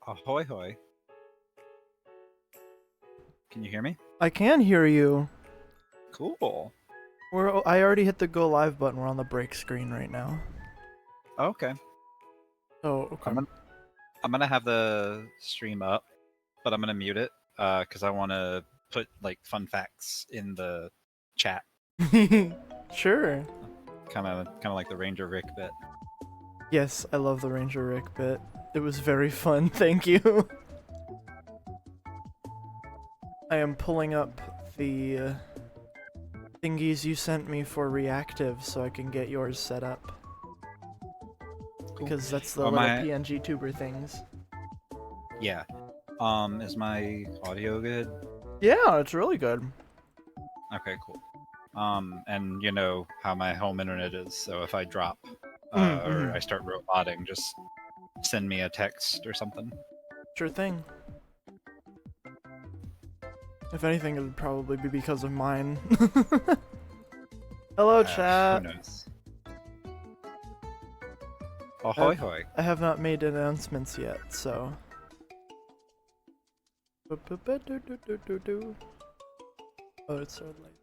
Ahoy hoy. Can you hear me? I can hear you. Cool. I already hit the go live button. We're on the break screen right now. Okay. Oh, okay. I'm gonna have the stream up, but I'm gonna mute it because I want to put like fun facts in the chat. Sure. Kind of like the Ranger Rick bit. Yes, I love the Ranger Rick bit. It was very fun. Thank you. I am pulling up the thingies you sent me for reactive so I can get yours set up. Cool. Because that's the Oh, little my- PNG tuber things. Yeah. Is my audio good? Yeah, it's really good. Okay, cool. And you know how my home internet is, so if I drop or I start roboting, just send me a text or something. Sure thing. If anything, it would probably be because of mine. Hello, chat. Who knows? Ahoy hoy. I have not made announcements yet, so. Oh, it's so late.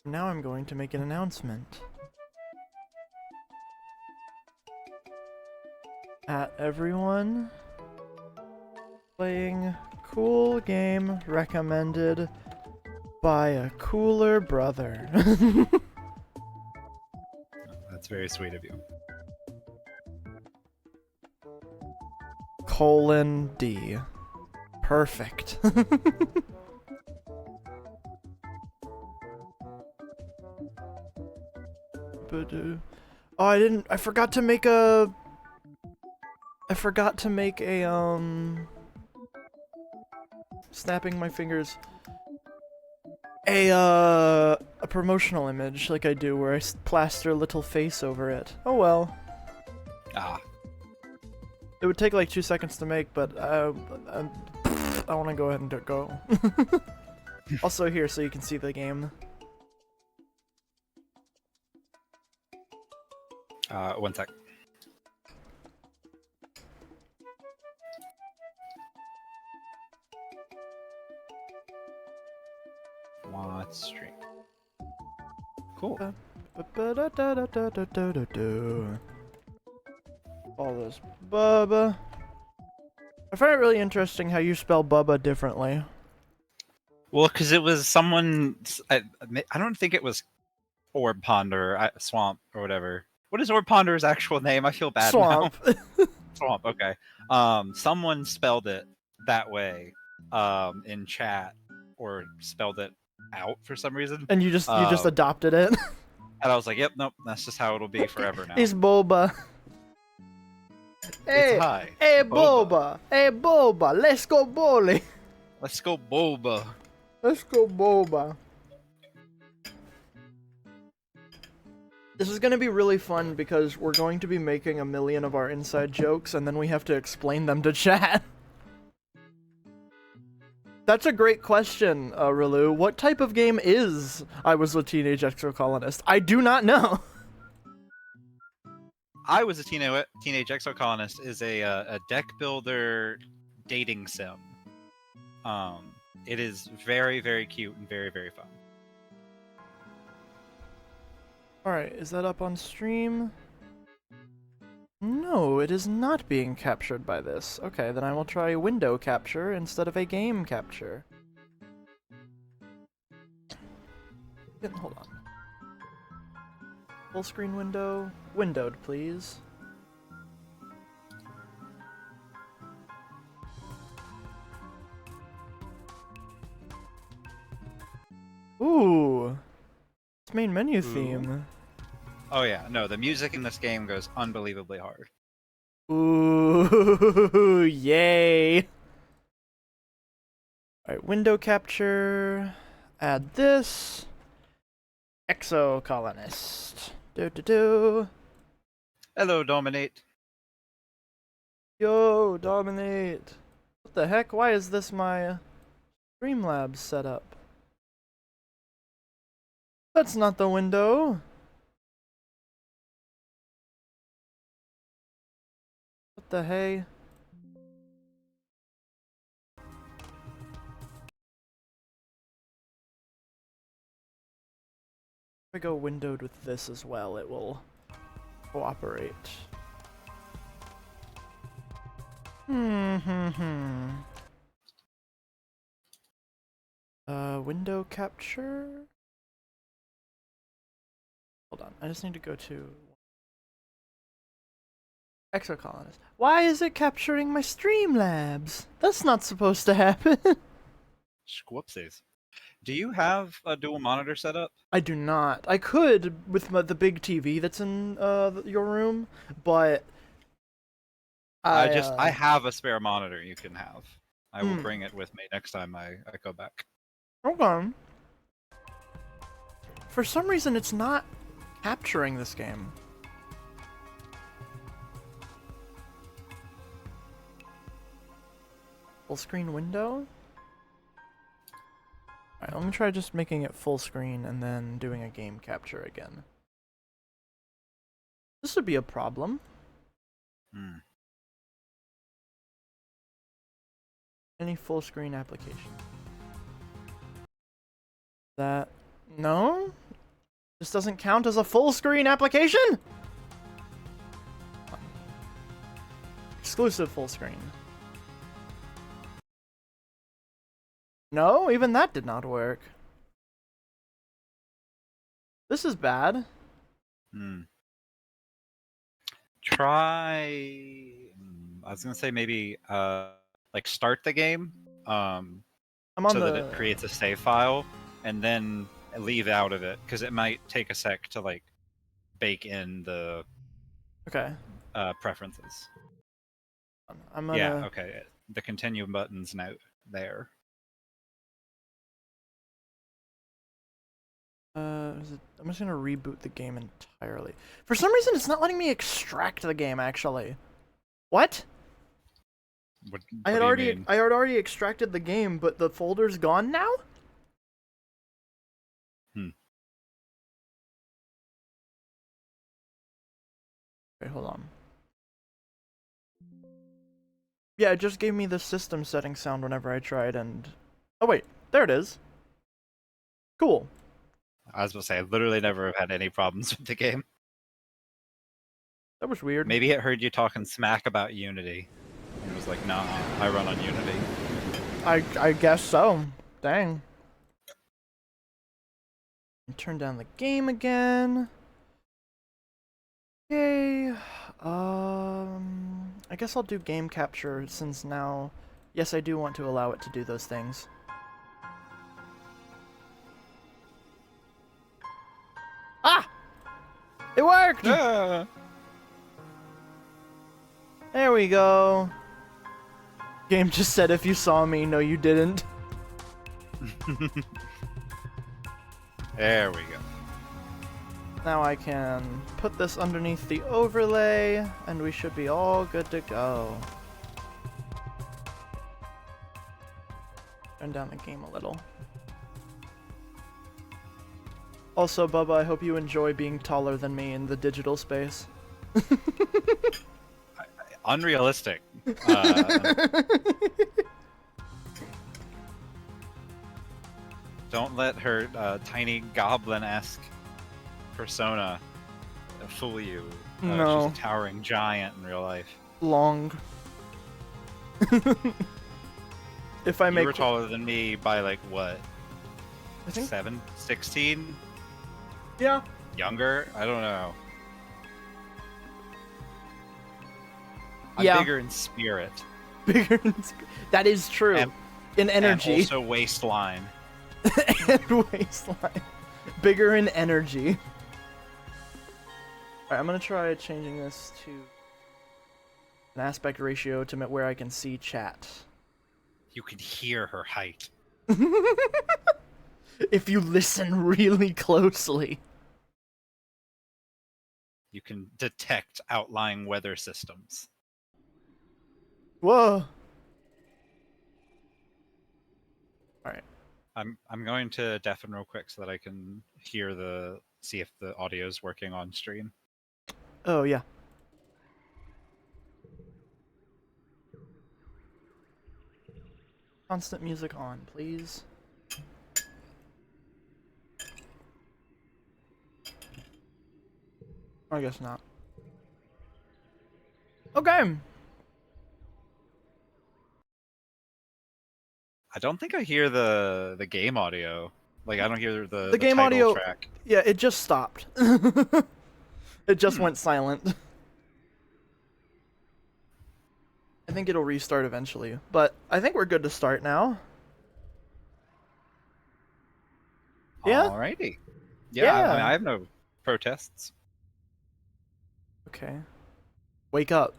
Now I'm going to make an announcement. At everyone, playing cool game recommended by a cooler brother. That's very sweet of you. :D. Perfect. Oh, I forgot to make a snapping my fingers. A promotional image like I do where I plaster a little face over it. Oh well. Ah. It would take like 2 seconds to make, but I want to go ahead and go. Also here so you can see the game. One sec. Watch stream. Cool. All this Bubba. I find it really interesting how you spell Bubba differently. Well, because it was someone. I don't think it was Orb Ponder, Swamp, or whatever. What is Orb Ponder's actual name? I feel bad Swamp. now. Swamp. Okay. Someone spelled it that way, in chat, or spelled it out for some reason. And you just adopted it. And I was like, "Yep, nope, that's just how it'll be forever now." It's Boba. Hey, It's hi. hey Boba. Hey Boba. Let's go bowling. Let's go, Boba. Let's go Boba. This is going to be really fun because we're going to be making a million of our inside jokes and then we have to explain them to chat. That's a great question, Rilu. What type of game is I Was a Teenage Exocolonist? I do not know. I Was a Teenage Exocolonist is a deck builder dating sim. It is very, very cute and very, very fun. Alright, is that up on stream? No, it is not being captured by this. Okay, then I will try window capture instead of a game capture. Hold on. Full screen window. Windowed, please. Ooh. It's main menu theme. Oh yeah, no, the music in this game goes unbelievably hard. Ooh, yay. Alright, window capture. Add this. Exocolonist. Do. Hello, Dominate. Yo, dominate. What the heck? Why is this my Streamlabs setup? That's not the window. What the hey? I go windowed with this as well, it will cooperate. Window capture? Hold on, I just need to go to Exocolonist. Why is it capturing my Streamlabs? That's not supposed to happen. Whoopsies. Do you have a dual monitor setup? I do not. I could with the big TV that's in your room, but I have a spare monitor you can have. I will Hmm. bring it with me next time I go back. Hold on. For some reason, it's not capturing this game. Full screen window? Alright, let me try just making it full screen and then doing a game capture again. This would be a problem. Any full screen application. That... No? This doesn't count as a full screen application? Exclusive full screen. No, even that did not work. This is bad. Try. I was gonna say maybe like start the game I'm on so that it creates a save file, and then leave out of it because it might take a sec to like bake in the Okay. preferences. I'm gonna... Yeah. Okay. The continue button's now there. I'm just gonna reboot the game entirely. For some reason, it's not letting me extract the game, actually. What? What I had already extracted the game, but the folder's gone now? Wait, hold on. Yeah, it just gave me the system setting sound whenever I tried, and... Oh wait, there it is. Cool. I was gonna say I literally never have had any problems with the game. That was weird. Maybe it heard you talking smack about Unity. And it was like, nah, I run on Unity. I guess so. Dang. Turn down the game again. Okay. I guess I'll do game capture since now... Yes, I do want to allow it to do those things. Ah! It worked! Ah! There we go. Game just said if you saw me, no you didn't. There we go. Now I can put this underneath the overlay, and we should be all good to go. Turn down the game a little. Also, Bubba, I hope you enjoy being taller than me in the digital space. Unrealistic. Don't let her tiny goblin-esque persona fool you. No. She's a towering giant in real life. Long. If I You make... were taller than me by like what? I think... 16? Yeah. Younger? I don't know. I'm Yeah. bigger in spirit. Bigger in that is true. In energy. And also waistline. And waistline. Bigger in energy. Alright, I'm gonna try changing this to an aspect ratio to where I can see chat. You can hear her height. If you listen really closely. You can detect outlying weather systems. Whoa. Alright. I'm going to deafen real quick so that I can hear see if the audio is working on stream. Oh, yeah. Constant music on, please. I guess not. Okay. I don't think I hear the game audio. Like I don't hear The the game title audio, track. yeah, it just stopped. It just Hmm. went silent. I think it'll restart eventually, but I think we're good to start now. Yeah? Alrighty. Yeah, I mean Yeah. I have no protests. Okay. Wake up.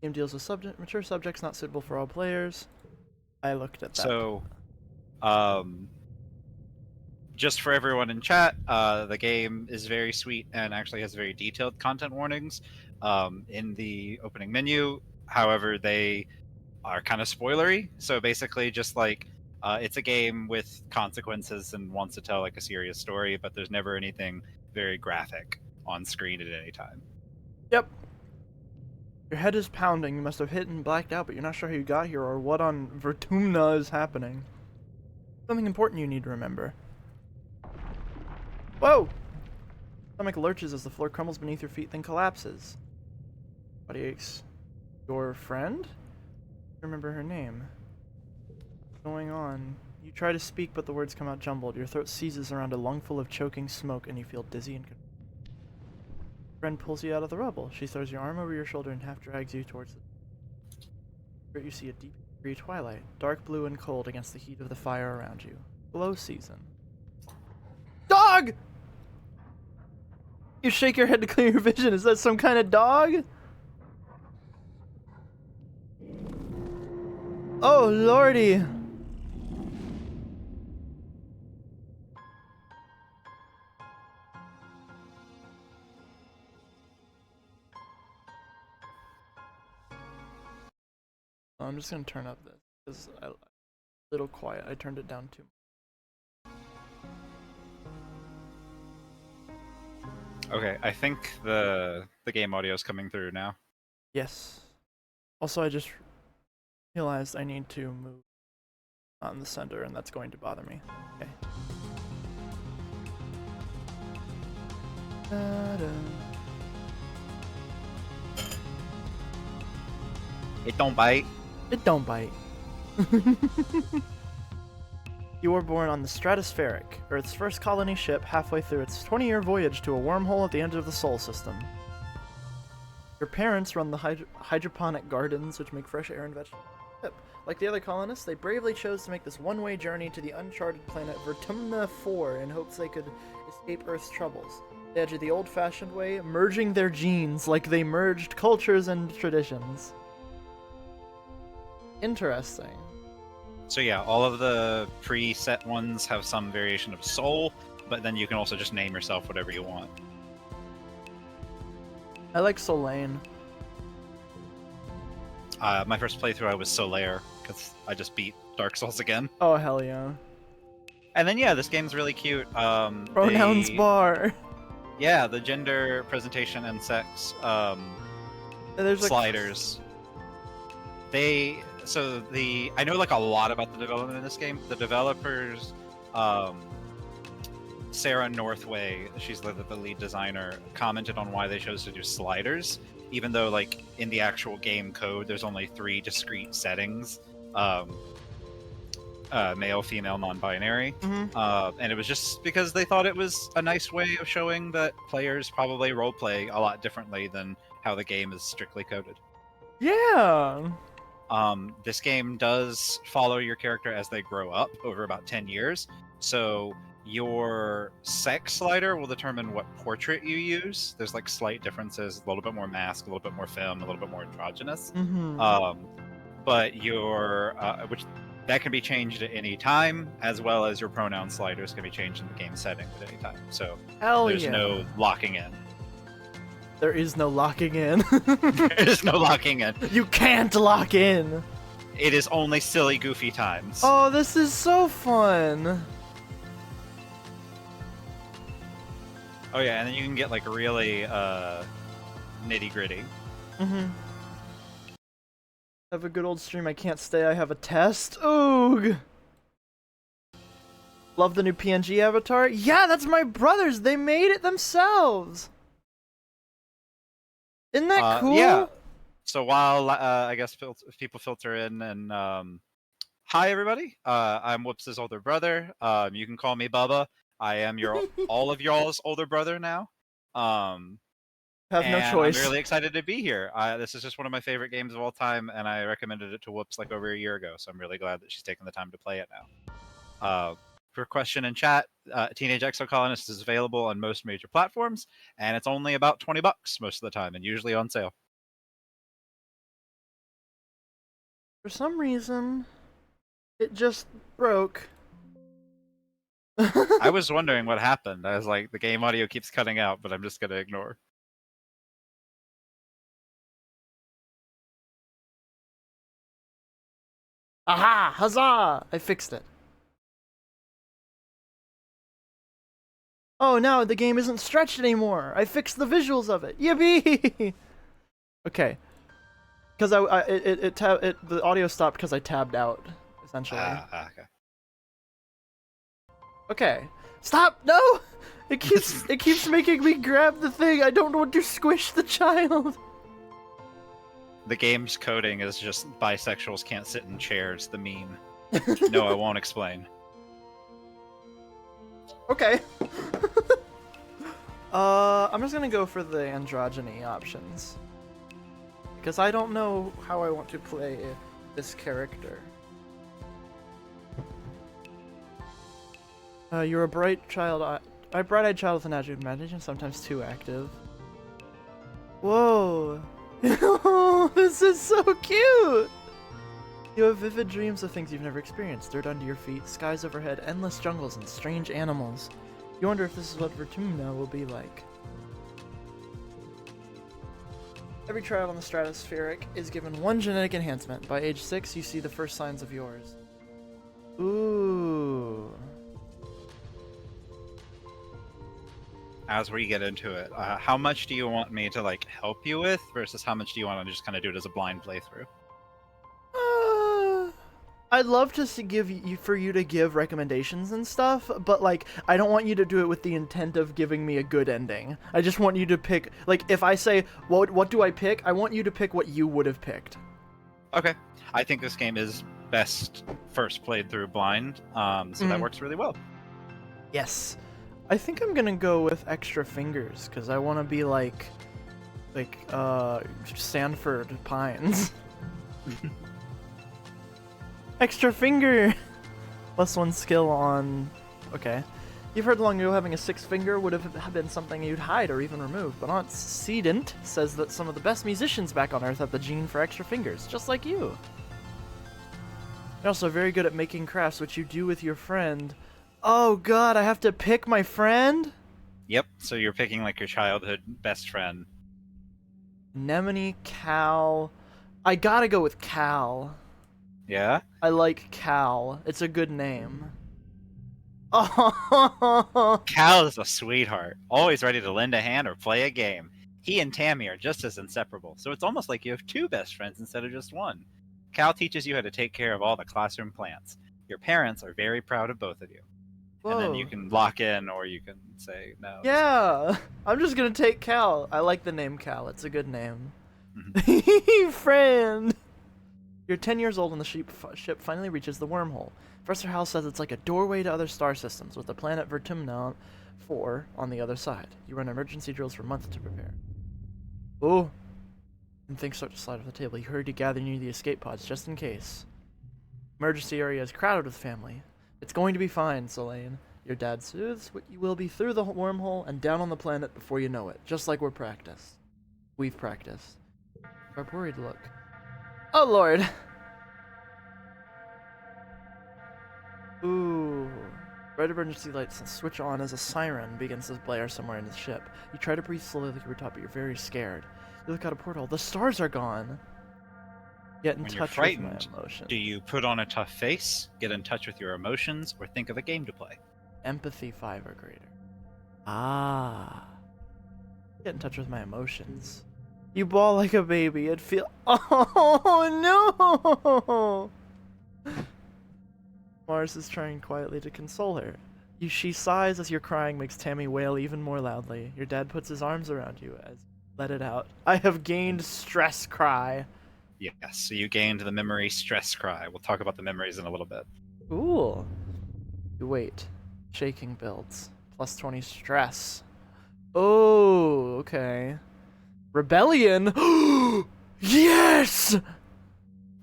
Game deals with mature subjects not suitable for all players. I looked at that. So, um, just for everyone in chat, the game is very sweet and actually has very detailed content warnings in the opening menu. However, they are kind of spoilery. So basically, just like it's a game with consequences and wants to tell like a serious story, but there's never anything very graphic on screen at any time. Yep. Your head is pounding. You must have hit and blacked out, but you're not sure how you got here or what on Vertumna is happening. Something important you need to remember. Whoa! Stomach lurches as the floor crumbles beneath your feet, then collapses. Body aches. Your friend? Remember her name. What's going on? You try to speak, but the words come out jumbled. Your throat seizes around a lungful of choking smoke, and you feel dizzy and confused. Your friend pulls you out of the rubble. She throws your arm over your shoulder and half drags you towards the... You see a deep grey twilight, dark blue and cold against the heat of the fire around you. Glow season. Dog! You shake your head to clear your vision. Is that some kind of dog? Oh, lordy. I'm just gonna turn up this because a little quiet. I turned it down too. Okay, I think the game audio is coming through now. Yes. Also, I just realized I need to move on the center, and that's going to bother me. Okay. Da-da. It don't bite. It don't bite. You were born on the Stratospheric, Earth's first colony ship, halfway through its 20-year voyage to a wormhole at the end of the Sol system. Your parents run the hydroponic gardens, which make fresh air and vegetables. Like the other colonists, they bravely chose to make this one-way journey to the uncharted planet Vertumna 4 in hopes they could escape Earth's troubles. They did the old-fashioned way, merging their genes like they merged cultures and traditions. Interesting. So yeah, all of the preset ones have some variation of soul, but then you can also just name yourself whatever you want. I like Solane. My first playthrough I was Solaire, because I just beat Dark Souls again. Oh, hell yeah. And then yeah, this game's really cute. Pronouns bar. Yeah, the gender presentation and sex There's sliders. I know like a lot about the development in this game. The developers, Sarah Northway, she's the lead designer, commented on why they chose to do sliders, even though like in the actual game code there's only 3 discrete settings, male, female, non-binary, and it was just because they thought it was a nice way of showing that players probably roleplay a lot differently than how the game is strictly coded. Yeah. This game does follow your character as they grow up over about 10 years. So your sex slider will determine what portrait you use. There's like slight differences, a little bit more mask, a little bit more femme, a little bit more androgynous. But your, which that can be changed at any time, as well as your pronoun sliders can be changed in the game settings at any time. So there's no locking in. There is no locking in. There is no locking in. You can't lock in. It is only silly, goofy times. Oh, this is so fun. Oh yeah, and then you can get like really nitty gritty. Have a good old stream. I can't stay. I have a test. Oog. Love the new PNG avatar. Yeah, that's my brother's. They made it themselves. Isn't that cool? Yeah. So while I guess people filter in and hi everybody, I'm Whoops' older brother. You can call me Bubba. I am all of y'all's older brother now. Have no And I'm choice. really excited to be here. This is just one of my favorite games of all time, and I recommended it to Whoops like over a year ago. So I'm really glad that she's taken the time to play it now. For question in chat, Teenage Exocolonist is available on most major platforms, and it's only about $20 most of the time, and usually on sale. For some reason, it just broke. I was wondering what happened. I was like, the game audio keeps cutting out, but I'm just gonna ignore. Aha! Huzzah! I fixed it. Oh, now the game isn't stretched anymore. I fixed the visuals of it. Yippee! Okay. Because the audio stopped because I tabbed out, essentially. Okay. Okay. Stop! No! It keeps making me grab the thing. I don't want to squish the child. The game's coding is just bisexuals can't sit in chairs, the meme. No, I won't explain. Okay. I'm just gonna go for the androgyny options. Because I don't know how I want to play this character. You're a bright-eyed child with an active imagination, sometimes too active. Whoa! This is so cute! You have vivid dreams of things you've never experienced. Dirt under your feet, skies overhead, endless jungles, and strange animals. You wonder if this is what Vertumna will be like. Every child on the stratospheric is given one genetic enhancement. By age 6, you see the first signs of yours. Ooh. As we get into it, how much do you want me to like help you with, versus how much do you want to just kind of do it as a blind playthrough? I'd love to give you to give recommendations and stuff, but like I don't want you to do it with the intent of giving me a good ending. I just want you to pick, like, if I say what do I pick, I want you to pick what you would have picked. Okay, I think this game is best first played through blind, so that works really well. Yes, I think I'm gonna go with extra fingers because I want to be like Sanford Pines. Extra finger! +1 skill on... Okay. You've heard long ago having a 6th finger would have been something you'd hide or even remove, but Aunt Sedent says that some of the best musicians back on Earth have the gene for extra fingers, just like you. You're also very good at making crafts, which you do with your friend. Oh god, I have to pick my friend? Yep, so you're picking like your childhood best friend. Anemone, Cal... I gotta go with Cal. Yeah? I like Cal. It's a good name. Oh, Cal is a sweetheart, always ready to lend a hand or play a game. He and Tammy are just as inseparable, so it's almost like you have two best friends instead of just one. Cal teaches you how to take care of all the classroom plants. Your parents are very proud of both of you. whoa. And then you can lock in, or you can say no. Yeah, I'm just gonna take Cal. I like the name Cal. It's a good name. Friend. You're 10 years old and the ship finally reaches the wormhole. Professor Hal says it's like a doorway to other star systems, with the planet Vertumna 4 on the other side. You run emergency drills for months to prepare. Oh. And things start to slide off the table. You hurry to gather near the escape pods, just in case. Emergency area is crowded with family. It's going to be fine, Selene. Your dad soothes what you will be through the wormhole and down on the planet before you know it, just like we've practiced. Our worried look. Oh lord! Ooh. Red emergency lights switch on as a siren begins to blare somewhere in the ship. You try to breathe slowly like you were taught, but you're very scared. You look out a portal. The stars are gone! Get in touch with my emotions. Do you put on a tough face, get in touch with your emotions, or think of a game to play? Empathy 5 or greater. Ah. Get in touch with my emotions. You bawl like a baby. It feel. Oh no! Mars is trying quietly to console her. She sighs as your crying makes Tammy wail even more loudly. Your dad puts his arms around you as you let it out. I have gained stress cry. Yes, so you gained the memory stress cry. We'll talk about the memories in a little bit. Cool. You wait. Shaking builds. Plus 20 stress. Oh, okay. Rebellion? Yes!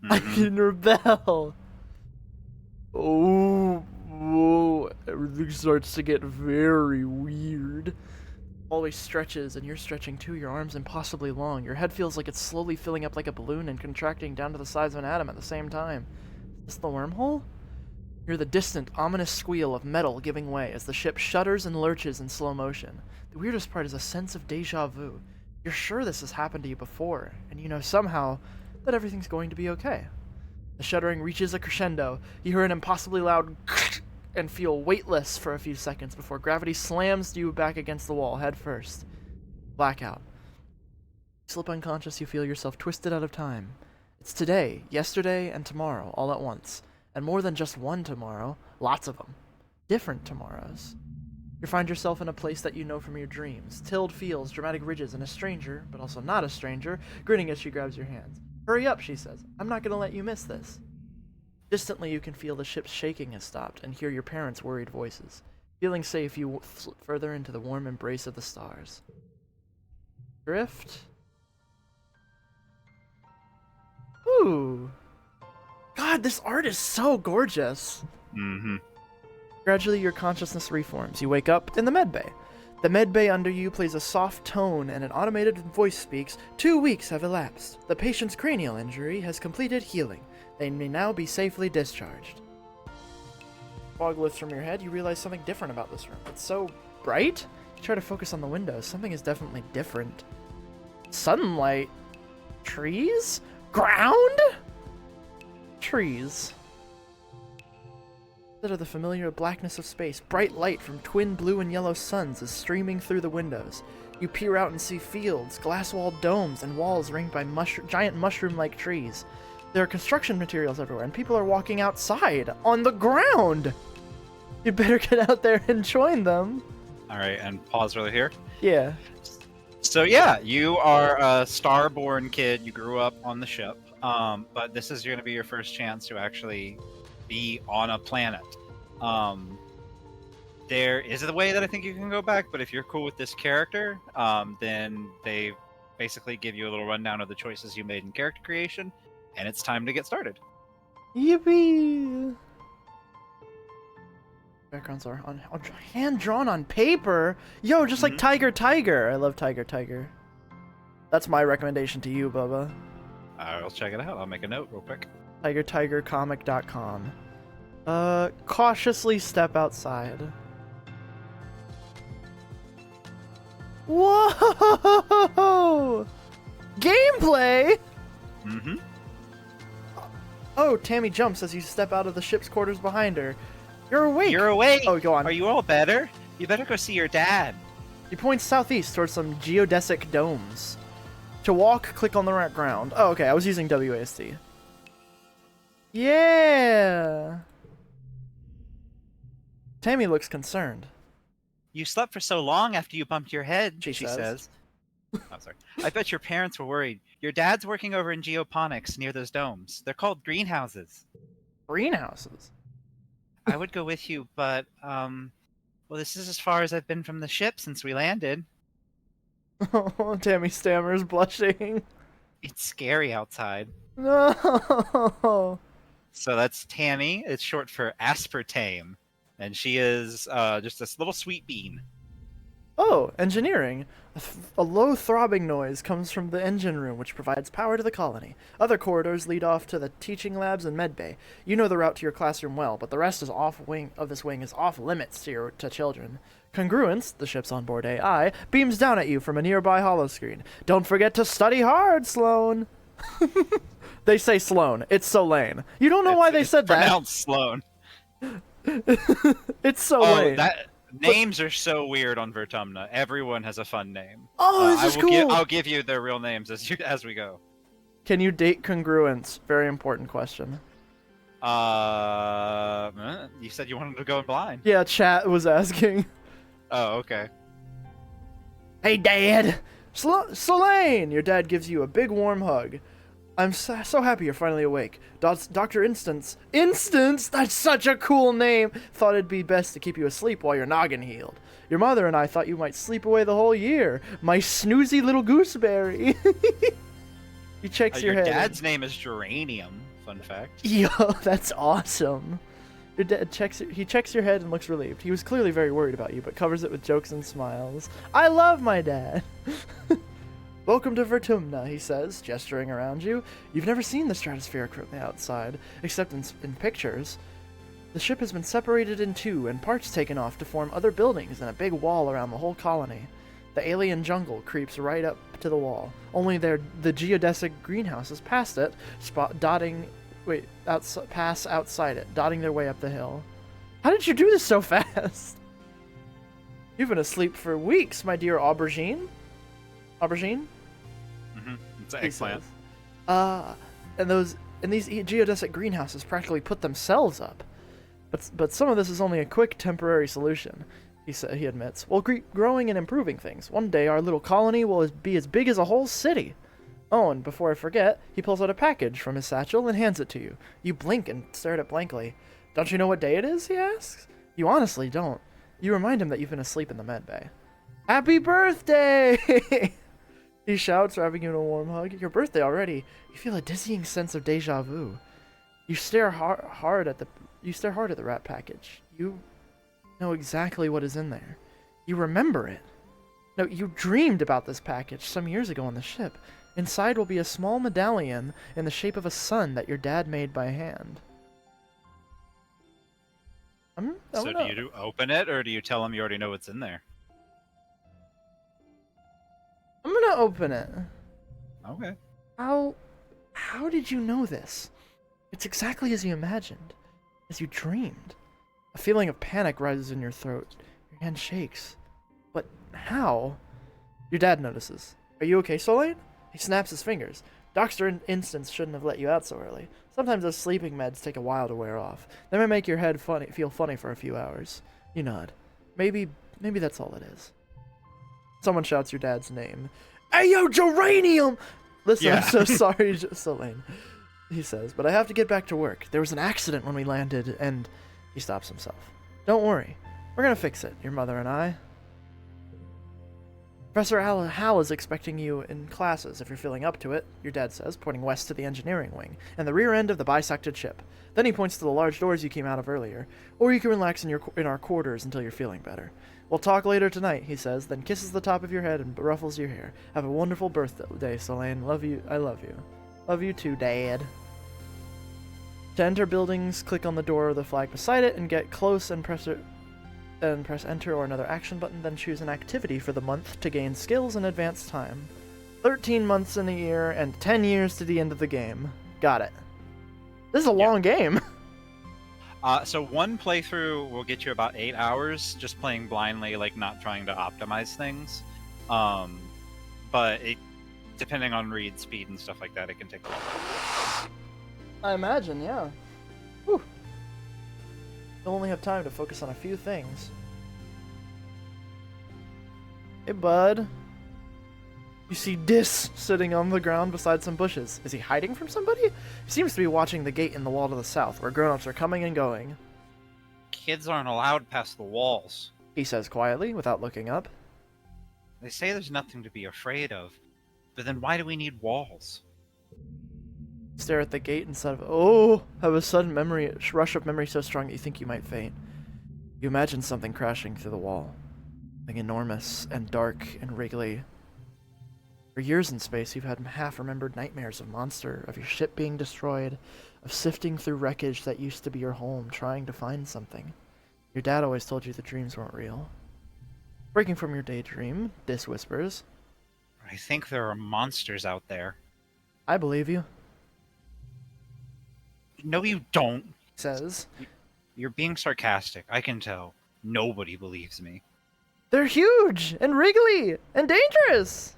I can rebel! Oh, whoa. Everything starts to get very weird. Always stretches, and you're stretching too, your arms impossibly long. Your head feels like it's slowly filling up like a balloon and contracting down to the size of an atom at the same time. Is this the wormhole? You hear the distant, ominous squeal of metal giving way as the ship shudders and lurches in slow motion. The weirdest part is a sense of deja vu. You're sure this has happened to you before, and you know somehow that everything's going to be okay. The shuddering reaches a crescendo. You hear an impossibly loud and feel weightless for a few seconds before gravity slams you back against the wall head first. Blackout. You slip unconscious, you feel yourself twisted out of time. It's today, yesterday, and tomorrow all at once. And more than just one tomorrow, lots of them. Different tomorrows. You find yourself in a place that you know from your dreams. Tilled fields, dramatic ridges, and a stranger, but also not a stranger, grinning as she grabs your hands. Hurry up, she says. I'm not gonna let you miss this. Distantly, you can feel the ship's shaking has stopped and hear your parents' worried voices. Feeling safe, you slip further into the warm embrace of the stars. Drift? Ooh. God, this art is so gorgeous. Mm-hmm. Gradually, your consciousness reforms. You wake up in the medbay. The medbay under you plays a soft tone and an automated voice speaks. 2 weeks have elapsed. The patient's cranial injury has completed healing. They may now be safely discharged. Fog lifts from your head. You realize something different about this room. It's so bright. You try to focus on the windows. Something is definitely different. Sunlight. Trees? Ground? Trees. Instead of the familiar blackness of space, bright light from twin blue and yellow suns is streaming through the windows. You peer out and see fields, glass-walled domes, and walls ringed by giant mushroom-like trees. There are construction materials everywhere, and people are walking outside, on the ground! You better get out there and join them. Alright, and pause really here. Yeah. So yeah, you are a star-born kid. You grew up on the ship, but this is going to be your first chance to actually be on a planet. There is a way that I think you can go back, but if you're cool with this character, then they basically give you a little rundown of the choices you made in character creation, and it's time to get started. Yippee! Backgrounds are hand-drawn on paper? Yo, just like Tiger Tiger. I love Tiger Tiger. That's my recommendation to you, Bubba. I'll check it out. I'll make a note real quick. TigerTigerComic.com. Cautiously step outside. Whoa! Gameplay? Mm-hmm. Oh, Tammy jumps as you step out of the ship's quarters behind her. You're awake! You're awake! Oh, go on. Are you all better? You better go see your dad. He points southeast towards some geodesic domes. To walk, click on the right ground. Oh, okay, I was using WASD. Yeah! Tammy looks concerned. You slept for so long after you bumped your head, She says. Oh, sorry. I bet your parents were worried. Your dad's working over in geoponics near those domes. They're called greenhouses. Greenhouses? I would go with you, but, well, this is as far as I've been from the ship since we landed. Oh, Tammy stammers, blushing. It's scary outside. No! So that's Tammy. It's short for aspartame. And she is just this little sweet bean. Oh, engineering. A low throbbing noise comes from the engine room, which provides power to the colony. Other corridors lead off to the teaching labs and medbay. You know the route to your classroom well, but the rest is this wing is off limits to children. Congruence, the ship's onboard AI, beams down at you from a nearby holoscreen. Don't forget to study hard, Sloan. They say Sloan. It's Solane. You don't know why they said that. Pronounced Sloan. It's Solane. Names are so weird on Vertumna. Everyone has a fun name. Oh, this is cool. I'll give you their real names as we go. Can you date congruence? Very important question. You said you wanted to go blind. Yeah, chat was asking. Oh, okay. Hey, Dad! Selene! Your dad gives you a big warm hug. I'm so happy you're finally awake. Dr. Instance. Instance? That's such a cool name! Thought it'd be best to keep you asleep while your noggin healed. Your mother and I thought you might sleep away the whole year. My snoozy little gooseberry. He checks your head. Your dad's name is Geranium. Fun fact. Yo, that's awesome. Your dad checks your head and looks relieved. He was clearly very worried about you, but covers it with jokes and smiles. I love my dad. Welcome to Vertumna, he says, gesturing around you. You've never seen the stratosphere from the outside, except in pictures. The ship has been separated in two, and parts taken off to form other buildings and a big wall around the whole colony. The alien jungle creeps right up to the wall. Only the geodesic greenhouses past it, pass outside it, dotting their way up the hill. How did you do this so fast? You've been asleep for weeks, my dear aubergine. Aubergine? Mm-hmm. It's an eggplant. And these geodesic greenhouses practically put themselves up. But some of this is only a quick temporary solution. He admits. We'll keep growing and improving things. One day our little colony will be as big as a whole city. Oh, and before I forget, he pulls out a package from his satchel and hands it to you. You blink and stare at it blankly. Don't you know what day it is? He asks. You honestly don't. You remind him that you've been asleep in the med bay. Happy birthday! He shouts, wrapping you in a warm hug. Your birthday already. You feel a dizzying sense of deja vu. You stare hard at the wrap package. You know exactly what is in there. You remember it. No, you dreamed about this package some years ago on the ship. Inside will be a small medallion in the shape of a sun that your dad made by hand. So do you open it, or do you tell him you already know what's in there? I'm gonna open it. Okay. How did you know this? It's exactly as you imagined. As you dreamed. A feeling of panic rises in your throat. Your hand shakes. But how? Your dad notices. Are you okay, Solane? He snaps his fingers. Dr. Instance shouldn't have let you out so early. Sometimes those sleeping meds take a while to wear off. They may make your head feel funny for a few hours. You nod. Maybe that's all it is. Someone shouts your dad's name. Hey, yo, Geranium! Listen, yeah. I'm so sorry, Solane. He says, but I have to get back to work. There was an accident when we landed, and... He stops himself. Don't worry. We're gonna fix it, your mother and I. Professor Hal is expecting you in classes if you're feeling up to it, your dad says, pointing west to the engineering wing, and the rear end of the bisected ship. Then he points to the large doors you came out of earlier, or you can relax in our quarters until you're feeling better. We'll talk later tonight, he says, then kisses the top of your head and ruffles your hair. Have a wonderful birthday, Solane. Love you. I love you. Love you too, Dad. To enter buildings, click on the door or the flag beside it and get close and press enter or another action button, then choose an activity for the month to gain skills and advance time. 13 months in a year and 10 years to the end of the game. Got it. This is a long game. So one playthrough will get you about 8 hours just playing blindly, like not trying to optimize things. But depending on read speed and stuff like that, it can take a while. I imagine, yeah. Whew. You'll only have time to focus on a few things. Hey, bud. You see Dis sitting on the ground beside some bushes. Is he hiding from somebody? He seems to be watching the gate in the wall to the south, where grown-ups are coming and going. Kids aren't allowed past the walls, he says quietly, without looking up. They say there's nothing to be afraid of, but then why do we need walls? Stare at the gate instead of, have a sudden rush of memory so strong that you think you might faint. You imagine something crashing through the wall. Something enormous and dark and wriggly. For years in space, you've had half-remembered nightmares of your ship being destroyed, of sifting through wreckage that used to be your home, trying to find something. Your dad always told you the dreams weren't real. Breaking from your daydream, Dis whispers. I think there are monsters out there. I believe you. No, you don't, says. You're being sarcastic. I can tell. Nobody believes me. They're huge and wriggly and dangerous.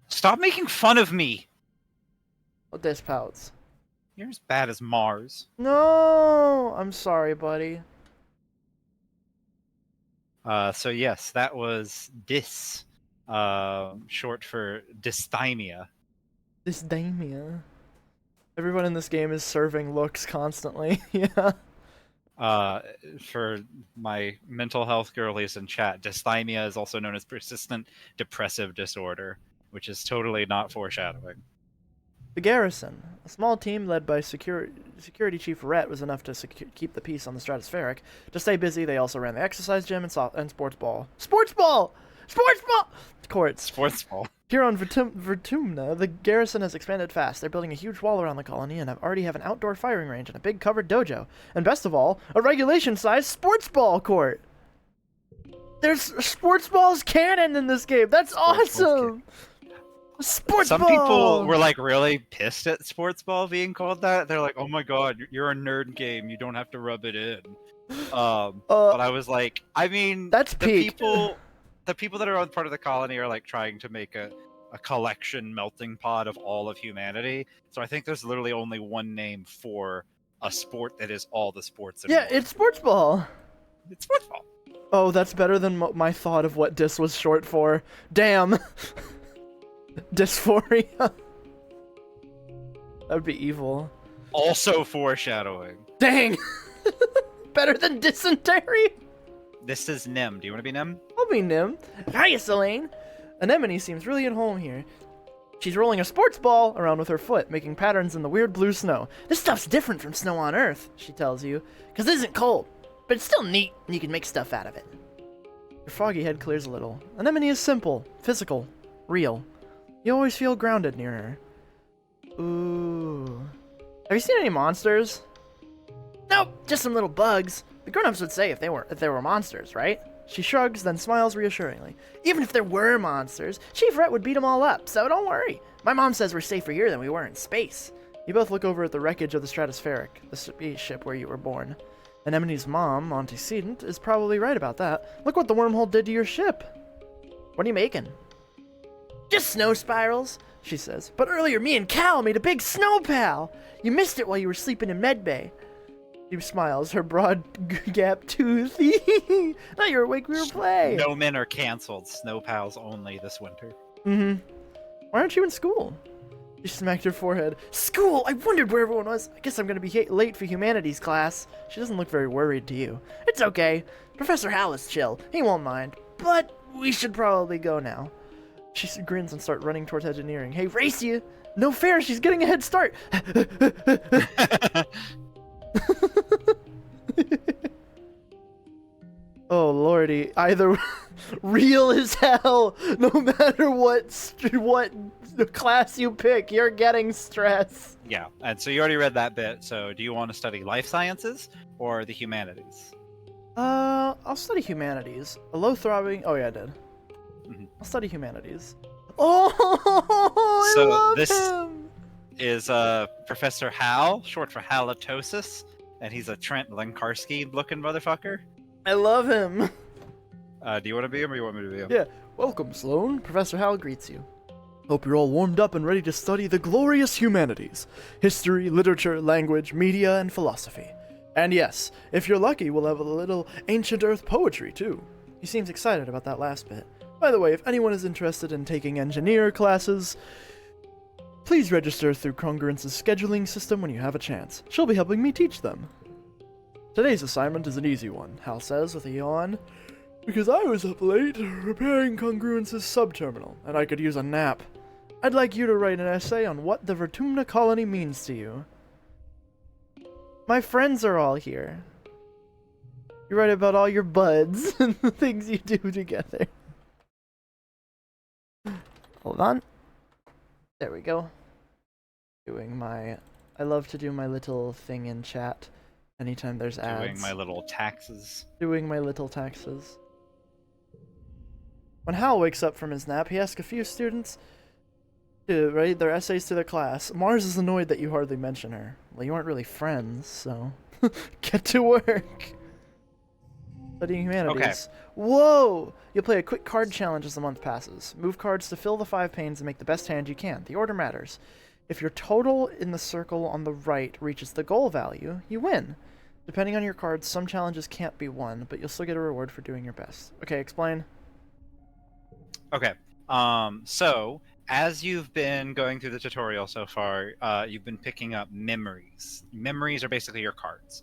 Stop making fun of me. Well, Dis pouts. You're as bad as Mars. No! I'm sorry, buddy. So yes, that was short for dysthymia. Dysdamia. Everyone in this game is serving looks constantly. Yeah. Uh, for my mental health girlies in chat, dysthymia is also known as persistent depressive disorder, which is totally not foreshadowing. The Garrison. A small team led by Security Chief Rhett was enough to keep the peace on the Stratospheric. To stay busy, they also ran the exercise gym and sports ball. Sports ball! Sports ball! Courts. Sports ball. Here on Vertumna, the Garrison has expanded fast. They're building a huge wall around the colony and already have an outdoor firing range and a big covered dojo. And best of all, a regulation-sized sports ball court. There's sports balls canon in this game. That's awesome! Sports Some ball! people were like really pissed at sports ball being called that. They're like, "Oh my god, you're a nerd game. You don't have to rub it in." But I was like, I mean, that's peak. The people that are on part of the colony are like trying to make a collection melting pot of all of humanity. So I think there's literally only one name for a sport that is all the sports. Yeah, it's sports ball. It's sports ball. Oh, that's better than my thought of what dis was short for. Damn. Dysphoria. That would be evil. Also foreshadowing. Dang! Better than dysentery? This is Nim. Do you want to be Nim? I'll be Nim. Hiya, Selene. Anemone seems really at home here. She's rolling a sports ball around with her foot, making patterns in the weird blue snow. This stuff's different from snow on Earth, she tells you, because it isn't cold, but it's still neat, and you can make stuff out of it. Your foggy head clears a little. Anemone is simple, physical, real. You always feel grounded near her. Ooh. Have you seen any monsters? Nope, just some little bugs. The grown-ups would say if they were monsters, right? She shrugs, then smiles reassuringly. Even if there were monsters, Chief Rhett would beat them all up, so don't worry. My mom says we're safer here than we were in space. You both look over at the wreckage of the Stratospheric, the spaceship where you were born. Anemone's mom, antecedent, is probably right about that. Look what the wormhole did to your ship. What are you making? Just snow spirals, she says. But earlier me and Cal made a big snow pal. You missed it while you were sleeping in medbay. She smiles, her broad gap tooth. Now you're awake, we were playing. Snowmen are canceled. Snow pals only this winter. Mm-hmm. Why aren't you in school? She smacked her forehead. School? I wondered where everyone was. I guess I'm going to be late for humanities class. She doesn't look very worried to you. It's okay. Professor Hal is chill. He won't mind. But we should probably go now. She grins and starts running towards engineering. Hey, race you! No fair, she's getting a head start! Oh lordy, either real as hell, no matter what class you pick, you're getting stress. Yeah, and so you already read that bit, so do you want to study life sciences or the humanities? I'll study humanities. A low throbbing, oh yeah, I did. Mm-hmm. I'll study humanities. Oh, I love him! Is Professor Hal, short for halitosis, and he's a Trent Lenkarski looking motherfucker. I love him. Do you want to be him or you want me to be him? Yeah. Welcome, Sloan. Professor Hal greets you. Hope you're all warmed up and ready to study the glorious humanities. History, literature, language, media, and philosophy. And yes, if you're lucky, we'll have a little ancient Earth poetry, too. He seems excited about that last bit. By the way, if anyone is interested in taking engineer classes, please register through Congruence's scheduling system when you have a chance. She'll be helping me teach them. Today's assignment is an easy one, Hal says with a yawn. Because I was up late repairing Congruence's subterminal, and I could use a nap. I'd like you to write an essay on what the Vertumna colony means to you. My friends are all here. You write about all your buds and the things you do together. Hold on. There we go. I love to do my little thing in chat anytime there's ads. Doing my little taxes. Doing my little taxes. When Hal wakes up from his nap, he asks a few students to write their essays to the class. Mars is annoyed that you hardly mention her. Well, you aren't really friends, so get to work. Studying humanities. Okay. Whoa! You'll play a quick card challenge as the month passes. Move cards to fill the 5 panes and make the best hand you can. The order matters. If your total in the circle on the right reaches the goal value, you win. Depending on your cards, some challenges can't be won, but you'll still get a reward for doing your best. Okay, explain. Okay. So as you've been going through the tutorial so far, you've been picking up memories. Memories are basically your cards.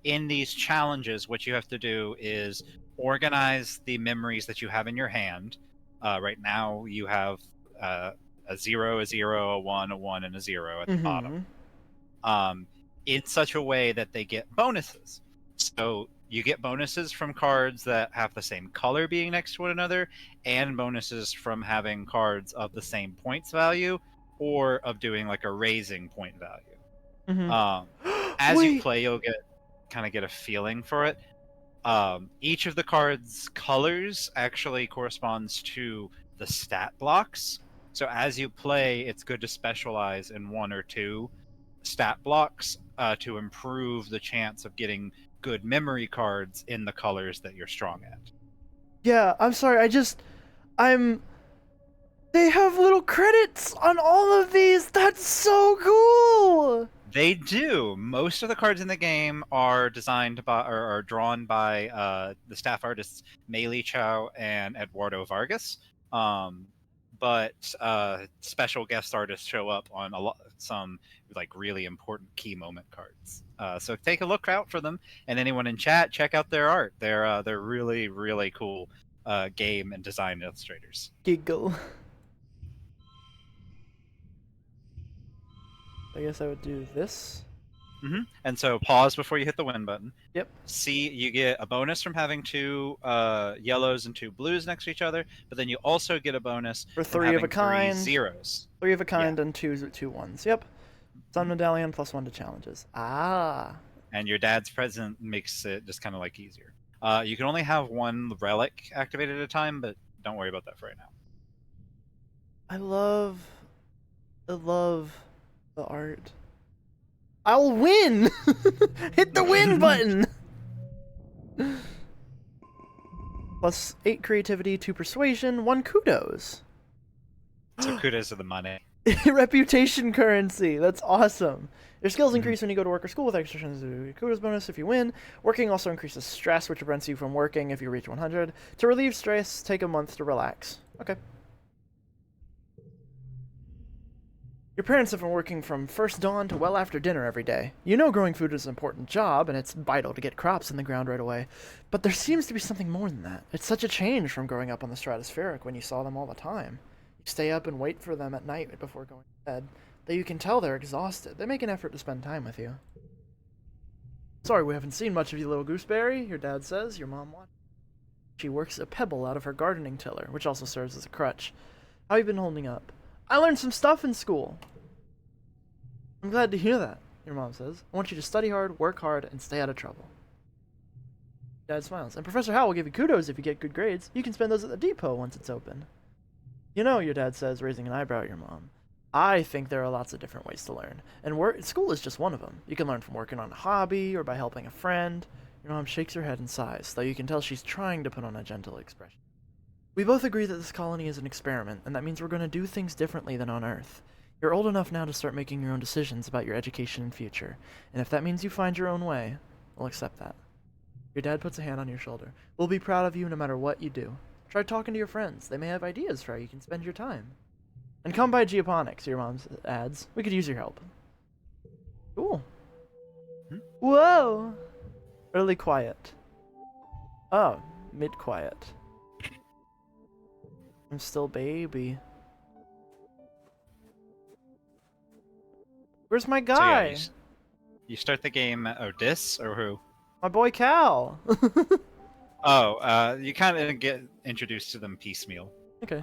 In these challenges, what you have to do is organize the memories that you have in your hand. Right now, you have uh, a 0, a 0, a 1, and a 0 at the bottom. Mm-hmm. In such a way that they get bonuses. So you get bonuses from cards that have the same color being next to one another, and bonuses from having cards of the same points value or of doing like a raising point value. Um, Mm-hmm. as you Wait. play, you'll get a feeling for it. Each of the cards' colors actually corresponds to the stat blocks. So as you play, it's good to specialize in one or two stat blocks to improve the chance of getting good memory cards in the colors that you're strong at. Yeah, I'm sorry. I'm. They have little credits on all of these. That's so cool. They do. Most of the cards in the game are designed by or are drawn by the staff artists Meili Chow and Eduardo Vargas. But special guest artists show up on some like really important key moment cards. So take a look out for them, and anyone in chat, check out their art. They're really really cool game and design illustrators. Giggle. I guess I would do this. And so pause before you hit the win button. Yep. See, you get a bonus from having two yellows and two blues next to each other, but then you also get a bonus For from three of having a kind. 3 zeros. 3 of a kind and two ones. Yep. Sun medallion plus 1 to challenges. Ah. And your dad's present makes it just kind of like easier. You can only have one relic activated at a time, but don't worry about that for right now. I love the art. I'll win! Hit the win button! Plus 8 creativity, 2 persuasion, 1 kudos. So kudos to the money. Reputation currency. That's awesome. Your skills increase when you go to work or school with extra chances to do kudos bonus if you win. Working also increases stress, which prevents you from working if you reach 100. To relieve stress, take a month to relax. Okay. Your parents have been working from first dawn to well after dinner every day. You know growing food is an important job, and it's vital to get crops in the ground right away. But there seems to be something more than that. It's such a change from growing up on the stratospheric when you saw them all the time. You stay up and wait for them at night before going to bed, that you can tell they're exhausted. They make an effort to spend time with you. Sorry we haven't seen much of you, little gooseberry, your dad says. Your mom watches. She works a pebble out of her gardening tiller, which also serves as a crutch. How have you been holding up? I learned some stuff in school. I'm glad to hear that, your mom says. I want you to study hard, work hard, and stay out of trouble. Dad smiles. And Professor Howell will give you kudos if you get good grades. You can spend those at the depot once it's open. You know, your dad says, raising an eyebrow at your mom. I think there are lots of different ways to learn, and school is just one of them. You can learn from working on a hobby or by helping a friend. Your mom shakes her head and sighs, though you can tell she's trying to put on a gentle expression. We both agree that this colony is an experiment, and that means we're going to do things differently than on Earth. You're old enough now to start making your own decisions about your education and future, and if that means you find your own way, we'll accept that. Your dad puts a hand on your shoulder. We'll be proud of you no matter what you do. Try talking to your friends. They may have ideas for how you can spend your time. And come by Geoponics, your mom adds. We could use your help. Cool. Whoa! Early quiet. Oh, mid-quiet. I'm still baby. Where's my guy? So yeah, you start the game. Oh, Dis or who? My boy Cal. You kind of get introduced to them piecemeal. Okay.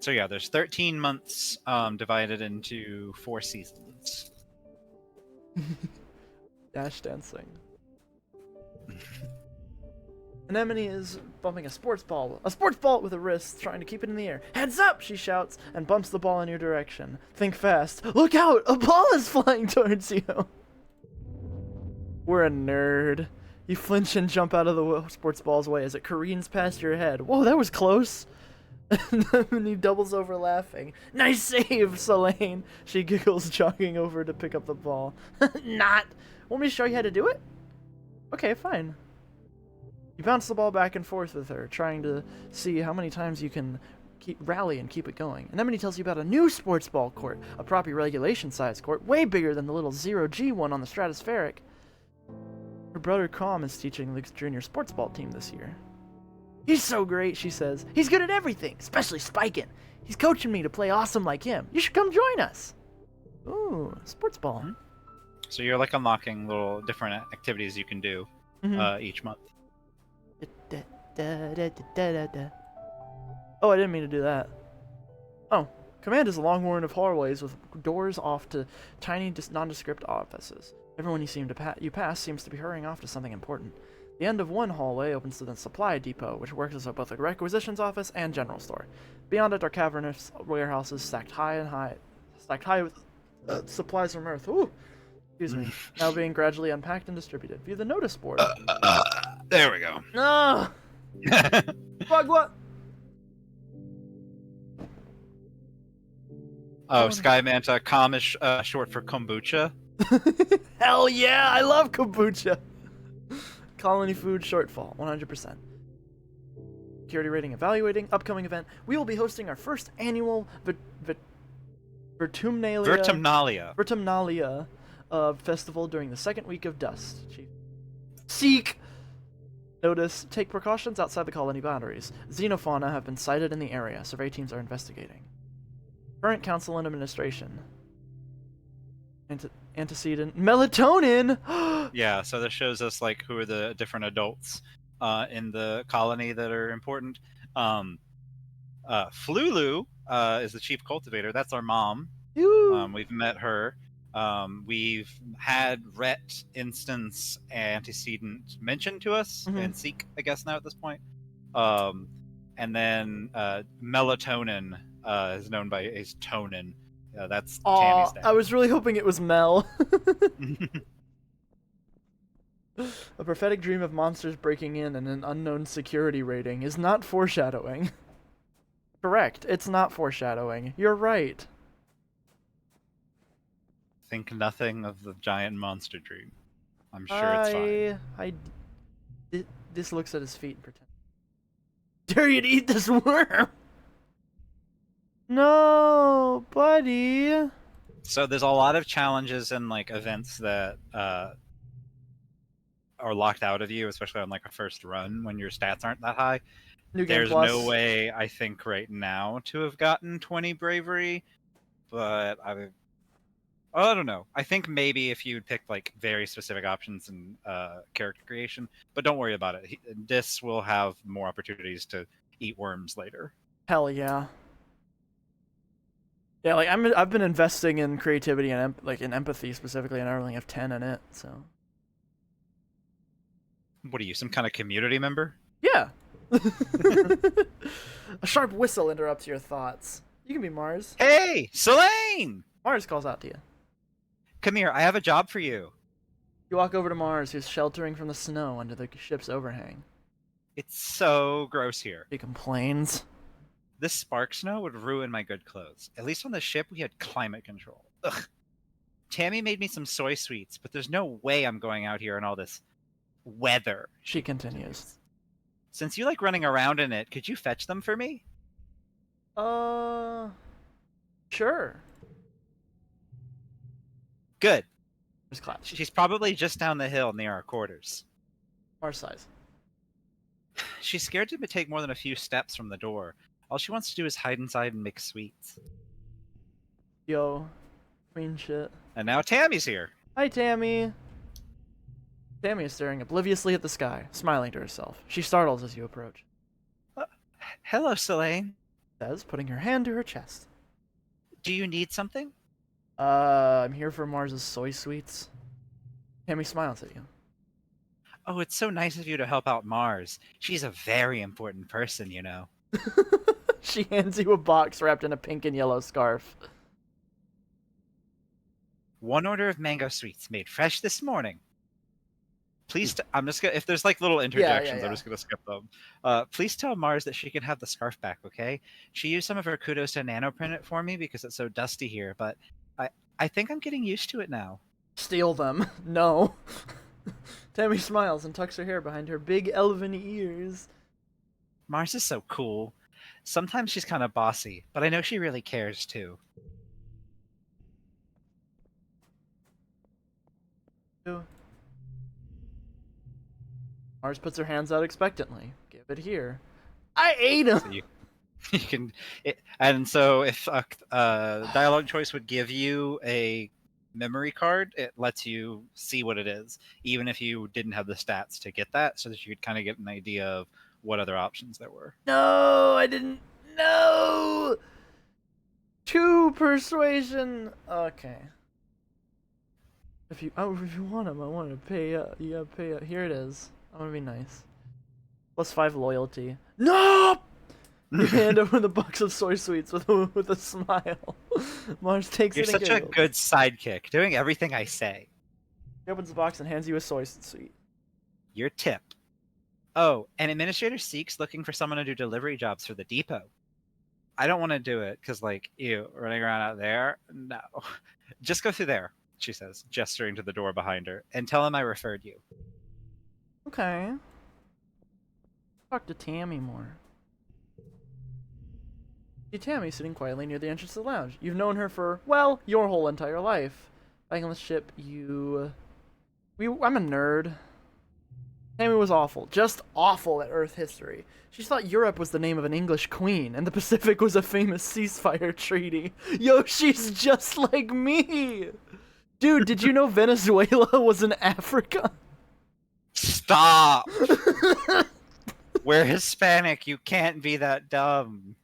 So yeah, there's 13 months divided into 4 seasons. Dash dancing. Anemone is bumping a sports ball with a wrist, trying to keep it in the air. Heads up, she shouts, and bumps the ball in your direction. Think fast. Look out, a ball is flying towards you. We're a nerd. You flinch and jump out of the sports ball's way as it careens past your head. Whoa, that was close. And he doubles over laughing. Nice save, Selene. She giggles, jogging over to pick up the ball. Not. Want me to show you how to do it? Okay, fine. You bounce the ball back and forth with her, trying to see how many times you can rally and keep it going. And then he tells you about a new sports ball court, a proper regulation size court, way bigger than the little 0G one on the Stratospheric. Her brother Com is teaching Luke's junior sports ball team this year. He's so great, she says. He's good at everything, especially spiking. He's coaching me to play awesome like him. You should come join us. Ooh, sports ball. Mm-hmm. So you're like unlocking little different activities you can do each month. Oh, I didn't mean to do that. Oh, command is a long warren of hallways with doors off to tiny, nondescript offices. Everyone you pass seems to be hurrying off to something important. The end of one hallway opens to the supply depot, which works as both a requisitions office and general store. Beyond it are cavernous warehouses stacked high with supplies from Earth. Ooh, excuse me. Now being gradually unpacked and distributed. View the notice board. There we go. No. Fuck what? Oh, Sky Manta. Com is short for kombucha. Hell yeah, I love kombucha. Colony food shortfall, 100%. Security rating evaluating. Upcoming event. We will be hosting our first annual Vertumnalia festival during the second week of Dust. Chief. Seek! Notice, take precautions outside the colony boundaries. Xenofauna have been sighted in the area. Survey teams are investigating. Current council and administration. Antecedent. Melatonin! Yeah, so this shows us like who are the different adults in the colony that are important. Flulu is the chief cultivator. That's our mom. We've met her. We've had Rhett, Instance, Antecedent mentioned to us, and Seek, I guess, now at this point. And then Melatonin is known by as Tonin. That's Tammy's dad. I was really hoping it was Mel. A prophetic dream of monsters breaking in and an unknown security rating is not foreshadowing. Correct, it's not foreshadowing. You're right. Think nothing of the giant monster dream. I'm sure it's fine. This looks at his feet and pretends. Dare you to eat this worm? No, buddy. So there's a lot of challenges and like events that are locked out of you, especially on like a first run when your stats aren't that high. There's no way, I think, right now to have gotten 20 bravery, but I don't know. I think maybe if you'd pick like very specific options in character creation, but don't worry about it. This will have more opportunities to eat worms later. Hell yeah. Yeah, like I've been investing in creativity and in empathy specifically, and I only have 10 in it. So. What are you, some kind of community member? Yeah. A sharp whistle interrupts your thoughts. You can be Mars. Hey, Selene! Mars calls out to you. Come here, I have a job for you. You walk over to Mars, who's sheltering from the snow under the ship's overhang. It's so gross here. He complains. This spark snow would ruin my good clothes. At least on the ship, we had climate control. Ugh. Tammy made me some soy sweets, but there's no way I'm going out here in all this weather. She continues. Since you like running around in it, could you fetch them for me? Sure. Good. Just claps. She's probably just down the hill near our quarters. Mars size. She's scared to take more than a few steps from the door. All she wants to do is hide inside and make sweets. Yo. Queen shit. And now Tammy's here. Hi, Tammy. Tammy is staring obliviously at the sky, smiling to herself. She startles as you approach. Hello, Selene. Says, putting her hand to her chest. Do you need something? I'm here for Mars's soy sweets. Tammy smiles at you. Oh, it's so nice of you to help out Mars. She's a very important person, you know. She hands you a box wrapped in a pink and yellow scarf. 1 order of mango sweets made fresh this morning. Please, I'm just gonna, if there's like little Yeah, interjections, yeah. I'm just gonna skip them. Please tell Mars that she can have the scarf back, okay? She used some of her kudos to nanoprint it for me because it's so dusty here, but I, I think I'm getting used to it now. Steal them. No. Tammy smiles and tucks her hair behind her big elven ears. Mars is so cool. Sometimes she's kind of bossy, but I know she really cares too. Mars puts her hands out expectantly. Give it here. I ate him! So you can, and so if a dialogue choice would give you a memory card, it lets you see what it is, even if you didn't have the stats to get that, so that you could kind of get an idea of what other options there were. No, I didn't. No! 2 persuasion. Okay. If you want him, I want to pay up. You gotta pay up. Here it is. I want to be nice. +5 loyalty. No! You hand over the box of soy sweets with a smile. Mars takes You're it and such a giggles. good sidekick, doing everything I say. He opens the box and hands you a soy sweet. Your tip. Oh, an administrator seeks looking for someone to do delivery jobs for the depot. I don't want to do it because, like, you running around out there. No, just go through there, she says, gesturing to the door behind her, and tell him I referred you. Okay. Talk to Tammy more. See Tammy sitting quietly near the entrance to the lounge. You've known her for, well, your whole entire life. Back on the ship, I'm a nerd. Tammy was awful. Just awful at Earth history. She thought Europe was the name of an English queen, and the Pacific was a famous ceasefire treaty. Yo, she's just like me! Dude, did you know Venezuela was in Africa? Stop! We're Hispanic. You can't be that dumb.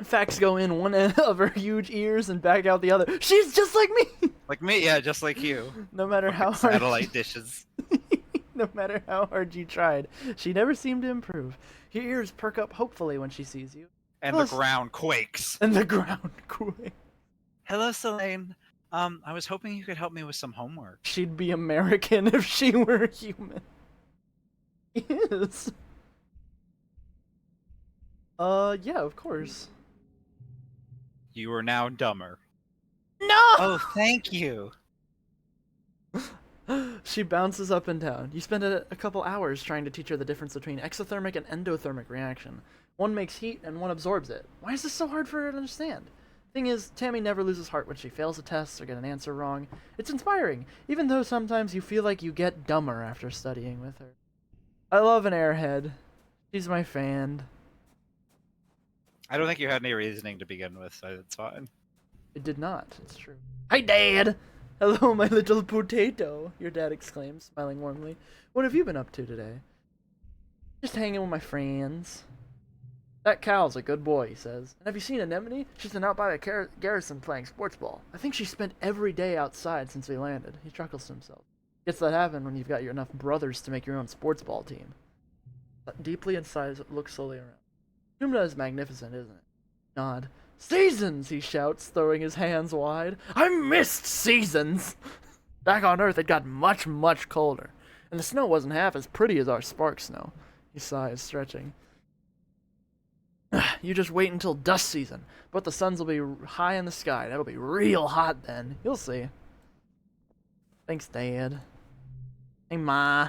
Facts go in one end of her huge ears and back out the other. She's just like me! Like me, yeah, just like you. No matter how hard... Satellite dishes. No matter how hard you tried, she never seemed to improve. Her ears perk up hopefully when she sees you. And Plus- the ground quakes. And the ground quakes. Hello, Selene. I was hoping you could help me with some homework. She'd be American if she were human. Yes. Yeah, of course. You are now dumber. No! Oh, thank you. She bounces up and down. You spend a couple hours trying to teach her the difference between exothermic and endothermic reaction. One makes heat and one absorbs it. Why is this so hard for her to understand? Thing is, Tammy never loses heart when she fails a test or get an answer wrong. It's inspiring, even though sometimes you feel like you get dumber after studying with her. I love an airhead. She's my fan. I don't think you had any reasoning to begin with, so it's fine. It did not, it's true. Hi, Dad! Hello, my little potato, your dad exclaims, smiling warmly. What have you been up to today? Just hanging with my friends. That Cal's a good boy, he says. And have you seen Anemone? She's been out by the garrison playing sports ball. I think she spent every day outside since we landed. He chuckles to himself. Gets that happen when you've got enough brothers to make your own sports ball team. But deeply inside, looks slowly around. Humna is magnificent, isn't it? Nod. Seasons, he shouts, throwing his hands wide. I missed seasons! Back on Earth, it got much, much colder. And the snow wasn't half as pretty as our spark snow. He sighs, stretching. You just wait until dust season. But the suns will be high in the sky. That'll be real hot then. You'll see. Thanks, Dad. Hey, Ma.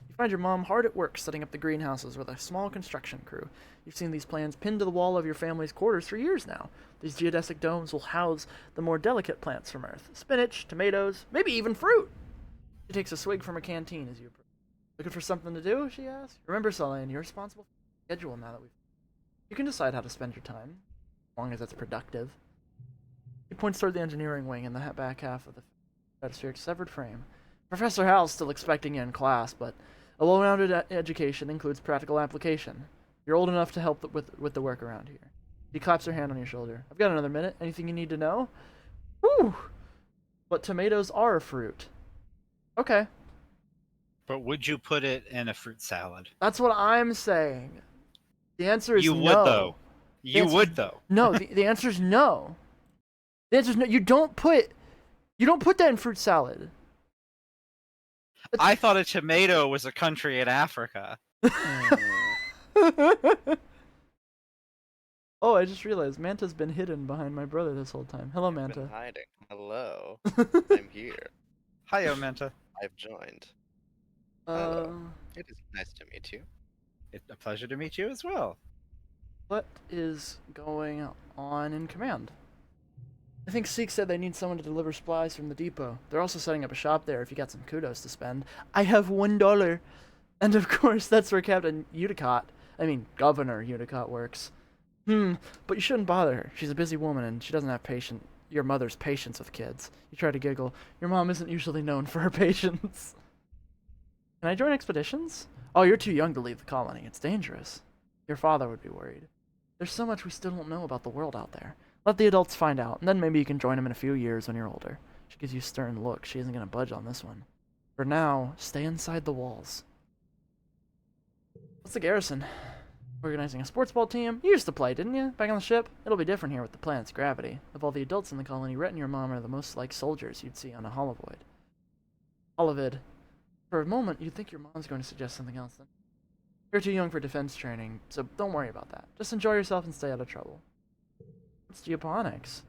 You find your mom hard at work setting up the greenhouses with a small construction crew. You've seen these plans pinned to the wall of your family's quarters for years now. These geodesic domes will house the more delicate plants from Earth. Spinach, tomatoes, maybe even fruit. She takes a swig from her canteen as you approach. Looking for something to do? She asks. Remember, Selene, you're responsible for the schedule now that we've... You can decide how to spend your time, as long as it's productive. He points toward the engineering wing in the back half of the stratospheric severed frame. Professor Hal's still expecting you in class, but a well-rounded education includes practical application. You're old enough to help with the work around here. He claps her hand on your shoulder. I've got another minute. Anything you need to know? Woo! But tomatoes are a fruit. Okay. But would you put it in a fruit salad? That's what I'm saying. The answer is you no. You would, though. You would, though. No, the answer is no. The answer is no. You don't put that in fruit salad. I thought a tomato was a country in Africa. Oh, I just realized Manta's been hidden behind my brother this whole time. Hello, Been Manta. hiding. Hello. I'm here. Hiyo, Manta. I've joined. uh, Hello. It is nice to meet you. It's a pleasure to meet you as well. what is going on in command? I think Seek said they need someone to deliver supplies from the depot. They're also setting up a shop there if you got some kudos to spend. I have $1. And of course, that's where Captain Governor Uticott works. But you shouldn't bother her. She's a busy woman and she doesn't have your mother's patience with kids. You try to giggle. Your mom isn't usually known for her patience. Can I join expeditions? Oh, you're too young to leave the colony. It's dangerous. Your father would be worried. There's so much we still don't know about the world out there. Let the adults find out, and then maybe you can join them in a few years when you're older. She gives you a stern look. She isn't going to budge on this one. For now, stay inside the walls. What's the garrison? Organizing a sports ball team? You used to play, didn't you? Back on the ship? It'll be different here with the planet's gravity. Of all the adults in the colony, Rhett and your mom are the most like soldiers you'd see on a holovoid. Holovid. For a moment, you'd think your mom's going to suggest something else then. You're too young for defense training, so don't worry about that. Just enjoy yourself and stay out of trouble. What's geoponics?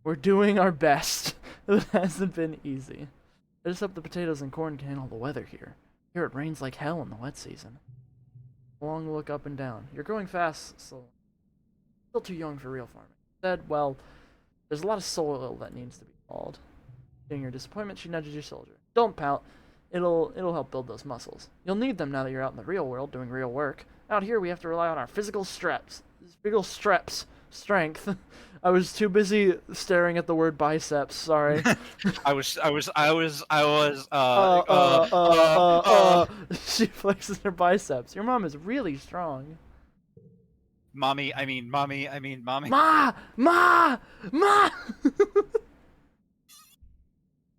We're doing our best. It hasn't been easy. I just hope the potatoes and corn can handle the weather here. Here it rains like hell in the wet season. Long look up and down. You're growing fast, so still too young for real farming. Instead, well, there's a lot of soil that needs to be hauled. Seeing your disappointment, she nudges your soldier. Don't pout. It'll help build those muscles. You'll need them now that you're out in the real world doing real work. Out here, we have to rely on our physical strength. I was too busy staring at the word biceps. Sorry. I was. She flexes her biceps. Your mom is really strong. Mommy. Ma!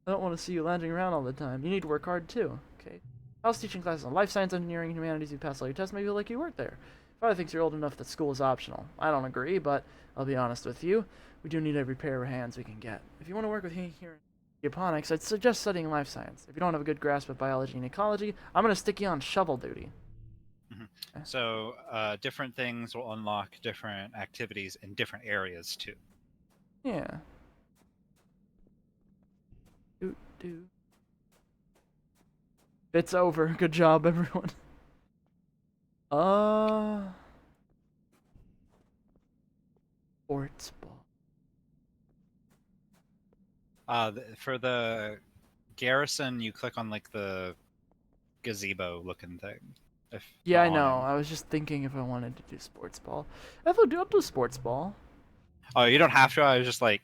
I don't want to see you lounging around all the time. You need to work hard too. Okay. I was teaching classes on life science, engineering, and humanities. You pass all your tests, maybe you'll like you work there. Father thinks you're old enough that school is optional. I don't agree, but I'll be honest with you. We do need every pair of hands we can get. If you want to work with me here in geoponics, I'd suggest studying life science. If you don't have a good grasp of biology and ecology, I'm going to stick you on shovel duty. Mm-hmm. So different things will unlock different activities in different areas too. Yeah. It's over. Good job, everyone. Sports ball. For the garrison, you click on like the gazebo-looking thing. Yeah, I know. I was just thinking if I wanted to do sports ball. I'll do sports ball. Oh, you don't have to. I was just like,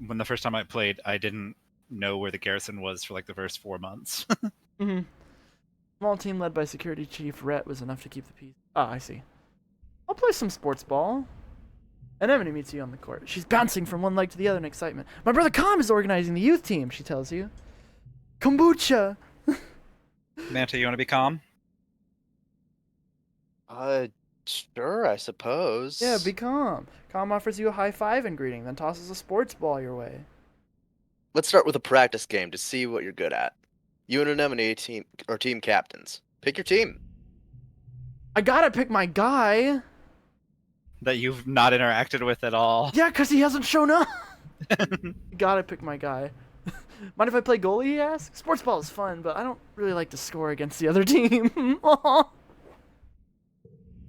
when the first time I played, I didn't know where the garrison was for like the first 4 months. Mm-hmm. Small team led by Security Chief Rhett was enough to keep the peace. Ah, I see. I'll play some sports ball. Anemone meets you on the court. She's bouncing from one leg to the other in excitement. My brother Calm is organizing the youth team, she tells you. Kombucha! Manta, you want to be calm? Sure, I suppose. Yeah, be calm. Calm offers you a high five and greeting, then tosses a sports ball your way. Let's start with a practice game to see what you're good at. You and Anemone are team captains. Pick your team. I gotta pick my guy. That you've not interacted with at all. Yeah, because he hasn't shown up. Gotta pick my guy. Mind if I play goalie, he asks? Sports ball is fun, but I don't really like to score against the other team.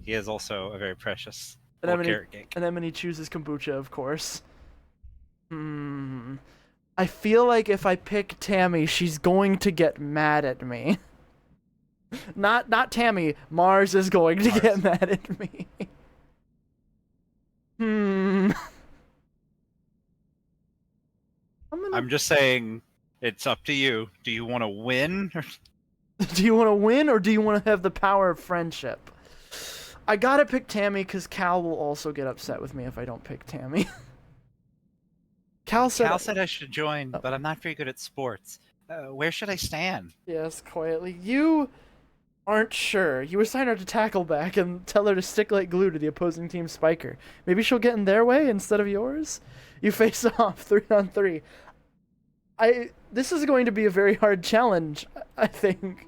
He is also a very precious Anemone, carrot cake. Anemone chooses kombucha, of course. I feel like if I pick Tammy, she's going to get mad at me. Not Tammy. Mars is going to get mad at me. I'm just saying, it's up to you. Do you want to win? Do you want to win, or do you want to have the power of friendship? I gotta pick Tammy, because Cal will also get upset with me if I don't pick Tammy. Cal said I should join, but I'm not very good at sports. Where should I stand? Yes, quietly. You aren't sure. You assign her to tackleback and tell her to stick like glue to the opposing team's spiker. Maybe she'll get in their way instead of yours? You face off 3-on-3. This is going to be a very hard challenge, I think.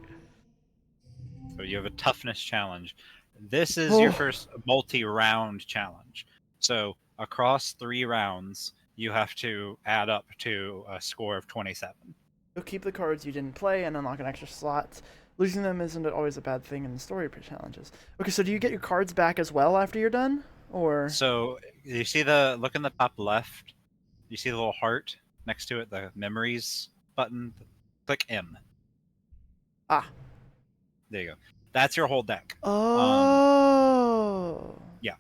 So you have a toughness challenge. This is your Oh. first multi-round challenge. So across 3 rounds, you have to add up to a score of 27. You'll keep the cards you didn't play and unlock an extra slot. Losing them isn't always a bad thing in the story challenges. Okay, so do you get your cards back as well after you're done? Or So you see look in the top left. You see the little heart next to it, the memories button. Click M. ah. There you go. That's your whole deck. Oh. Yeah.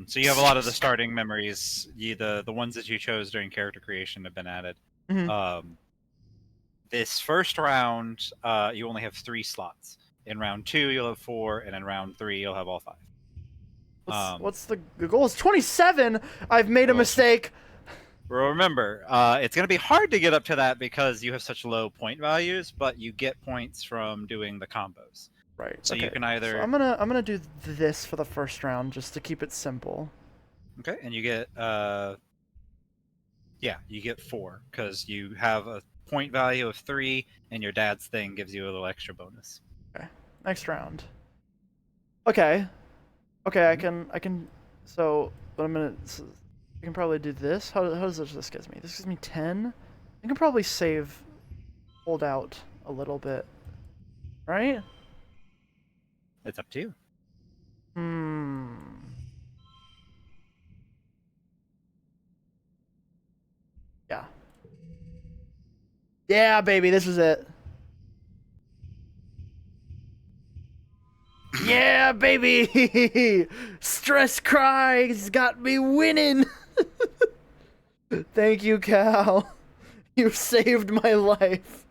So you have a lot of the starting memories. The ones that you chose during character creation have been added. Mhm. This first round, you only have 3 slots. In round 2, you'll have 4, and in round 3, you'll have all 5. What's the goal? Is 27. I've made a Well, mistake. Well, remember, it's going to be hard to get up to that because you have such low point values, but you get points from doing the combos. Right. So okay. you can either So I'm gonna do this for the first round just to keep it simple. okay, and you get you get 4 because you have a point value of 3, and your dad's thing gives you a little extra bonus. Okay. Next round. Okay. Okay. I can. So what I'm gonna. So I can probably do this. How does this gives me? This gives me 10. I can probably save, hold out a little bit, right? It's up to you. Hmm. Yeah. Yeah, baby, this is it. Yeah, baby! Stress cries got me winning! Thank you, Cal. You saved my life.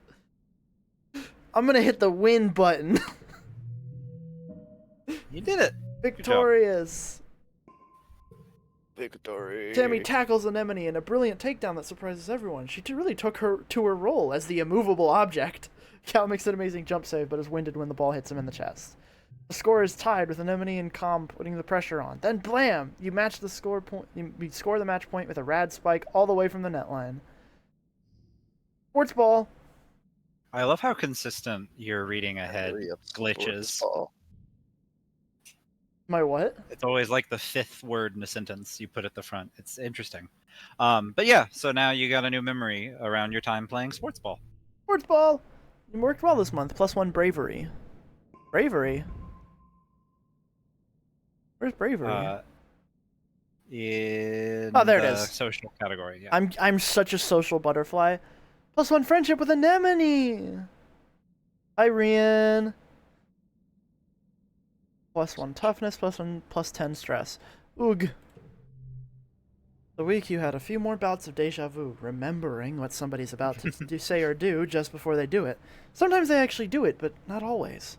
I'm gonna hit the win button. You did it. Victorious. Victory. Tammy tackles Anemone in a brilliant takedown that surprises everyone. She really took her to her role as the immovable object. Cal makes an amazing jump save, but is winded when the ball hits him in the chest. The score is tied with Anemone and Calm putting the pressure on. Then blam! You match the score point. You score the match point with a rad spike all the way from the net line. Sports ball. I love how consistent your reading ahead Hurry up, glitches. sports ball. My what? It's always like the 5th word in a sentence you put at the front. It's interesting. But yeah, so now you got a new memory around your time playing sports ball. Sports ball. You worked well this month. +1 bravery. Bravery. Where's bravery? In Oh, there it the is. social category. Yeah. I'm such a social butterfly. +1 friendship with Anemone. Irene. +1 toughness, +10 stress. Oog. The week you had a few more bouts of deja vu, remembering what somebody's about to say or do just before they do it. Sometimes they actually do it, but not always.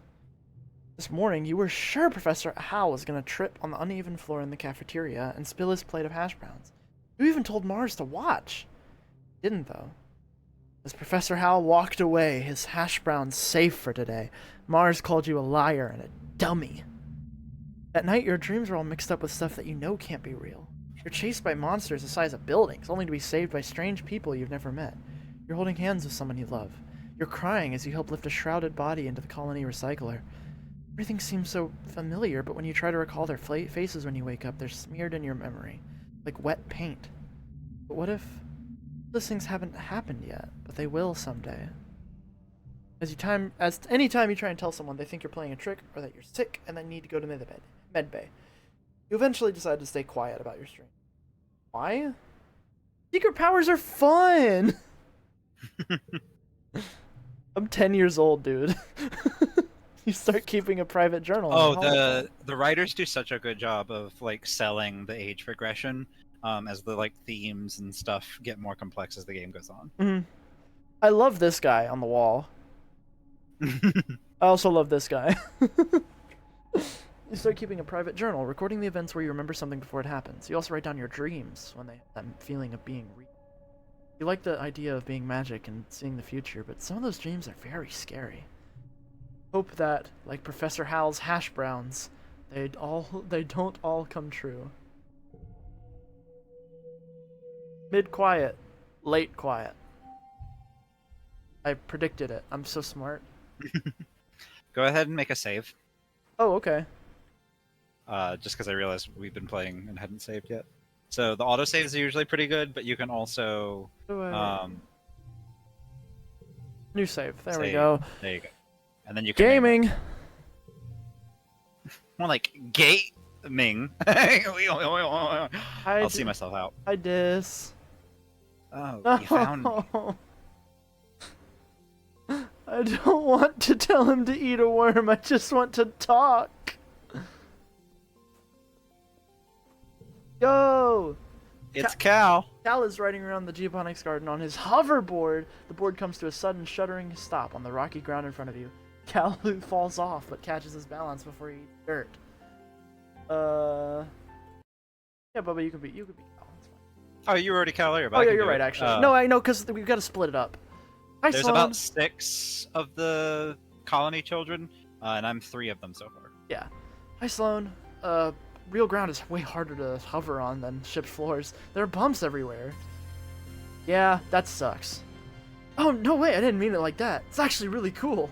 This morning, you were sure Professor Hal was going to trip on the uneven floor in the cafeteria and spill his plate of hash browns. You even told Mars to watch. Didn't, though. As Professor Hal walked away, his hash browns safe for today, Mars called you a liar and a dummy. At night, your dreams are all mixed up with stuff that you know can't be real. You're chased by monsters the size of buildings, only to be saved by strange people you've never met. You're holding hands with someone you love. You're crying as you help lift a shrouded body into the colony recycler. Everything seems so familiar, but when you try to recall their faces when you wake up, they're smeared in your memory, like wet paint. But what if those things haven't happened yet, but they will someday? As any time you try and tell someone, they think you're playing a trick or that you're sick and then need to go to med bay. You eventually decide to stay quiet about your stream. Why? Secret powers are fun! I'm 10 years old, dude. You start keeping a private journal. Oh, the writers do such a good job of like selling the age progression as the like themes and stuff get more complex as the game goes on. Mm-hmm. I love this guy on the wall. I also love this guy. You start keeping a private journal, recording the events where you remember something before it happens. You also write down your dreams when they have that feeling of being real. You like the idea of being magic and seeing the future, but some of those dreams are very scary. Hope that, like Professor Hal's hash browns, they don't all come true. Mid quiet, late quiet. I predicted it. I'm so smart. Go ahead and make a save. Oh, okay. Just because I realized we've been playing and hadn't saved yet. So the autosaves are usually pretty good, but you can also Do I... New save. There we save. go. There you go. And then you can name it. Gaming. More like gaming. I'll see myself out. I diss. Oh, you found me. I don't want to tell him to eat a worm. I just want to talk. Yo! It's Cal. Cal is riding around the geoponics garden on his hoverboard. The board comes to a sudden shuddering stop on the rocky ground in front of you. Cal falls off but catches his balance before he eats dirt. Yeah, Bubba, you could be Cal. That's fine. Oh, you were already Cal earlier. Oh yeah, you're right. Actually, no, I know because we've got to split it up. Hi, There's Sloan. about 6 of the colony children, and I'm 3 of them so far. Yeah. Hi, Sloan. Real ground is way harder to hover on than ship floors. There are bumps everywhere. Yeah, that sucks. Oh, no way, I didn't mean it like that. It's actually really cool.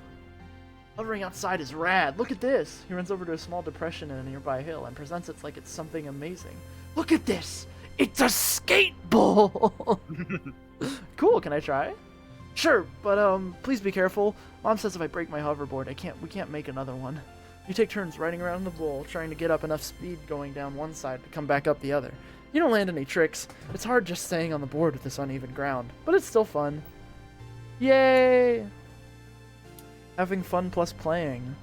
Hovering outside is rad. Look at this. He runs over to a small depression in a nearby hill and presents it like it's something amazing. Look at this. It's a skateball. Cool, can I try? Sure, but please be careful. Mom says if I break my hoverboard, we can't make another one. You take turns riding around the bowl, trying to get up enough speed going down one side to come back up the other. You don't land any tricks. It's hard just staying on the board with this uneven ground, but it's still fun. Yay! Having fun plus playing.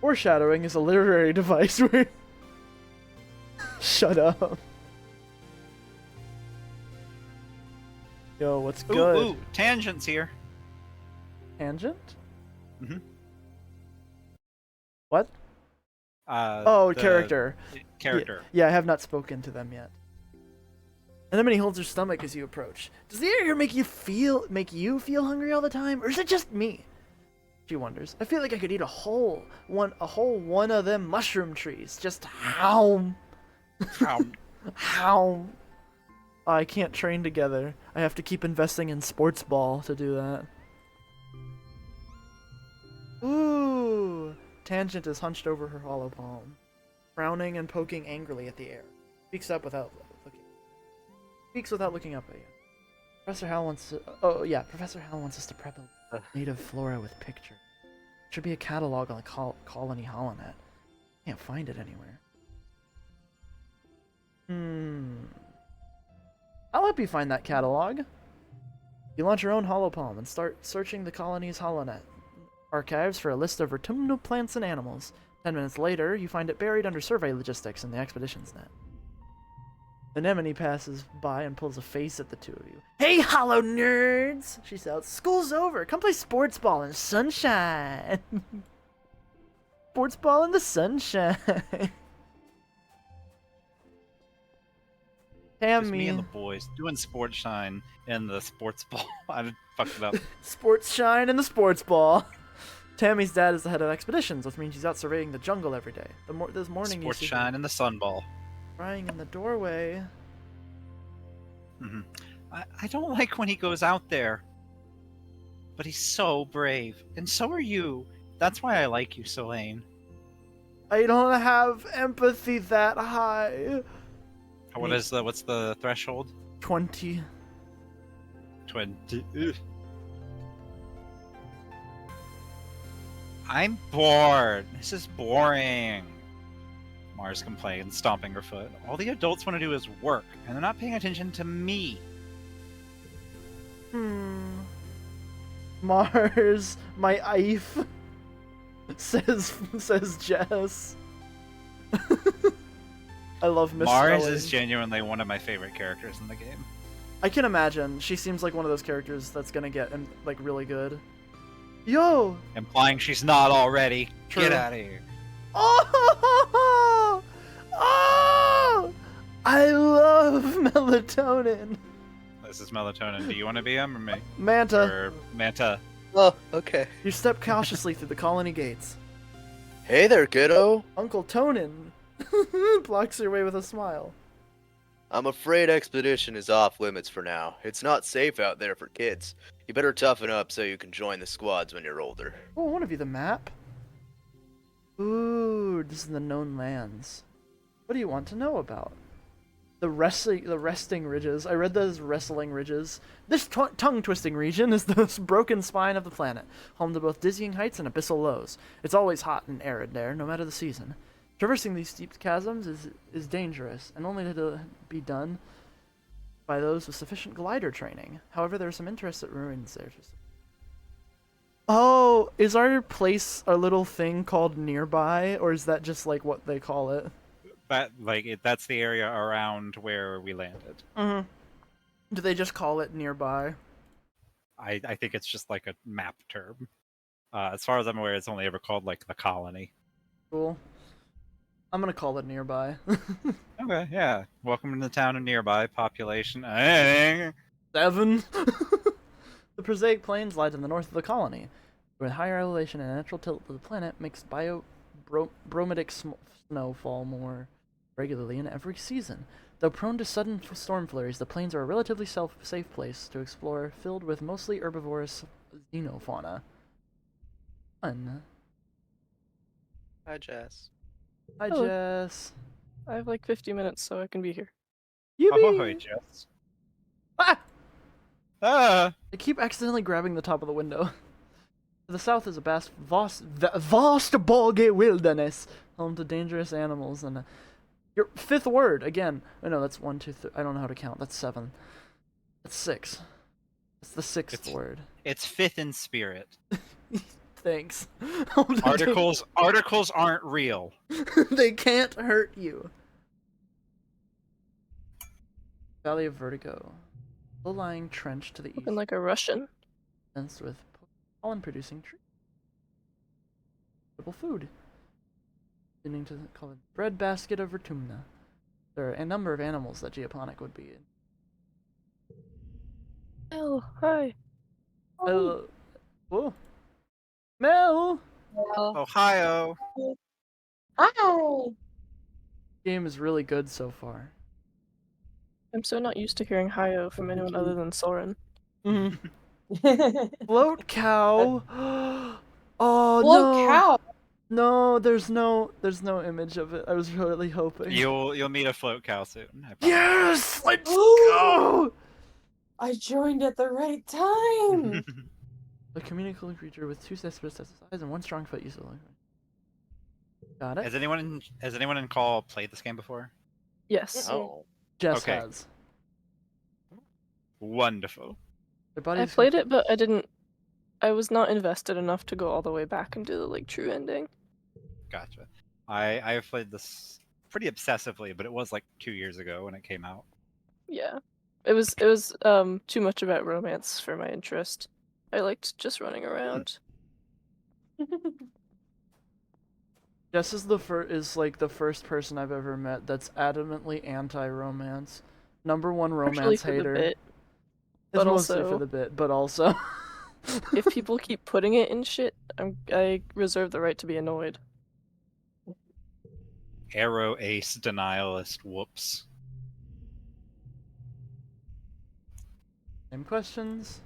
Foreshadowing is a literary device where... Shut up. Yo, what's good? Ooh, Tangent's here. Tangent? Mhm. What? The Character. Character. Yeah, I have not spoken to them yet. And then he holds her stomach as you approach. Does the air here make you feel hungry all the time, or is it just me? She wonders. I feel like I could eat a whole one of them mushroom trees. Just how? How? I can't train together. I have to keep investing in sports ball to do that. Ooh. Tangent is hunched over her hollow palm, frowning and poking angrily at the air. Speaks without looking up at you. Professor Hal wants us to prep a native flora with pictures. Should be a catalog on the Colony Holonet. Can't find it anywhere. I'll help you find that catalog. You launch your own holopalm and start searching the colony's holonet archives for a list of autumnal plants and animals. 10 minutes later, you find it buried under survey logistics in the expeditions net. Anemone passes by and pulls a face at the two of you. Hey, hollow nerds! She shouts. School's over. Come play sports ball in sunshine. Sports ball in the sunshine. Tammy. Just me and the boys doing sports shine in the sports ball. I fucked it up. Sports shine in the sports ball. Tammy's dad is the head of expeditions, which means he's out surveying the jungle every day. This morning Sports you see shine him in the sun ball. crying in the doorway. I don't like when he goes out there. But he's so brave. And so are you. That's why I like you, Selene. I don't have empathy that high. What's the threshold? 20. 20. Ugh. I'm bored. This is boring. Mars complains, stomping her foot. All the adults want to do is work, and they're not paying attention to me. Mars, my Ife, says Jess. I love Miss Mars Spelling. is genuinely one of my favorite characters in the game. I can imagine. She seems like one of those characters that's gonna get like really good. Yo! Implying she's not already. True. Get out of here. Oh! Oh! I love melatonin. This is Melatonin. Do you want to be him or me? Manta. Or Manta? Oh, okay. You step cautiously through the colony gates. Hey there, kiddo. Uncle Tonin blocks your way with a smile. I'm afraid expedition is off limits for now. It's not safe out there for kids. You better toughen up so you can join the squads when you're older. Oh, I want to view the map. Ooh, this is the known lands. What do you want to know about? The resting ridges. I read those wrestling ridges. This tongue-twisting region is the broken spine of the planet, home to both dizzying heights and abyssal lows. It's always hot and arid there, no matter the season. Traversing these steep chasms is dangerous, and only to be done by those with sufficient glider training. However, there are some interesting ruins there. Oh, is our place a little thing called nearby, or is that just like what they call it? That's the area around where we landed. Mm-hmm. Do they just call it nearby? I think it's just like a map term. As far as I'm aware, it's only ever called like the colony. Cool. I'm gonna call it nearby. Okay, yeah. Welcome to the town of nearby. Population 7. The prosaic plains lie to the north of the colony. With higher elevation and natural tilt of the planet makes bromidic snow fall more regularly in every season. Though prone to sudden storm flurries, the plains are a relatively safe place to explore, filled with mostly herbivorous xenofauna. Fun. Hi, Jess. Hi, Hello. Jess. I have like 50 minutes, so I can be here. Ahoy, Jess. Ah! Ah! I keep accidentally grabbing the top of the window. To the south is a vast boggy wilderness, home to dangerous animals and your 5th word again. Oh no, that's 1, 2, 3. I don't know how to count. That's 7. That's 6. That's the 6th word. It's 5th in spirit. Thanks. Articles aren't real. They can't hurt you. Valley of Vertigo. Low-lying trench to the east. Looking like a Russian. Dense with pollen-producing trees. Food. Beginning to call it breadbasket of Vertumna. There are a number of animals that geoponic would be in. Oh, hi. Whoa. Mel! Ohio. Hi. Game is really good so far. I'm so not used to hearing hi-oh from anyone other than Soren. Float cow! Oh Float no! cow. No, there's no image of it. I was really hoping. You'll meet a float cow soon. I promise. Yes! Let's Ooh. go! I joined at the right time. A communicable creature with 2 separate sets of eyes and 1 strong foot. Got it. Has anyone in call played this game before? Yes. Oh. Jess Okay. has. Wonderful. Their I bodies played it, but I was not invested enough to go all the way back and do the like true ending. Gotcha. I have played this pretty obsessively, but it was like 2 years ago when it came out. Yeah. It was too much about romance for my interest. I liked just running around. Jess is the first person I've ever met that's adamantly anti-romance. Number 1 Partially romance for the hater. bit, It's but mostly for also- the bit, but also. if people keep putting it in shit, I reserve the right to be annoyed. Arrow ace denialist. Whoops. Same questions?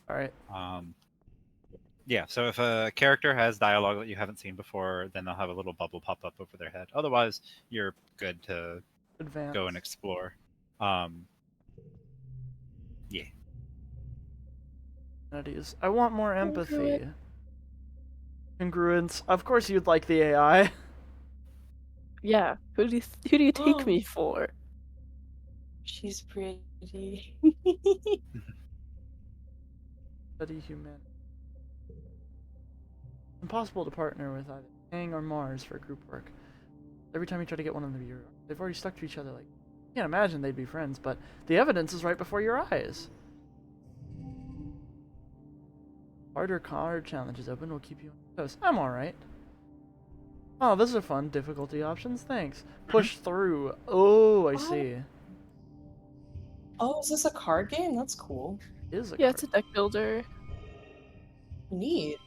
Alright. Yeah, so if a character has dialogue that you haven't seen before, then they'll have a little bubble pop up over their head. Otherwise, you're good to Advance. go and explore. Yeah. Humanities. I want more empathy. Congruence. Of course you'd like the AI. Yeah. Who do you take me for? She's pretty. Study humanity. Impossible to partner with either Ang or Mars for group work. Every time you try to get one of them, they've already stuck to each other. Like, you can't imagine they'd be friends, but the evidence is right before your eyes. Harder card challenges open will keep you on your toes. I'm alright. Oh, those are fun. Difficulty options. Thanks. Push through. Oh, I see. Oh, is this a card game? That's cool. It is a Yeah, card. it's a deck builder. Neat.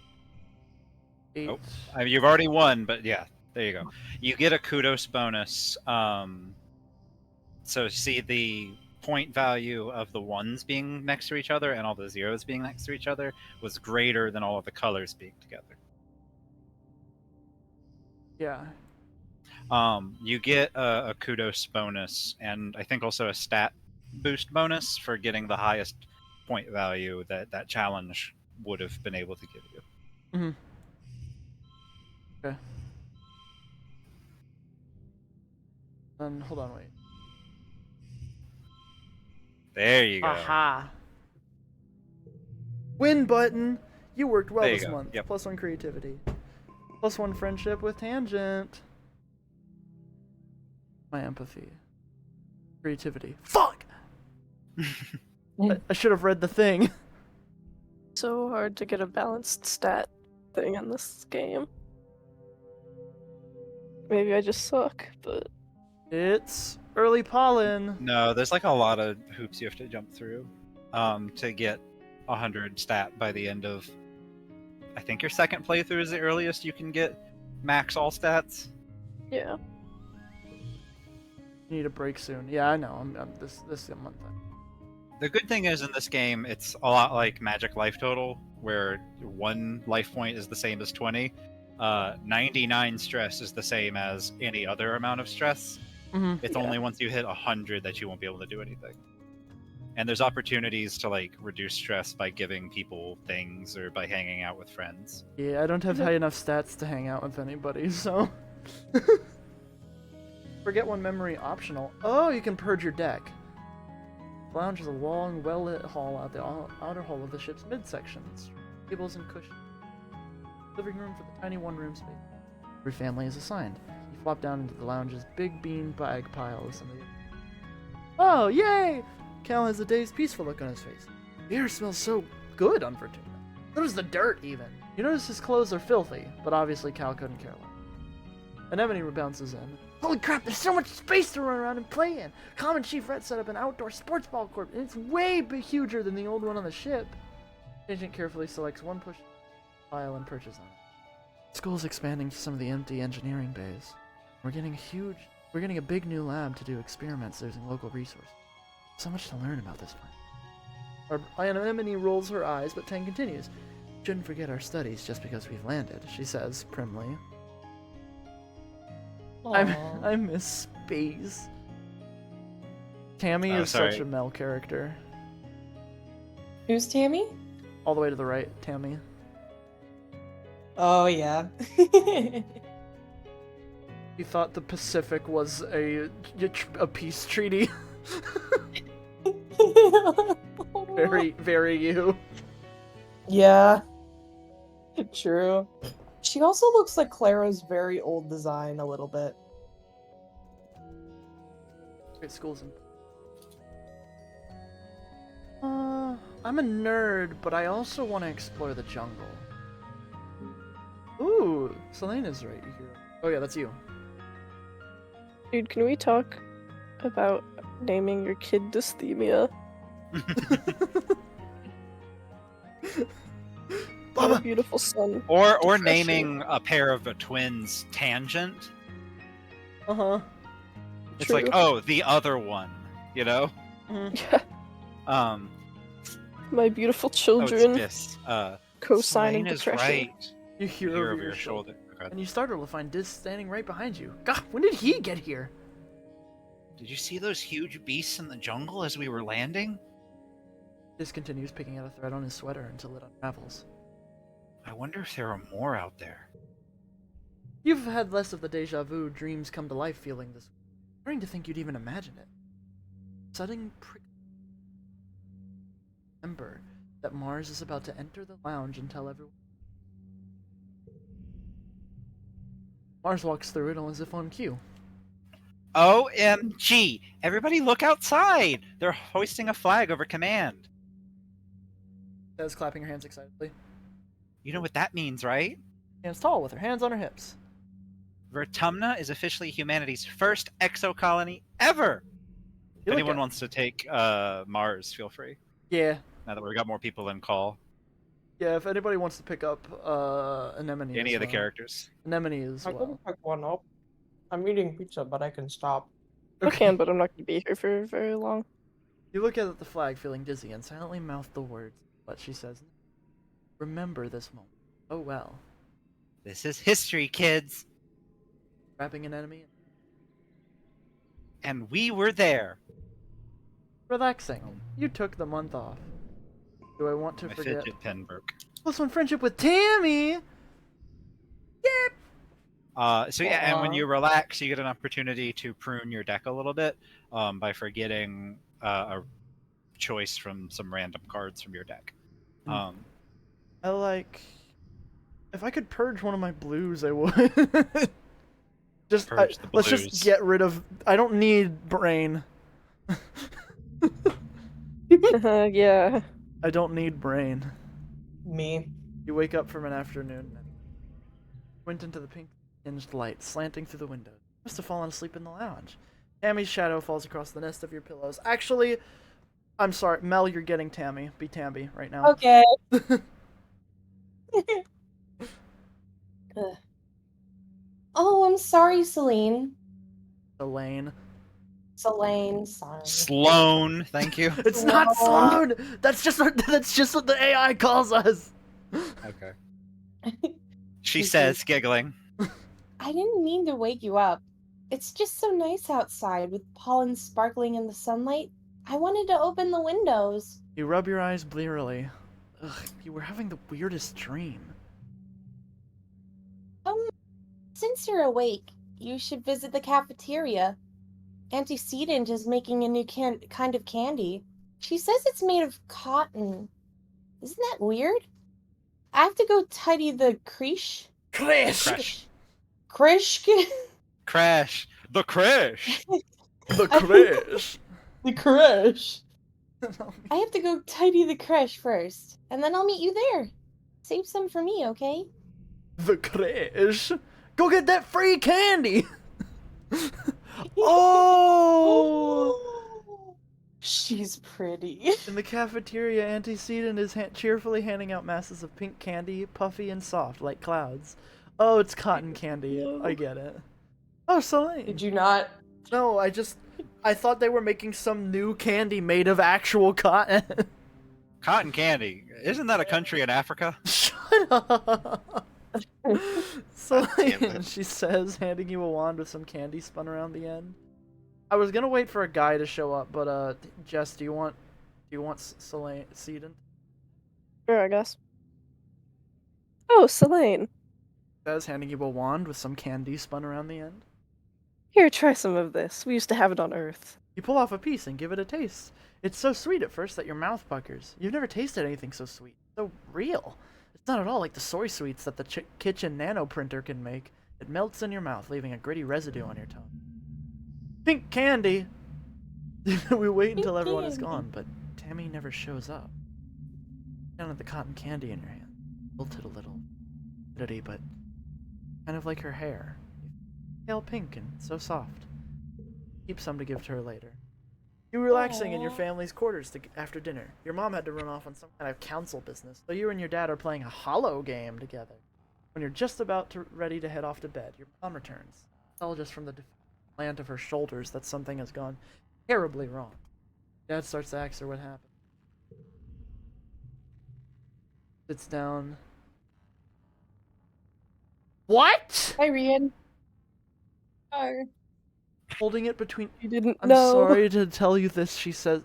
8. Oh, you've already won, but yeah, there you go. You get a kudos bonus. So see the point value of the ones being next to each other and all the zeros being next to each other was greater than all of the colors being together. Yeah. You get a kudos bonus and I think also a stat boost bonus for getting the highest point value that challenge would have been able to give you. Mm-hmm. Okay. Then hold on, wait. There you go. Aha. Win button. You worked well There you this go. month. Yep. +1 creativity. +1 friendship with Tangent. My empathy. Creativity. Fuck! I should have read the thing. So hard to get a balanced stat thing in this game. Maybe I just suck, but It's early pollen. No, there's like a lot of hoops you have to jump through to get 100 stat by the end of. I think your second playthrough is the earliest you can get max all stats. yeah. Need a break soon. Yeah, I know. I'm this a month. The good thing is in this game, it's a lot like Magic Life Total, where 1 life point is the same as 20. 99 stress is the same as any other amount of stress. Mm-hmm. It's only once you hit 100 that you won't be able to do anything. And there's opportunities to like reduce stress by giving people things or by hanging out with friends. Yeah, I don't have high enough stats to hang out with anybody, so. Forget one memory optional. Oh, you can purge your deck. The lounge is a long, well-lit hall out the outer hull of the ship's midsection. Tables and cushions. Living room for the tiny one-room space. Every family is assigned. You flop down into the lounge's big bean bag piles. Oh, yay! Cal has a dazed, peaceful look on his face. The air smells so good on Fortuna. So does the dirt, even. You notice his clothes are filthy, but obviously Cal couldn't care less. Anemone bounces in. Holy crap, there's so much space to run around and play in! Common Chief Red set up an outdoor sports ball court, and it's way huger than the old one on the ship. Agent carefully selects one push pile and perches on it. School's expanding to some of the empty engineering bays. We're getting a big new lab to do experiments using local resources. So much to learn about this planet. Our Anemone rolls her eyes, but Tang continues. Shouldn't forget our studies just because we've landed, she says primly. I miss space. Tammy is such a Mel character. Who's Tammy? All the way to the right, Tammy. Oh yeah. He thought the Pacific was a peace treaty. Very, very you. Yeah. True. She also looks like Clara's very old design a little bit. Great schools. I'm a nerd, but I also want to explore the jungle. Ooh, Selena's right here. Oh yeah, that's you. Dude, can we talk about naming your kid Dysthemia? My beautiful son. Or Depression. naming a pair of twins Tangent. Uh-huh. It's True. like, oh, the other one, you know? Mm-hmm. Yeah, my beautiful Oh, children. it's Co-signing Selena's depression. right. You hear Here over your shoulder. Okay. And you startle to find Dis standing right behind you. God, when did he get here? Did you see those huge beasts in the jungle as we were landing? Dis continues picking at a thread on his sweater until it unravels. I wonder if there are more out there. You've had less of the deja vu dreams come to life feeling this. Starting to think you'd even imagine it. Sudden prick. Remember that Mars is about to enter the lounge and tell everyone. Mars walks through it as if on cue. OMG! Everybody look outside! They're hoisting a flag over command. Says, clapping her hands excitedly. You know what that means, right? Stands tall with her hands on her hips. Vertumna is officially humanity's first exocolony ever! If anyone wants to take Mars, feel free. Yeah. Now that we've got more people in call. Yeah, if anybody wants to pick up Anemone Any as of the well. characters. Anemone as I well. can pick one up. I'm eating pizza, but I can stop. I can, but I'm not gonna be here for very long. You look at the flag, feeling dizzy, and silently mouth the words. But she says, "Remember this moment. Oh well." This is history, kids. Trapping an enemy. And we were there. Relaxing. You took the month off. Do I want to My forget? fidget pen broke. Plus one friendship with Tammy! Yep! So yeah, and when Aw. you relax, you get an opportunity to prune your deck a little bit by forgetting a choice from some random cards from your deck. Hmm. Um, I like... If I could purge one of my blues, I would. Purge the let's just blues. get rid of... I don't need brain. Yeah. I don't need brain. Me. You wake up from an afternoon and went into the pink-tinged light slanting through the window. You must have fallen asleep in the lounge. Tammy's shadow falls across the nest of your pillows. Actually, I'm sorry. Mel, you're getting Tammy. Be Tammy right now. Okay. Ugh. Oh, I'm sorry, Celine. Elaine. Selene, sorry. Sloan, thank you. It's not Sloan. Sloan! That's just what the AI calls us! Okay. She You says, giggling. I didn't mean to wake you up. It's just so nice outside with pollen sparkling in the sunlight. I wanted to open the windows. You rub your eyes blearily. Ugh, you were having the weirdest dream. Since you're awake, you should visit the cafeteria. Antecedent is making a new kind of candy. She says it's made of cotton. Isn't that weird? I have to go tidy the creche. Crash! Crash. Creche? Crash. The crash. The crash! The creche. I have to go tidy the creche first, and then I'll meet you there. Save some for me, okay? The crash! Go get that free candy! Oh! She's pretty. In the cafeteria, Antecedent is cheerfully handing out masses of pink candy, puffy and soft, like clouds. Oh, it's cotton candy. I get it. Oh, Celine. Did you not? No, I thought they were making some new candy made of actual cotton. Cotton candy. Isn't that a country in Africa? Shut up. damn Celine, it. she says, handing you a wand with some candy spun around the end. I was gonna wait for a guy to show up, but Jess, do you want Celine Sedent? Sure, I guess. Oh, Selene. Says, handing you a wand with some candy spun around the end. Here, try some of this. We used to have it on Earth. You pull off a piece and give it a taste. It's so sweet at first that your mouth puckers. You've never tasted anything so sweet, so real. It's not at all like the soy sweets that the kitchen nano printer can make. It melts in your mouth, leaving a gritty residue on your tongue. Pink candy! We wait until everyone is gone, but Tammy never shows up. Down at the cotton candy in your hand, wilted a little, pretty, but kind of like her hair. Pale pink and so soft. Keep some to give to her later. You were relaxing in your Aw. family's quarters after dinner. Your mom had to run off on some kind of council business, so you and your dad are playing a hollow game together. When you're just about ready to head off to bed, your mom returns. Tell just from the slant of her shoulders that something has gone terribly wrong. Dad starts to ask her what happened. Sits down. What? Hi, Rian. Hi. Holding it between. You didn't I'm know. sorry to tell you this, she says.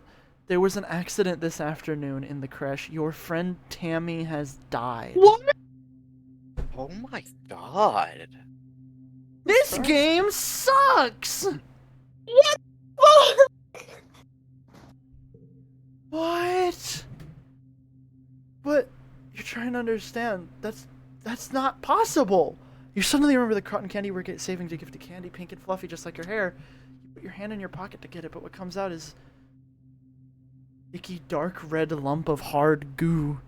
There was an accident this afternoon in the creche. Your friend Tammy has died. What? Oh my god. This game sucks! What? But you're trying to understand. That's not possible. You suddenly remember the cotton candy you were saving to give to Candy, pink and fluffy, just like your hair. You put your hand in your pocket to get it, but what comes out is sticky, dark red lump of hard goo.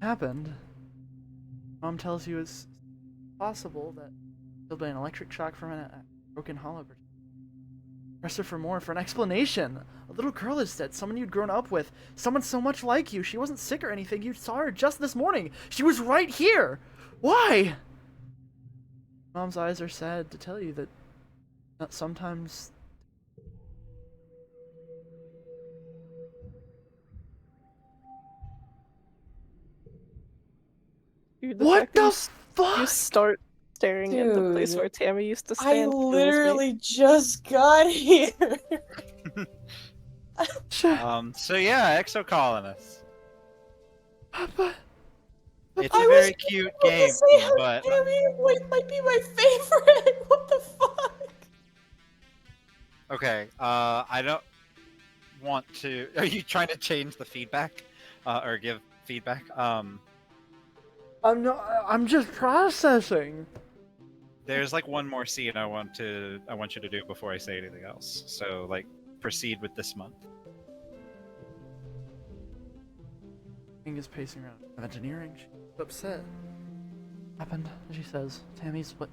Happened. Mom tells you it's possible that there'll be an electric shock from a broken hollow. Press her for more, for an explanation. A little girl is dead, someone you'd grown up with, someone so much like you. She wasn't sick or anything. You saw her just this morning. She was right here. Why? Mom's eyes are sad to tell you that sometimes Dude, the What fact that the you fuck? start staring at the place Dude, where Tammy used to I stand kills me. literally just got here. So yeah, Exocolonist. Papa, It's I a was very cute about to game, say how but Tammy might be my favorite. What the fuck? okay. I don't want to. Are you trying to change the feedback, or give feedback? I'm not. I'm just processing. There's like one more scene I want you to do before I say anything else. So like, proceed with this month. King is pacing around. Of engineering. She's upset. Happened. She says. Tammy's what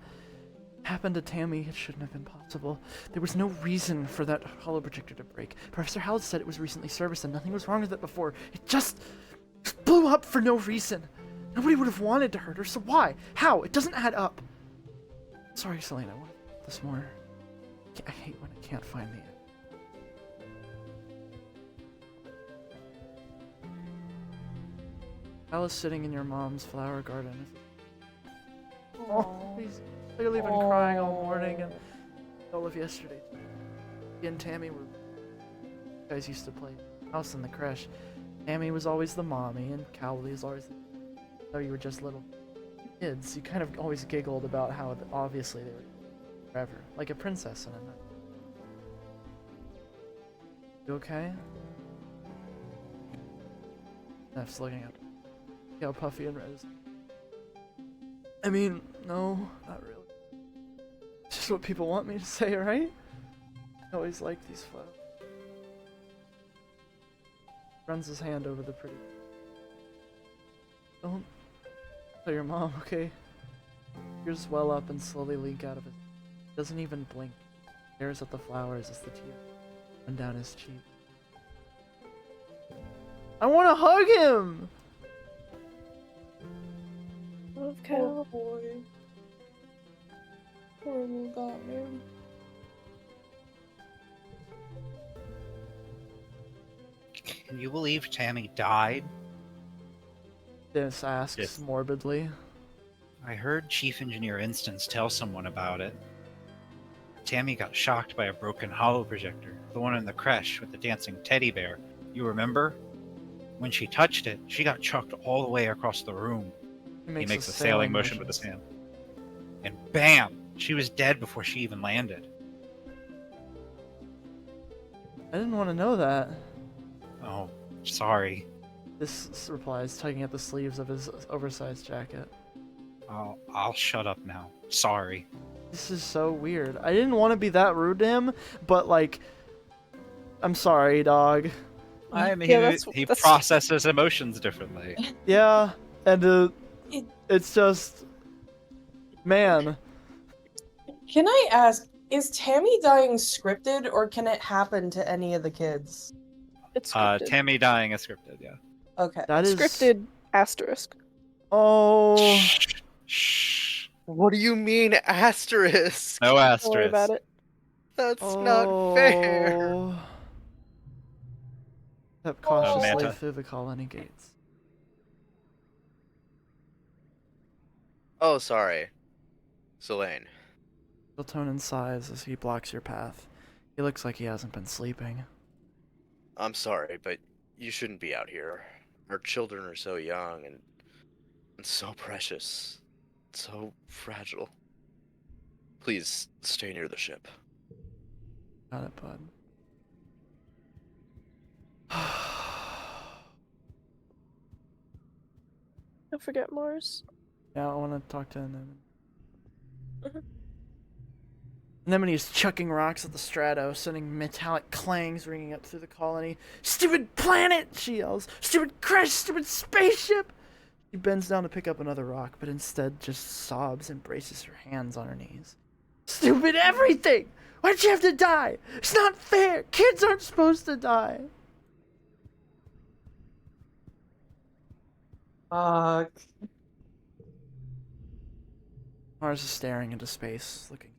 happened to Tammy. It shouldn't have been possible. There was no reason for that hollow projector to break. Professor Howell said it was recently serviced and nothing was wrong with it before. It just blew up for no reason. Nobody would have wanted to hurt her. So why? How? It doesn't add up. Sorry, Selena. I want to think this more. I hate when I can't find the end. Alice sitting in your mom's flower garden. Oh, he's clearly been crying all morning and all of yesterday. He and Tammy were... You guys used to play house in the creche. Tammy was always the mommy and Cowley is always the... Though you were just little kids, you kind of always giggled about how obviously they were forever. Like a princess in a nut. You okay? Neff's looking up. See how puffy and red is. I mean, no, not really. It's just what people want me to say, right? I always like these flowers. Runs his hand over the pretty. Don't tell your mom, okay? Tears well up and slowly leak out of it. Doesn't even blink. Stares at the flowers as the tears run down his cheek. I want to hug him! Okay. Poor boy. Poor little goddamn. Can you believe Tammy died? Dennis asks Yes. morbidly. I heard Chief Engineer Instance tell someone about it. Tammy got shocked by a broken hollow projector, the one in the creche with the dancing teddy bear. You remember? When she touched it, she got chucked all the way across the room. He makes a sailing motion with his hand. And bam! She was dead before she even landed. I didn't want to know that. Oh, sorry. This replies, tugging at the sleeves of his oversized jacket. I'll shut up now. Sorry. This is so weird. I didn't want to be that rude to him, but like, I'm sorry, dog. I mean, Yeah, he that's- processes emotions differently. Yeah, and It- it's just, man. Can I ask, is Tammy dying scripted or can it happen to any of the kids? It's scripted. Tammy dying is scripted, yeah. Okay. That is Scripted asterisk. Oh, Shh. Shh. What do you mean asterisk? No Don't worry asterisk. about it. That's not fair. oh. Step cautiously Manta. through the colony gates. Oh, sorry. Selene. Miltonin sighs as he blocks your path. He looks like he hasn't been sleeping. I'm sorry, but you shouldn't be out here. Our children are so young and so precious. So fragile. Please stay near the ship. Got it, bud. Don't forget Mars. Yeah, I want to talk to Anemone. Mhm. Anemone is chucking rocks at the Strato, sending metallic clangs ringing up through the colony. Stupid planet! She yells. Stupid crash! Stupid spaceship! She bends down to pick up another rock, but instead just sobs and braces her hands on her knees. Stupid everything! Why'd you have to die? It's not fair! Kids aren't supposed to die! Fuck. Mars is staring into space, looking.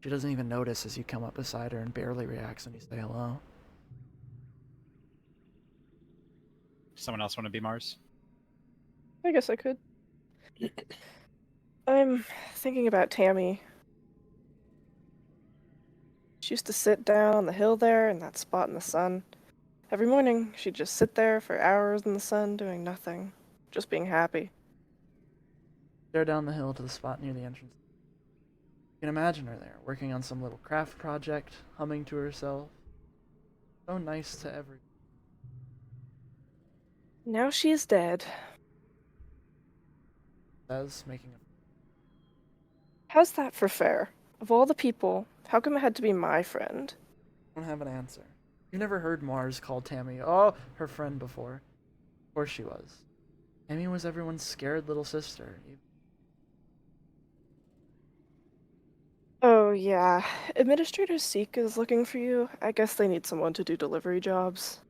She doesn't even notice as you come up beside her and barely reacts when you say hello. Someone else want to be Mars? I guess I could. I'm thinking about Tammy. She used to sit down on the hill there in that spot in the sun. Every morning, she'd just sit there for hours in the sun doing nothing, just being happy. Stare down the hill to the spot near the entrance. You can imagine her there, working on some little craft project, humming to herself. So nice to every. Now she is dead. Says, making a. How's that for fair? Of all the people, how come it had to be my friend? I don't have an answer. You've never heard Mars call Tammy, oh, her friend before. Of course she was. Tammy was everyone's scared little sister. Oh, yeah. Administrator Seek is looking for you. I guess they need someone to do delivery jobs.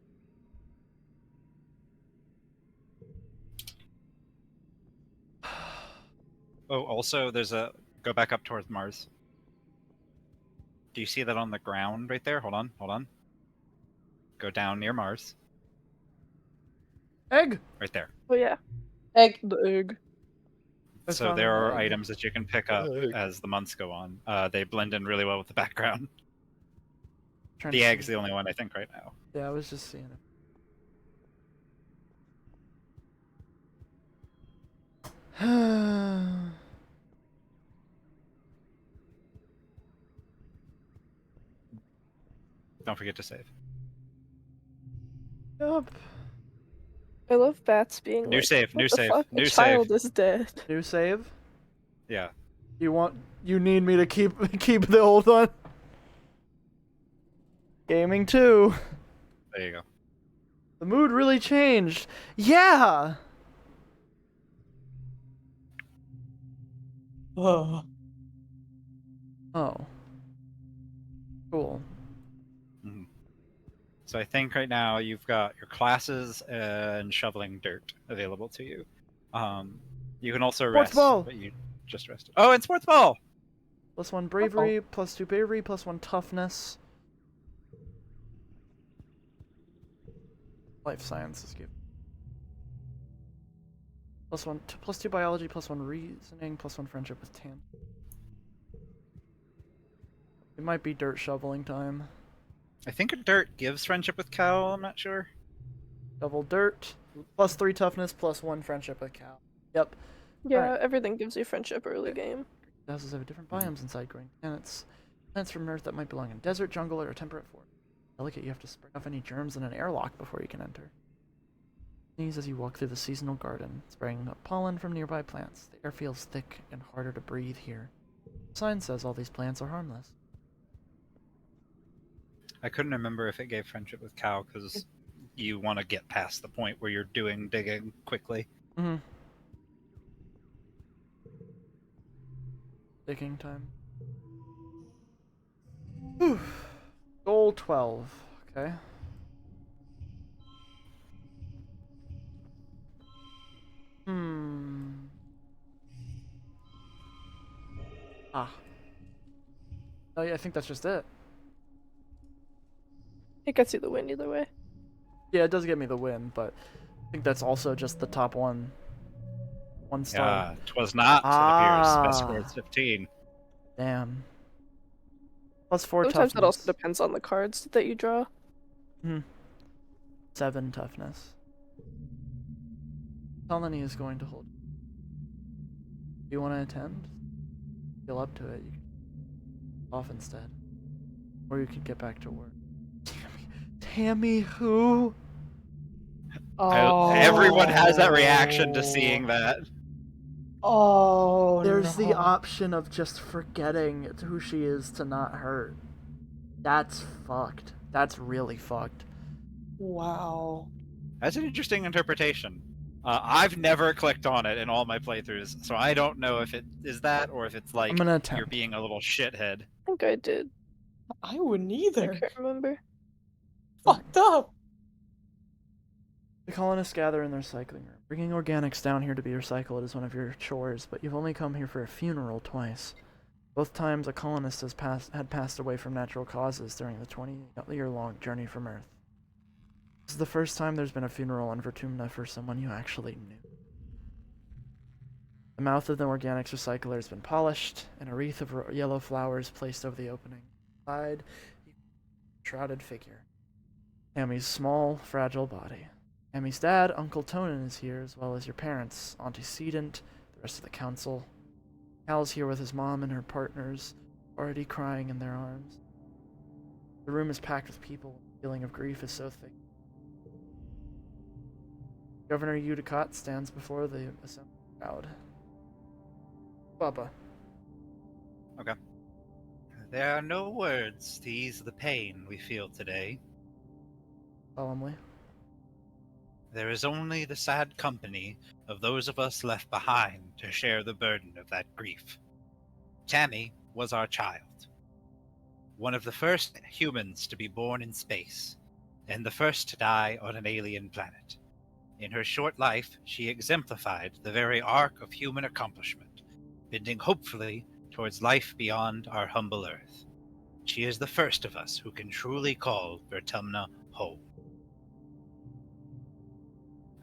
Oh, also, there's a go back up towards Mars. Do you see that on the ground right there? Hold on, hold on. Go down near Mars, Egg! right there. Oh, yeah. Egg. The egg. I So found there an are egg. items that you can pick up Egg. as the months go on. They blend in really well with the background. Trying The to egg's see. the only one I think right now. Yeah, I was just seeing it. Don't forget to save. Yup. I love bats being New like, save, what new the save, fuck? new A save. child is dead. New save? Yeah. You need me to keep the old one? Gaming 2. There you go. The mood really changed. Yeah! Oh. Oh. Cool. Mhm. So I think right now you've got your classes and shoveling dirt available to you. You can also Sports rest, ball! but you just rested. Oh, and sports ball! +1 bravery, +2 bravery, +1 toughness. Life sciences give. +2 biology, +1 reasoning, +1 friendship with Tan. It might be dirt shoveling time. I think dirt gives friendship with Cal, I'm not sure. Double dirt, +3 toughness, +1 friendship with Cal. Yep. Yeah, Alright. everything gives you friendship early game. Houses have different biomes inside growing planets. Plants from Earth that might belong in desert, jungle, or a temperate forest. Delicate, you have to spray off any germs in an airlock before you can enter. Sneeze as you walk through the seasonal garden, spraying up pollen from nearby plants. The air feels thick and harder to breathe here. The sign says all these plants are harmless. I couldn't remember if it gave friendship with Cal because you want to get past the point where you're doing digging quickly. Mm-hmm. Digging time. Whew. Goal 12. Okay. Ah. Oh yeah, I think that's just it. It gets you the win either way. Yeah, it does get me the win, but I think that's also just the top one star. 'Twas not, it appears. Best score is 15. Damn. +4 Sometimes that also toughness. depends on the cards that you draw. 7 toughness. Colony is going to hold. Do you want to attend? Feel up to it. You can off instead. Or you could get back to work. Tammy who? Everyone has that reaction to seeing that. Oh, There's the no. option of just forgetting who she is to not hurt. That's fucked. That's really fucked. Wow. That's an interesting interpretation. I've never clicked on it in all my playthroughs, so I don't know if it is that or if it's like I'm gonna you're attempt. being a little shithead. I think I did. I wouldn't I either. can't remember. Fucked up. The colonists gather in their cycling room. Bringing organics down here to be recycled is one of your chores, but you've only come here for a funeral twice. Both times a colonist had passed away from natural causes during the 20-year-long journey from Earth. This is the first time there's been a funeral on Vertumna for someone you actually knew. The mouth of the organics recycler has been polished, and a wreath of yellow flowers placed over the opening. Inside, shrouded figure. Tammy's small, fragile body. Tammy's dad, Uncle Tonin, is here, as well as your parents, antecedent, the rest of the council. Cal's here with his mom and her partners, already crying in their arms. The room is packed with people. The feeling of grief is so thick. Governor Udicott stands before the assembled crowd. Bubba. Okay. There are no words to ease the pain we feel today. Solemnly. There is only the sad company of those of us left behind to share the burden of that grief. Tammy was our child. One of the first humans to be born in space, and the first to die on an alien planet. In her short life, she exemplified the very arc of human accomplishment, bending hopefully towards life beyond our humble Earth. She is the first of us who can truly call Vertumna home.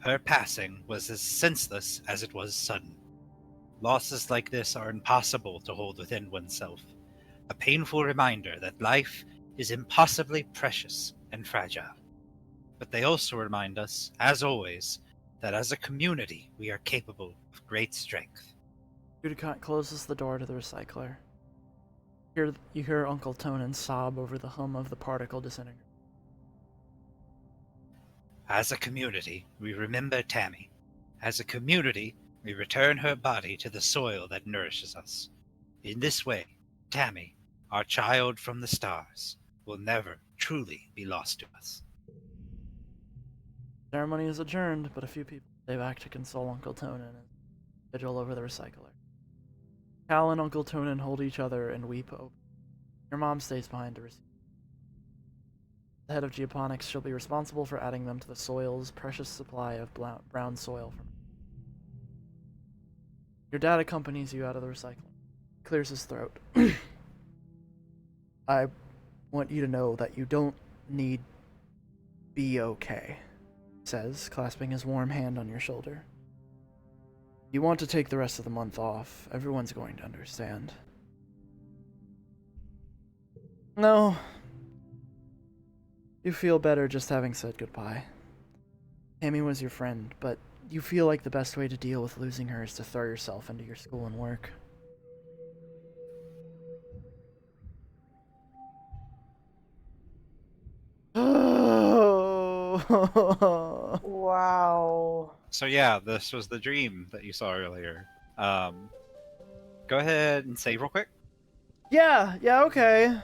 Her passing was as senseless as it was sudden. Losses like this are impossible to hold within oneself, a painful reminder that life is impossibly precious and fragile. But they also remind us, as always, that as a community we are capable of great strength. Udicott closes the door to the recycler. You hear Uncle Tonin sob over the hum of the particle disintegrating. As a community, we remember Tammy. As a community, we return her body to the soil that nourishes us. In this way, Tammy, our child from the stars, will never truly be lost to us. Ceremony is adjourned, but a few people stay back to console Uncle Tonin and vigil over the recycler. Cal and Uncle Tonin hold each other and weep open. Your mom stays behind to receive. The head of geoponics shall be responsible for adding them to the soil's precious supply of brown soil. Your dad accompanies you out of the recycling. Clears his throat. I want you to know that you don't need be okay, says, clasping his warm hand on your shoulder. You want to take the rest of the month off. Everyone's going to understand. No. You feel better just having said goodbye. Tammy was your friend, but you feel like the best way to deal with losing her is to throw yourself into your school and work. Wow. So yeah, this was the dream that you saw earlier. Go ahead and save real quick. Yeah, okay.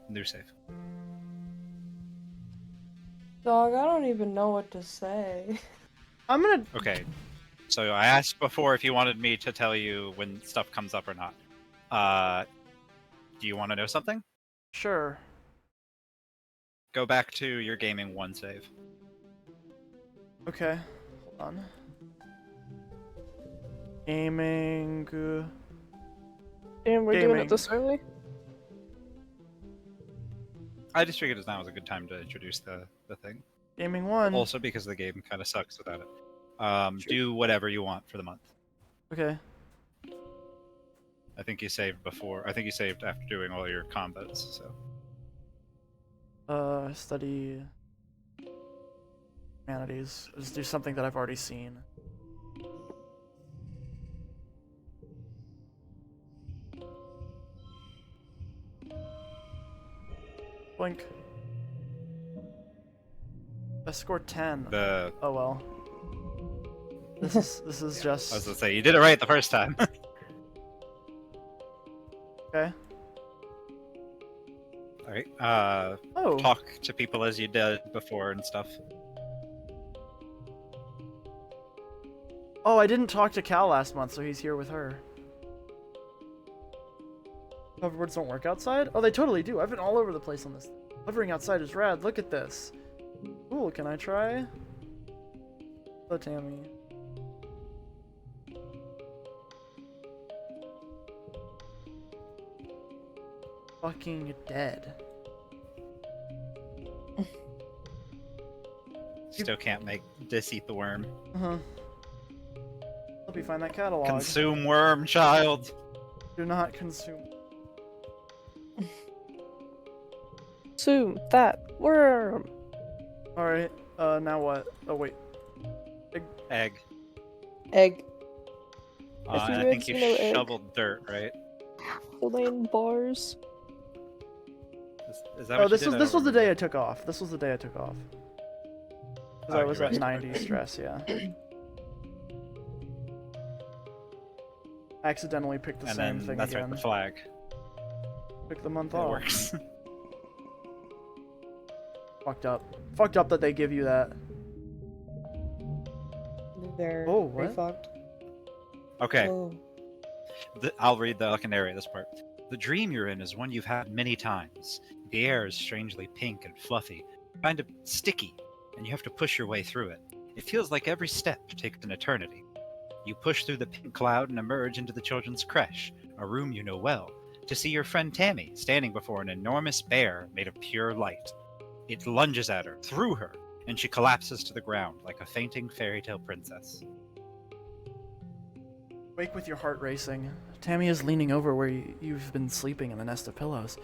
New save. Dog, I don't even know what to say. I'm gonna... Okay. So I asked before if you wanted me to tell you when stuff comes up or not. Do you want to know something? Sure. Go back to your gaming 1 save. Okay. Hold on. Gaming... Damn, we're doing Gaming. it this early? I just figured now was a good time to introduce the thing. Gaming 1. Also because the game kind of sucks without it. Sure. Do whatever you want for the month. Okay. I think you saved before. I think you saved after doing all your combos, so. Study... humanities. Just do something that I've already seen. Blink. I scored 10. The Oh well. This is just... I was gonna say you did it right the first time. Okay. All right. Oh. Talk to people as you did before and stuff. Oh, I didn't talk to Cal last month, so he's here with her. Hoverboards don't work outside? Oh, they totally do. I've been all over the place on this. Hovering outside is rad. Look at this. Cool, can I try? Hello, Tammy. Fucking dead. Still can't make this eat the worm. Uh-huh. Help you find that catalog. Consume worm, child. Do not consume. Consume that worm. Alright, now what? Oh, wait. Egg. Egg. I you think you eggs, you know egg. shoveled dirt, right? Laying bars. Is that Oh, what this you was did? this was the day I took off. This was the day I took off. Because Oh, I was you're at right. 90 stress, yeah. I accidentally picked the And same then thing that's again. right, the flag. Pick the month It off. works. Fucked up. Fucked up that they give you that. They're Oh, what? fucked. Okay, Oh. I'll read the I can narrate this part. The dream you're in is one you've had many times. The air is strangely pink and fluffy, kind of sticky, and you have to push your way through it. It feels like every step takes an eternity. You push through the pink cloud and emerge into the children's creche, a room you know well, to see your friend Tammy standing before an enormous bear made of pure light. It lunges at her, through her, and she collapses to the ground like a fainting fairy tale princess. Wake with your heart racing. Tammy is leaning over where you've been sleeping in a nest of pillows.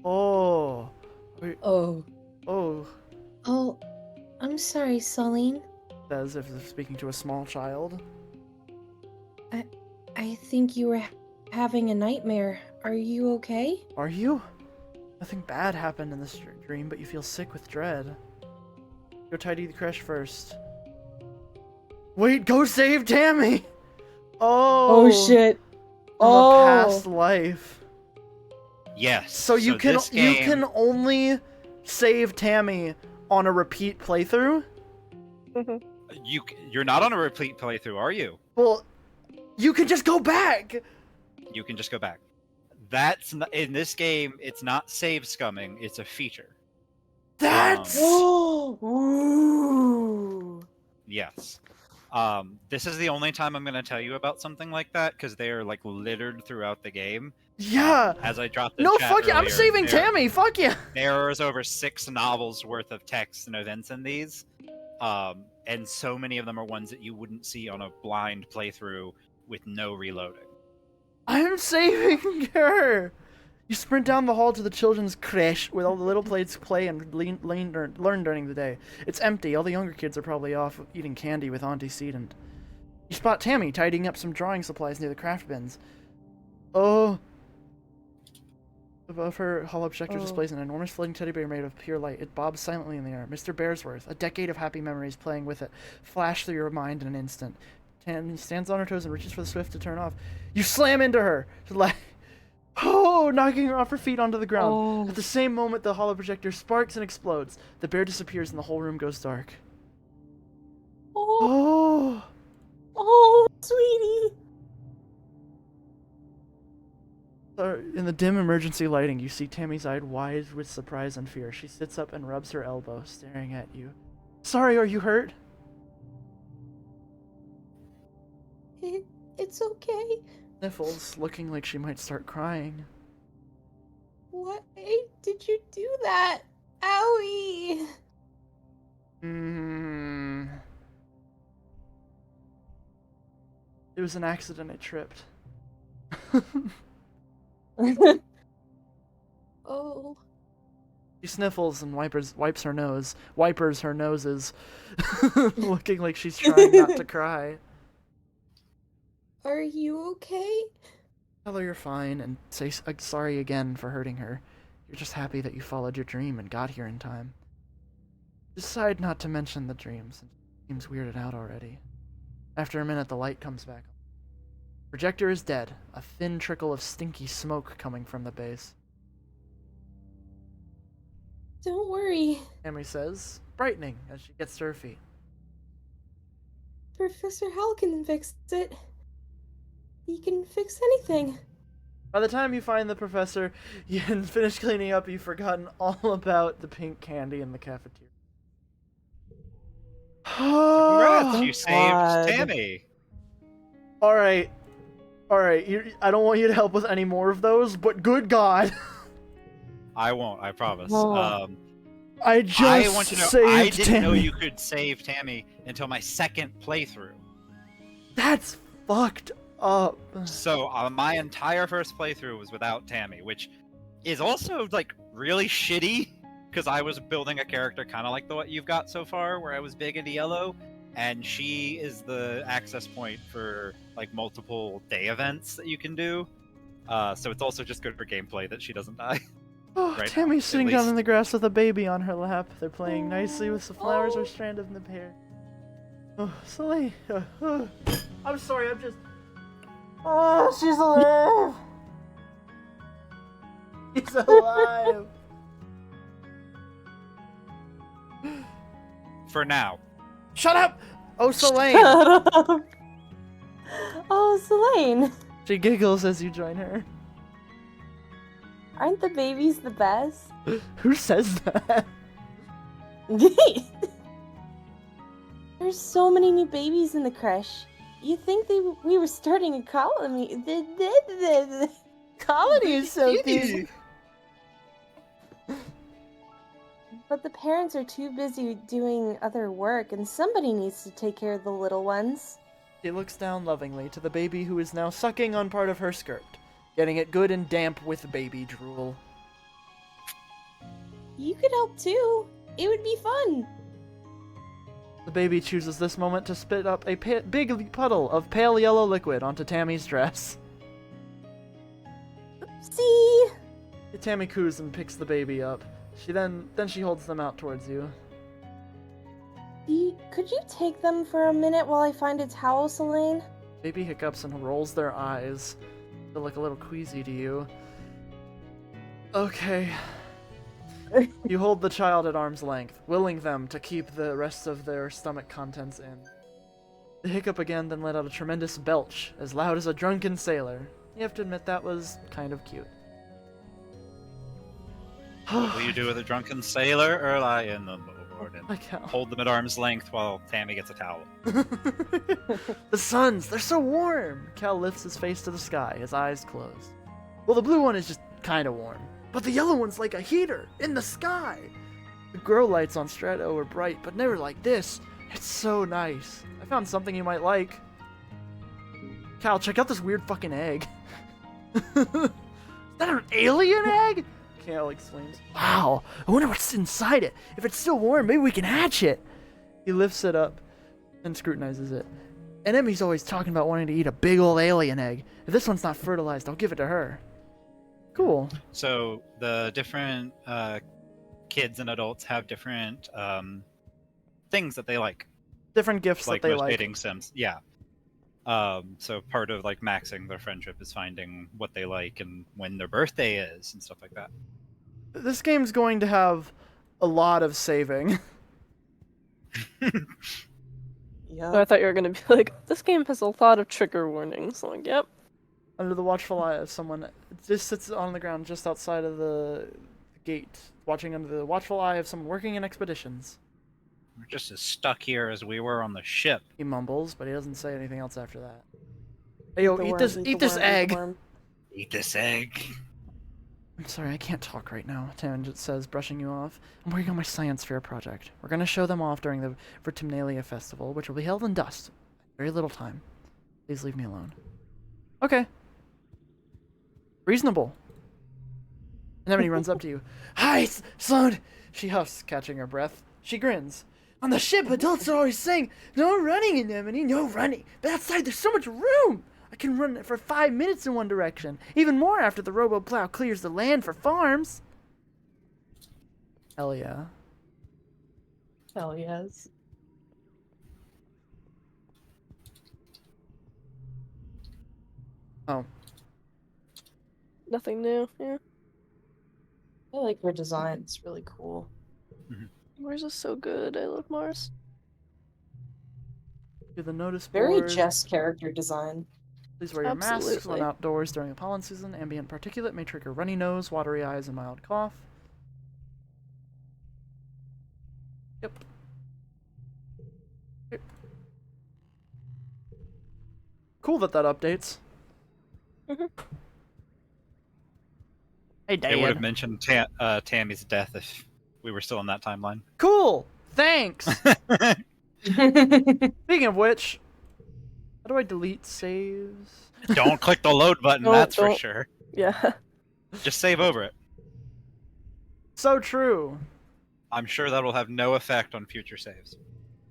Oh. Wait, Oh. oh. Oh, I'm sorry, Celine. As if speaking to a small child. I think you were having a nightmare. Are you okay? Are you? Nothing bad happened in this dream, but you feel sick with dread. Go tidy the creche first. Wait, go save Tammy! Oh, Oh shit. From a past Oh. life. Yes. So you can this game, you can only save Tammy on a repeat playthrough? You're not on a repeat playthrough, are you? Well, you can just go back. You can just go back. That's not, in this game. It's not save scumming. It's a feature. That's Ooh. Yes. This is the only time I'm going to tell you about something like that because they are like littered throughout the game. yeah. As I dropped in No, chat fuck yeah. I'm earlier, saving Tammy. Fuck yeah. There is over 6 novels worth of text and events in these, and so many of them are ones that you wouldn't see on a blind playthrough with no reloading. I'm saving her. You sprint down the hall to the children's creche where all the little kids play and learn during the day. It's empty. All the younger kids are probably off eating candy with Auntie Seedent. You spot Tammy tidying up some drawing supplies near the craft bins. Oh. Above her, hollow projector displays an enormous floating teddy bear made of pure light. It bobs silently in the air. Mr. Bearsworth, a decade of happy memories playing with it, flash through your mind in an instant. Tammy stands on her toes and reaches for the swift to turn off. You slam into her! Oh, knocking her off her feet onto the ground. Oh. At the same moment, the hollow projector sparks and explodes. The bear disappears and the whole room goes dark. Oh. Oh! Oh, sweetie. In the dim emergency lighting, you see Tammy's eyes wide with surprise and fear. She sits up and rubs her elbow, staring at you. Sorry, are you hurt? It's okay. Sniffles, looking like she might start crying. Why did you do that? Owie! It was an accident, I tripped. Oh. She sniffles and wipers her noses, looking like she's trying not to cry. Are you okay? Tell her you're fine and say sorry again for hurting her. You're just happy that you followed your dream and got here in time. Decide not to mention the dream since it seems weirded out already. After a minute, the light comes back. Projector is dead, a thin trickle of stinky smoke coming from the base. Don't worry. Tammy says, brightening as she gets to her feet. Professor Hal can fix it. He can fix anything. By the time you find the professor, you finish cleaning up, you've forgotten all about the pink candy in the cafeteria. Congrats, you saved God. Tammy. Alright. I don't want you to help with any more of those, but good God. I won't. I promise. Oh. I just I want you to know, saved I didn't know Tammy. you could save Tammy until my second playthrough. That's fucked up. So my entire first playthrough was without Tammy, which is also like really shitty because I was building a character kind of like what you've got so far, where I was big into yellow, and she is the access point for like multiple day events that you can do. So it's also just good for gameplay that she doesn't die. Oh, Right now, Tammy's at sitting down in least. the grass with a baby on her lap. They're playing nicely with the flowers are stranded in the pear. Oh, Soleil. I'm sorry, I'm just. Oh, she's alive! She's alive! For now. Shut up! Oh, Soleil! Shut up. Oh, Selene. She giggles as you join her. Aren't the babies the best? Who says that? There's so many new babies in the creche. You think we were starting a colony? Colony is so cute. But the parents are too busy doing other work, and somebody needs to take care of the little ones. She looks down lovingly to the baby who is now sucking on part of her skirt, getting it good and damp with baby drool. You could help too. It would be fun. The baby chooses this moment to spit up a big puddle of pale yellow liquid onto Tammy's dress. See? Tammy coos and picks the baby up. Then she holds them out towards you. Could you take them for a minute while I find a towel, Selene? Baby hiccups and rolls their eyes. They look a little queasy to you. Okay. You hold the child at arm's length, willing them to keep the rest of their stomach contents in. The hiccup again, then let out a tremendous belch, as loud as a drunken sailor. You have to admit that was kind of cute. What will you do with a drunken sailor or lie in the board and Like how? hold them at arm's length while Tammy gets a towel? The suns, they're so warm! Cal lifts his face to the sky, his eyes closed. Well, the blue one is just kind of warm, but the yellow one's like a heater in the sky! The grow lights on Strato are bright, but never like this. It's so nice. I found something you might like. Cal, check out this weird fucking egg. Is that an alien egg? Cal exclaims. Wow, I wonder what's inside it. If it's still warm, maybe we can hatch it. He lifts it up and scrutinizes it. And Emmy's always talking about wanting to eat a big old alien egg. If this one's not fertilized, I'll give it to her. Cool. So the different kids and adults have different things that they like. Different gifts Like that they most like. dating sims. Yeah. So part of like maxing their friendship is finding what they like and when their birthday is and stuff like that. This game's going to have a lot of saving. So I thought you were gonna be like, this game has a lot of trigger warnings. Like, yep. Under the watchful eye of someone just sits on the ground just outside of the gate, watching under the watchful eye of someone working in expeditions. We're just as stuck here as we were on the ship. He mumbles, but he doesn't say anything else after that. Hey yo, The eat worm, this the eat this worm, the egg. worm. Eat this egg. I'm sorry, I can't talk right now, Tangent says, brushing you off. I'm working on my science fair project. We're gonna show them off during the Vertumnalia festival, which will be held in dust. Very little time. Please leave me alone. Okay. Reasonable. Anemone runs up to you. Hi, son! She huffs, catching her breath. She grins. On the ship, adults are always saying, no running, Anemone, no running. But outside, there's so much room! I can run for 5 minutes in one direction. Even more after the robo-plow clears the land for farms. Hell yeah. Hell yes. Oh. Nothing new. Yeah. I like her design. It's really cool. Mars is so good. I love Mars. To the notice Very board. Jess character design. Please wear your masks Absolutely. when outdoors during the pollen season. Ambient particulate may trigger runny nose, watery eyes, and mild cough. Yep. Okay. Cool that updates. Mhm. Hey, They would have Dad. mentioned Tammy's death if we were still in that timeline. Cool. Thanks. Speaking of which, how do I delete saves? Don't click the load button, that's for Don't. sure. Yeah. Just save over it. So true. I'm sure that'll have no effect on future saves.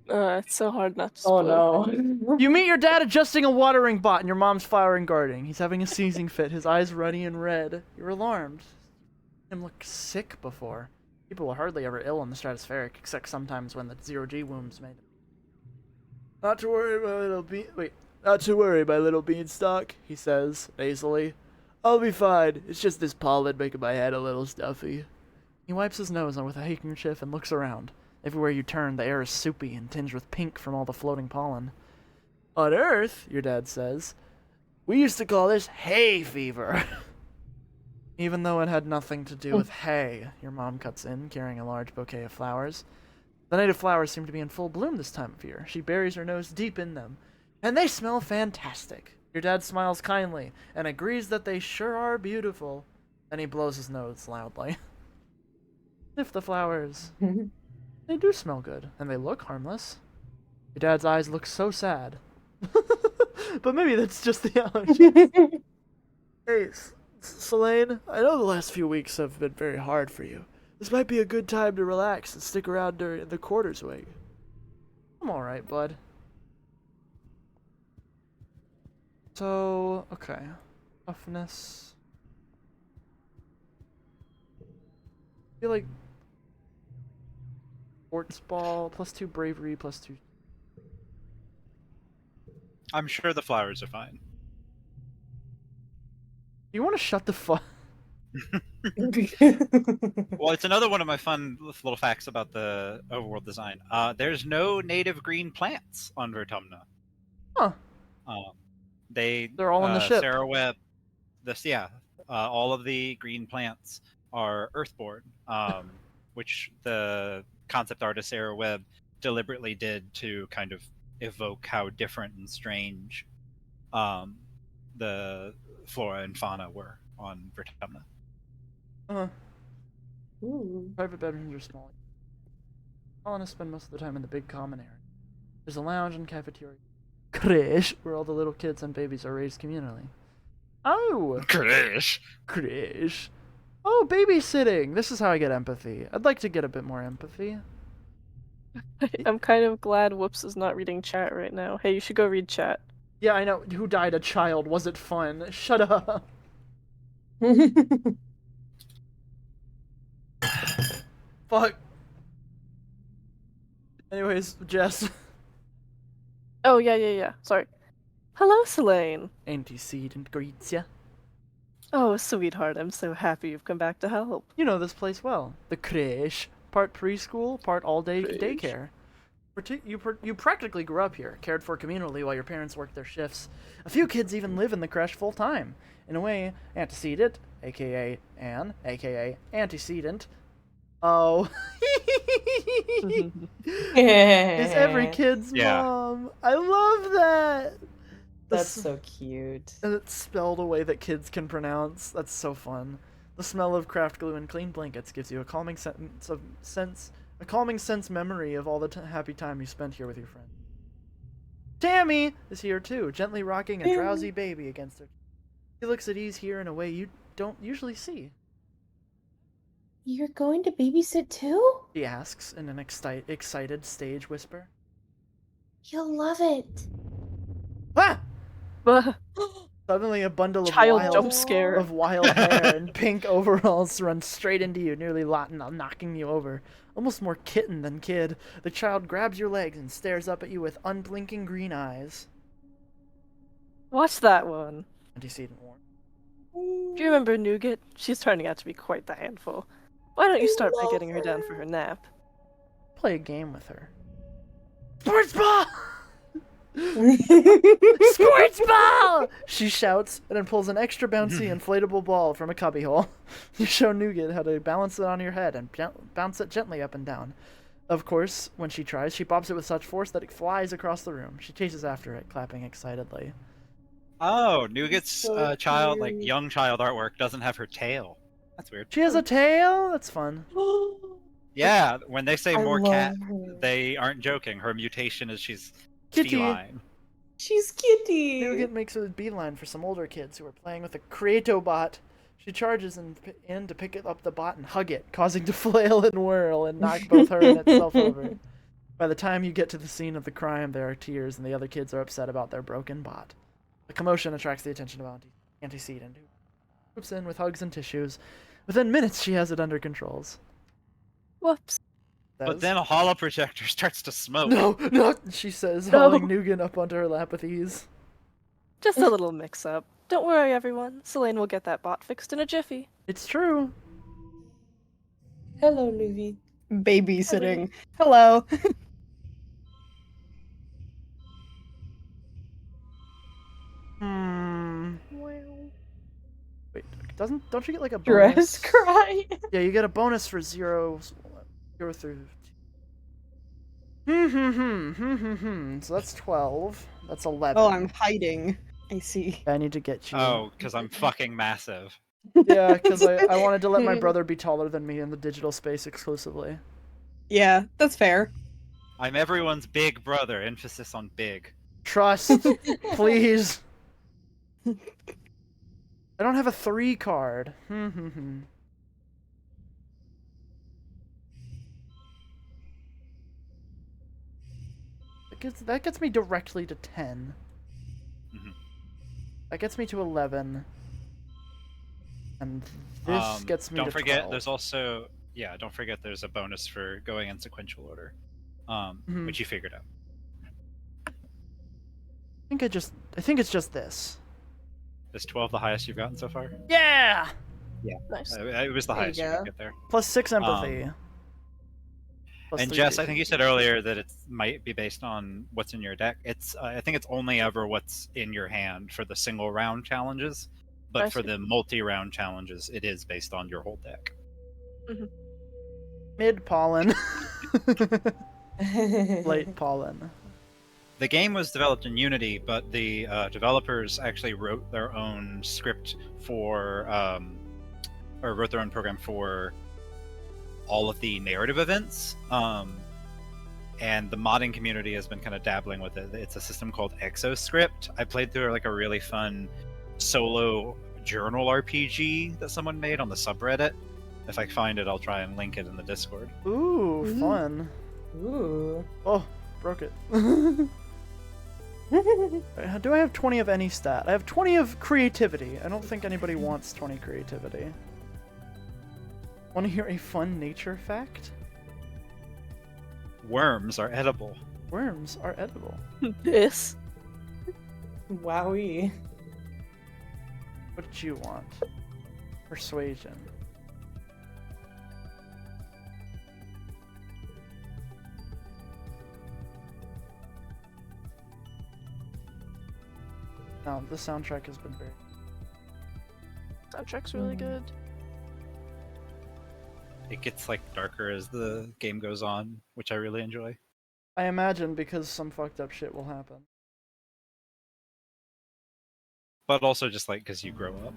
It's so hard not to Oh spoil. no. You meet your dad adjusting a watering pot in your mom's flower and gardening. He's having a sneezing fit, his eyes runny and red. You're alarmed. Him look sick before. People were hardly ever ill in the stratospheric, except sometimes when the zero-G wombs made them. Not to worry, my little beanstalk, he says, nasally. I'll be fine. It's just this pollen making my head a little stuffy. He wipes his nose with a handkerchief and looks around. Everywhere you turn, the air is soupy and tinged with pink from all the floating pollen. On Earth, your dad says, we used to call this hay fever. Even though it had nothing to do with hay, your mom cuts in, carrying a large bouquet of flowers. The native flowers seem to be in full bloom this time of year. She buries her nose deep in them, and they smell fantastic. Your dad smiles kindly and agrees that they sure are beautiful. Then he blows his nose loudly. Sniff the flowers. They do smell good, and they look harmless. Your dad's eyes look so sad. But maybe that's just the allergies. Hey, Selene, I know the last few weeks have been very hard for you. This might be a good time to relax and stick around during the quarters week. I'm alright, bud. So, okay. Toughness. I feel like sports ball, +2 bravery, +2. I'm sure the flowers are fine. Do you want to shut the fuck? Well, it's another one of my fun little facts about the overworld design. There's no native green plants on Vertumna. Huh. They're all on the ship. Sarah Webb. All of the green plants are Earthborn, which the concept artist Sarah Webb deliberately did to kind of evoke how different and strange the flora and fauna were on Vertumna. Private bedrooms are small. Colonists spend most of the time in the big common area. There's a lounge and cafeteria. Creche, where all the little kids and babies are raised communally. Oh! Krish. Creche. Oh, babysitting! This is how I get empathy. I'd like to get a bit more empathy. I'm kind of glad Whoops is not reading chat right now. Hey, you should go read chat. Yeah, I know. Who died a child? Was it fun? Shut up. Fuck. Anyways, Jess. Oh, yeah. Sorry. Hello, Selene. Antecedent greets ya. Oh, sweetheart, I'm so happy you've come back to help. You know this place well. The creche. Part preschool, part all-day Creche. daycare. You practically grew up here, cared for communally while your parents worked their shifts. A few kids even live in the creche full-time. In a way, antecedent, a.k.a. Anne, a.k.a. antecedent. Oh. Is every kid's mom. I love that. That's so cute. And it's spelled a way that kids can pronounce. That's so fun. The smell of craft glue and clean blankets gives you a calming sense memory of all the happy time you spent here with your friend. Tammy is here too, gently rocking a drowsy baby against her. He looks at ease here in a way you don't usually see. You're going to babysit too? She asks in an excited stage whisper. You'll love it. Ah! Bah. Suddenly a bundle Child of jump scare. wild hair and pink overalls runs straight into you, nearly knocking you over. Almost more kitten than kid. The child grabs your legs and stares up at you with unblinking green eyes. Watch that one. Antecedent warn. Do you remember Nougat? She's turning out to be quite the handful. Why don't you start by love getting her down her. for her nap? Play a game with her. Sports ball! Sports Sports ball! She shouts and then pulls an extra bouncy inflatable ball from a cubbyhole. You show Nougat how to balance it on your head and bounce it gently up and down. Of course, when she tries, she pops it with such force that it flies across the room. She chases after it, clapping excitedly. Oh, Nougat's So child, like cute. young child artwork doesn't have her tail. That's weird. She has a tail? That's fun. Yeah, when they say I more love cat, her. they aren't joking. Her mutation is she's Kitty. feline. She's kitty. Nougat makes a beeline for some older kids who are playing with a Creatobot. She charges in to pick up the bot and hug it, causing to flail and whirl and knock both her and itself over. By the time you get to the scene of the crime, there are tears, and the other kids are upset about their broken bot. The commotion attracts the attention of Antecedent, who swoops in with hugs and tissues. Within minutes, she has it under controls. Whoops. But then a holo projector starts to smoke. No, no, she says, No. hauling Nougat up onto her lap with ease. Just a little mix-up. Don't worry, everyone. Selene will get that bot fixed in a jiffy. It's true. Hello, Nuvi. Babysitting. Hello. Wait, don't you get like a Dress bonus? cry. Yeah, you get a bonus for zero through. So that's 12. That's 11. Oh, I'm hiding. I see. I need to get you. Oh, because I'm fucking massive. Yeah, because I wanted to let my brother be taller than me in the digital space exclusively. Yeah, that's fair. I'm everyone's big brother. Emphasis on big. Trust, please. I don't have a 3 card. That gets me directly to 10. That gets me to 11. And this gets me don't to forget, 12. there's also don't forget there's a bonus for going in sequential order, which you figured out. I think it's just this. Is 12 the highest you've gotten so far? Yeah! Yeah, Nice. it was the There you highest you go. could get there. Plus 6 empathy. Plus And 3 Jess, I vision. think you said earlier that it might be based on what's in your deck. It's I think it's only ever what's in your hand for the single round challenges, but I for see. the multi-round challenges, it is based on your whole deck. Mid pollen. Late pollen. The game was developed in Unity, but the developers actually wrote their own script for, or wrote their own program for all of the narrative events. And the modding community has been kind of dabbling with it. It's a system called Exoscript. I played through like a really fun solo journal RPG that someone made on the subreddit. If I find it, I'll try and link it in the Discord. Ooh, fun. Ooh. Oh, broke it. Do I have 20 of any stat? I have 20 of creativity. I don't think anybody wants 20 creativity. Want to hear a fun nature fact? Worms are edible. Worms are edible. This. Wowie. What did you want? Persuasion. No, the soundtrack has been very... Soundtrack's really good. It gets like darker as the game goes on, which I really enjoy. I imagine because some fucked up shit will happen. But also just like because you grow up.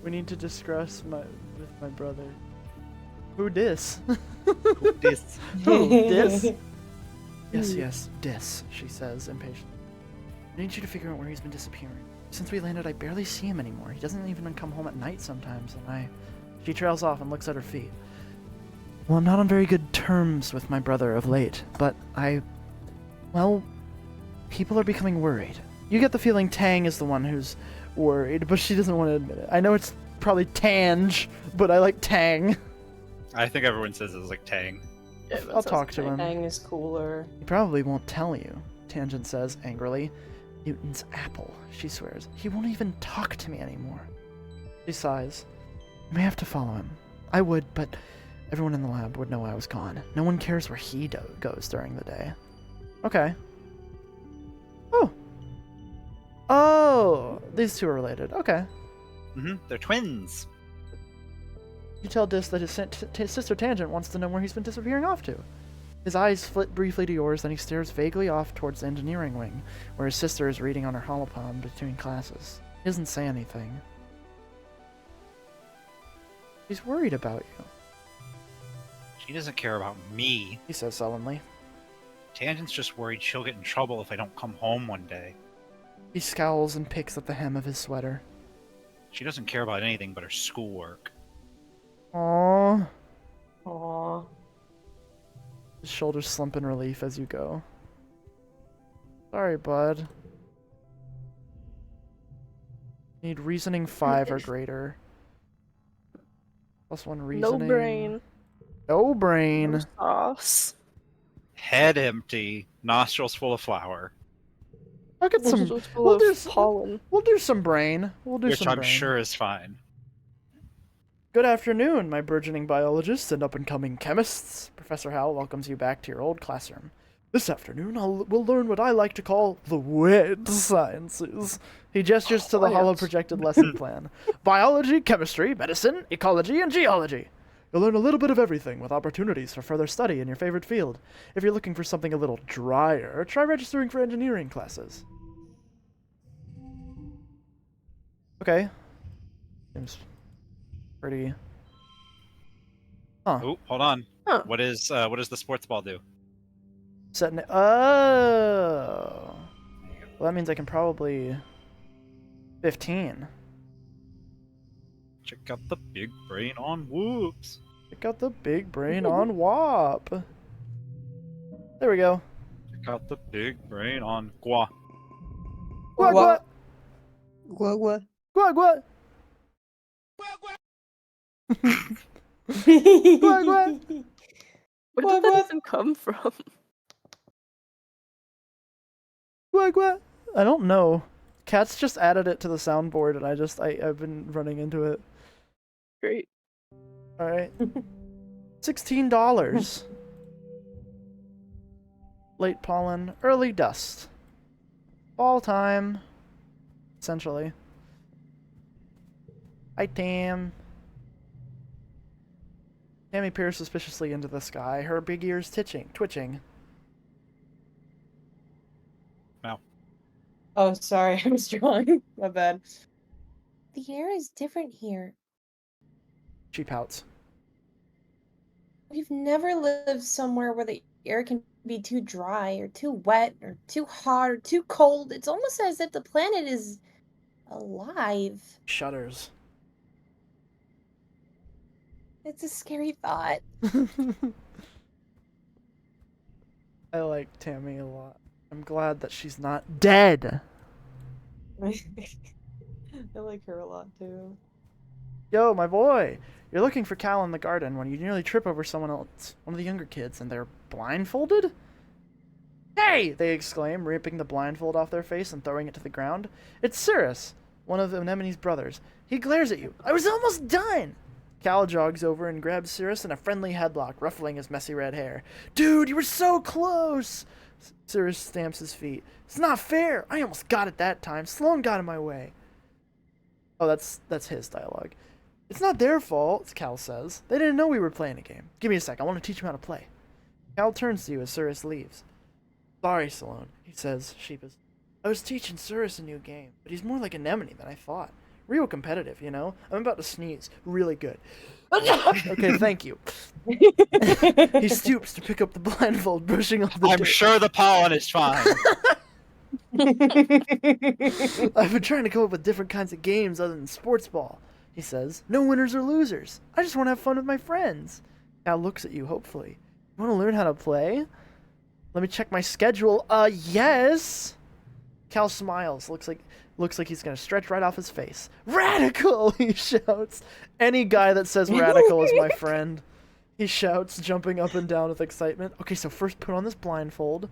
We need to discuss with my brother. Who dis? This. Who dis? Yes, dis, she says impatiently. I need you to figure out where he's been disappearing. Since we landed, I barely see him anymore. He doesn't even come home at night sometimes, and She trails off and looks at her feet. Well, I'm not on very good terms with my brother of late, but well, people are becoming worried. You get the feeling Tang is the one who's worried, but she doesn't want to admit it. I know it's probably Tange, but I like Tang. I think everyone says it's like Tang. I'll talk to him. Bang is cooler. He probably won't tell you, Tangent says angrily. Newton's apple, she swears. He won't even talk to me anymore. She sighs. I may have to follow him. I would, but everyone in the lab would know I was gone. No one cares where he goes during the day. Okay. Oh, these two are related. Okay. They're twins. You tell Dis that his sister Tangent wants to know where he's been disappearing off to. His eyes flit briefly to yours, then he stares vaguely off towards the engineering wing, where his sister is reading on her holopalm between classes. He doesn't say anything. He's worried about you. She doesn't care about me. he says sullenly. Tangent's just worried she'll get in trouble if I don't come home one day. He scowls and picks at the hem of his sweater. She doesn't care about anything but her schoolwork. Aww. Aw. His shoulders slump in relief as you go. Sorry, bud. Need reasoning 5 or greater. +1 No reasoning. brain. No No brain. sauce. Head empty, nostrils full of flour. I'll get some. Just full We'll of do some. pollen. We'll do some brain. We'll do Which some I'm brain. sure is fine. Good afternoon, my burgeoning biologists and up-and-coming chemists. Professor Howell welcomes you back to your old classroom. This afternoon, we'll learn what I like to call the wet sciences. He gestures to the hollow projected lesson plan. Biology, chemistry, medicine, ecology, and geology. You'll learn a little bit of everything with opportunities for further study in your favorite field. If you're looking for something a little drier, try registering for engineering classes. Okay. Seems pretty... Huh. Oh, hold on. Huh. What does the sports ball do? Setting it. Oh. Well, that means I can probably 15. Check out the big brain on whoops. Check out the big brain on WAP. There we go. Check out the big brain on gua. Guac, What? guac, What? guac, guac. Guac, guac. Where What, did that what? even come from? Guac, guac. I don't know. Cat's just added it to the soundboard, and I've been running into it. Great. All right. $16. Late pollen, early dust. Fall time. Essentially. Hi, Tam. Tammy peers suspiciously into the sky, her big ears twitching. Oh, sorry, I was drawing. My bad. The air is different here. She pouts. We've never lived somewhere where the air can be too dry or too wet or too hot or too cold. It's almost as if the planet is alive. Shudders. It's a scary thought. I like Tammy a lot. I'm glad that she's not dead. I like her a lot too. Yo, my boy! You're looking for Cal in the garden when you nearly trip over someone else, one of the younger kids, and they're blindfolded? Hey! They exclaim, ripping the blindfold off their face and throwing it to the ground. It's Cirrus, one of Anemone's brothers. He glares at you. I was almost done! Cal jogs over and grabs Cirrus in a friendly headlock, ruffling his messy red hair. Dude, you were so close! Cirrus stamps his feet. It's not fair! I almost got it that time. Sloan got in my way. Oh, that's his dialogue. It's not their fault, Cal says. They didn't know we were playing a game. Give me a sec, I want to teach them how to play. Cal turns to you as Cirrus leaves. Sorry, Sloan, he says, sheepish. I was teaching Cirrus a new game, but he's more like Anemone than I thought. Real competitive, you know? I'm about to sneeze. Really good. Okay, thank you. He stoops to pick up the blindfold, brushing off the I'm dirt. sure the pollen is fine. I've been trying to come up with different kinds of games other than sports ball, he says. No winners or losers. I just want to have fun with my friends. Cal looks at you hopefully. You want to learn how to play? Let me check my schedule. Yes. Cal smiles. Looks like he's gonna stretch right off his face. Radical! He shouts. Any guy that says radical is my friend. He shouts, jumping up and down with excitement. Okay, so first put on this blindfold.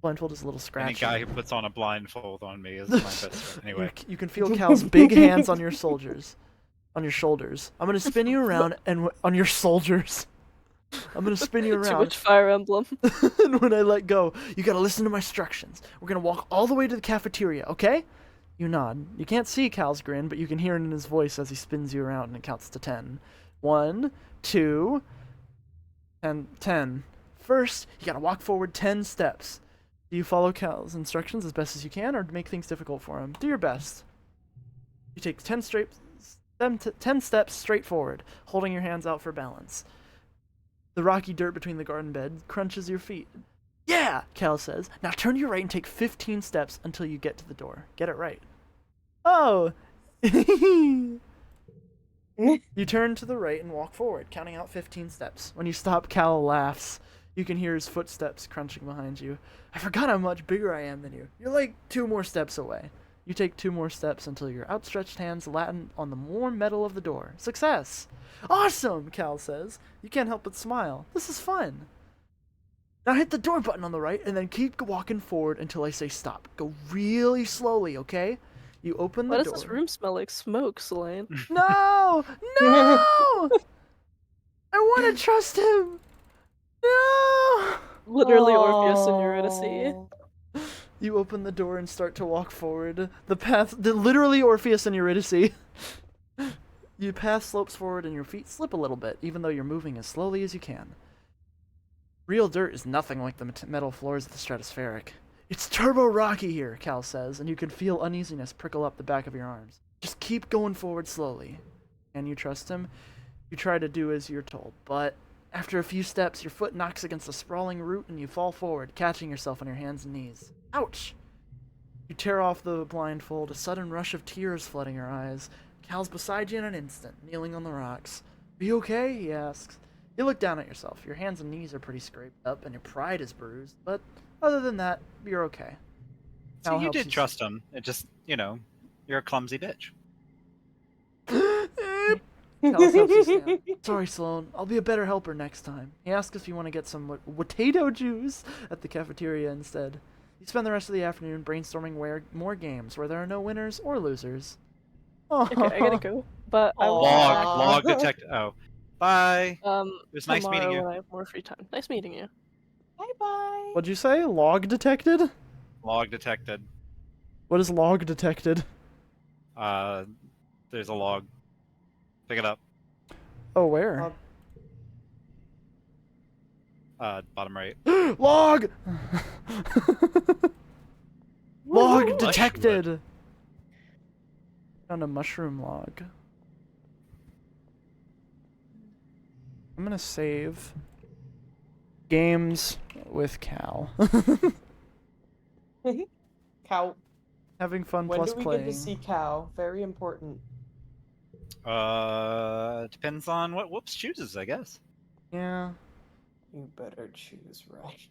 Blindfold is a little scratchy. Any guy who puts on a blindfold on me is my best friend. Anyway. You can feel Cal's big hands on your shoulders. I'm gonna spin you around and on your soldiers. I'm gonna spin you Too around. much Fire Emblem. And when I let go, you gotta listen to my instructions. We're gonna walk all the way to the cafeteria, okay? You nod. You can't see Cal's grin, but you can hear it in his voice as he spins you around and counts to 10. 1, 2, and 10. First, you gotta walk forward 10 steps. Do you follow Cal's instructions as best as you can, or make things difficult for him? Do your best. You take 10 steps straight forward, holding your hands out for balance. The rocky dirt between the garden bed crunches your feet. Yeah, Cal says. Now turn to your right and take 15 steps until you get to the door. Get it right. Oh! You turn to the right and walk forward, counting out 15 steps. When you stop, Cal laughs. You can hear his footsteps crunching behind you. I forgot how much bigger I am than you. You're like 2 more steps away. You take 2 more steps until your outstretched hands land on the warm metal of the door. Success! Awesome, Cal says. You can't help but smile. This is fun. Now hit the door button on the right and then keep walking forward until I say stop. Go really slowly, okay? You open the Why door. does this room smell like smoke, Selene? No! No! I want to trust him! No! Literally Orpheus and Eurydice. You open the door and start to walk forward. Literally Orpheus and Eurydice. Your path slopes forward and your feet slip a little bit, even though you're moving as slowly as you can. Real dirt is nothing like the metal floors of the stratospheric. It's turbo rocky here, Cal says, and you can feel uneasiness prickle up the back of your arms. Just keep going forward slowly. Can you trust him? You try to do as you're told, but after a few steps, your foot knocks against a sprawling root and you fall forward, catching yourself on your hands and knees. Ouch! You tear off the blindfold, a sudden rush of tears flooding your eyes. Cal's beside you in an instant, kneeling on the rocks. Are you okay? He asks. You look down at yourself. Your hands and knees are pretty scraped up, and your pride is bruised, but other than that, you're okay. So Cal you helps did trust him. It just, you're a clumsy bitch. Cal helps you stand. Sorry, Sloan. I'll be a better helper next time. He asks if you want to get some potato juice at the cafeteria instead. You spend the rest of the afternoon brainstorming more games where there are no winners or losers. Okay, I gotta go. But I will Log detect. Oh, bye. it was nice meeting you. when I have more free time. Nice meeting you. Bye bye. What'd you say? Log detected? Log detected. What is log detected? There's a log. Pick it up. Oh, where? Bottom right. Log! Log Woohoo! detected! Found a mushroom log. I'm gonna save games with Cal. Cow. Having fun When plus do we playing. get to see Cow? Very important. Depends on what Whoops chooses, I guess. Yeah. You better choose right.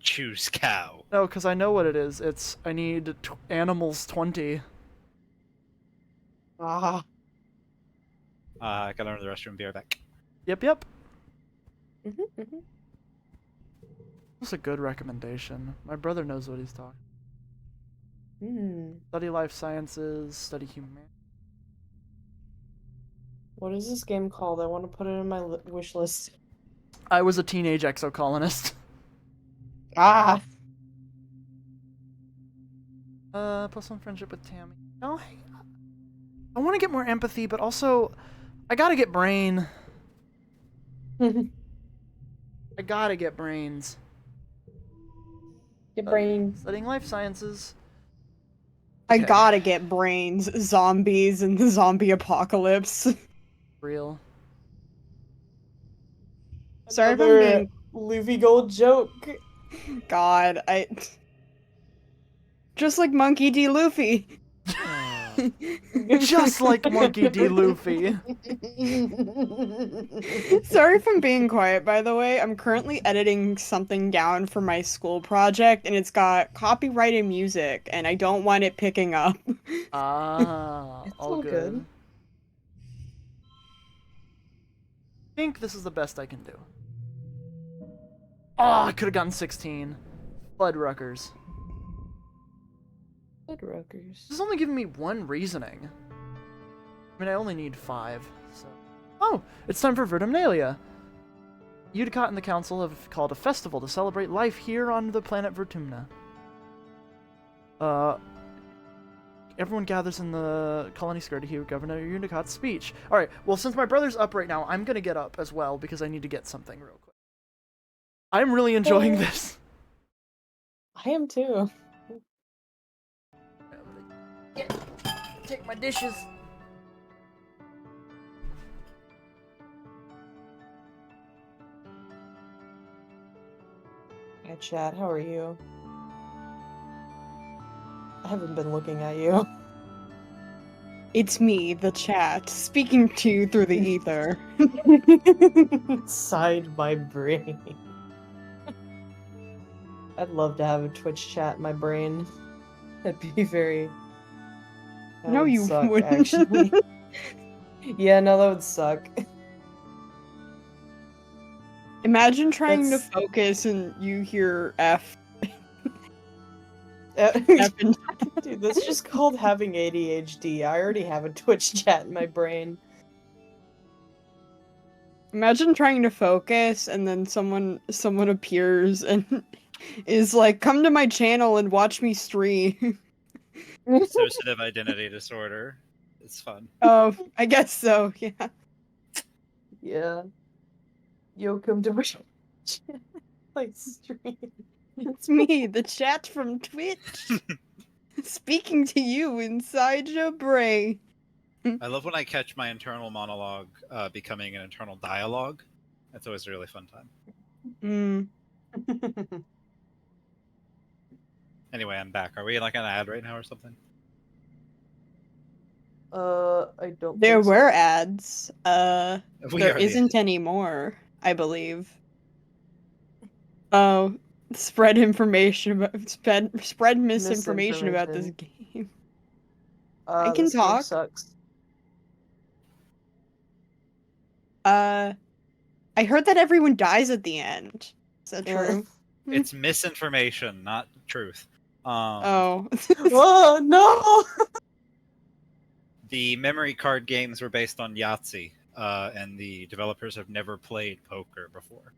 Choose cow. No, because I know what it is. It's I need animals 20. Ah. I gotta run to the restroom. Be right back. Yep. Mm-hmm. That's a good recommendation. My brother knows what he's talking. Hmm. Study life sciences, study humanity. What is this game called? I want to put it in my wish list. I was a teenage exocolonist. Ah. Plus one friendship with Tammy. No, I want to get more empathy, but also, I gotta get brain. I gotta get brains. Your brain. Studying life sciences. I Okay. gotta get brains, zombies, and the zombie apocalypse. Real. Sorry if I'm Another being... Luffy Gold joke. God, just like Monkey D. Luffy. Just like Monkey D. Luffy. Sorry if I'm being quiet, by the way. I'm currently editing something down for my school project, and it's got copyrighted music, and I don't want it picking up. Ah, It's all all good. good. I think this is the best I can do. Oh, I could have gotten 16. Floodruckers. Woodruckers. This is only giving me 1 reasoning. I mean, I only need 5, so... Oh, it's time for Vertumnalia! Udicott and the Council have called a festival to celebrate life here on the planet Vertumna. Everyone gathers in the colony square to hear Governor Udicott's speech. Alright, well, since my brother's up right now, I'm gonna get up as well, because I need to get something real quick. I'm really enjoying this. I am too. Take my dishes. Hi, chat. How are you? I haven't been looking at you. It's me, the chat, speaking to you through the ether. Inside my brain. I'd love to have a Twitch chat in my brain. That'd be very. That No, would you suck, wouldn't. actually. Yeah, no, that would suck. Imagine trying to That's- focus and you hear F. Uh, F and Dude, that's just called having ADHD. I already have a Twitch chat in my brain. Imagine trying to focus and then someone appears and is like, "Come to my channel and watch me stream." Dissociative identity disorder. It's fun. Oh, I guess so. Yeah. Yeah. Yo, come to my like stream. It's me, the chat from Twitch, speaking to you inside your brain. I love when I catch my internal monologue becoming an internal dialogue. That's always a really fun time. Mm. Anyway, I'm back. Are we in like an ad right now or something? I don't There think so. were ads. We There are the isn't anymore, I believe. Oh, spread information about spread misinformation about this game. I can This game talk. sucks. I heard that everyone dies at the end. Is that true? It's misinformation, not truth. Oh. Whoa, no! The memory card games were based on Yahtzee, and the developers have never played poker before.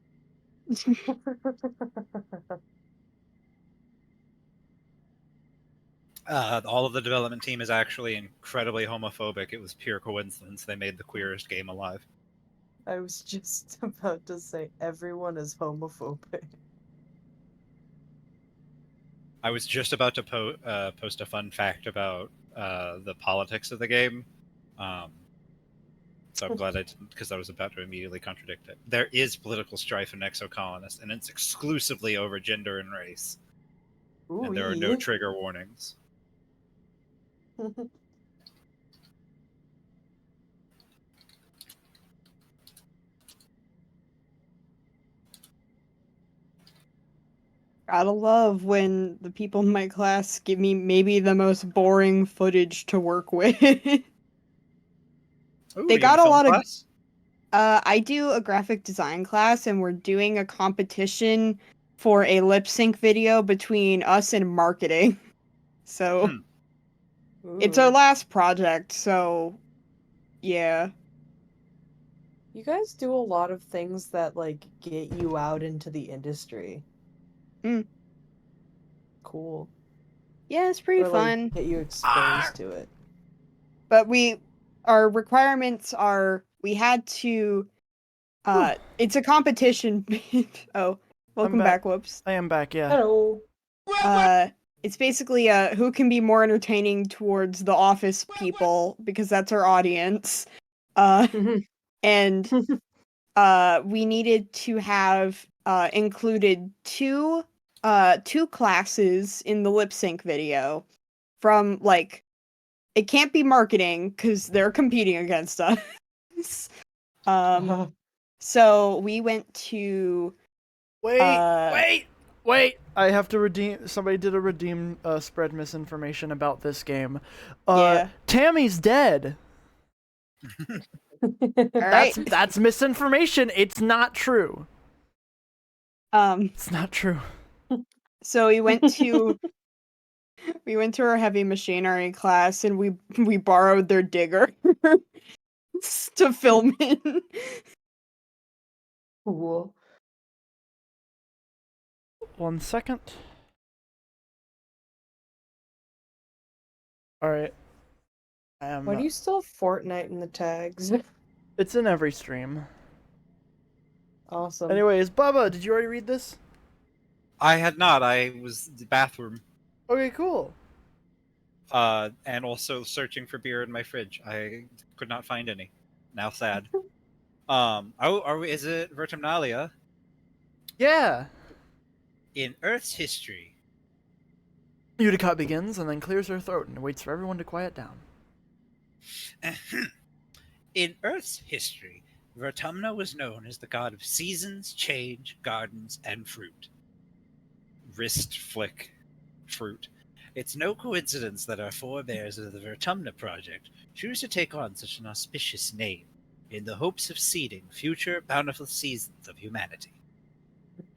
All of the development team is actually incredibly homophobic. It was pure coincidence they made the queerest game alive. I was just about to say everyone is homophobic. I was just about to post a fun fact about the politics of the game. So I'm glad I didn't, because I was about to immediately contradict it. There is political strife in Exocolonist, and it's exclusively over gender and race. And there are no Ooh-wee. trigger warnings. Gotta love when the people in my class give me maybe the most boring footage to work with. Ooh, They you in got a film lot of class? I do a graphic design class and we're doing a competition for a lip sync video between us and marketing. So it's our Ooh. last project, so yeah. You guys do a lot of things that like get you out into the industry. Mm. Cool. Yeah, it's pretty Or like fun. get you exposed to it. But our requirements are we had to it's a competition. Oh, welcome back. back, whoops. I am back, yeah. Hello. It's basically who can be more entertaining towards the office people because that's our audience. And we needed to have included two classes in the lip sync video from like it can't be marketing because they're competing against us. So we went to Wait! I have to redeem. Somebody did a redeem spread misinformation about this game. Yeah. Tammy's dead. Alright. That's misinformation. It's not true. It's not true. So we went to our heavy machinery class and we borrowed their digger to film in. Cool. 1 second. Alright. Why do you still have Fortnite in the tags? It's in every stream. Awesome. Anyways, Bubba, did you already read this? I had not. I was in the bathroom. Okay, cool. And also searching for beer in my fridge. I could not find any. Now sad. Is it Vertimnalia? Yeah. In Earth's history, Utica begins and then clears her throat and waits for everyone to quiet down. in Earth's history, Vertumna was known as the god of seasons, change, gardens, and fruit. Wrist flick, fruit. It's no coincidence that our forebears of the Vertumna Project choose to take on such an auspicious name in the hopes of seeding future bountiful seasons of humanity.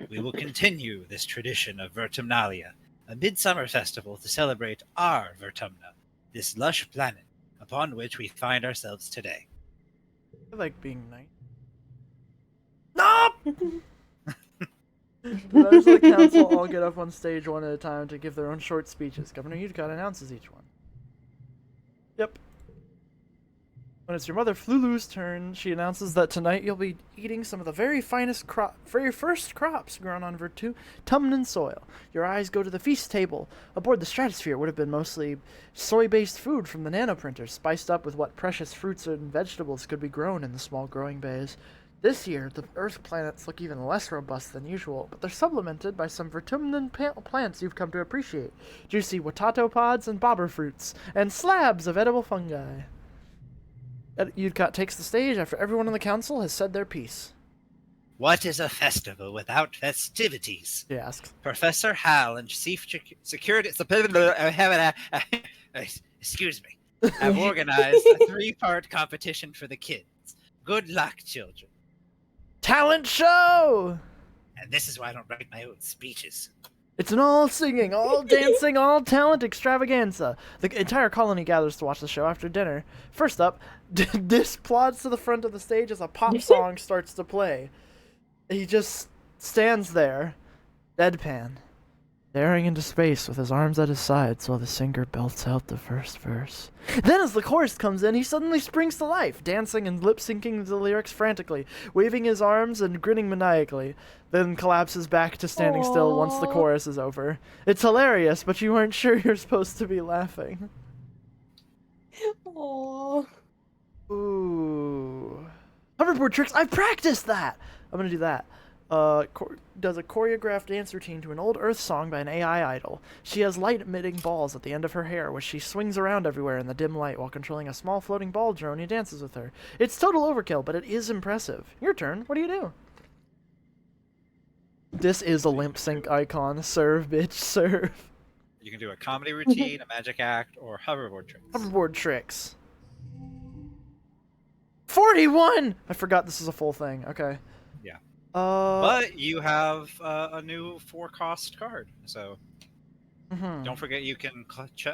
We will continue this tradition of Vertumnalia, a midsummer festival to celebrate our Vertumna, this lush planet upon which we find ourselves today. I like being nice. Nope! The members of the council all get up on stage one at a time to give their own short speeches. Governor Utica announces each one. Yep. When it's your mother Flulu's turn, she announces that tonight you'll be eating some of the very first crops grown on Vertumnan soil. Your eyes go to the feast table. Aboard the Stratosphere would have been mostly soy-based food from the nanoprinters, spiced up with what precious fruits and vegetables could be grown in the small growing bays. This year, the Earth planets look even less robust than usual, but they're supplemented by some Vertumnan plants you've come to appreciate. Juicy watato pods and bobber fruits, and slabs of edible fungi. Udcott takes the stage after everyone in the council has said their piece. What is a festival without festivities? He asks. Professor Hal and Chief Security... Excuse me. Have organized a 3-part competition for the kids. Good luck, children. Talent show! And this is why I don't write my own speeches. It's an all singing, all dancing, all talent extravaganza. The entire colony gathers to watch the show after dinner. First up, Dis plods to the front of the stage as a pop song starts to play. He just stands there, deadpan, staring into space with his arms at his sides while the singer belts out the first verse. Then as the chorus comes in, he suddenly springs to life, dancing and lip-syncing the lyrics frantically, waving his arms and grinning maniacally, then collapses back to standing still once the chorus is over. It's hilarious, but you aren't sure you're supposed to be laughing. Aww. Ooh. Hoverboard tricks, I've practiced that! I'm gonna do that. Does a choreographed dance routine to an old Earth song by an AI idol. She has light-emitting balls at the end of her hair, which she swings around everywhere in the dim light while controlling a small floating ball drone who dances with her. It's total overkill, but it is impressive. Your turn. What do you do? This is a limp sync icon. Serve, bitch, serve. You can do a comedy routine, a magic act, or hoverboard tricks. Hoverboard tricks. 41! I forgot this is a full thing. Okay. Yeah. But you have a new 4-cost card, so don't forget you can click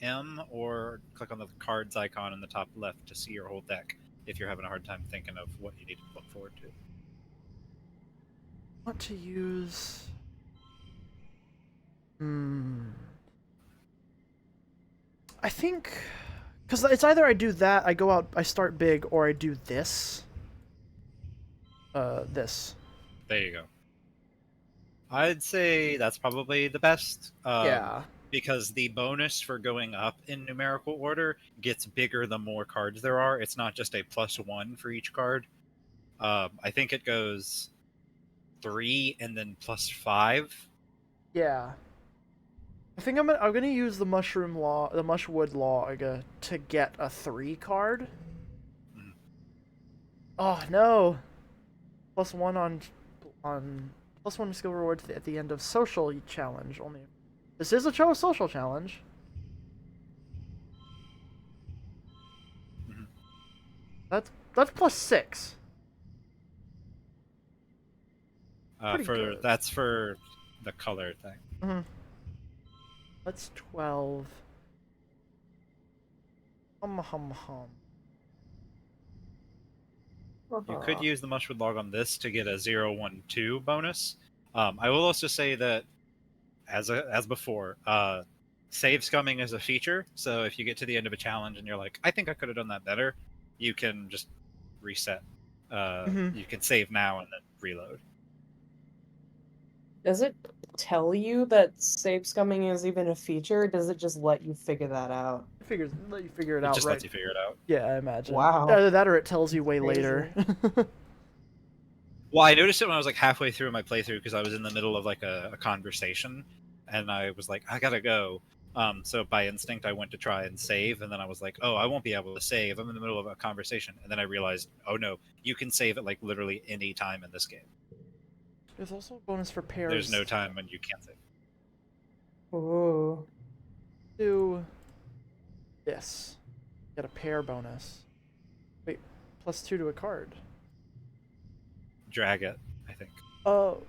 M or click on the cards icon in the top left to see your whole deck if you're having a hard time thinking of what you need to look forward to. want to use... I think... Because it's either I do that, I go out, I start big, or I do this. This. There you go. I'd say that's probably the best. Yeah. Because the bonus for going up in numerical order gets bigger the more cards there are. It's not just a +1 for each card. I think it goes 3 and then +5. Yeah. I think I'm gonna use the Mushwood Log to get a 3 card. Oh no! +1 on +1 skill reward at the end of social challenge. Only this is a social challenge. That's +6. Good. That's for the color thing. That's 12. Hum. You could use the Mushwood Log on this to get a 0-1-2 bonus. I will also say that, as before, save scumming is a feature. So if you get to the end of a challenge and you're like, I think I could have done that better, you can just reset. You can save now and then reload. Does it tell you that save scumming is even a feature? Or does it just let you figure that out? Let you figure it out. Just right. lets you figure it out. Yeah, I imagine. Wow. Either that or it tells you way Crazy. later. Well, I noticed it when I was like halfway through my playthrough because I was in the middle of like a conversation, and I was like, I gotta go. So by instinct, I went to try and save, and then I was like, oh, I won't be able to save. I'm in the middle of a conversation, and then I realized, oh no, you can save at like literally any time in this game. There's also a bonus for pairs. There's no time when you can't save. Ooh. Do this. Get a pair bonus. Wait, +2 to a card. Drag it, I think. Oh.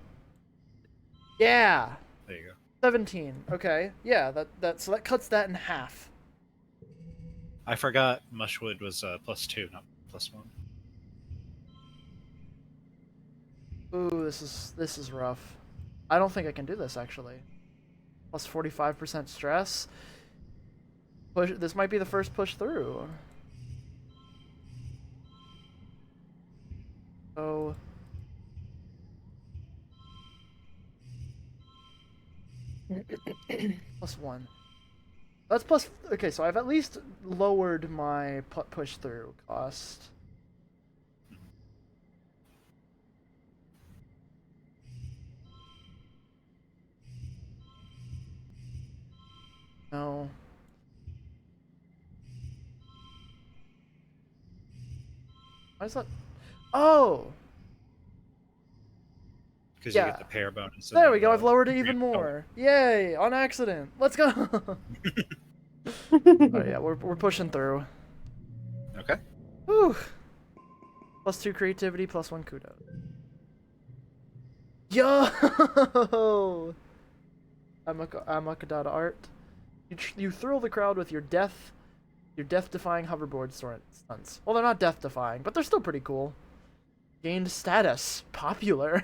Yeah. There you go. 17. Okay. Yeah, so that cuts that in half. I forgot Mushwood was +2, not +1. Ooh, this is rough. I don't think I can do this actually. Plus 45% stress. This might be the first push through. So +1. That's plus. Okay, so I've at least lowered my push through cost. No. Why is that? Oh! Because Yeah. you get the pair bonus. There we go, I've lowered it even more. Yay! On accident. Let's go! Oh yeah, we're pushing through. Okay. Whew. +2 creativity, +1 kudos. Yo! Amakadata art. You thrill the crowd with your death-defying hoverboard stunts. Well, they're not death-defying, but they're still pretty cool. Gained status. Popular.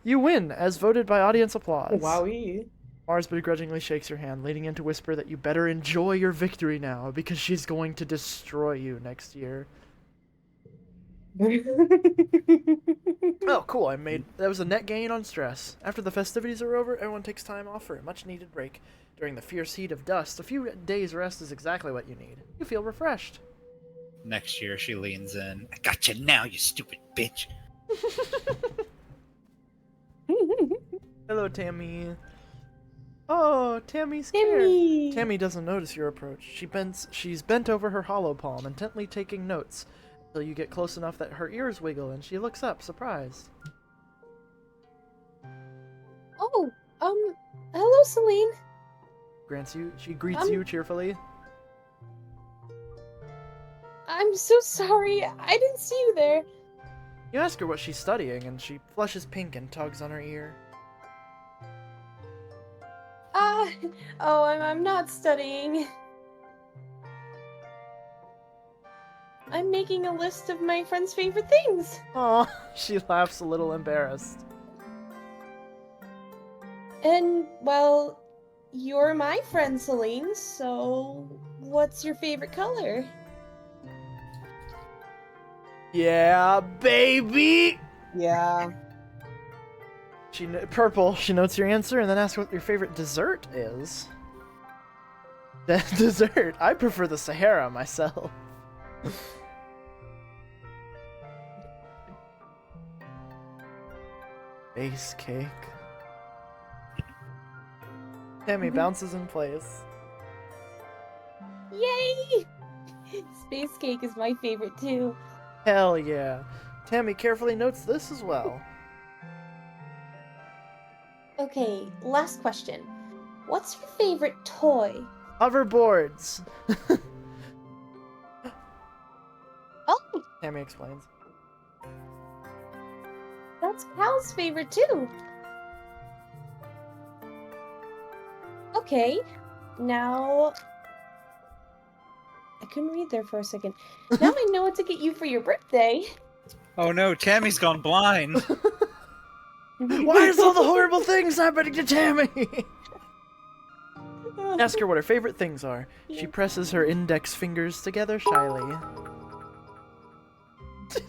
You win, as voted by audience applause. Wowie. Mars begrudgingly shakes your hand, leading in to whisper that you better enjoy your victory now, because she's going to destroy you next year. Oh, cool, that was a net gain on stress. After the festivities are over, everyone takes time off for a much-needed break. During the fierce heat of dust, a few days' rest is exactly what you need. You feel refreshed. Next year, she leans in. I got you now, you stupid bitch. Hello, Tammy. Oh, Tammy's scared. Timmy! Tammy doesn't notice your approach. She's bent over her hollow palm, intently taking notes, until you get close enough that her ears wiggle and she looks up, surprised. Oh, hello, Celine. She greets you cheerfully. I'm so sorry. I didn't see you there. You ask her what she's studying, and she flushes pink and tugs on her ear. I'm not studying. I'm making a list of my friend's favorite things. Aw, she laughs a little embarrassed. And, well, you're my friend, Celine, so what's your favorite color? Yeah, baby! Yeah. Purple. She notes your answer and then asks what your favorite dessert is. Dessert? I prefer the Sahara myself. Base cake. Tammy bounces in place. Yay! Space cake is my favorite, too. Hell yeah. Tammy carefully notes this as well. Okay, last question. What's your favorite toy? Hoverboards. Oh, Tammy explains. that's Cal's favorite too. Okay, now... I couldn't read there for a second. Now I know what to get you for your birthday. Oh no, Tammy's gone blind. Why is all the horrible things happening to Tammy? Ask her what her favorite things are. She presses her index fingers together shyly.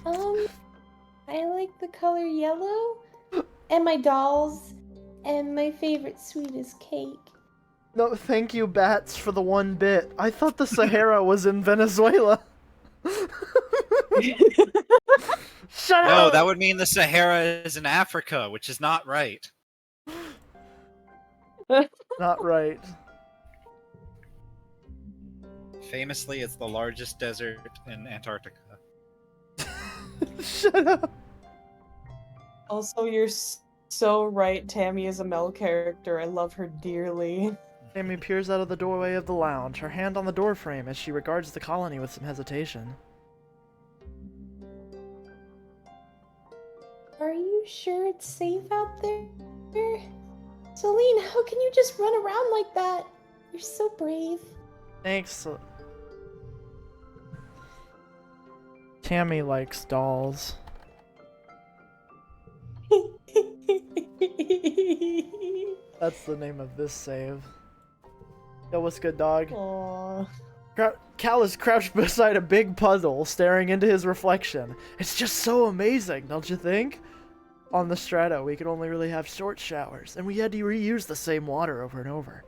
I like the color yellow, and my dolls, and my favorite sweet is cake. No, thank you, Bats, for the 1 bit. I thought the Sahara was in Venezuela. Shut No, up! that would mean the Sahara is in Africa, which is not right. Not right. Famously, it's the largest desert in Antarctica. Shut up! Also, you're so right. Tammy is a Mel character. I love her dearly. Amy peers out of the doorway of the lounge, her hand on the doorframe as she regards the colony with some hesitation. Are you sure it's safe out there? Celine, how can you just run around like that? You're so brave. Thanks. Tammy likes dolls. That's the name of this save. Yo, what's good, dog? Aww. Cal is crouched beside a big puzzle, staring into his reflection. It's just so amazing, don't you think? On the Strato, we could only really have short showers, and we had to reuse the same water over and over.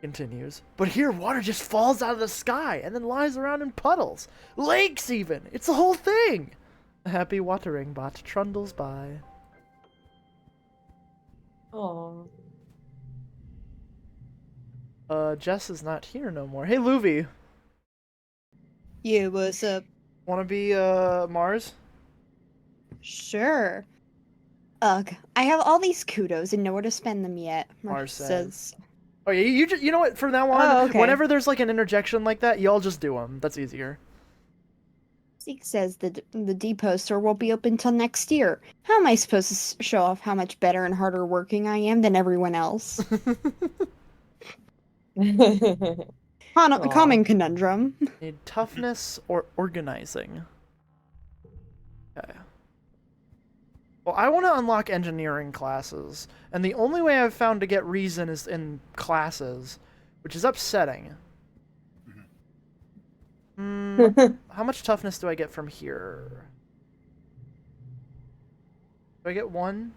Continues. But here, water just falls out of the sky and then lies around in puddles. Lakes, even! It's the whole thing! A happy watering bot trundles by. Aww. Jess is not here no more. Hey, Luvi. Yeah, what's up? Wanna be, Mars? Sure. Ugh, I have all these kudos and nowhere to spend them yet. Mars says. Oh yeah, you know what? From now on, Oh, okay. whenever there's like an interjection like that, y'all just do them. That's easier. Zeke says the depot store won't be open till next year. How am I supposed to show off how much better and harder working I am than everyone else? Common conundrum. Need toughness or organizing. Okay. Well, I want to unlock engineering classes, and the only way I've found to get reason is in classes, which is upsetting. How much toughness do I get from here? Do I get 1?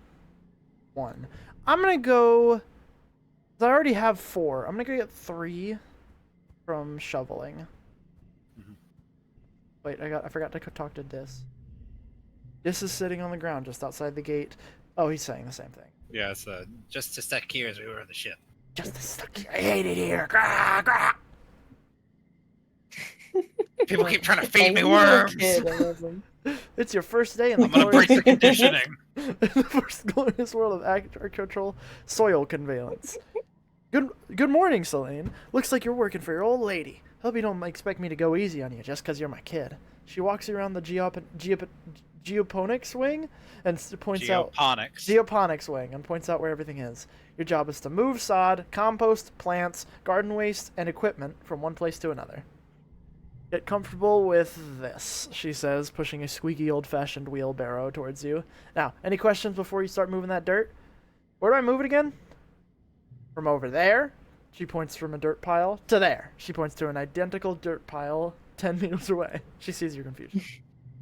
1. I'm gonna go... 'cause I already have 4. I'm gonna go get 3 from shoveling. Wait, I forgot to talk to Dis. Dis is sitting on the ground just outside the gate. Oh, he's saying the same thing. Yeah, it's just as stuck here as we were on the ship. Just as stuck here. I hate it here. Grah, grah. People keep trying to feed me You little worms. kid, I love him. It's your first day in the I'm gonna break the conditioning. the first glorious world of agricultural soil conveyance. Good morning, Celine. Looks like you're working for your old lady. Hope you don't expect me to go easy on you just 'cause you're my kid. She walks around the geoponics wing and points out geoponics wing and points out where everything is. Your job is to move sod, compost, plants, garden waste, and equipment from one place to another. Get comfortable with this, she says, pushing a squeaky old-fashioned wheelbarrow towards you. Now, any questions before you start moving that dirt? Where do I move it again? From over there, she points from a dirt pile, to there. She points to an identical dirt pile 10 meters away. She sees your confusion.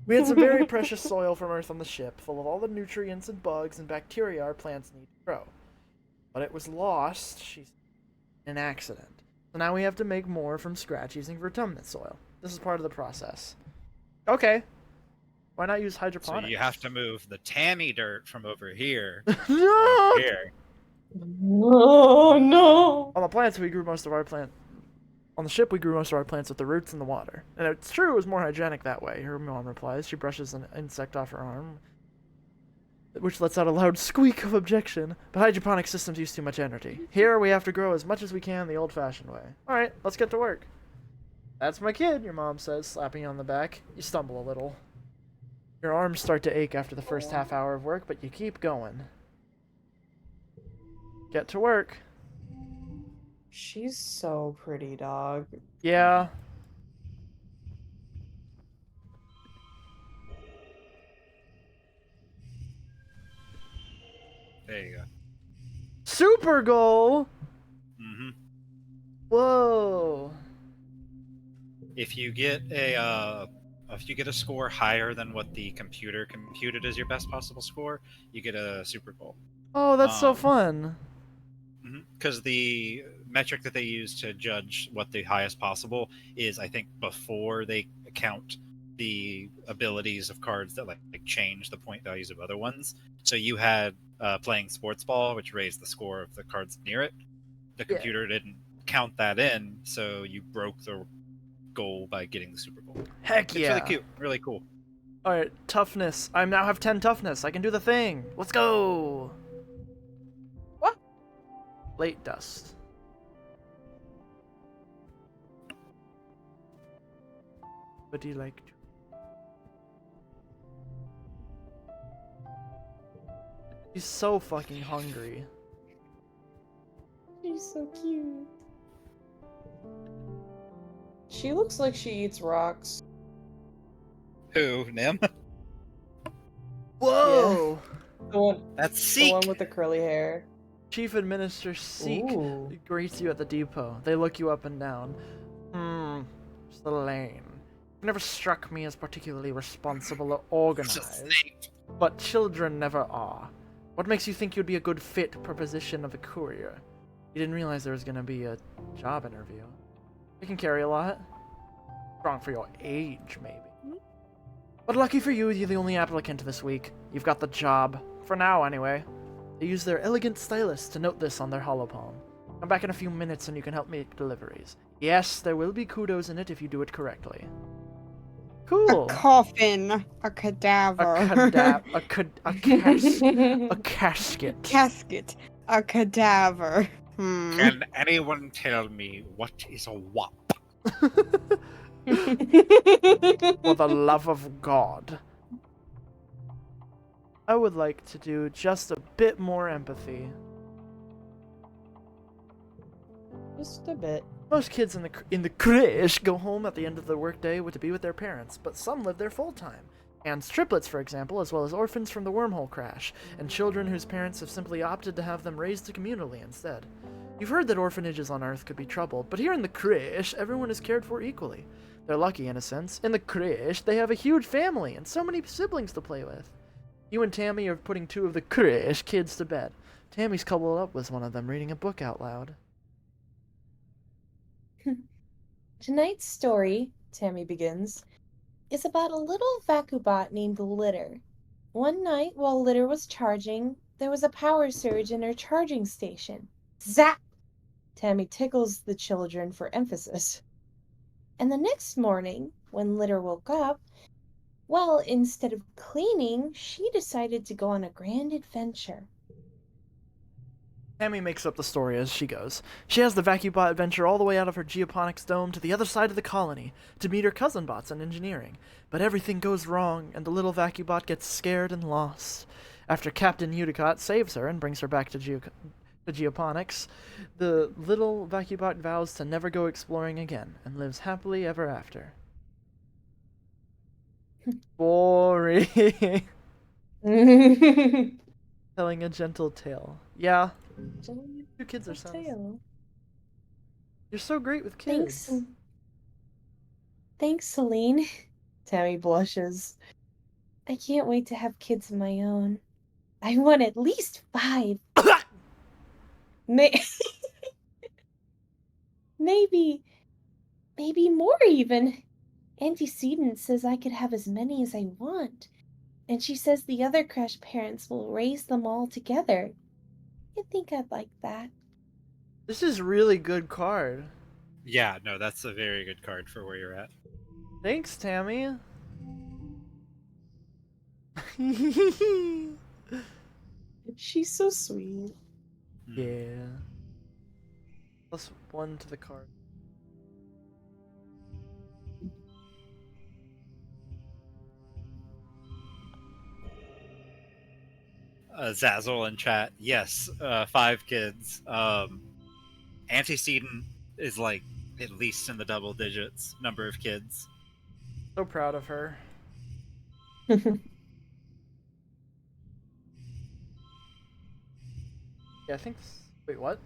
We had some very precious soil from Earth on the ship, full of all the nutrients and bugs and bacteria our plants need to grow. But it was lost, she said, in an accident. So now we have to make more from scratch using vertumnus soil. This is part of the process. Okay. Why not use hydroponics? So you have to move the Tammy dirt from over here. No! Over here. Oh no! On the plants, we grew most of our plant. On the ship, we grew most of our plants with the roots in the water. And it's true, it was more hygienic that way, her mom replies. She brushes an insect off her arm, which lets out a loud squeak of objection. But hydroponic systems use too much energy. Here, we have to grow as much as we can the old-fashioned way. Alright, let's get to work. That's my kid, your mom says, slapping you on the back. You stumble a little. Your arms start to ache after the first half hour of work, but you keep going. Get to work. She's so pretty, dog. Yeah. There you go. Super goal! Mm-hmm. Whoa. If you get a score higher than what the computer computed as your best possible score, you get a super goal. Oh, that's so fun. Because the metric that they use to judge what the highest possible is, I think, before they count the abilities of cards that like change the point values of other ones. So you had playing sports ball, which raised the score of the cards near it. The Yeah. computer didn't count that in, so you broke the goal by getting the Super Bowl. Heck It's really yeah. cute, really cool. Alright, toughness. I now have 10 toughness. I can do the thing. Let's go. What? Late dust. Would you like to? He's so fucking hungry. She's so cute. She looks like she eats rocks. Who, Nim? Whoa! The one, That's the Seek. one with the curly hair. Chief Administrator Seek Ooh. greets you at the depot. They look you up and down. Selene. You never struck me as particularly responsible or organized, but children never are. What makes you think you'd be a good fit for position of a courier? You didn't realize there was gonna be a job interview. You can carry a lot. Strong for your age, maybe. But lucky for you, you're the only applicant this week. You've got the job. For now, anyway. They use their elegant stylus to note this on their holopalm. Come back in a few minutes and you can help make deliveries. Yes, there will be kudos in it if you do it correctly. Cool. A coffin. A cadaver. A casket. Casket. A cadaver. Can anyone tell me what is a WAP? For the love of God. I would like to do just a bit more empathy. Just a bit. Most kids in the crèche go home at the end of the workday to be with their parents, but some live there full time. And triplets, for example, as well as orphans from the wormhole crash, and children whose parents have simply opted to have them raised communally instead. You've heard that orphanages on Earth could be troubled, but here in the crèche, everyone is cared for equally. They're lucky in a sense. In the crèche, they have a huge family and so many siblings to play with. You and Tammy are putting 2 of the crèche kids to bed. Tammy's coupled up with one of them reading a book out loud. Tonight's story, Tammy begins, is about a little vacubot named Litter. One night, while Litter was charging, there was a power surge in her charging station. Zap! Tammy tickles the children for emphasis. And the next morning, when Litter woke up, well, instead of cleaning, she decided to go on a grand adventure. Tammy makes up the story as she goes. She has the Vacubot adventure all the way out of her geoponics dome to the other side of the colony to meet her cousin bots in engineering. But everything goes wrong, and the little Vacubot gets scared and lost. After Captain Udicott saves her and brings her back to geoponics, the little Vacubot vows to never go exploring again and lives happily ever after. Boring. Telling a gentle tale. Yeah. Your kids are sounds. You're so great with kids. Thanks, Celine. Tammy blushes. I can't wait to have kids of my own. I want at least 5. Maybe more even. Antecedent says I could have as many as I want. And she says the other crash parents will raise them all together. I think I'd like that. This is really good card. Yeah, no, that's a very good card for where you're at. Thanks, Tammy. She's so sweet. Yeah. +1 to the card. Zazzle in chat, yes, 5 kids. Antecedent is like at least in the double digits number of kids. So proud of her. Yeah, I think. Wait, what?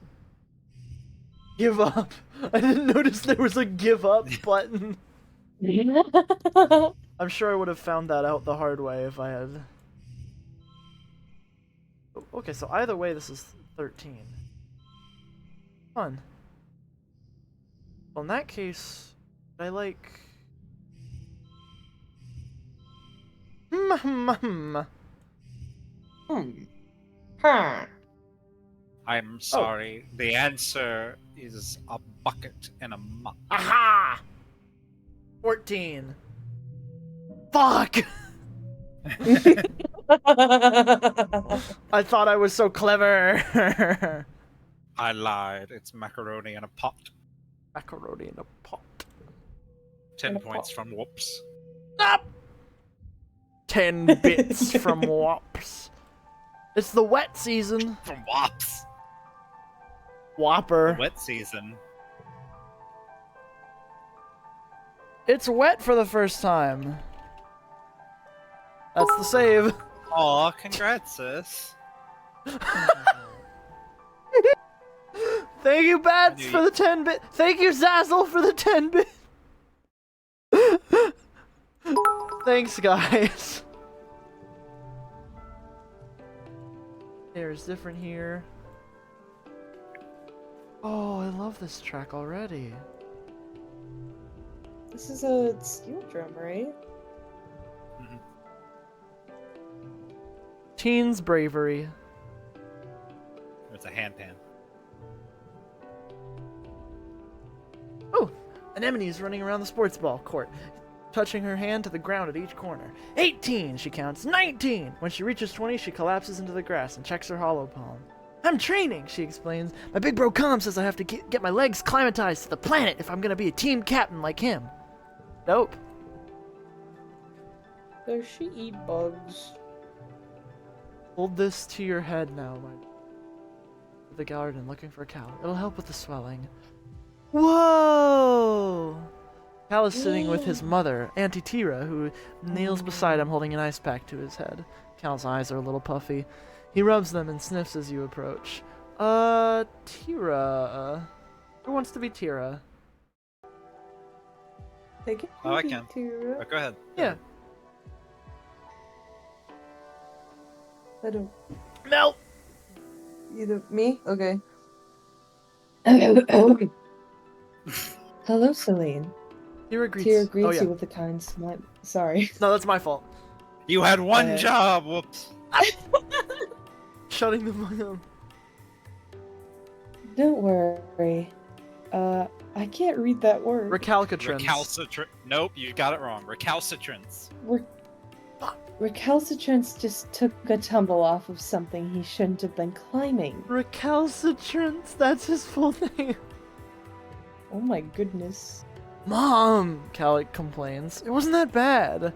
Give up. I didn't notice there was a give up button. I'm sure I would have found that out the hard way if I had. Okay, so either way, this is 13. Fun. Well, in that case, I like. Hmm. I'm sorry. The answer is a bucket and a mop. Aha! 14. Fuck! I thought I was so clever. I lied. It's macaroni in a pot. Macaroni in a pot. 10 points from whoops. Up! 10 bits from Wops. It's the wet season. From wops. Whopper. Wet season. It's wet for the first time. That's the save. Aw, congrats, sis. Thank you, Bats, for the 10 bit. Thank you, Zazzle, for the 10 bit. Thanks, guys. There's different here. Oh, I love this track already. This is a steel drum, right? Teen's bravery. It's a handpan. Oh, Anemone is running around the sports ball court, touching her hand to the ground at each corner. 18, she counts. 19! When she reaches 20, she collapses into the grass and checks her hollow palm. I'm training, she explains. My big bro Com says I have to get my legs climatized to the planet if I'm gonna be a team captain like him. Dope. Does she eat bugs? Hold this to your head now, my... The garden, looking for a cow. It'll help with the swelling. Whoa! Cal is sitting with his mother, Auntie Tira, who kneels beside him holding an ice pack to his head. Cal's eyes are a little puffy. He rubs them and sniffs as you approach. Tira. Who wants to be Tira? Take it. Oh, I can. Tira. Oh, go ahead. Yeah. I don't. Mel! Either me? Okay. Hello, Celine. Tira greets, Tira greets oh, yeah. you with a kind smile. Sorry. No, that's my fault. You had one job. Whoops. Shutting the fuck up. Don't worry. I can't read that word. Recalcitrance. Nope, you got it wrong. Recalcitrance. Recalcitrance just took a tumble off of something he shouldn't have been climbing. Recalcitrance, that's his full name. Oh my goodness. Mom, Cal complains. It wasn't that bad.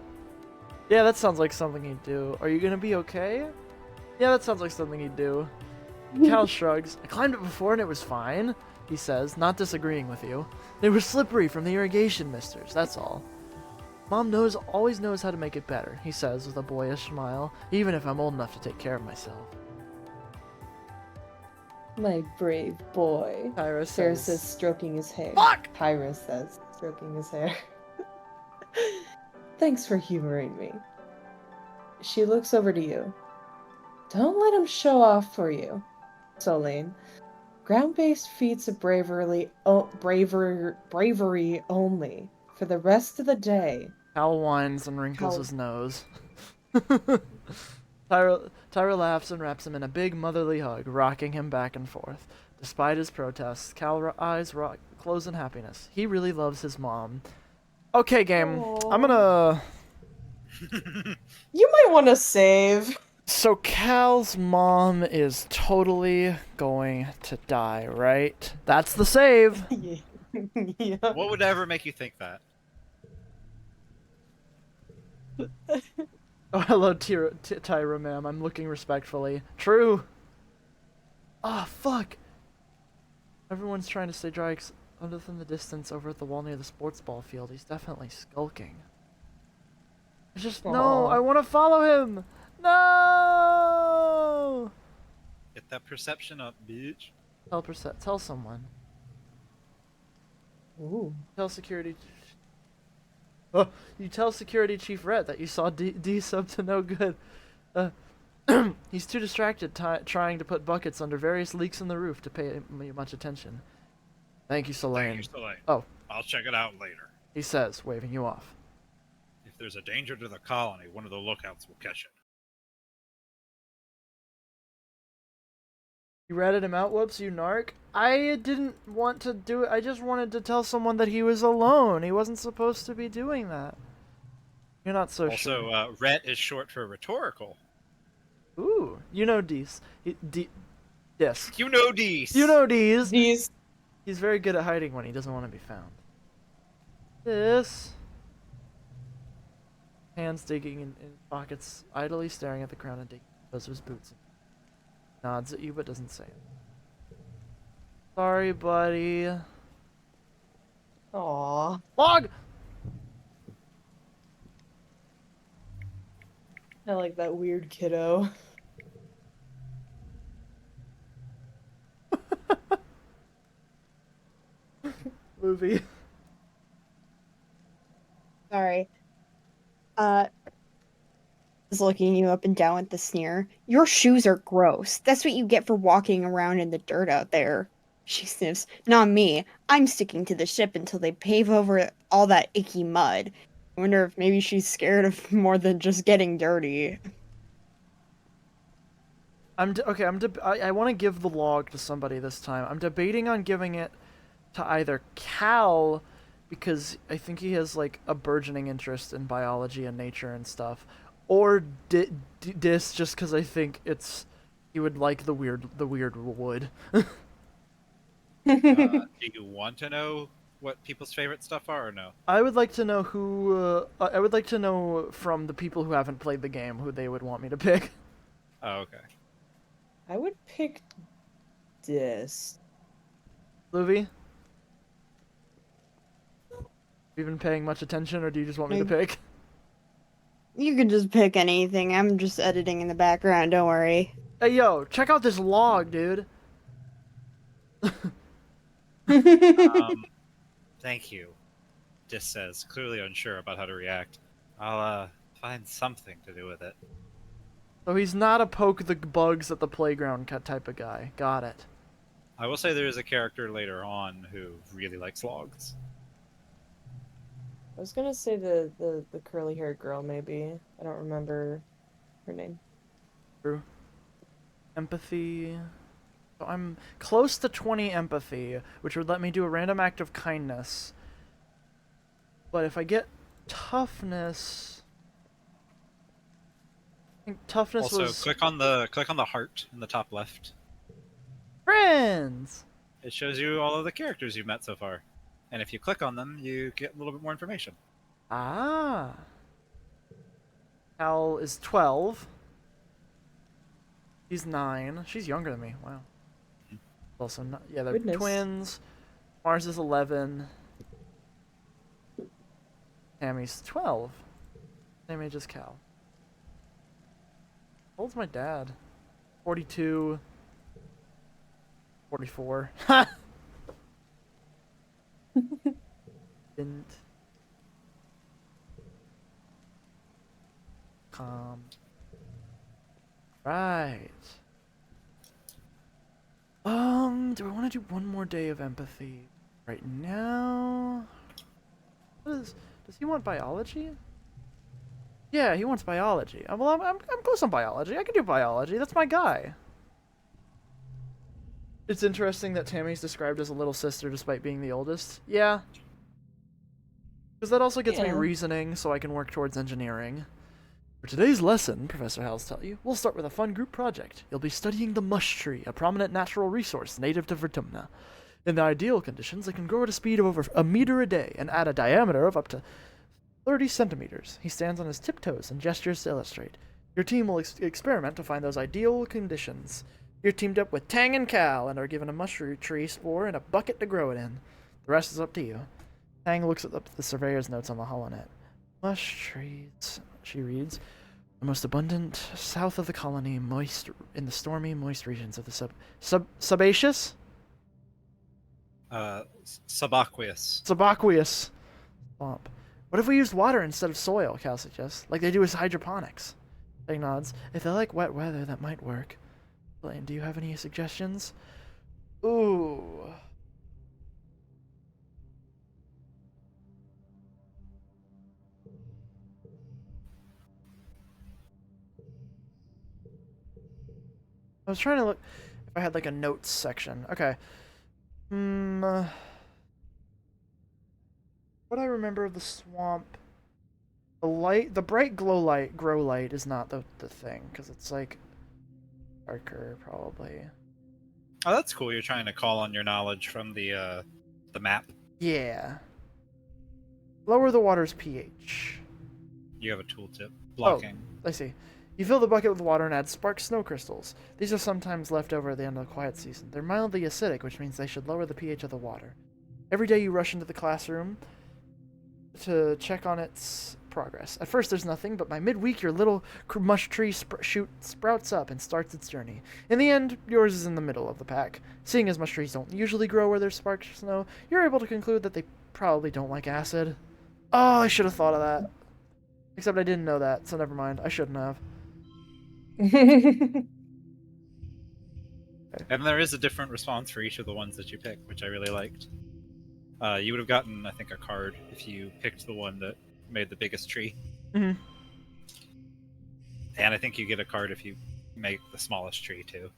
Yeah, that sounds like something he'd do. Are you gonna be okay? Yeah, that sounds like something he'd do. Cal shrugs. I climbed it before and it was fine, he says, not disagreeing with you. They were slippery from the irrigation misters, that's all. Mom always knows how to make it better, he says with a boyish smile, even if I'm old enough to take care of myself. My brave boy. Tyra Sarah says, says, stroking his hair. Fuck! Tyra says, stroking his hair. Thanks for humoring me. She looks over to you. Don't let him show off for you, Solane. Ground-based feats of bravery only. For the rest of the day. Cal whines and wrinkles his nose. Tyra laughs and wraps him in a big motherly hug, rocking him back and forth. Despite his protests, Cal's eyes close in happiness. He really loves his mom. Okay, game. Aww. I'm gonna... You might want to save. So Cal's mom is totally going to die, right? That's the save. Yeah. What would ever make you think that? Oh, hello, Tyra, ma'am. I'm looking respectfully. True. Ah, fuck. Everyone's trying to stay dry other than the distance over at the wall near the sports ball field. He's definitely skulking. No, I want to follow him. No! Get that perception up, bitch. Tell someone. Ooh. Tell security. Oh, you tell security chief Rhett that you saw D sub to no good. He's too distracted trying to put buckets under various leaks in the roof to pay me much attention. Thank you, Solane. Thank you, Soleil. Oh. I'll check it out later. He says, waving you off. If If there's a danger to the colony, one of the lookouts will catch it. You ratted him out, whoops, you narc. I didn't want to do it. I just wanted to tell someone that he was alone. He wasn't supposed to be doing that. You're not so sure. Also, ret is short for rhetorical. Ooh, you know Dees. Yes. You know Dees. You know Dees. These. He's very good at hiding when he doesn't want to be found. This. Hands digging in pockets, idly staring at the ground and digging those of his boots. Nods at you but doesn't say it. Sorry, buddy. Aww. Log! I like that weird kiddo. Movie. Sorry. Is looking you up and down with the sneer. Your shoes are gross. That's what you get for walking around in the dirt out there. She sniffs. Not me. I'm sticking to the ship until they pave over all that icky mud. I wonder if maybe she's scared of more than just getting dirty. I want to give the log to somebody this time. I'm debating on giving it to either Cal, because I think he has like a burgeoning interest in biology and nature and stuff, or Dis, just because I think he would like the weird wood. Do you want to know what people's favorite stuff are, or no? I would like to know who. I would like to know from the people who haven't played the game who they would want me to pick. Oh, okay. I would pick this. Luvi? Have you been paying much attention, or do you just want me to pick? You can just pick anything. I'm just editing in the background, don't worry. Hey, yo, check out this log, dude. Thank you, Dis says, clearly unsure about how to react. I'll, find something to do with it. So he's not a poke the bugs at the playground type of guy. Got it. I will say there is a character later on who really likes logs. I was gonna say the curly-haired girl, maybe. I don't remember her name. True. Empathy. So I'm close to 20 empathy, which would let me do a random act of kindness. But if I get toughness... I think toughness Also, was... click on the heart in the top left. Friends! It shows you all of the characters you've met so far. And if you click on them, you get a little bit more information. Ah. Cal is 12. She's 9. She's younger than me. Wow. Also, not, yeah, they're Goodness. twins. Mars is 11. Tammy's 12. Same age as Cal. How old's my dad? 42. 44. Ha! Didn't. Right. Do I want to do one more day of empathy right now? Does he want biology? Yeah, he wants biology. Well, I'm close on biology. I can do biology. That's my guy. It's interesting that Tammy's described as a little sister despite being the oldest. Yeah. Because that also gets me reasoning so I can work towards engineering. For today's lesson, Professor Howells tell you, we'll start with a fun group project. You'll be studying the mush tree, a prominent natural resource native to Vertumna. In the ideal conditions, it can grow at a speed of over a meter a day and add a diameter of up to 30 centimeters. He stands on his tiptoes and gestures to illustrate. Your team will experiment to find those ideal conditions. You're teamed up with Tang and Cal and are given a mushroom tree spore and a bucket to grow it in. The rest is up to you. Tang looks at the surveyor's notes on the holonet. Mush trees, she reads, are most abundant south of the colony, moist in the stormy, moist regions of the subaceous? Subaqueous. Subaqueous swamp. What if we used water instead of soil, Cal suggests, like they do with hydroponics? Tang nods. If they like wet weather, that might work. Blaine, do you have any suggestions? Ooh. I was trying to look if I had like a notes section. Okay. What I remember of the swamp, the bright grow light is not the thing, because it's like darker probably. Oh, that's cool. You're trying to call on your knowledge from the map. Yeah. Lower the water's pH. You have a tooltip blocking. I see. You fill the bucket with water and add spark snow crystals. These are sometimes left over at the end of the quiet season. They're mildly acidic, which means they should lower the pH of the water. Every day you rush into the classroom to check on its progress. At first there's nothing, but by midweek your little mush tree shoot sprouts up and starts its journey. In the end, yours is in the middle of the pack. Seeing as mush trees don't usually grow where there's spark snow, you're able to conclude that they probably don't like acid. Oh, I should have thought of that. Except I didn't know that, so never mind. I shouldn't have. And there is a different response for each of the ones that you pick, which I really liked. You would have gotten, I think, a card if you picked the one that made the biggest tree. Mm-hmm. And I think you get a card if you make the smallest tree, too.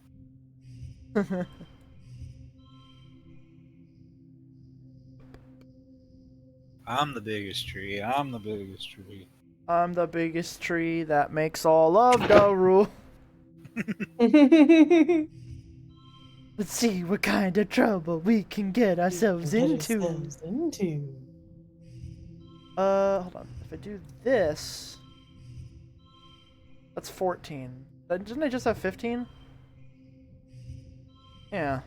I'm the biggest tree. I'm the biggest tree. I'm the biggest tree that makes all of the rule. Let's see what kind of trouble we can get ourselves into. Hold on. If I do this, that's 14. Didn't I just have 15? Yeah.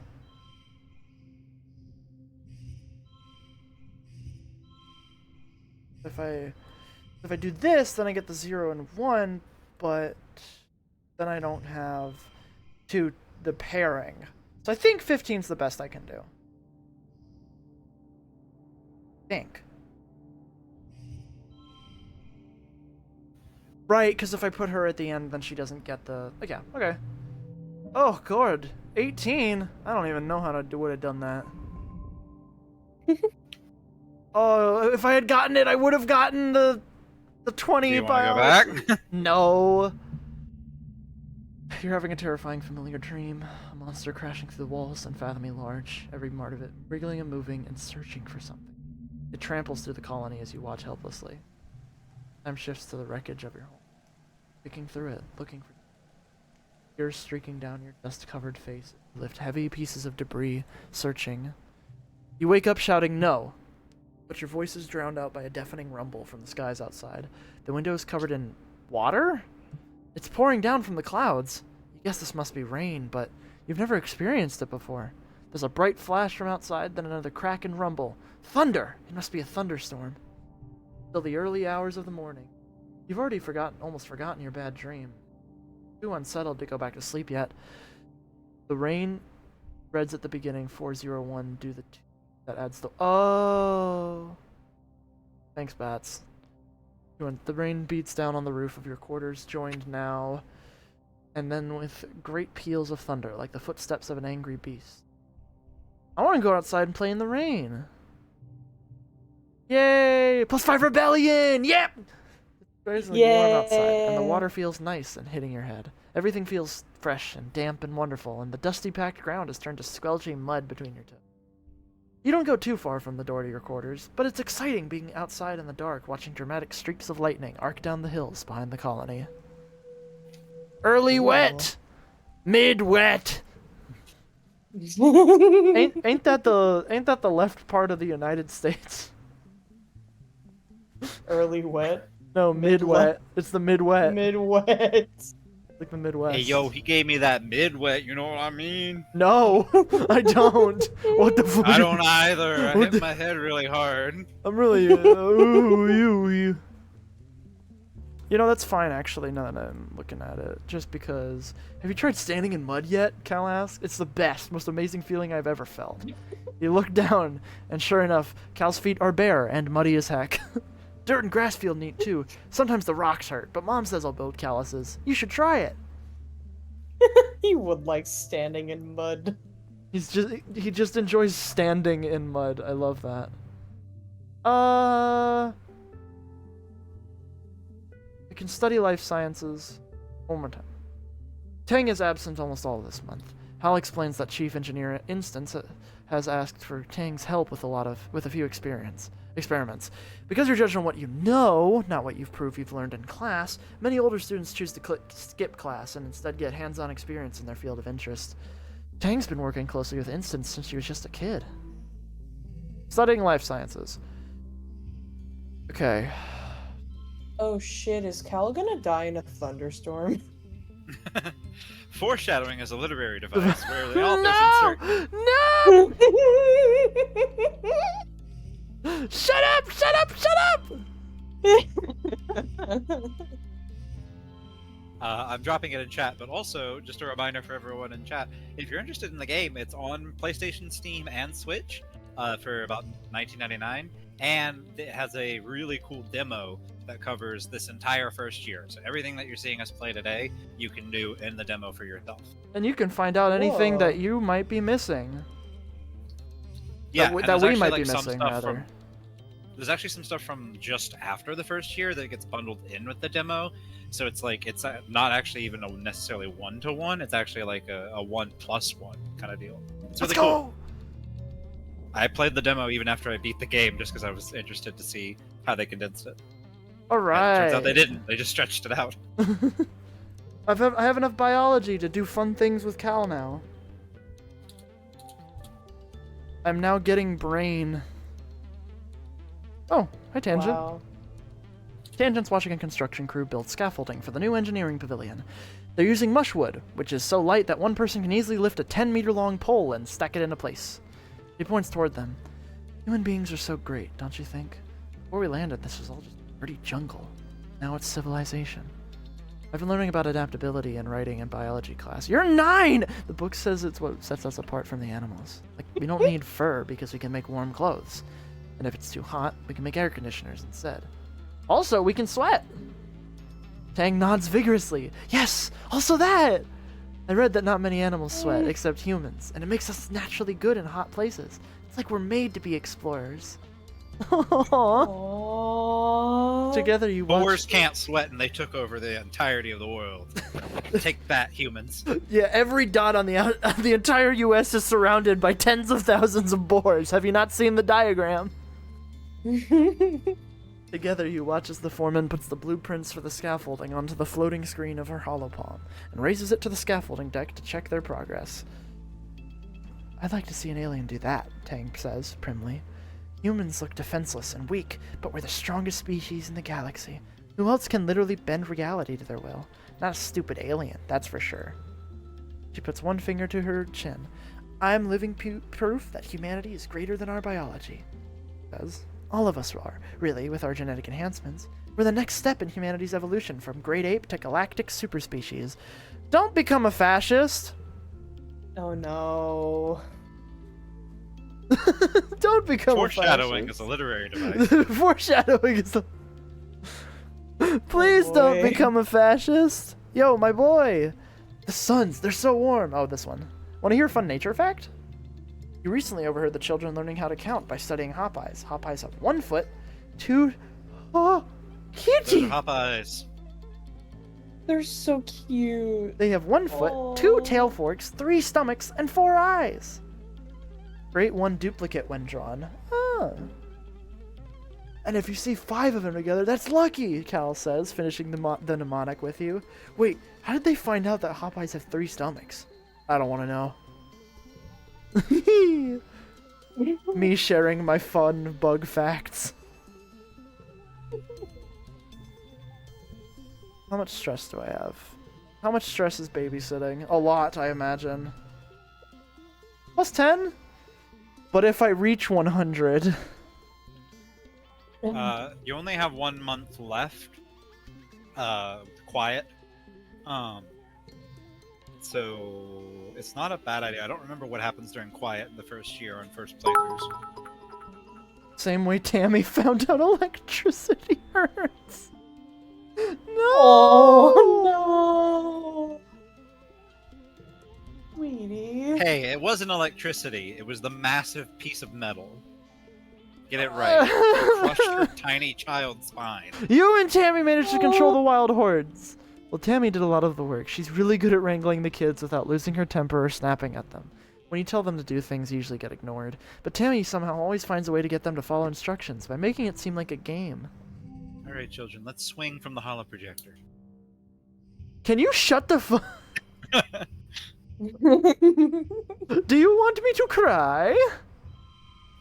If I do this, then I get the 0 and 1, but then I don't have the pairing. So I think 15 is the best I can do. Think. Right, because if I put her at the end, then she doesn't get the... Oh, yeah, okay. Oh, God. 18? I don't even know how to would have done that. Oh, if I had gotten it, I would have gotten the 20 Do you want to go back? No. You're having a terrifying familiar dream. A monster crashing through the walls, unfathomably large, every part of it wriggling and moving and searching for something. It tramples through the colony as you watch helplessly. Time shifts to the wreckage of your home. Picking through it, looking for tears streaking down your dust-covered face. You lift heavy pieces of debris, searching. You wake up shouting no, but your voice is drowned out by a deafening rumble from the skies outside. The window is covered in water? It's pouring down from the clouds. You guess this must be rain, but you've never experienced it before. There's a bright flash from outside, then another crack and rumble. Thunder! It must be a thunderstorm. Till the early hours of the morning. You've already almost forgotten your bad dream. Too unsettled to go back to sleep yet. The rain reads at the beginning, 401, do the 2. That adds the... Oh! Thanks, bats. The rain beats down on the roof of your quarters, joined now, and then with great peals of thunder, like the footsteps of an angry beast. I want to go outside and play in the rain. Yay! +5 rebellion! Yep! It's really warm outside, and the water feels nice and hitting your head. Everything feels fresh and damp and wonderful, and the dusty packed ground has turned to squelchy mud between your toes. You don't go too far from the door to your quarters, but it's exciting being outside in the dark, watching dramatic streaks of lightning arc down the hills behind the colony. Early wet! Mid-wet! ain't that the left part of the United States? Early wet. No, mid-wet. It's the mid-wet. Mid-wet. Like the Midwest. Hey, yo, he gave me that mid-wet, you know what I mean? No, I don't. What the fuck? I don't either. I hit my head really hard. I'm really... you. You know, that's fine, actually, now that I'm looking at it. Just because... Have you tried standing in mud yet, Cal asks? It's the best, most amazing feeling I've ever felt. You look down, and sure enough, Cal's feet are bare and muddy as heck. Dirt and grass feel neat, too. Sometimes the rocks hurt, but Mom says I'll build calluses. You should try it. He would like standing in mud. He just enjoys standing in mud. I love that. I can study life sciences one more time. Tang is absent almost all of this month. Hal explains that Chief Engineer Instance has asked for Tang's help with a few experiments. Because you're judged on what you know, not what you've proved you've learned in class, many older students choose to skip class and instead get hands-on experience in their field of interest. Tang's been working closely with Instance since she was just a kid. Studying life sciences. Okay. Oh shit, is Cal gonna die in a thunderstorm? Foreshadowing is a literary device where the authors No! insert. No! Shut up! Shut up! Shut up! I'm dropping it in chat, but also just a reminder for everyone in chat: if you're interested in the game, it's on PlayStation, Steam, and Switch for about $19.99, and it has a really cool demo that covers this entire first year. So everything that you're seeing us play today, you can do in the demo for yourself. And you can find out anything Whoa. that you might be missing. Yeah, that and we there's might actually, be some missing, stuff rather. There's actually some stuff from just after the first year that gets bundled in with the demo. So it's like, it's not actually even necessarily 1-to-1. It's actually like a 1+1 kind of deal. It's Let's really go! cool. I played the demo even after I beat the game just because I was interested to see how they condensed it. All And right. it turns out they didn't. They just stretched it out. I have enough biology to do fun things with Cal now. I'm now getting brain. Oh, hi Tangent. Wow. Tangent's watching a construction crew build scaffolding for the new engineering pavilion. They're using mushwood, which is so light that one person can easily lift a 10-meter-long pole and stack it into place. He points toward them. Human beings are so great, don't you think? Before we landed, this was all just dirty jungle. Now it's civilization. I've been learning about adaptability in writing and biology class. You're 9! The book says it's what sets us apart from the animals. Like, we don't need fur because we can make warm clothes. And if it's too hot, we can make air conditioners instead. Also, we can sweat! Tang nods vigorously. Yes! Also that! I read that not many animals sweat, except humans, and it makes us naturally good in hot places. It's like we're made to be explorers. Aww. Aww. Together you watch... Boars can't sweat, and they took over the entirety of the world. Take that, humans. Yeah, every dot on the entire U.S. is surrounded by tens of thousands of boars. Have you not seen the diagram? Together you watch as the foreman puts the blueprints for the scaffolding onto the floating screen of her holopalm and raises it to the scaffolding deck to check their progress. I'd like to see an alien do that, Tang says primly. Humans look defenseless and weak, but we're the strongest species in the galaxy. Who else can literally bend reality to their will? Not a stupid alien, that's for sure. She puts one finger to her chin. I'm living proof that humanity is greater than our biology. Says. All of us are, really, with our genetic enhancements. We're the next step in humanity's evolution from great ape to galactic superspecies. Don't become a fascist! Oh no. Don't become Foreshadowing a is fascist. a literary device. Foreshadowing is a... Please don't boy. become a fascist! Yo, my boy! The suns, they're so warm! Oh, this one. Want to hear a fun nature fact? You recently overheard the children learning how to count by studying hop-eyes. Hop-eyes have 1 foot, 2... Oh! Those Kitty! are Popeyes. They're so cute. They have 1 foot, 2 tail forks, 3 stomachs, and 4 eyes. Create 1 duplicate when drawn. Oh. And if you see 5 of them together, that's lucky, Cal says, finishing the mnemonic with you. Wait, how did they find out that Hop-eyes have 3 stomachs? I don't want to know. Me sharing my fun bug facts. How much stress do I have? How much stress is babysitting? A lot, I imagine. Plus 10? But if I reach 100... You only have 1 month left. Quiet. So it's not a bad idea. I don't remember what happens during quiet in the first year on first playthroughs. Same way Tammy found out electricity hurts. No! Oh no. Sweetie. Hey, it wasn't electricity. It was the massive piece of metal. Get it right. It crushed her tiny child's spine. You and Tammy managed to control the wild hordes. Well, Tammy did a lot of the work. She's really good at wrangling the kids without losing her temper or snapping at them. When you tell them to do things, they usually get ignored. But Tammy somehow always finds a way to get them to follow instructions by making it seem like a game. All right, children, let's swing from the holo projector. Can you shut the fu- Do you want me to cry?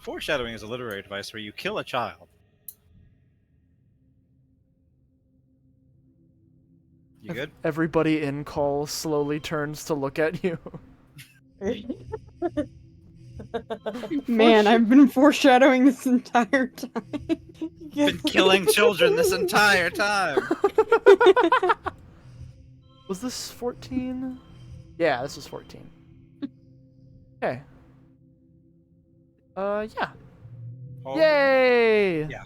Foreshadowing is a literary device where you kill a child. You good? Everybody in call slowly turns to look at you. Man, I've been foreshadowing this entire time. Been killing children this entire time. Was this 14? Yeah, this was 14. Okay. Yeah. Oh, Yay! Yeah.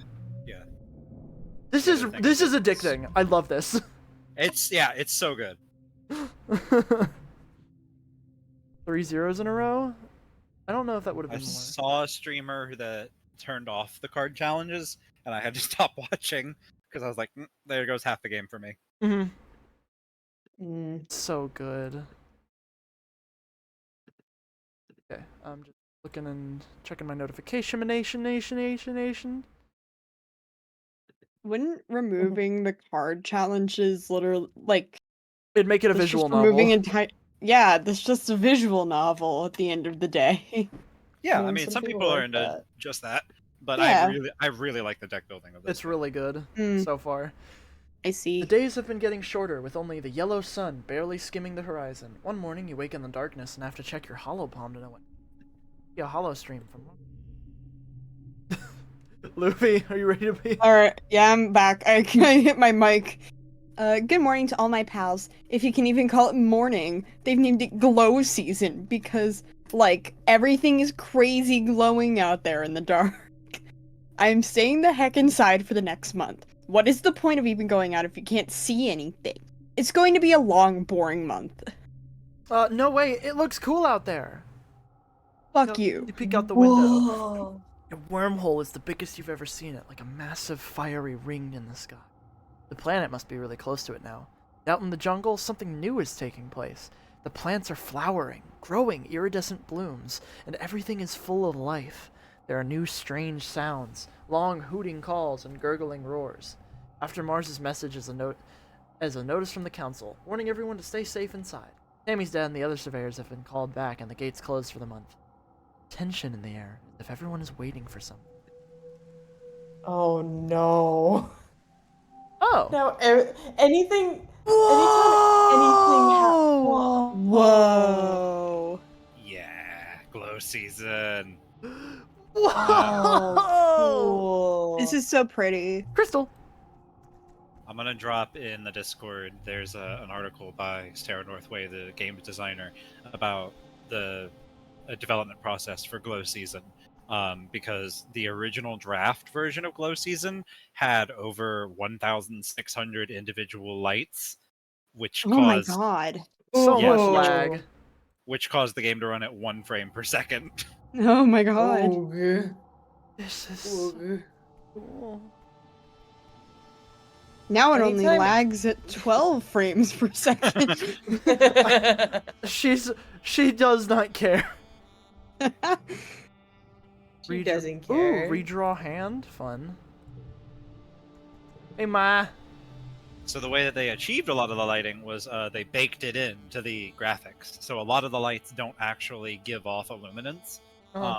Yeah. This Yeah, is the thing this is is addicting. I love this. It's so good. 3 zeros in a row? I don't know if that would have I been more. saw a streamer that turned off the card challenges, and I had to stop watching because I was like, there goes half the game for me. Mm-hmm. So good. Okay, I'm just looking and checking my notification nation. Wouldn't removing the card challenges literally like It'd make it a that's visual just novel. removing entire? Yeah, that's just a visual novel at the end of the day. Yeah, I I mean, mean, some some people people are like into that. just that, but Yeah. I really like the deck building of this. It's really good Mm. so far. I see. The days have been getting shorter, with only the yellow sun barely skimming the horizon. One morning, you wake in the darkness and have to check your hollow palm to know what. See a hollow stream from. Luffy, are you ready to be? Alright, yeah, I'm back. I hit my mic. Good morning to all my pals. If you can even call it morning, they've named it glow season because, like, everything is crazy glowing out there in the dark. I'm staying the heck inside for the next month. What is the point of even going out if you can't see anything? It's going to be a long, boring month. No way, it looks cool out there. Fuck you. You peek out the window. Whoa. A wormhole is the biggest you've ever seen it, like a massive fiery ring in the sky. The planet must be really close to it now. Out in the jungle, something new is taking place. The plants are flowering, growing iridescent blooms, and everything is full of life. There are new strange sounds, long hooting calls and gurgling roars. After Mars's message is a notice from the council, warning everyone to stay safe inside. Tammy's dead and the other surveyors have been called back and the gates closed for the month. Tension in the air, as if everyone is waiting for something. Oh no. Oh! Now, anything. Whoa! Whoa. Yeah, glow season. Cool. This is so pretty. Crystal! I'm gonna drop in the Discord. There's an article by Sarah Northway, the game designer, about the development process for Glow Season. Because the original draft version of Glow Season had over 1,600 individual lights, which Oh my caused god. So Yeah, much Whoa. lag. which caused the game to run at 1 frame per second. Oh my god. Oog. This is so Oog. cool. Now it only Anytime- lags at 12 frames per second. She does not care. She doesn't care. Ooh, redraw hand? Fun. Hey, Ma. So the way that they achieved a lot of the lighting was they baked it into the graphics. So a lot of the lights don't actually give off illuminance.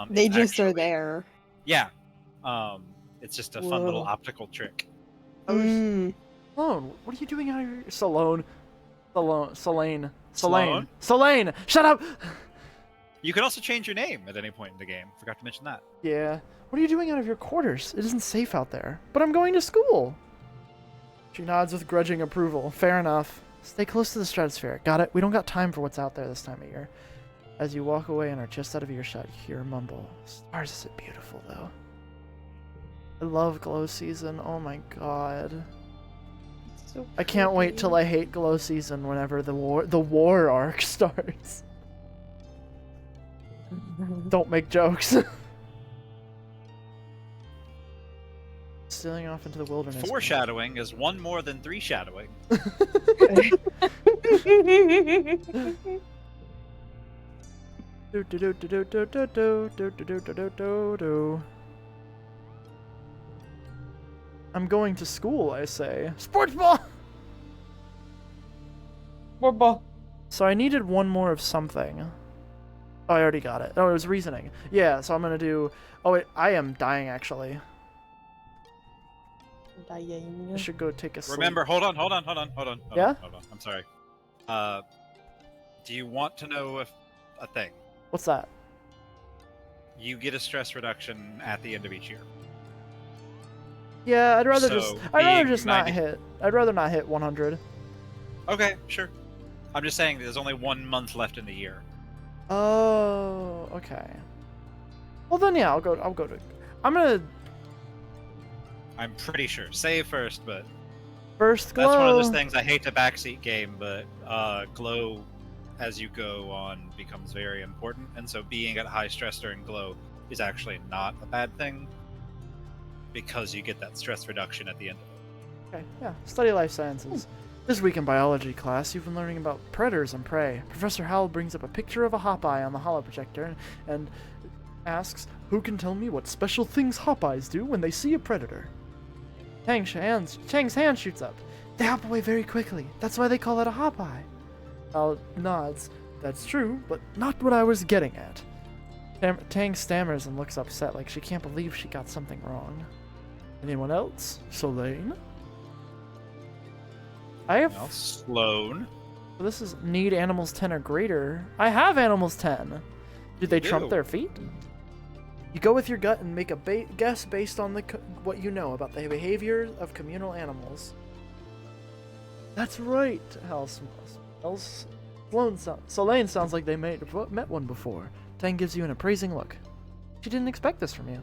They it's just are actually- there. Yeah. It's just a fun little Whoa. optical trick. Mm. Salone, what are you doing out of here? Salone. Selene. Sloane? Selene! Shut up! You can also change your name at any point in the game. Forgot to mention that. Yeah. What are you doing out of your quarters? It isn't safe out there. But I'm going to school. She nods with grudging approval. Fair enough. Stay close to the stratosphere. Got it? We don't got time for what's out there this time of year. As you walk away and are just out of earshot, you hear a mumble. Stars, is it beautiful, though? I love Glow Season. Oh my god. So I can't wait pretty. till I hate Glow Season whenever the war arc starts. Don't make jokes. sailing off into the wilderness. Foreshadowing is one more than 3 shadowing. I'm going to school, I say. Sports ball! Bubba. So I needed one more of something. Oh, I already got it. Oh, it was reasoning. Yeah, so I'm gonna do... Oh, wait, I am dying, actually. I should go take a sleep. Remember, hold on. Yeah? Hold on. I'm sorry. Do you want to know a thing? What's that? You get a stress reduction at the end of each year. Yeah, I'd rather So, just not 90 hit. I'd rather not hit 100. Okay, sure. I'm just saying there's only 1 month left in the year. Oh, okay. Well then, yeah, I'll go to. I'm gonna I'm pretty sure. Save first, but first glow. that's one of those things I hate to backseat game, but glow as you go on becomes very important, and so being at high stress during glow is actually not a bad thing because you get that stress reduction at the end of it. Okay, yeah. Study life sciences. This week in biology class, you've been learning about predators and prey. Professor Howell brings up a picture of a hawkeye on the holoprojector and asks, "Who can tell me what special things hawkeyes do when they see a predator?" Chang's hand shoots up. They hop away very quickly. That's why they call it a hawkeye. Hal nods. That's true, but not what I was getting at. Tang stammers and looks upset, like she can't believe she got something wrong. Anyone else? Solane? I have... Well, Sloan. This is need animals 10 or greater. I have animals 10. Did they trump Ew. their feet? You go with your gut and make a guess based on what you know about the behavior of communal animals. That's right, Solane sounds like they met one before. Tang gives you an appraising look. She didn't expect this from you.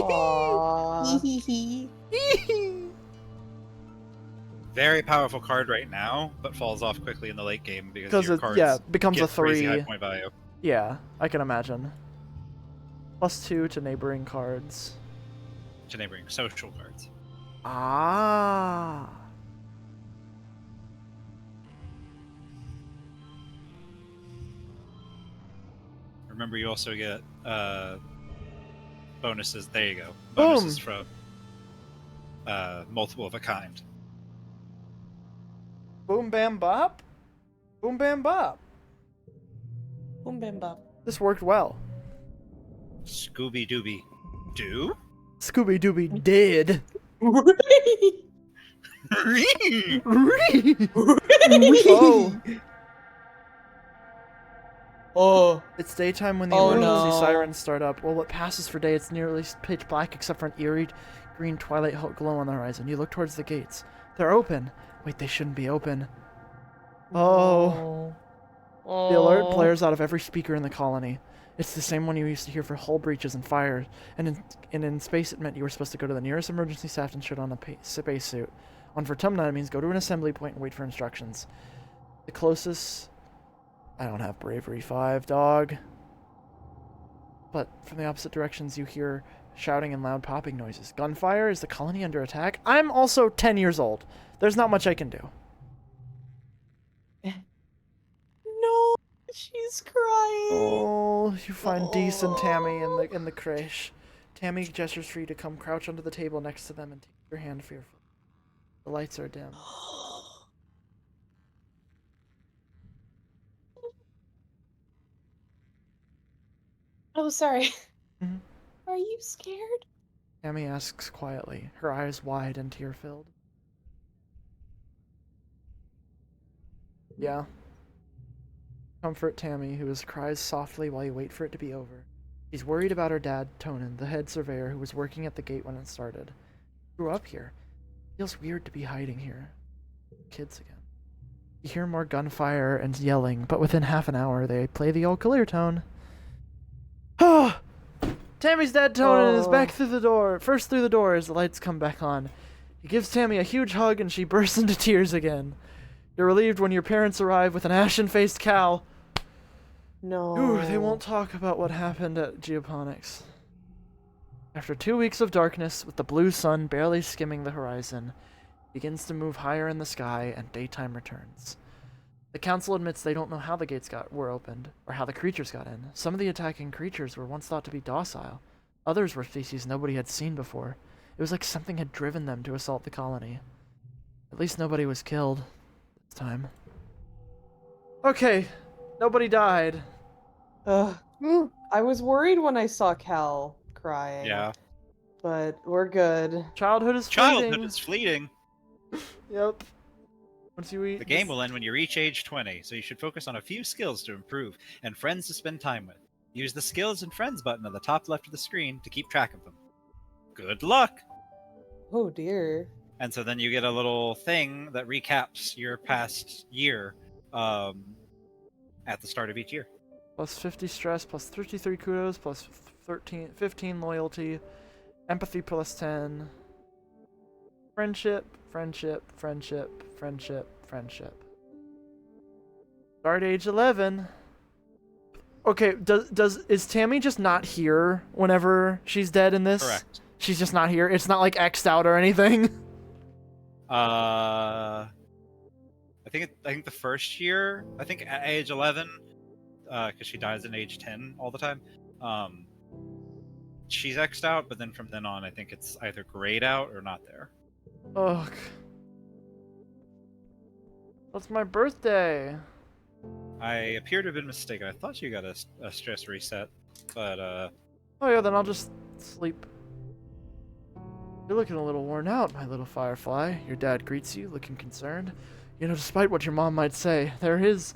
Aww. Very powerful card right now, but falls off quickly in the late game because your it cards becomes get a 3. crazy high point value. Yeah, I can imagine. +2 to neighboring cards. To neighboring social cards. Ah. Remember, you also get bonuses. There you go. Boom. Bonuses from multiple of a kind. Boom bam bop. Boom bam bop. Boom bam bop. This worked well. Scooby Dooby Doo? Scooby Dooby did. Oh. Oh. It's daytime when the Oh, emergency no. sirens start up. Well, it passes for day. It's nearly pitch black except for an eerie green twilight glow on the horizon. You look towards the gates. They're open. Wait, they shouldn't be open. Oh. The alert blares out of every speaker in the colony. It's the same one you used to hear for hull breaches and fires. And in space, it meant you were supposed to go to the nearest emergency staff and shit on a spacesuit. On Vertumna, it means go to an assembly point and wait for instructions. The closest... I don't have Bravery 5, dog. But from the opposite directions, you hear shouting and loud popping noises. Gunfire? Is the colony under attack? I'm also 10 years old. There's not much I can do. No, she's crying. Oh, you find Dees and Tammy in the creche. Tammy gestures for you to come crouch under the table next to them and take your hand fearfully. The lights are dim. Oh, sorry. Mhm. Are you scared? Tammy asks quietly, her eyes wide and tear-filled. Yeah. Comfort Tammy, who cries softly while you wait for it to be over. She's worried about her dad, Tonin, the head surveyor who was working at the gate when it started. Grew up here. Feels weird to be hiding here. Kids again. You hear more gunfire and yelling, but within half an hour they play the old clear tone. Ah! Tammy's dad, Tonin, is back through the door. First through the door as the lights come back on. He gives Tammy a huge hug and she bursts into tears again. You're relieved when your parents arrive with an ashen-faced Cal. No. Ooh, they won't talk about what happened at Geoponics. After 2 weeks of darkness, with the blue sun barely skimming the horizon, it begins to move higher in the sky and daytime returns. The council admits they don't know how the gates were opened, or how the creatures got in. Some of the attacking creatures were once thought to be docile. Others were species nobody had seen before. It was like something had driven them to assault the colony. At least nobody was killed this time. Okay, nobody died. Ugh. Ooh, I was worried when I saw Cal crying. Yeah. But we're good. Childhood is Childhood fleeting. is fleeting. Yep. Once you eat The game will end when you reach age 20, so you should focus on a few skills to improve and friends to spend time with. Use the Skills and Friends button at the top left of the screen to keep track of them. Good luck! Oh dear. And so then you get a little thing that recaps your past year at the start of each year. plus 50 stress, plus 33 kudos, plus 15 loyalty, empathy plus 10, friendship, friendship, friendship, friendship, friendship. Start age 11. Okay, is Tammy just not here whenever she's dead in this? Correct. She's just not here. It's not like X'd out or anything. I think the first year, I think at age 11, because she dies at age 10 all the time, she's X'd out, but then from then on, I think it's either grayed out or not there. Ugh. That's my birthday. I appear to have been mistaken. I thought you got a stress reset, but Oh yeah, then I'll just sleep. You're looking a little worn out, my little firefly. Your dad greets you, looking concerned. You know, despite what your mom might say, there is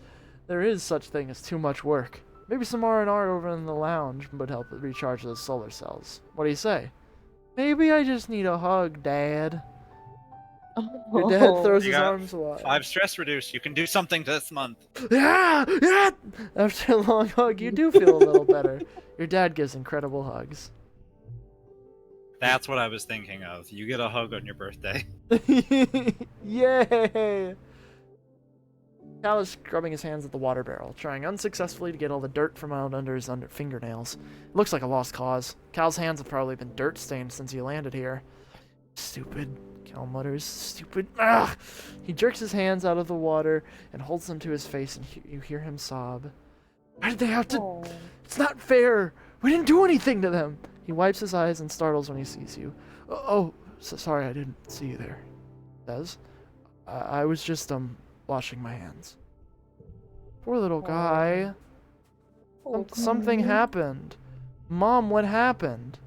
such thing as too much work. Maybe some R&R over in the lounge would help recharge those solar cells. What do you say? Maybe I just need a hug, Dad. Your dad throws You his got arms wide. 5 stress reduced. You can do something this month. Yeah, yeah. After a long hug, you do feel a little better. Your dad gives incredible hugs. That's what I was thinking of. You get a hug on your birthday. Yay! Cal is scrubbing his hands at the water barrel, trying unsuccessfully to get all the dirt from out under his fingernails. It looks like a lost cause. Cal's hands have probably been dirt stained since he landed here. Stupid, Cal mutters. Stupid. Ugh! He jerks his hands out of the water and holds them to his face, and you hear him sob. Why did they have to? Oh. It's not fair! We didn't do anything to them! He wipes his eyes and startles when he sees you. Oh, sorry, I didn't see you there. Says. I was just, washing my hands. Poor little guy. Something happened. Mom, what happened?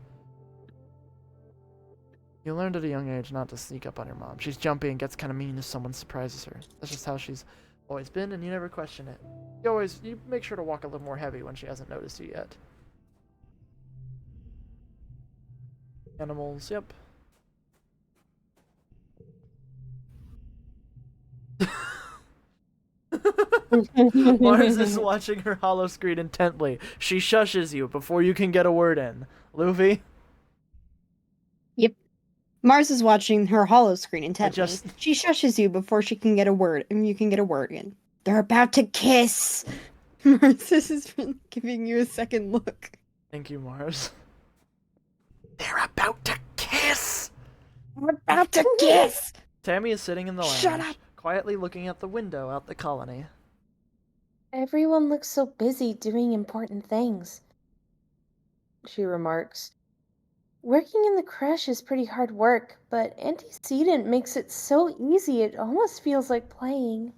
You learned at a young age not to sneak up on your mom. She's jumpy and gets kind of mean if someone surprises her. That's just how she's always been, and you never question it. You make sure to walk a little more heavy when she hasn't noticed you yet. Animals, yep. Mars is watching her hollow screen intently. She shushes you before you can get a word in. Luffy? Mars is watching her hollow screen intently. just- She shushes you before she can get a word, and you can get a word in. They're about to kiss. Mars is giving you a second look. Thank you, Mars. They're about to kiss! We're about to kiss. Tammy is sitting in the lounge, Shut up. quietly looking out the window out the colony. Everyone looks so busy doing important things, she remarks. Working in the creche is pretty hard work, but antecedent makes it so easy it almost feels like playing.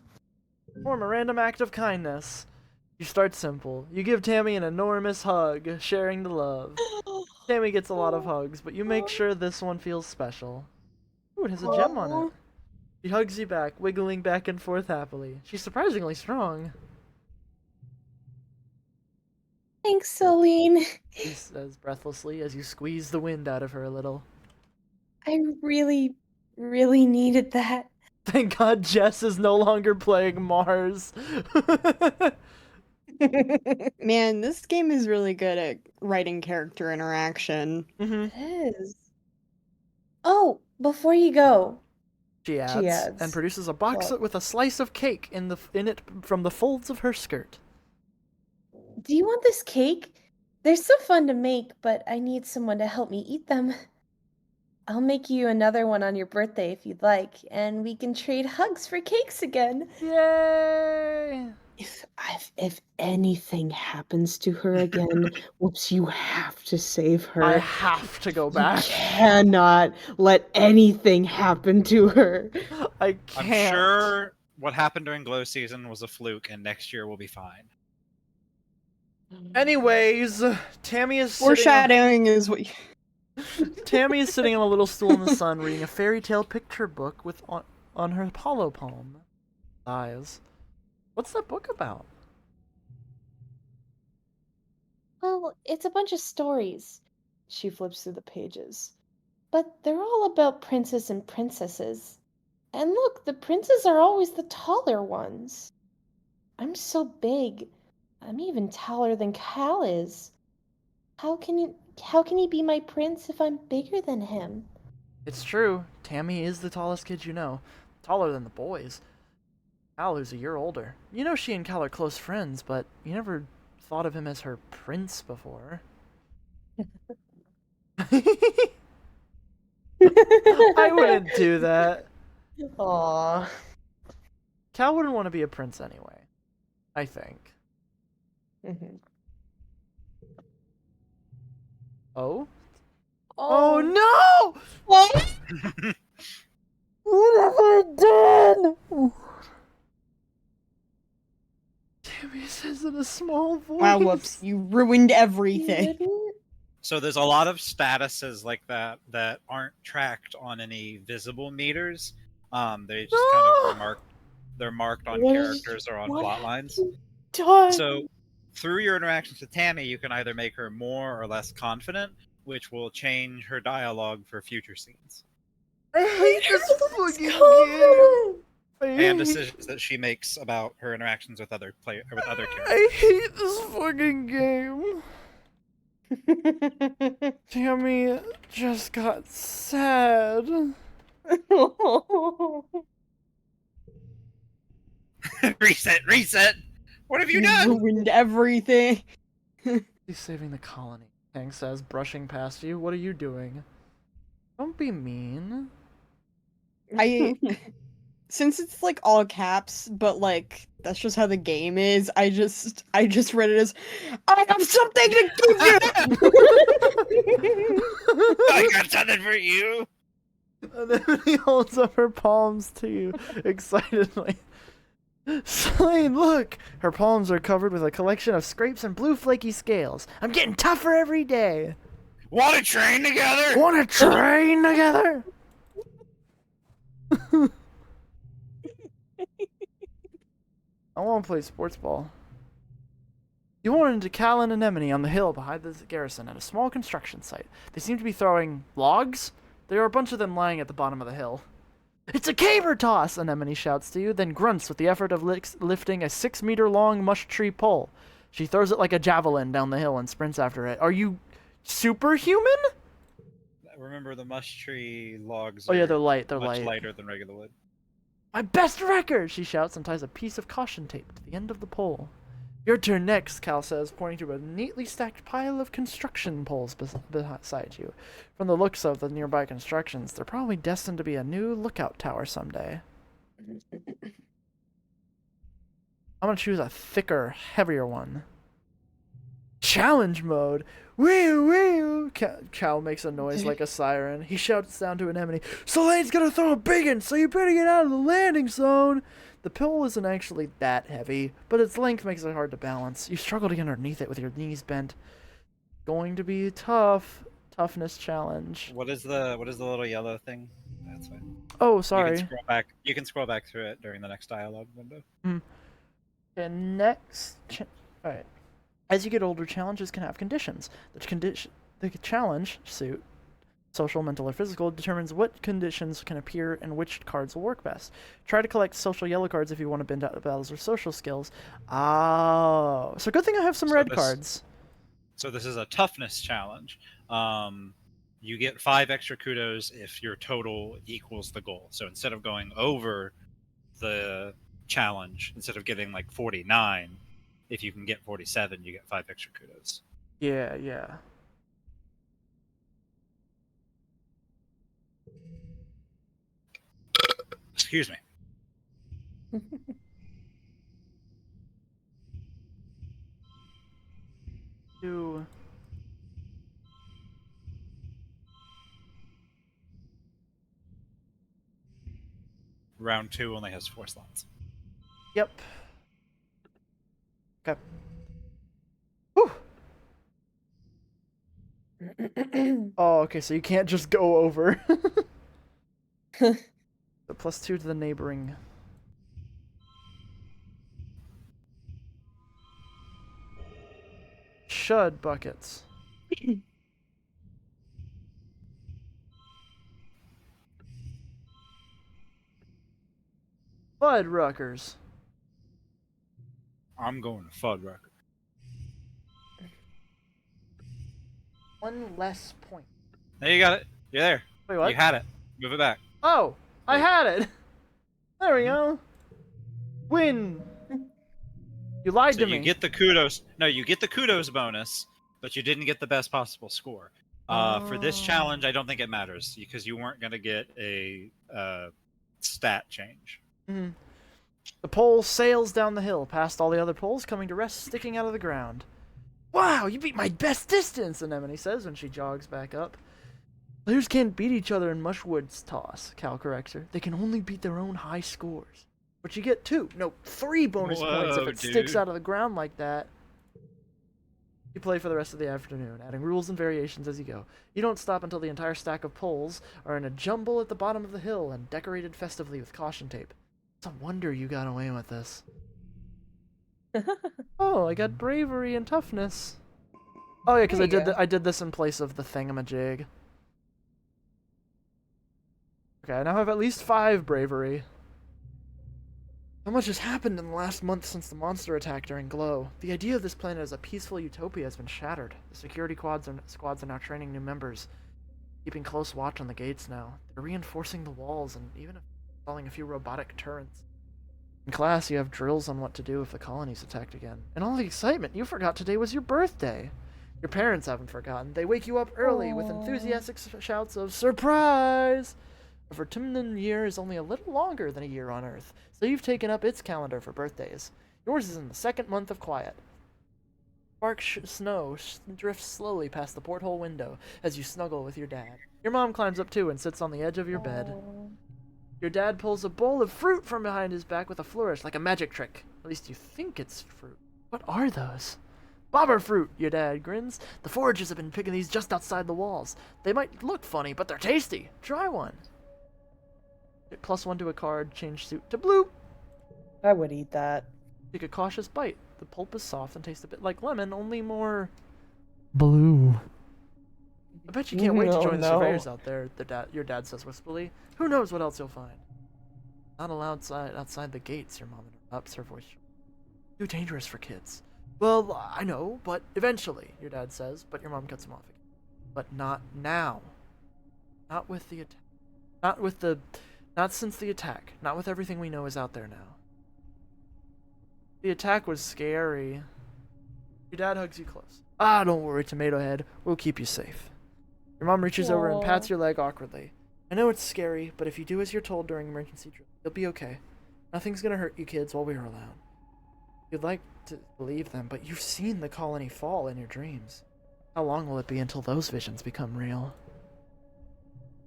Form a random act of kindness. You start simple. You give Tammy an enormous hug, sharing the love. Tammy gets a lot of hugs, but you make sure this one feels special. Ooh, it has a gem on it. She hugs you back, wiggling back and forth happily. She's surprisingly strong. Thanks, Celine. She says breathlessly as you squeeze the wind out of her a little. I really, really needed that. Thank God Jess is no longer playing Mars. Man, this game is really good at writing character interaction. Mm-hmm. It is. Oh, before you go, She adds, adds, and produces a box "What?" with a slice of cake in it from the folds of her skirt. Do you want this cake? They're so fun to make, but I need someone to help me eat them. I'll make you another one on your birthday if you'd like, and we can trade hugs for cakes again. Yay! If anything happens to her again, whoops, you have to save her. I have to go You back. cannot let anything happen to her. I can't. I'm sure what happened during glow season was a fluke, and next year we'll be fine. Anyways, Tammy is sitting. Foreshadowing is what. Tammy is sitting on a little stool in the sun, reading a fairy tale picture book with on her hollow palm. Eyes. What's that book about? Well, it's a bunch of stories. She flips through the pages. But they're all about princes and princesses. And look, the princes are always the taller ones. I'm so big. I'm even taller than Cal is. How can he be my prince if I'm bigger than him? It's true. Tammy is the tallest kid you know. Taller than the boys. Cal is a year older. You know she and Cal are close friends, but you never thought of him as her prince before. I wouldn't do that. Aww. Cal wouldn't want to be a prince anyway. I think. Mhm. Oh? Oh no! What? What have I done? Tammy says in a small voice. Wow, whoops! You ruined You everything. wouldn't? So there's a lot of statuses like that that aren't tracked on any visible meters. They just kind of No! they're marked on What is- characters or on what plot lines. Done. So through your interactions with Tammy, you can either make her more or less confident, which will change her dialogue for future scenes. I hate this fucking game. And decisions that she makes about her interactions with other characters. I hate this fucking game. Tammy just got sad. Reset! What have you You done? ruined everything. He's saving the colony. Hank says, brushing past you. What are you doing? Don't be mean. I since it's like all caps, but like that's just how the game is. I just read it as I have something to give you. I got something for you. And then he holds up her palms to you excitedly. Selene, look! Her palms are covered with a collection of scrapes and blue flaky scales. I'm getting tougher every day. Want to train together? Want to train together? I want to play sports ball. You wanted to Cal and Anemone on the hill behind the garrison at a small construction site. They seem to be throwing logs. There are a bunch of them lying at the bottom of the hill. It's a caber toss, Anemone shouts to you, then grunts with the effort of lifting a 6-meter-long mush tree pole. She throws it like a javelin down the hill and sprints after it. Are you superhuman? Remember, the mush tree logs Oh yeah, are they're light. They're much light. lighter than regular wood. My best record! She shouts and ties a piece of caution tape to the end of the pole. Your turn next, Cal says, pointing to a neatly stacked pile of construction poles beside you. From the looks of the nearby constructions, they're probably destined to be a new lookout tower someday. I'm gonna choose a thicker, heavier one. Challenge mode! Wee wee! Cal makes a noise like a siren. He shouts down to Anemone, Selene's gonna throw a big one, so you better get out of the landing zone! The pole isn't actually that heavy, but its length makes it hard to balance. You struggle to get underneath it with your knees bent. Going to be tough. Toughness challenge. What is the little yellow thing? That's fine. Oh, You sorry. can scroll back. You can scroll back through it during the next dialogue window. Okay, next. Alright. As you get older, challenges can have conditions. The challenge suit, social, mental, or physical, determines what conditions can appear and which cards will work best. Try to collect social yellow cards if you want to bend out the battles or social skills. Oh, so good thing I have some red cards. So this is a toughness challenge. You get 5 extra kudos if your total equals the goal. So instead of going over the challenge, instead of getting like 49, If you can get 47, you get 5 extra kudos. Yeah, yeah. Excuse me. Do Round 2 only has 4 slots. Yep. Okay. Whew. Oh, okay, so you can't just go over. So +2 to the neighboring. Shud buckets. Fuddruckers. I'm going to Fuddrucker. 1 less point. There, you got it. You're there. Wait, what? You had it. Move it back. Oh, I Wait. had it. There we go. Win. You lied So to you me. get the kudos. No, you get the kudos bonus, but you didn't get the best possible score. For this challenge, I don't think it matters because you weren't going to get a stat change. Mhm. The pole sails down the hill, past all the other poles, coming to rest sticking out of the ground. Wow, you beat my best distance, Anemone says when she jogs back up. Players can't beat each other in Mushwood's toss, Cal corrects her. They can only beat their own high scores. But you get 2, no, 3 bonus points if Whoa, it sticks dude. out of the ground like that. You play for the rest of the afternoon, adding rules and variations as you go. You don't stop until the entire stack of poles are in a jumble at the bottom of the hill and decorated festively with caution tape. It's a wonder you got away with this. Oh, I got bravery and toughness. Oh yeah, because There you go. I did this in place of the thingamajig. Okay, I now have at least 5 bravery. So much has happened in the last month since the monster attack during Glow. The idea of this planet as a peaceful utopia has been shattered. The security squads are now training new members, keeping close watch on the gates now. They're reinforcing the walls and even installing a few robotic turrets. In class, you have drills on what to do if the colony's attacked again. And all the excitement, you forgot today was your birthday. Your parents haven't forgotten. They wake you up early with enthusiastic shouts of surprise! A Vertumnan year is only a little longer than a year on Earth, so you've taken up its calendar for birthdays. Yours is in the 2nd month of quiet. Spark snow drifts slowly past the porthole window as you snuggle with your dad. Your mom climbs up too and sits on the edge of your bed. Your dad pulls a bowl of fruit from behind his back with a flourish, like a magic trick. At least you think it's fruit. What are those? Bobber fruit, your dad grins. The foragers have been picking these just outside the walls. They might look funny, but they're tasty. Try one. Get +1 to a card, change suit to blue. I would eat that. Take a cautious bite. The pulp is soft and tastes a bit like lemon, only more blue. I bet you can't wait to Oh, join the no. surveyors out there, your dad says wistfully. Who knows what else you'll find? Not allowed outside the gates, your mom interrupts, her voice. Too dangerous for kids. Well, I know, but eventually, your dad says, but your mom cuts him off again. But not now. Not with the attack. Not since the attack. Not with everything we know is out there now. The attack was scary. Your dad hugs you close. Ah, don't worry, Tomato Head. We'll keep you safe. Your mom reaches over and pats your leg awkwardly. I know it's scary, but if you do as you're told during emergency drill, you'll be okay. Nothing's gonna hurt you kids while we're around. You'd like to believe them, but you've seen the colony fall in your dreams. How long will it be until those visions become real?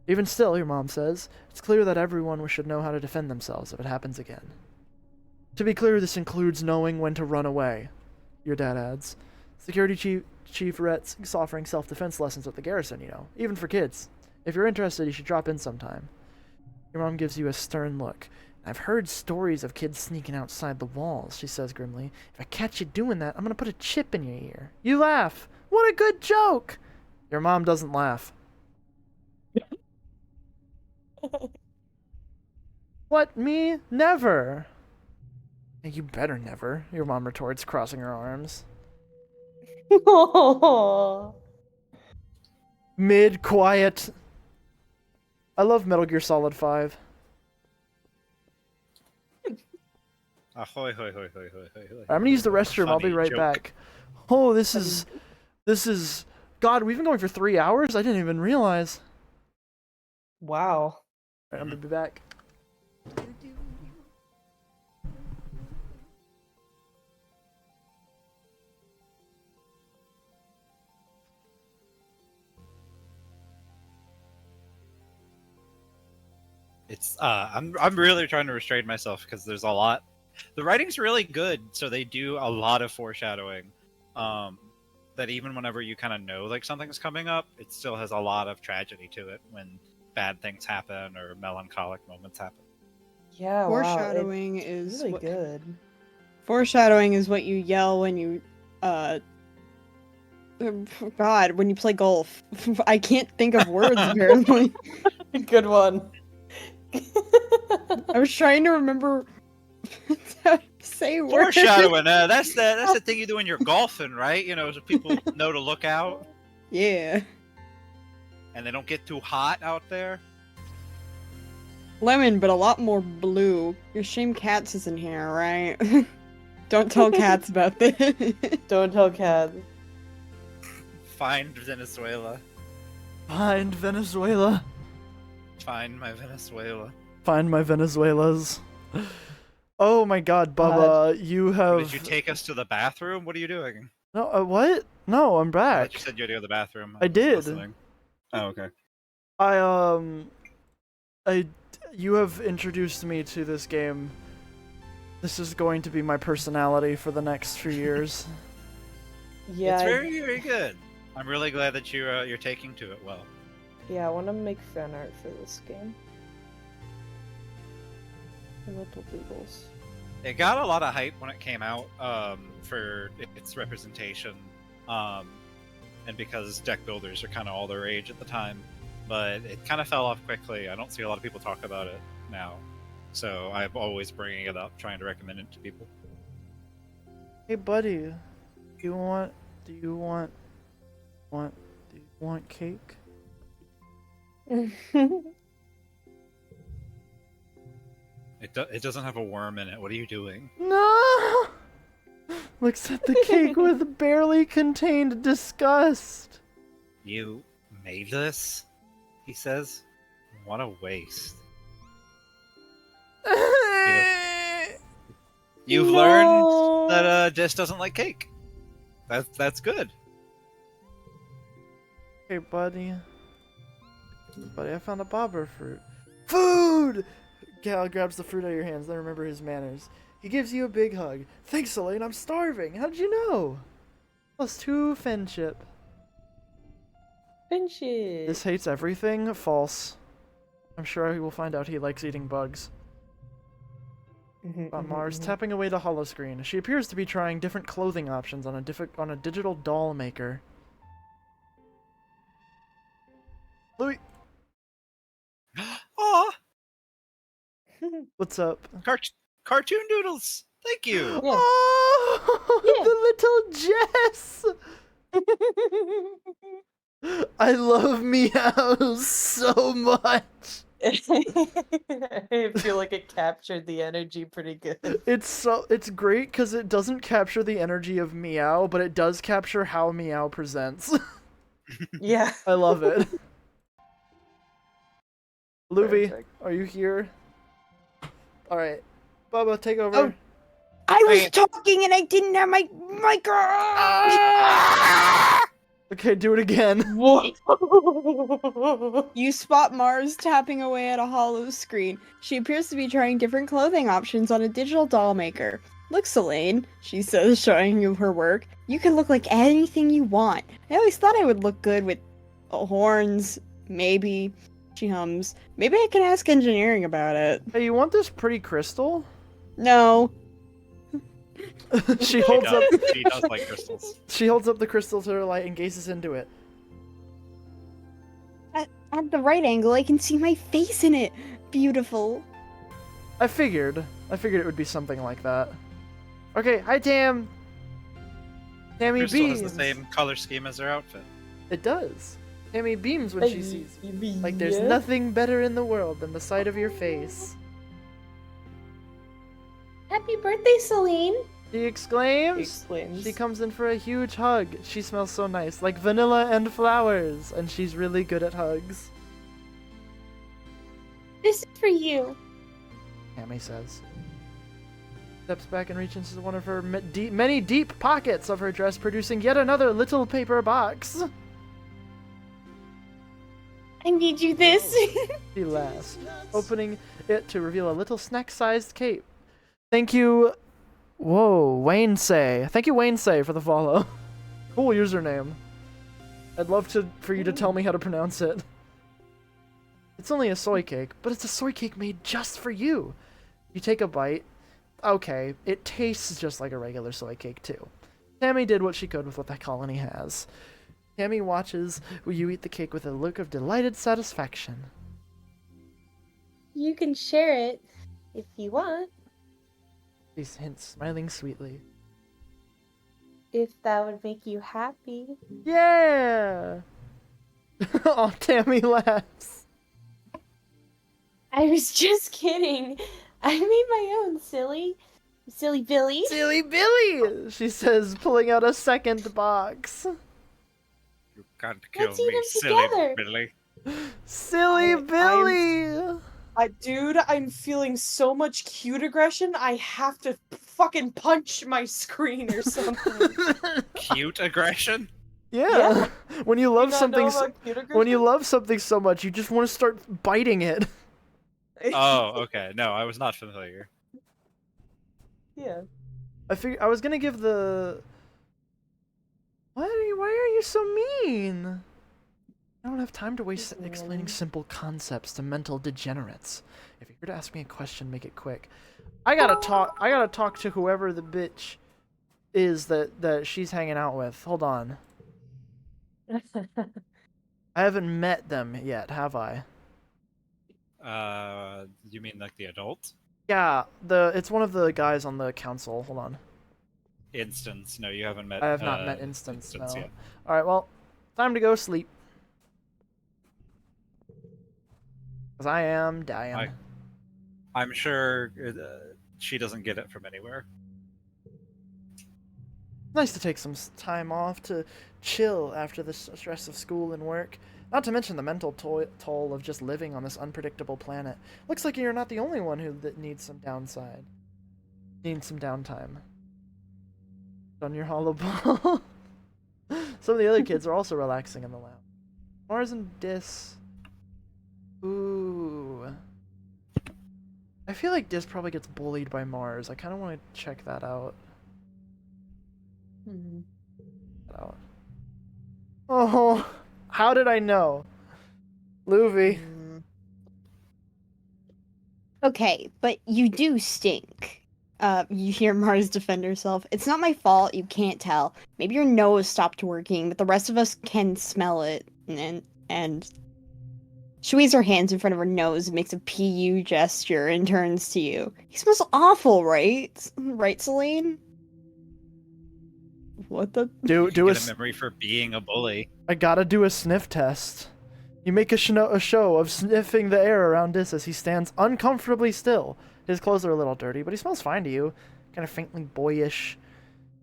Even still, your mom says, it's clear that everyone should know how to defend themselves if it happens again. To be clear, this includes knowing when to run away, your dad adds. Security Chief Rhett's offering self-defense lessons at the garrison, you know, even for kids. If you're interested, you should drop in sometime. Your mom gives you a stern look. I've heard stories of kids sneaking outside the walls, she says grimly. If I catch you doing that, I'm gonna put a chip in your ear. You laugh. What a good joke! Your mom doesn't laugh. What, me? Never. You better never, your mom retorts, crossing her arms. Mid-quiet. I love Metal Gear Solid 5. Ahoy, hoy, hoy, hoy, hoy, hoy, hoy. I'm gonna use the restroom. I'll be Funny right joke. back. Oh, this is. God, we've been going for 3 hours. I didn't even realize. Wow. Alright, I'm gonna be back. It's I'm really trying to restrain myself because there's a lot. The writing's really good, so they do a lot of foreshadowing. That even whenever you kind of know like something's coming up, it still has a lot of tragedy to it when bad things happen or melancholic moments happen. Yeah, Foreshadowing wow. It's is really what- good. Foreshadowing is what you yell when you God, when you play golf. I can't think of words apparently. Good one. I was trying to remember how to say words. Foreshadowing, that's the thing you do when you're golfing, right? You know, so people know to look out Yeah. and they don't get too hot out there. Lemon, but a lot more blue. Your shame Cats is in here, right? Don't tell Cats about this. Don't tell Cat. Find Venezuela. Find Venezuela. Find my Venezuela. Find my Venezuelas. Oh my God, Bubba, you have. Did you take us to the bathroom? What are you doing? No, what? No, I'm I back. thought you said you had to go to the bathroom. I was did. listening. Oh, okay. You have introduced me to this game. This is going to be my personality for the next few years. Yeah, It's very, very good. I'm really glad that you're taking to it well. yeah, I want to make fan art for this game. Little Beagles. It got a lot of hype when it came out for its representation, and because deck builders are kind of all their age at the time, but it kind of fell off quickly. I don't see a lot of people talk about it now, so I'm always bringing it up, trying to recommend it to people. Hey, buddy, do you want cake? It doesn't have a worm in it. What are you doing? No! Looks at the cake with barely contained disgust. You made this? He says. What a waste. You've learned that Jess doesn't like cake. That's good. Hey, buddy. Buddy, I found a bobber fruit. Food! Cal grabs the fruit out of your hands, then remember his manners. He gives you a big hug. Thanks, Elaine, I'm starving. How'd you know? +2 friendship. Finches. This hates everything? False. I'm sure he will find out he likes eating bugs. Mars tapping away the holoscreen. She appears to be trying different clothing options on a digital doll maker. Louis, Aw, what's up? cartoon doodles. Thank you. Yeah. Oh, Yeah. the little Jess! I love meows so much. I feel like it captured the energy pretty good. It's great because it doesn't capture the energy of meow, but it does capture how meow presents. Yeah. I love it. Luby, Perfect. are you here? Alright. Bubba, take over. Oh. I was talking and I didn't have my microphone. Okay, do it again. What? You spot Mars tapping away at a hollow screen. She appears to be trying different clothing options on a digital doll maker. Look, Selene, she says, showing you her work. You can look like anything you want. I always thought I would look good with horns, maybe. She hums. Maybe I can ask engineering about it. Hey, you want this pretty crystal? No. She holds up She does like crystals. She holds up the crystal to her light and gazes into it. At the right angle, I can see my face in it. Beautiful. I figured it would be something like that. Okay, hi Tam. Tammy Crystal beams. has the same color scheme as her outfit. It does. Tammy beams when she sees you. Like there's nothing better in the world than the sight of your face. Happy birthday, Celine! He He exclaims. explains. She comes in for a huge hug. She smells so nice, like vanilla and flowers, and she's really good at hugs. This is for you. Tammy says. Steps back and reaches into one of her many deep pockets of her dress, producing yet another little paper box. I made you this. She laughs, opening it to reveal a little snack-sized cape. Thank you. Whoa, Wayne Say. Thank you, Wayne Say, for the follow. Cool username. I'd love for you to tell me how to pronounce it. It's only a soy cake, but it's a soy cake made just for you. You take a bite. Okay, it tastes just like a regular soy cake, too. Tammy did what she could with what that colony has. Tammy watches you eat the cake with a look of delighted satisfaction. You can share it if you want. She hints, smiling sweetly. If that would make you happy. Yeah! Oh, Tammy laughs. I was just kidding. I made my own, silly. Silly Billy. Silly Billy! She says, pulling out a second box. You can't kill Let's eat me, them silly together. Billy. Silly Billy! Dude, I'm feeling so much cute aggression. I have to fucking punch my screen or something. Cute aggression? Yeah. When you love You not something know so, about cute when you aggression? love something so much, you just want to start biting it. Oh, okay. No, I was not familiar. Yeah. I was gonna give the. Why are you so mean? I don't have time to waste explaining simple concepts to mental degenerates. If you're here to ask me a question, make it quick. I gotta talk to whoever the bitch is that she's hanging out with. Hold on. I haven't met them yet, have I? You mean like the adult? Yeah, it's one of the guys on the council. Hold on. Instance. No, you haven't met. I have not met Instance, no. yet. Alright, well, time to go sleep. Because I am dying. I'm sure she doesn't get it from anywhere. Nice to take some time off to chill after the stress of school and work. Not to mention the mental toll of just living on this unpredictable planet. Looks like you're not the only one that needs some downtime. On your hollow ball. Some of the other kids are also relaxing in the lab. Mars and Dis. Ooh. I feel like Dis probably gets bullied by Mars. I kind of want to check that out. Oh, how did I know? Luffy. Okay, but you do stink. You hear Mars defend herself. It's not my fault, you can't tell. Maybe your nose stopped working, but the rest of us can smell it. And she waves her hands in front of her nose and makes a PU gesture and turns to you. He smells awful, right? Right, Celine? What the? Do Get a memory for being a bully. I gotta do a sniff test. You make a show of sniffing the air around Dis as he stands uncomfortably still. His clothes are a little dirty, but he smells fine to you. Kind of faintly boyish.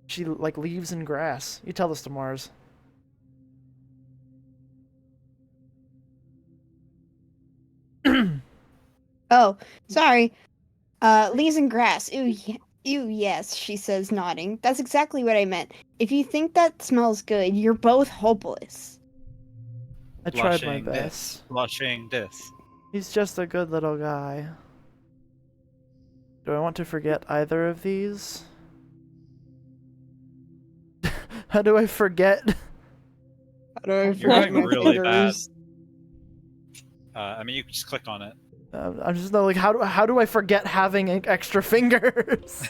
She like leaves and grass. You tell this to Mars. Oh, sorry. Leaves and grass. Ew, yes, she says, nodding. That's exactly what I meant. If you think that smells good, you're both hopeless. I tried my Blushing best. Blushing this. He's just a good little guy. Do I want to forget either of these? How do I forget? How do I You're forget going my really bad. fingers? I mean, you can just click on it. I'm just like, how do I forget having extra fingers?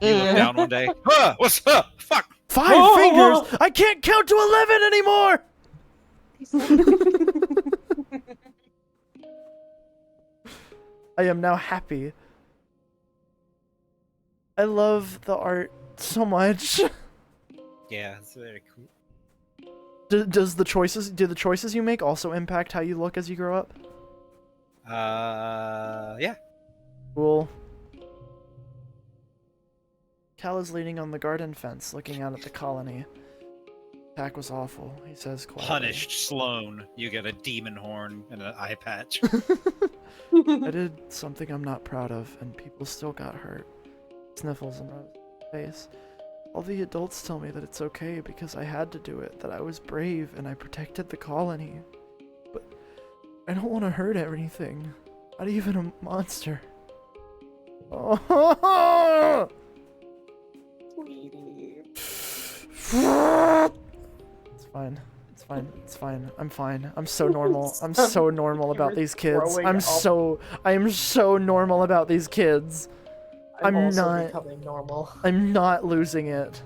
You look down one day. What's up? Fuck! 5 fingers? I can't count to 11 anymore! I am now happy. I love the art so much. Yeah, it's very cool. Do the choices you make also impact how you look as you grow up? Yeah. Cool. Cal is leaning on the garden fence, looking out at the colony. Attack was awful, he says quietly. Punished Sloane. You get a demon horn and an eye patch. I did something I'm not proud of, and people still got hurt. Sniffles in her face. All the adults tell me that it's okay because I had to do it, that I was brave and I protected the colony. But I don't want to hurt anything. Not even a monster. Oh! Sweetie. It's fine. It's fine. It's fine. I'm fine. I'm so normal. I'm so normal about these kids. I am so normal about these kids. I'm also not becoming normal. I'm not losing it.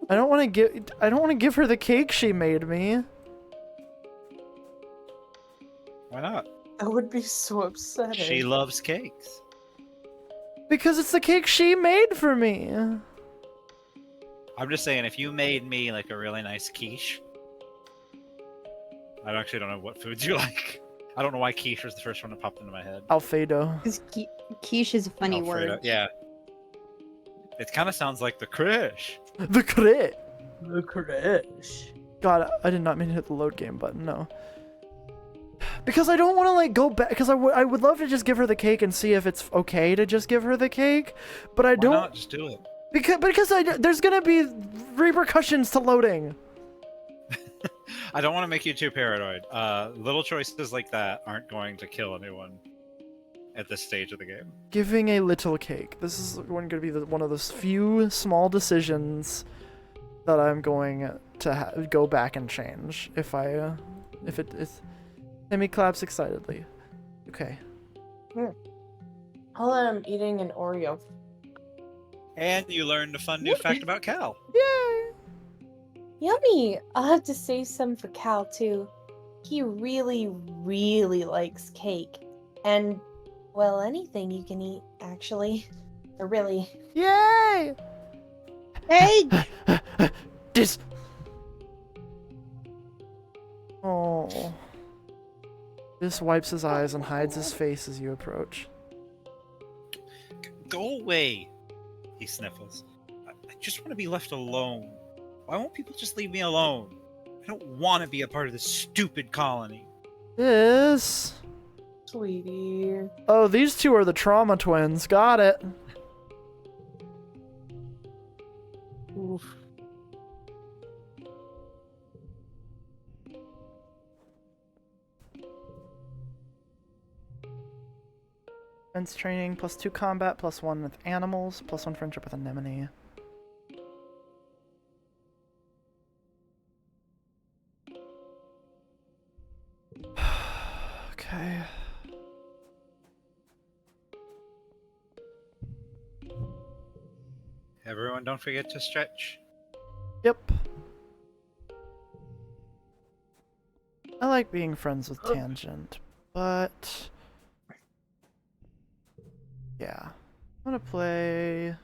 I don't want to give her the cake she made me. Why not? That would be so upsetting. She loves cakes. Because it's the cake she made for me. I'm just saying, if you made me like a really nice quiche, I actually don't know what foods you like. I don't know why quiche was the first one that popped into my head. Alfredo. Because quiche is a funny Alfredo, word. yeah. It kind of sounds like the crish. The crit. The crash. God, I did not mean to hit the load game button, no. Because I don't want to, like, go back, because I would love to just give her the cake and see if it's okay to just give her the cake, but I Why don't... not? Just do it. Because there's gonna be repercussions to loading. I don't want to make you too paranoid. Little choices like that aren't going to kill anyone at this stage of the game. Giving a little cake. This is going to be one of those few small decisions that I'm going to go back and change if it is. Timmy claps excitedly. Okay. I'm eating an Oreo. And you learned a fun new fact about Cal. Yay! Yummy! I'll have to save some for Cal, too. He really, really likes cake. And, well, anything you can eat, actually. Or really. Yay! Hey! This. Oh. This wipes his eyes and hides his face as you approach. Go away, he sniffles. I just want to be left alone. Why won't people just leave me alone? I don't want to be a part of this stupid colony. This. Sweetie. Oh, these two are the trauma twins. Got it. Oof. Defense training, +2 combat, +1 with animals, +1 friendship with anemone. Okay. Everyone, don't forget to stretch. Yep. I like being friends with Tangent, but... yeah. I'm gonna play...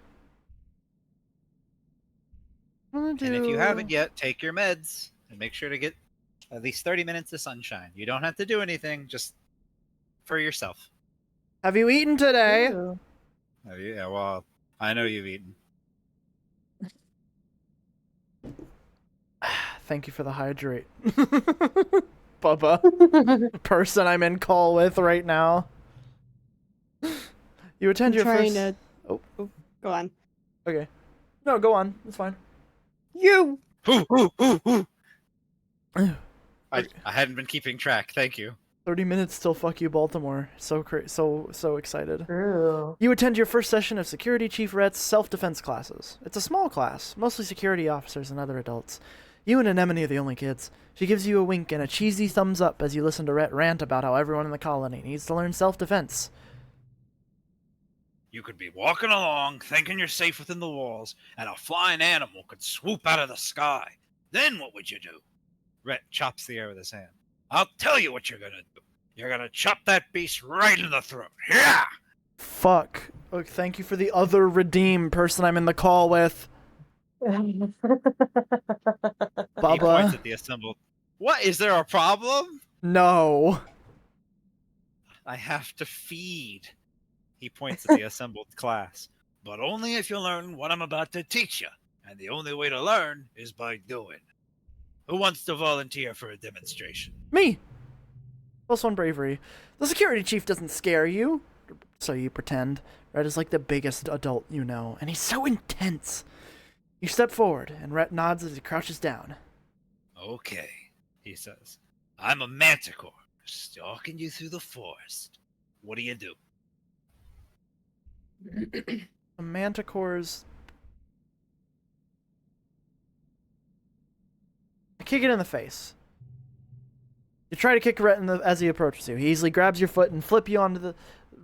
I'm gonna do... And if you haven't yet, take your meds and make sure to get at least 30 minutes of sunshine. You don't have to do anything, just for yourself. Have you eaten today? Ew. Oh, yeah, well, I know you've eaten. Thank you for the hydrate. Bubba. Person I'm in call with right now. You attend your trying first... to... Oh, Go on. okay. No, go on. It's fine. You! I hadn't been keeping track. Thank you. 30 minutes till fuck you, Baltimore. So excited. True. You attend your first session of Security Chief Rhett's self-defense classes. It's a small class, mostly security officers and other adults. You and Anemone are the only kids. She gives you a wink and a cheesy thumbs up as you listen to Rhett rant about how everyone in the colony needs to learn self-defense. You could be walking along, thinking you're safe within the walls, and a flying animal could swoop out of the sky. Then what would you do? Rhett chops the air with his hand. I'll tell you what you're gonna do. You're gonna chop that beast right in the throat. Yeah! Fuck. Look, thank you for the other redeem person I'm in the call with. He points Bubba. at the assembled. What? Is there a problem? No. I have to feed. He points at the assembled class. but only if you learn what I'm about to teach you. And the only way to learn is by doing. Who wants to volunteer for a demonstration? Me! +1 bravery. The security chief doesn't scare you. So you pretend. Red is like the biggest adult you know, and he's so intense. You step forward, and Red nods as he crouches down. Okay, he says. I'm a manticore, stalking you through the forest. What do you do? The manticores... I kick it in the face. You try to kick Rhett as he approaches you. He easily grabs your foot and flip you onto the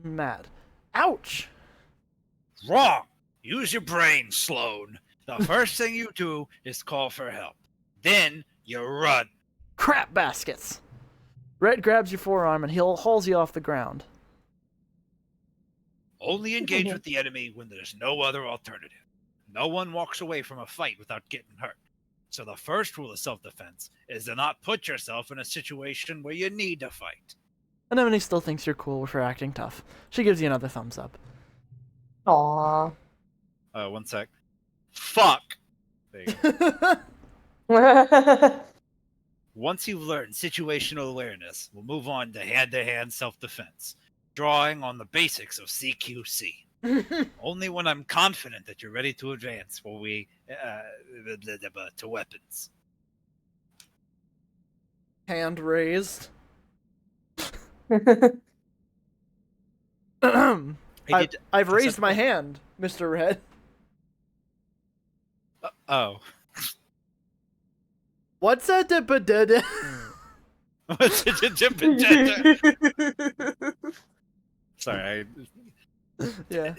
mat. Ouch! Wrong! Use your brain, Sloan. The first thing you do is call for help. Then you run. Crap baskets! Rhett grabs your forearm and he'll hauls you off the ground. Only engage with the enemy when there's no other alternative. No one walks away from a fight without getting hurt. So the first rule of self-defense is to not put yourself in a situation where you need to fight. Anemone still thinks you're cool for acting tough. She gives you another thumbs up. Aww. 1 sec. Fuck! There you go. Once you've learned situational awareness, we'll move on to hand-to-hand self-defense, drawing on the basics of CQC. Only when I'm confident that you're ready to advance will we to weapons. Hand raised. I've raised my hand, Mr. Red. Oh. What's that? Sorry, Yeah.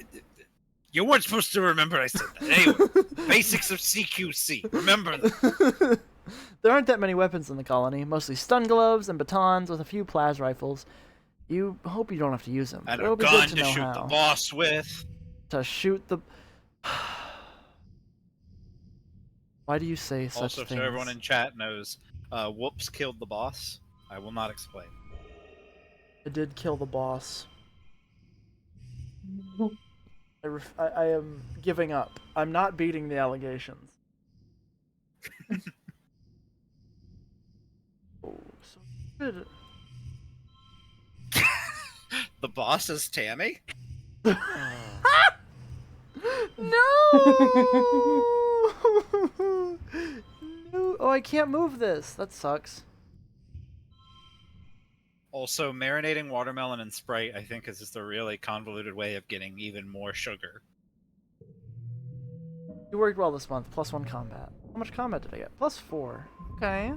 You weren't supposed to remember I said that. Anyway, basics of CQC. Remember them. There aren't that many weapons in the colony, mostly stun gloves and batons with a few plas rifles. You hope you don't have to use them. And It'll a be gun good to know shoot how. the boss with. To shoot the... Why do you say such also, things? so everyone in chat knows, Whoops killed the boss. I will not explain. I did kill the boss. I am giving up. I'm not beating the allegations. Oh, so good. The boss is Tammy? No! No! Oh, I can't move this. That sucks. Also, marinating watermelon and Sprite, I think, is just a really convoluted way of getting even more sugar. You worked well this month. +1 combat. How much combat did I get? +4. Okay.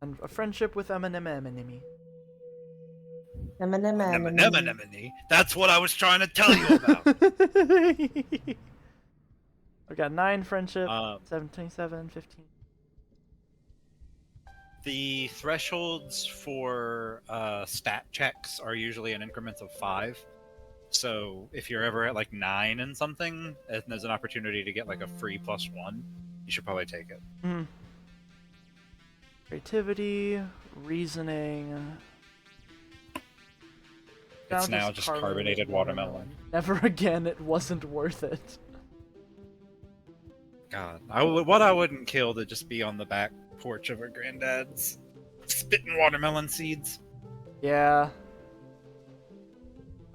And a friendship with Enemy. Anemone. That's what I was trying to tell you about. I've got 9 friendship, 17, 15. The thresholds for stat checks are usually in increments of 5. So if you're ever at like 9 and something, and there's an opportunity to get like a free +1, you should probably take it. Mm. Creativity, reasoning. It's now just carbonated watermelon. Never again, it wasn't worth it. God, what I wouldn't kill to just be on the back porch of her granddad's, spitting watermelon seeds. Yeah.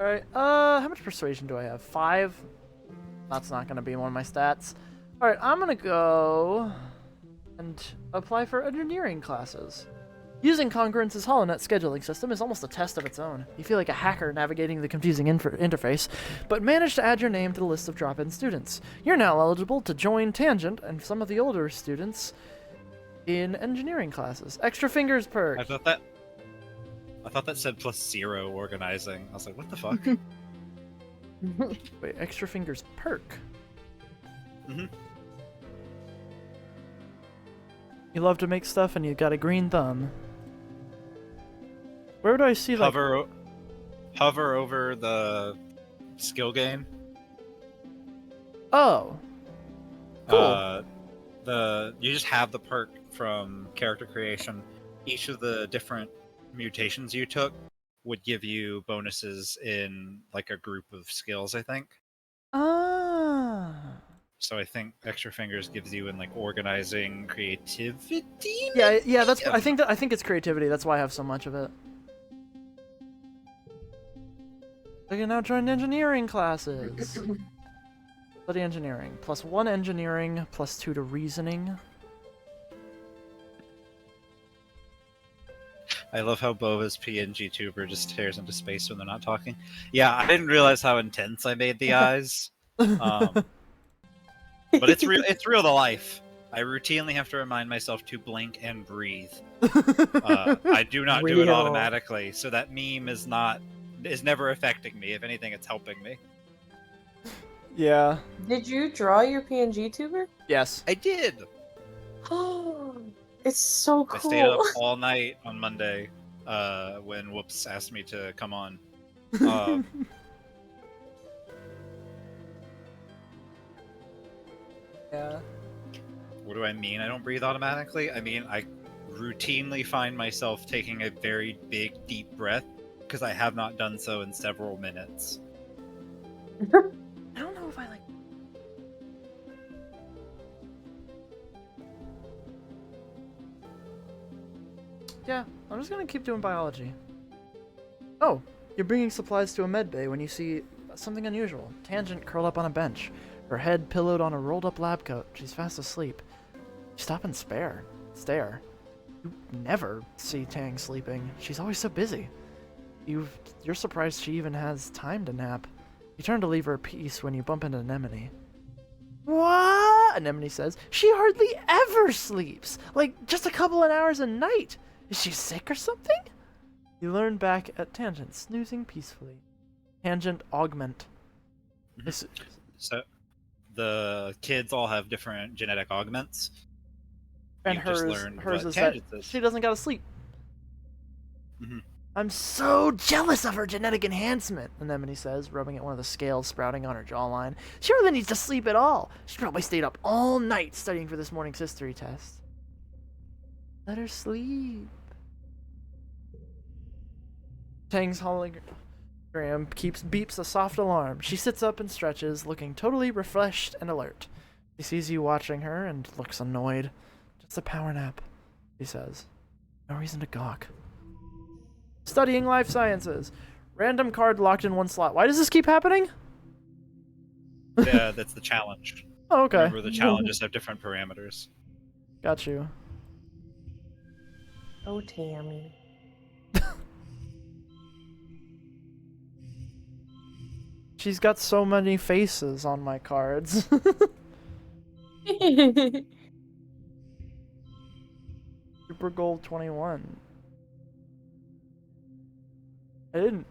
Alright, how much persuasion do I have? 5? That's not gonna be one of my stats. Alright, I'm gonna go and apply for engineering classes. Using Congruence's HoloNet scheduling system is almost a test of its own. You feel like a hacker navigating the confusing interface, but manage to add your name to the list of drop-in students. You're now eligible to join Tangent and some of the older students in engineering classes. Extra fingers perk. I thought that said +0 organizing. I was like, what the fuck? Wait, extra fingers perk. Mm-hmm. You love to make stuff and you got a green thumb. Where do I see like... Hover over the skill gain. Oh. Cool. You just have the perk from character creation. Each of the different mutations you took would give you bonuses in like a group of skills, I think. Ah. So I think extra fingers gives you in like organizing, creativity. Yeah, yeah. That's. maybe? I think it's creativity. That's why I have so much of it. I can now join engineering classes. Study engineering. +1 engineering, +2 to reasoning. I love how Bova's PNG tuber just stares into space when they're not talking. Yeah, I didn't realize how intense I made the eyes. But it's real. It's real to life. I routinely have to remind myself to blink and breathe. I do not do it Real. automatically, so that meme is never affecting me. If anything, it's helping me. Yeah. Did you draw your PNG tuber? Yes. I did. Oh, it's so I stayed up cool. all night on Monday when Whoops asked me to come on. Um, Yeah. What do I mean? I don't breathe automatically. I mean I routinely find myself taking a very big, deep breath because I have not done so in several minutes. I don't know if I like. Yeah, I'm just gonna keep doing biology. Oh, you're bringing supplies to a med bay when you see something unusual. Tangent curled up on a bench, her head pillowed on a rolled-up lab coat. She's fast asleep. You stop and stare. You never see Tang sleeping. She's always so busy. You're surprised she even has time to nap. You turn to leave her a piece when you bump into Anemone. What? Anemone says. She hardly ever sleeps. Like, just a couple of hours a night. Is she sick or something? You learn back at Tangent, snoozing peacefully. Tangent augment. This- So the kids all have different genetic augments. and You've just hers learned is what that Tangent is. she doesn't gotta sleep. Mhm. I'm so jealous of her genetic enhancement, Anemone says, rubbing at one of the scales sprouting on her jawline. She really needs to sleep at all. She probably stayed up all night studying for this morning's history test. Let her sleep. Tang's hologram beeps a soft alarm. She sits up and stretches, looking totally refreshed and alert. She sees you watching her and looks annoyed. Just a power nap, she says. No reason to gawk. Studying life sciences. Random card locked in one slot. Why does this keep happening? Yeah, that's the challenge. Oh, okay. Remember, the challenges have different parameters. Got you. Oh, Tammy. She's got so many faces on my cards. Super Gold 21. I didn't.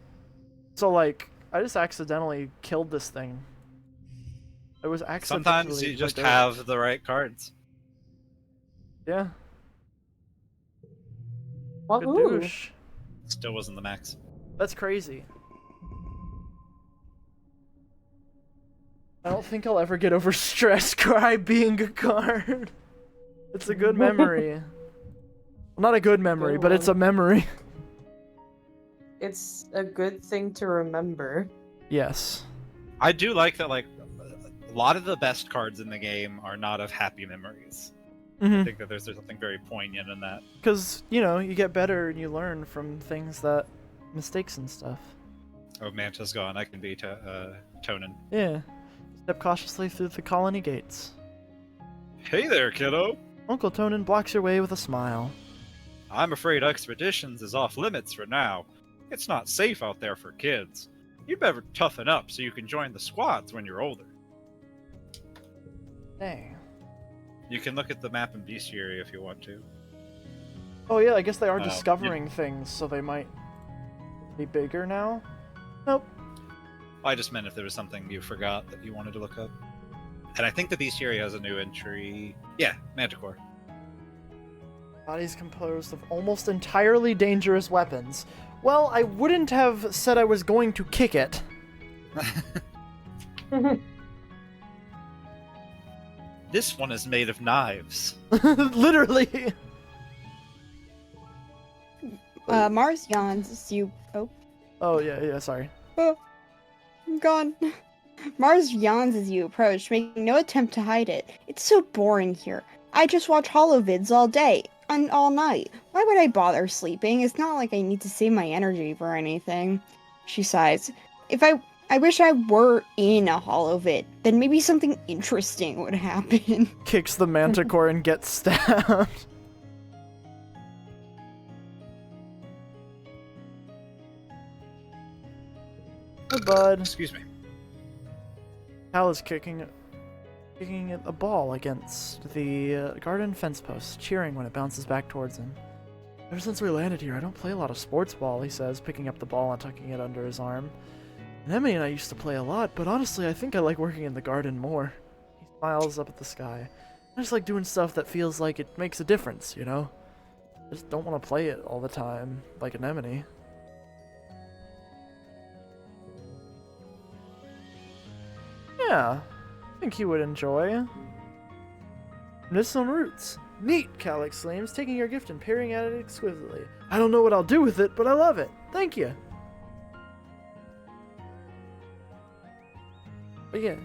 So, like, I just accidentally killed this thing. It was accidentally. Sometimes you just have the right cards. Yeah. Wahoo. Gadoosh. Still wasn't the max. That's crazy. I don't think I'll ever get over Stress Cry being a card. It's a good memory. Well, not a good memory, but it's a memory. It's a good thing to remember. Yes. I do like that. Like a lot of the best cards in the game are not of happy memories. I think that there's something very poignant in that. Because, you know, you get better and you learn from things that... mistakes and stuff. Oh, Manta's gone. I can be Tonin. Yeah. Step cautiously through the colony gates. Hey there, kiddo. Uncle Tonin blocks your way with a smile. I'm afraid Expeditions is off limits for now. It's not safe out there for kids. You better toughen up so you can join the squads when you're older. Dang. You can look at the map in Bestiary if you want to. Oh yeah, I guess they are Yeah. discovering things, so they might be bigger now? Nope. I just meant if there was something you forgot that you wanted to look up. And I think the Bestiary has a new entry. Yeah, Manticore. Body's composed of almost entirely dangerous weapons. Well, I wouldn't have said I was going to kick it. This one is made of knives. Literally. Mars yawns. You. Oh, Oh, yeah, sorry. I'm gone. Mars yawns as you approach, making no attempt to hide it. It's so boring here. I just watch holovids all day and all night. Why would I bother sleeping? It's not like I need to save my energy for anything. She sighs. I wish I were in a holovid. Then maybe something interesting would happen. Kicks the manticore and gets stabbed. Hey, bud. Excuse me. Hal is kicking a ball against the garden fence post, cheering when it bounces back towards him. Ever since we landed here, I don't play a lot of sports ball, he says, picking up the ball and tucking it under his arm. And Emily and I used to play a lot, but honestly, I think I like working in the garden more. He smiles up at the sky. I just like doing stuff that feels like it makes a difference, you know? I just don't want to play it all the time, like Anemone. Yeah, I think he would enjoy. Medicinal roots. Neat, Cal exclaims, taking your gift and peering at it exquisitely. I don't know what I'll do with it, but I love it. Thank you. But yeah.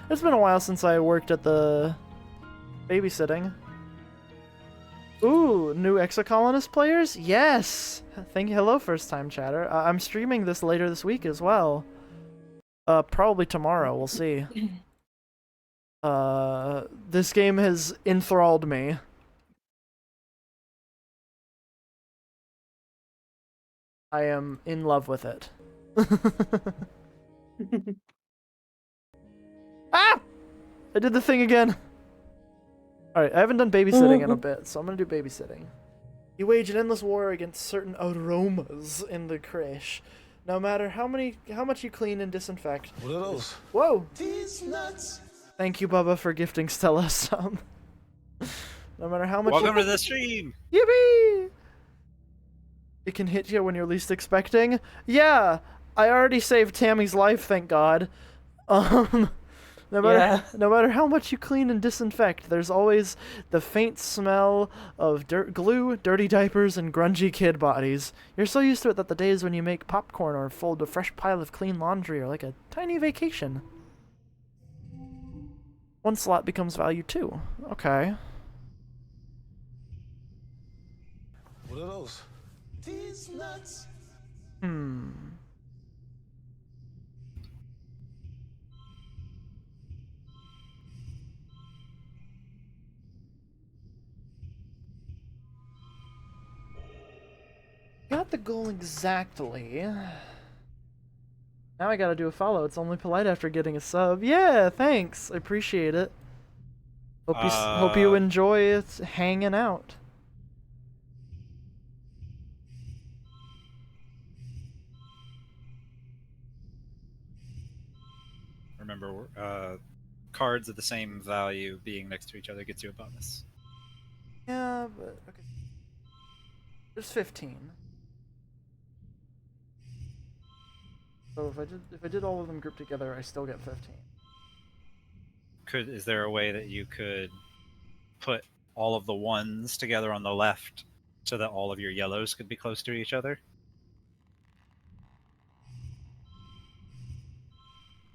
It's been a while since I worked at the babysitting. Ooh, new Exocolonist players? Yes! Hello, first-time chatter. I'm streaming this later this week as well. Probably tomorrow, we'll see. This game has enthralled me. I am in love with it. Ah! I did the thing again. Alright, I haven't done babysitting in a bit, so I'm gonna do babysitting. You wage an endless war against certain aromas in the creche. No matter how much you clean and disinfect. What are those? Whoa! These nuts. Thank you, Bubba, for gifting Stella some. No matter how much Welcome to the stream! Yippee! It can hit you when you're least expecting. Yeah! I already saved Tammy's life, thank God. No matter how much you clean and disinfect, there's always the faint smell of glue, dirty diapers, and grungy kid bodies. You're so used to it that the days when you make popcorn or fold a fresh pile of clean laundry are like a tiny vacation. One slot becomes value 2. Okay. What are those? These nuts. Got the goal exactly. Now I gotta do a follow. It's only polite after getting a sub. Yeah, thanks. I appreciate it. Hope you enjoy it hanging out. Remember, cards of the same value being next to each other gets you a bonus. Yeah, but okay. There's 15. So if I did all of them grouped together, I still get 15. Is there a way that you could put all of the ones together on the left so that all of your yellows could be close to each other?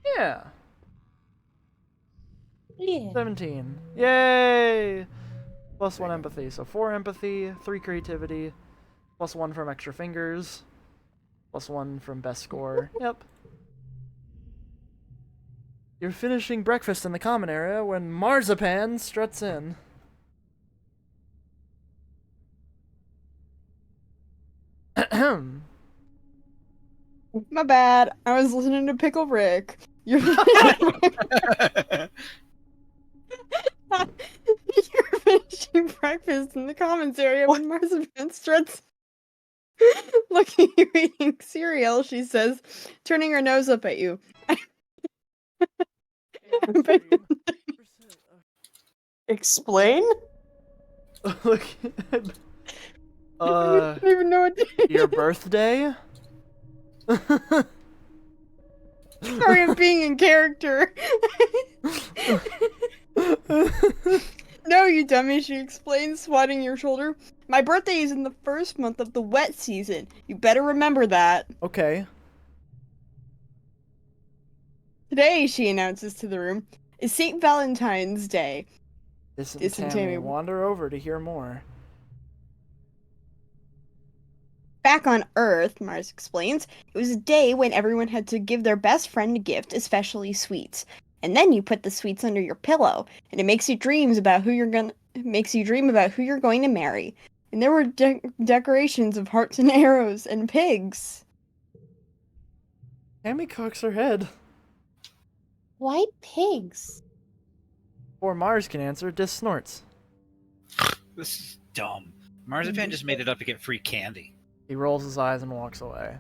Yeah. Yeah. 17. Yay! Plus 1 empathy. So 4 empathy, 3 creativity, plus 1 from extra fingers, plus 1 from best score. Yep. You're finishing breakfast in the common area when Marzipan struts in. My bad. I was listening to Pickle Rick. You're You're finishing breakfast in the commons area when Marzipan struts. Looking at you eating cereal, she says, turning her nose up at you. Explain? Look. I don't even know what to do. Your birthday? Sorry, I'm being in character. No, you dummy, she explains, swatting your shoulder. My birthday is in the first month of the wet season. You better remember that. Okay. Today, she announces to the room, is St. Valentine's Day. Distant Tammy, wander over to hear more. Back on Earth, Mars explains, it was a day when everyone had to give their best friend a gift, especially sweets. And then you put the sweets under your pillow, and it makes you dream about who you're going to marry. And there were decorations of hearts and arrows and pigs. Tammy cocks her head. Why pigs? Before Mars can answer, Dis snorts. This is dumb. Marzipan just made it up to get free candy. He rolls his eyes and walks away.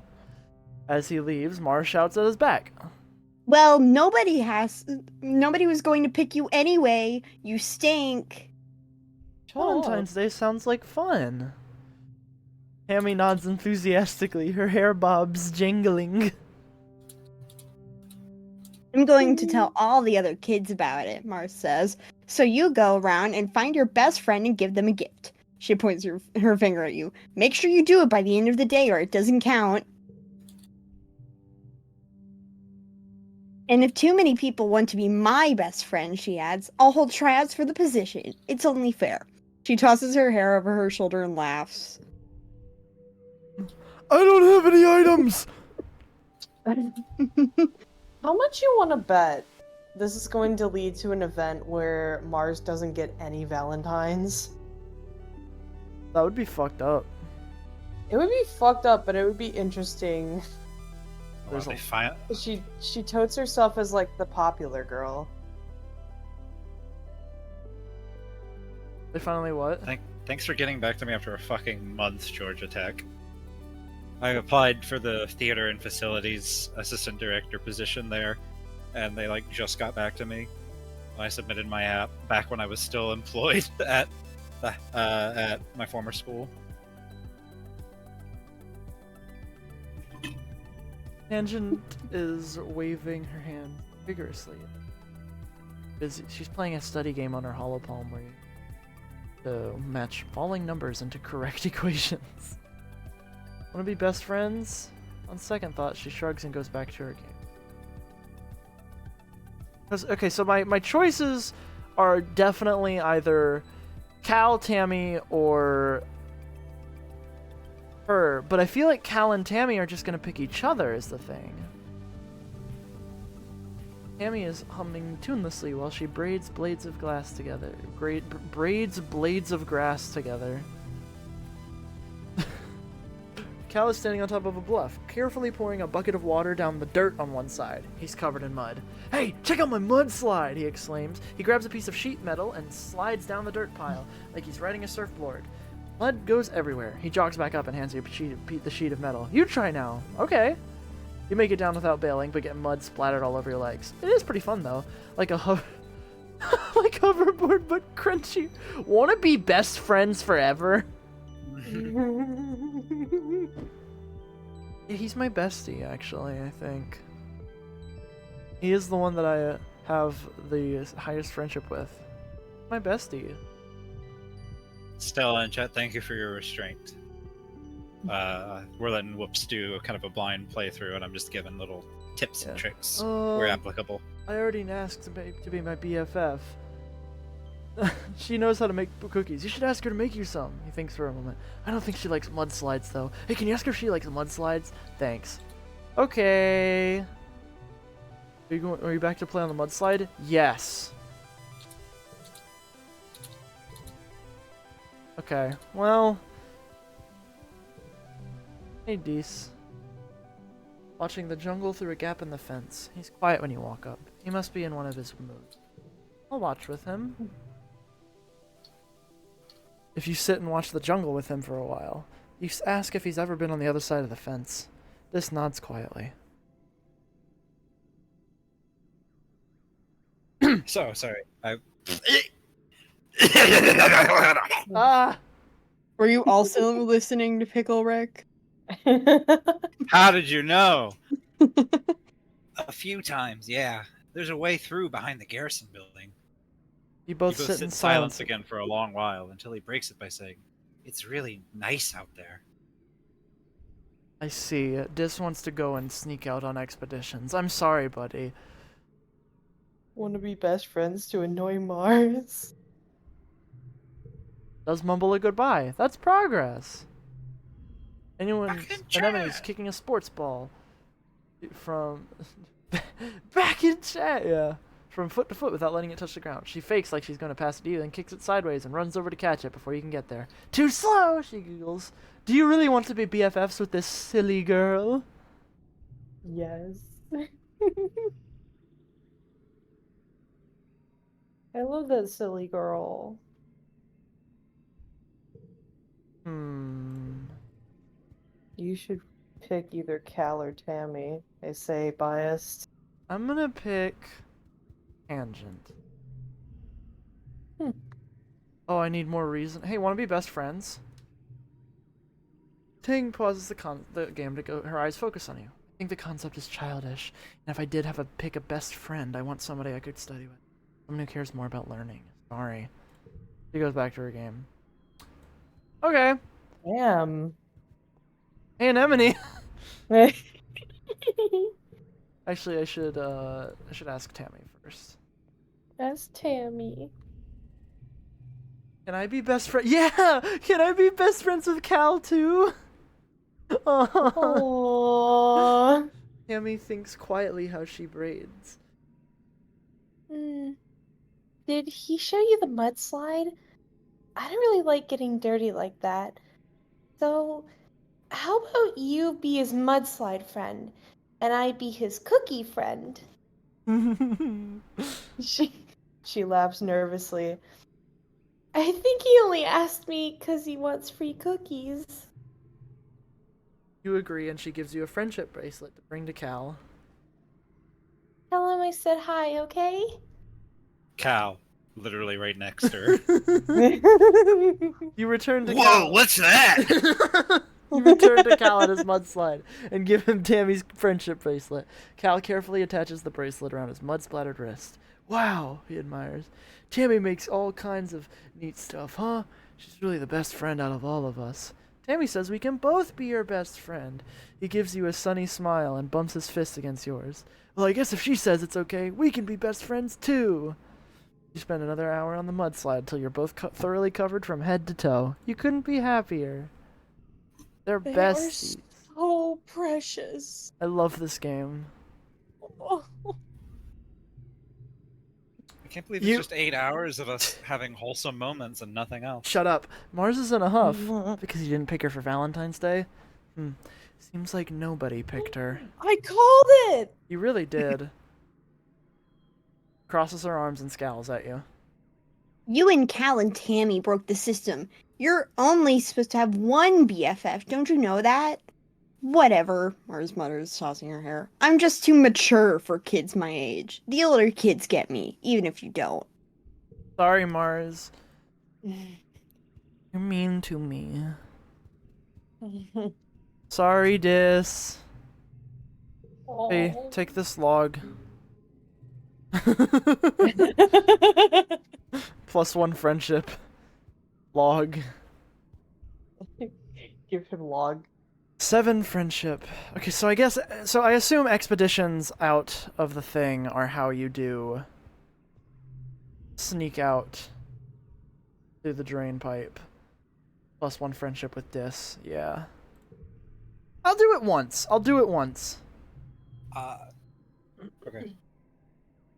As he leaves, Mars shouts at his back. Well, nobody was going to pick you anyway. You stink. Valentine's Day sounds like fun. Tammy nods enthusiastically, her hair bobs jingling. I'm going to tell all the other kids about it, Mars says. So you go around and find your best friend and give them a gift. She points her finger at you. Make sure you do it by the end of the day or it doesn't count. And if too many people want to be my best friend, she adds, I'll hold tryouts for the position. It's only fair. She tosses her hair over her shoulder and laughs. I don't have any items! How much you want to bet this is going to lead to an event where Mars doesn't get any Valentines? That would be fucked up. It would be fucked up, but it would be interesting. There's She totes herself as like the popular girl. They finally what? Thanks for getting back to me after a fucking month, Georgia Tech. I applied for the theater and facilities assistant director position there, and they just got back to me. I submitted my app back when I was still employed at my former school. Tangent is waving her hand vigorously. She's playing a study game on her holopalm where you to match falling numbers into correct equations. Want to be best friends? On second thought, she shrugs and goes back to her game. Okay, so my choices are definitely either Cal, Tammy, or her, but I feel like Cal and Tammy are just gonna pick each other is the thing. Tammy is humming tunelessly while she braids blades of glass together. Braids blades of grass together. Cal is standing on top of a bluff, carefully pouring a bucket of water down the dirt on one side. He's covered in mud. Hey, check out my mudslide, he exclaims. He grabs a piece of sheet metal and slides down the dirt pile like he's riding a surfboard. Mud goes everywhere. He jogs back up and hands you the sheet of metal. You try now. Okay. You make it down without bailing, but get mud splattered all over your legs. It is pretty fun, though. Like a like hoverboard, but crunchy. Wanna be best friends forever? He's my bestie, actually, I think. He is the one that I have the highest friendship with. My bestie. Stella and chat, thank you for your restraint. We're letting Whoops do kind of a blind playthrough, and I'm just giving little tips and tricks where applicable. I already asked to be my BFF. She knows how to make cookies. You should ask her to make you some. He thinks for a moment. I don't think she likes mudslides, though. Hey, can you ask her if she likes mudslides? Thanks. Okay. Are you back to play on the mudslide? Yes. Okay, well... Hey, Dees. Watching the jungle through a gap in the fence. He's quiet when you walk up. He must be in one of his moods. I'll watch with him. If you sit and watch the jungle with him for a while, you ask if he's ever been on the other side of the fence. This nods quietly. So, sorry. Ah! Were you also listening to Pickle Rick? How did you know? A few times, yeah. There's a way through behind the garrison building. You both You sit in silence. again for a long while until he breaks it by saying, "It's really nice out there." I see. Dis wants to go and sneak out on expeditions. I'm sorry, buddy. Want to be best friends to annoy Mars? Does mumble a goodbye. That's progress. Anyone, Back in Anemone's chat. kicking a sports ball from back in chat, yeah, from foot to foot without letting it touch the ground. She fakes like she's going to pass it to you, then kicks it sideways and runs over to catch it before you can get there. Too slow, she giggles. Do you really want to be BFFs with this silly girl? Yes. I love that silly girl. You should pick either Cal or Tammy. They say biased. I'm gonna pick Tangent. Oh, I need more reason. Hey, want to be best friends? Ting pauses the game to go. Her eyes focus on you. I think the concept is childish, and if I did have a pick a best friend, I want somebody I could study with. Someone who cares more about learning. Sorry. She goes back to her game. Okay. Damn. Hey, Anemone. Actually, I should ask Tammy first. That's Tammy. Can I be best friend? Yeah! Can I be best friends with Cal too? Aww. Tammy thinks quietly how she braids. Did he show you the mudslide? I don't really like getting dirty like that. So, how about you be his mudslide friend, and I be his cookie friend? She laughs nervously. I think he only asked me 'cause he wants free cookies. You agree, and she gives you a friendship bracelet to bring to Cal. Tell him I said hi, okay? Cal, literally right next to her. You return to Whoa, Cal. what's that? You return to Cal at his mudslide and give him Tammy's friendship bracelet. Cal carefully attaches the bracelet around his mud-splattered wrist. Wow, he admires. Tammy makes all kinds of neat stuff, huh? She's really the best friend out of all of us. Tammy says we can both be your best friend. He gives you a sunny smile and bumps his fist against yours. Well, I guess if she says it's okay, we can be best friends too. You spend another hour on the mudslide till you're both thoroughly covered from head to toe. You couldn't be happier. They're They besties. are so precious. I love this game. Oh. I can't believe it's just 8 hours of us having wholesome moments and nothing else. Shut up. Mars is in a huff because you didn't pick her for Valentine's Day. Seems like nobody picked her. I called it! You really did. Crosses her arms and scowls at you. You and Cal and Tammy broke the system. You're only supposed to have one BFF, don't you know that? Whatever, Mars mutters, tossing her hair. I'm just too mature for kids my age. The older kids get me, even if you don't. Sorry, Mars. You're mean to me. Sorry, Dis. Hey, take this log. +1 friendship. Log. Give him log. 7 friendship. Okay, so I assume expeditions out of the thing are how you do sneak out through the drain pipe. +1 friendship with Dis, yeah. I'll do it once. Okay.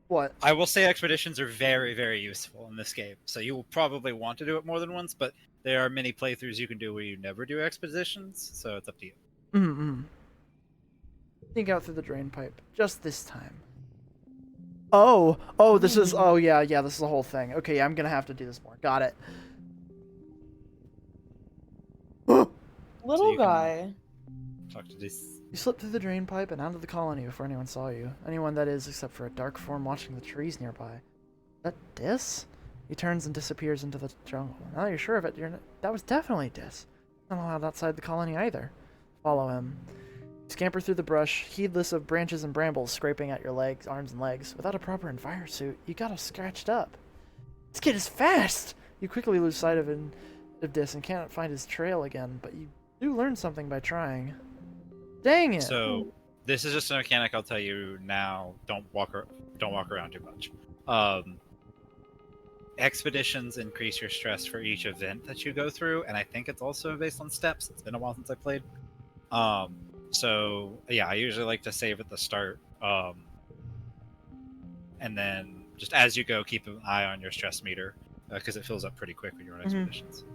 What? I will say expeditions are very, very useful in this game. So you will probably want to do it more than once, but there are many playthroughs you can do where you never do expeditions, so it's up to you. Sneak out through the drain pipe. Just this time. Oh, this is, this is the whole thing. Okay, yeah, I'm gonna have to do this more. Got it. Little you can- guy. Talk to this. You slip through the drain pipe and out of the colony before anyone saw you. Anyone, that is, except for a dark form watching the trees nearby. Is that Dis? He turns and disappears into the jungle. Now that you're sure of it, that was definitely Dis. Not allowed outside the colony either. Follow him. You scamper through the brush, heedless of branches and brambles scraping at your legs, arms and legs. Without a proper enviro suit, you got all scratched up. This kid is fast! You quickly lose sight of this and cannot find his trail again, but you do learn something by trying. Dang it! So this is just a mechanic I'll tell you now. Don't walk around too much. Expeditions increase your stress for each event that you go through, and I think it's also based on steps. It's been a while since I played. So yeah, I usually like to save at the start. And then just as you go, keep an eye on your stress meter because it fills up pretty quick when you're on expeditions.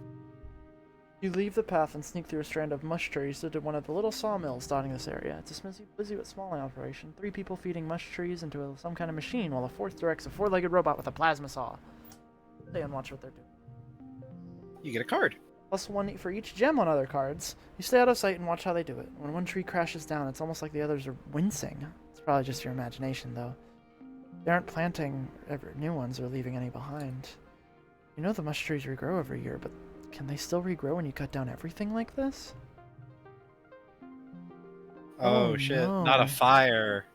You leave the path and sneak through a strand of mush trees to one of the little sawmills dotting this area. It's a busy but small operation. 3 people feeding mush trees into some kind of machine, while a 4th directs a 4-legged robot with a plasma saw. Stay and watch what they're doing. You get a card. Plus 1 for each gem on other cards. You stay out of sight and watch how they do it. When one tree crashes down, it's almost like the others are wincing. It's probably just your imagination, though. They aren't planting new ones or leaving any behind. You know the mush trees regrow every year, but can they still regrow when you cut down everything like this? Oh shit, no. not a fire.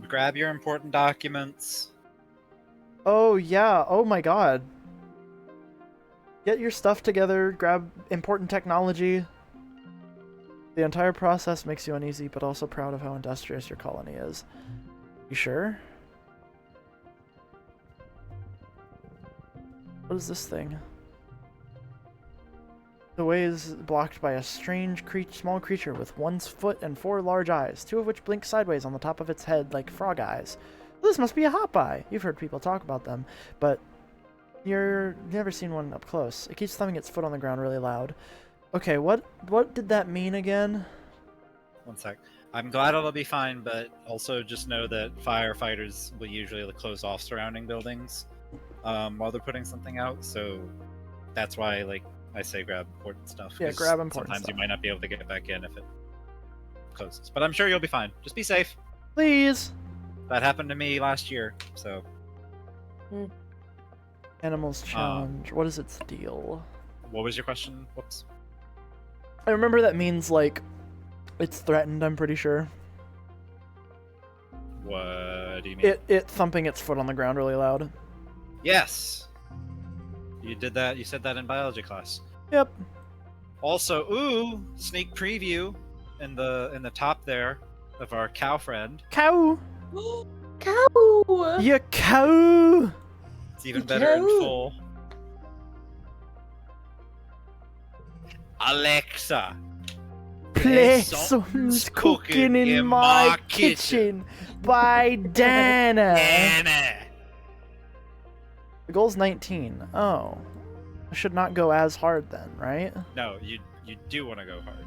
Grab your important documents. Oh yeah, oh my god. Get your stuff together, grab important technology. The entire process makes you uneasy, but also proud of how industrious your colony is. You sure? What is this thing? The way is blocked by a strange small creature with 1 foot and 4 large eyes, 2 of which blink sideways on the top of its head like frog eyes. This must be a hop eye. You've heard people talk about them, but you've never seen one up close. It keeps thumping its foot on the ground really loud. Okay, what did that mean again? One sec. I'm glad it'll be fine, but also just know that firefighters will usually close off surrounding buildings while they're putting something out. So that's why, like, I say grab important stuff. Yeah, 'cause grab important sometimes stuff. you might not be able to get back in if it closes. But I'm sure you'll be fine. Just be safe. Please. That happened to me last year, so. Animals challenge. What is its deal? What was your question? Whoops. I remember that means, like, it's threatened, I'm pretty sure. What do you mean? It thumping its foot on the ground really loud. Yes. You did that. You said that in biology class. Yep. Also, ooh, sneak preview in the top there of our cow friend. Cow! Cow! Ya cow! It's even better in full. Alexa, Play something's some cooking in my kitchen by Dana. Anna. The goal's 19. Oh. I should not go as hard then, right? No, you do want to go hard.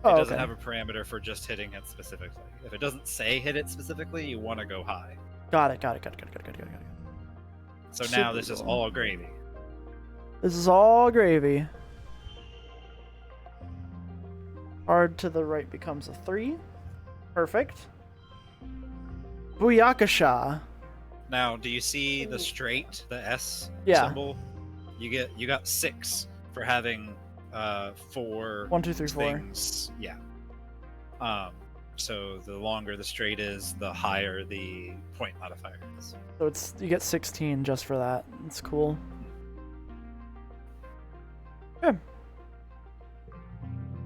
Oh, It doesn't okay. have a parameter for just hitting it specifically. If it doesn't say hit it specifically, you want to go high. Got it. So now Super this is cool. all gravy. This is all gravy. Hard to the right becomes a 3. Perfect. Booyakasha. Now, do you see the straight, the S Yeah. symbol? You got 6 for having 4 1, 2, 3, 4. things. Yeah. So the longer the straight is, the higher the point modifier is. So you get 16 just for that. It's cool. Good.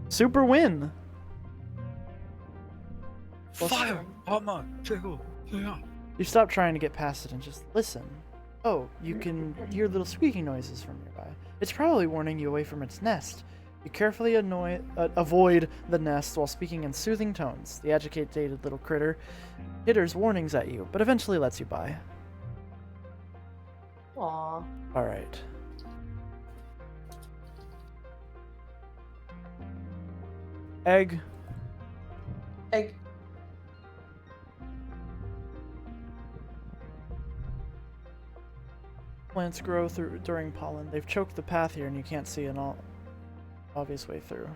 Super win. Fire! Armor! Tickle! Yeah. You stop trying to get past it and just listen. Oh, you can hear little squeaking noises from nearby. It's probably warning you away from its nest. You carefully avoid the nest while speaking in soothing tones. The agitated little critter titters warnings at you, but eventually lets you by. Aw. Alright. Egg. Egg. Plants grow during pollen. They've choked the path here and you can't see an obvious way through.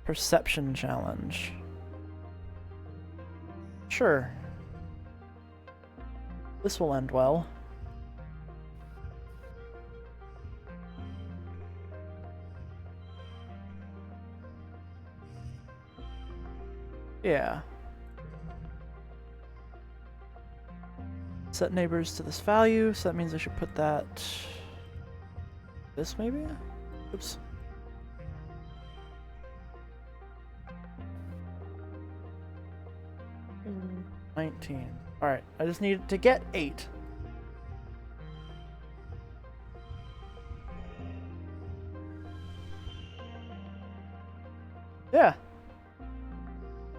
Perception challenge. Sure. This will end well. Yeah. Set neighbors to this value, so that means I should put that... This, maybe? Oops. Mm. 19. Alright, I just need to get 8. Yeah,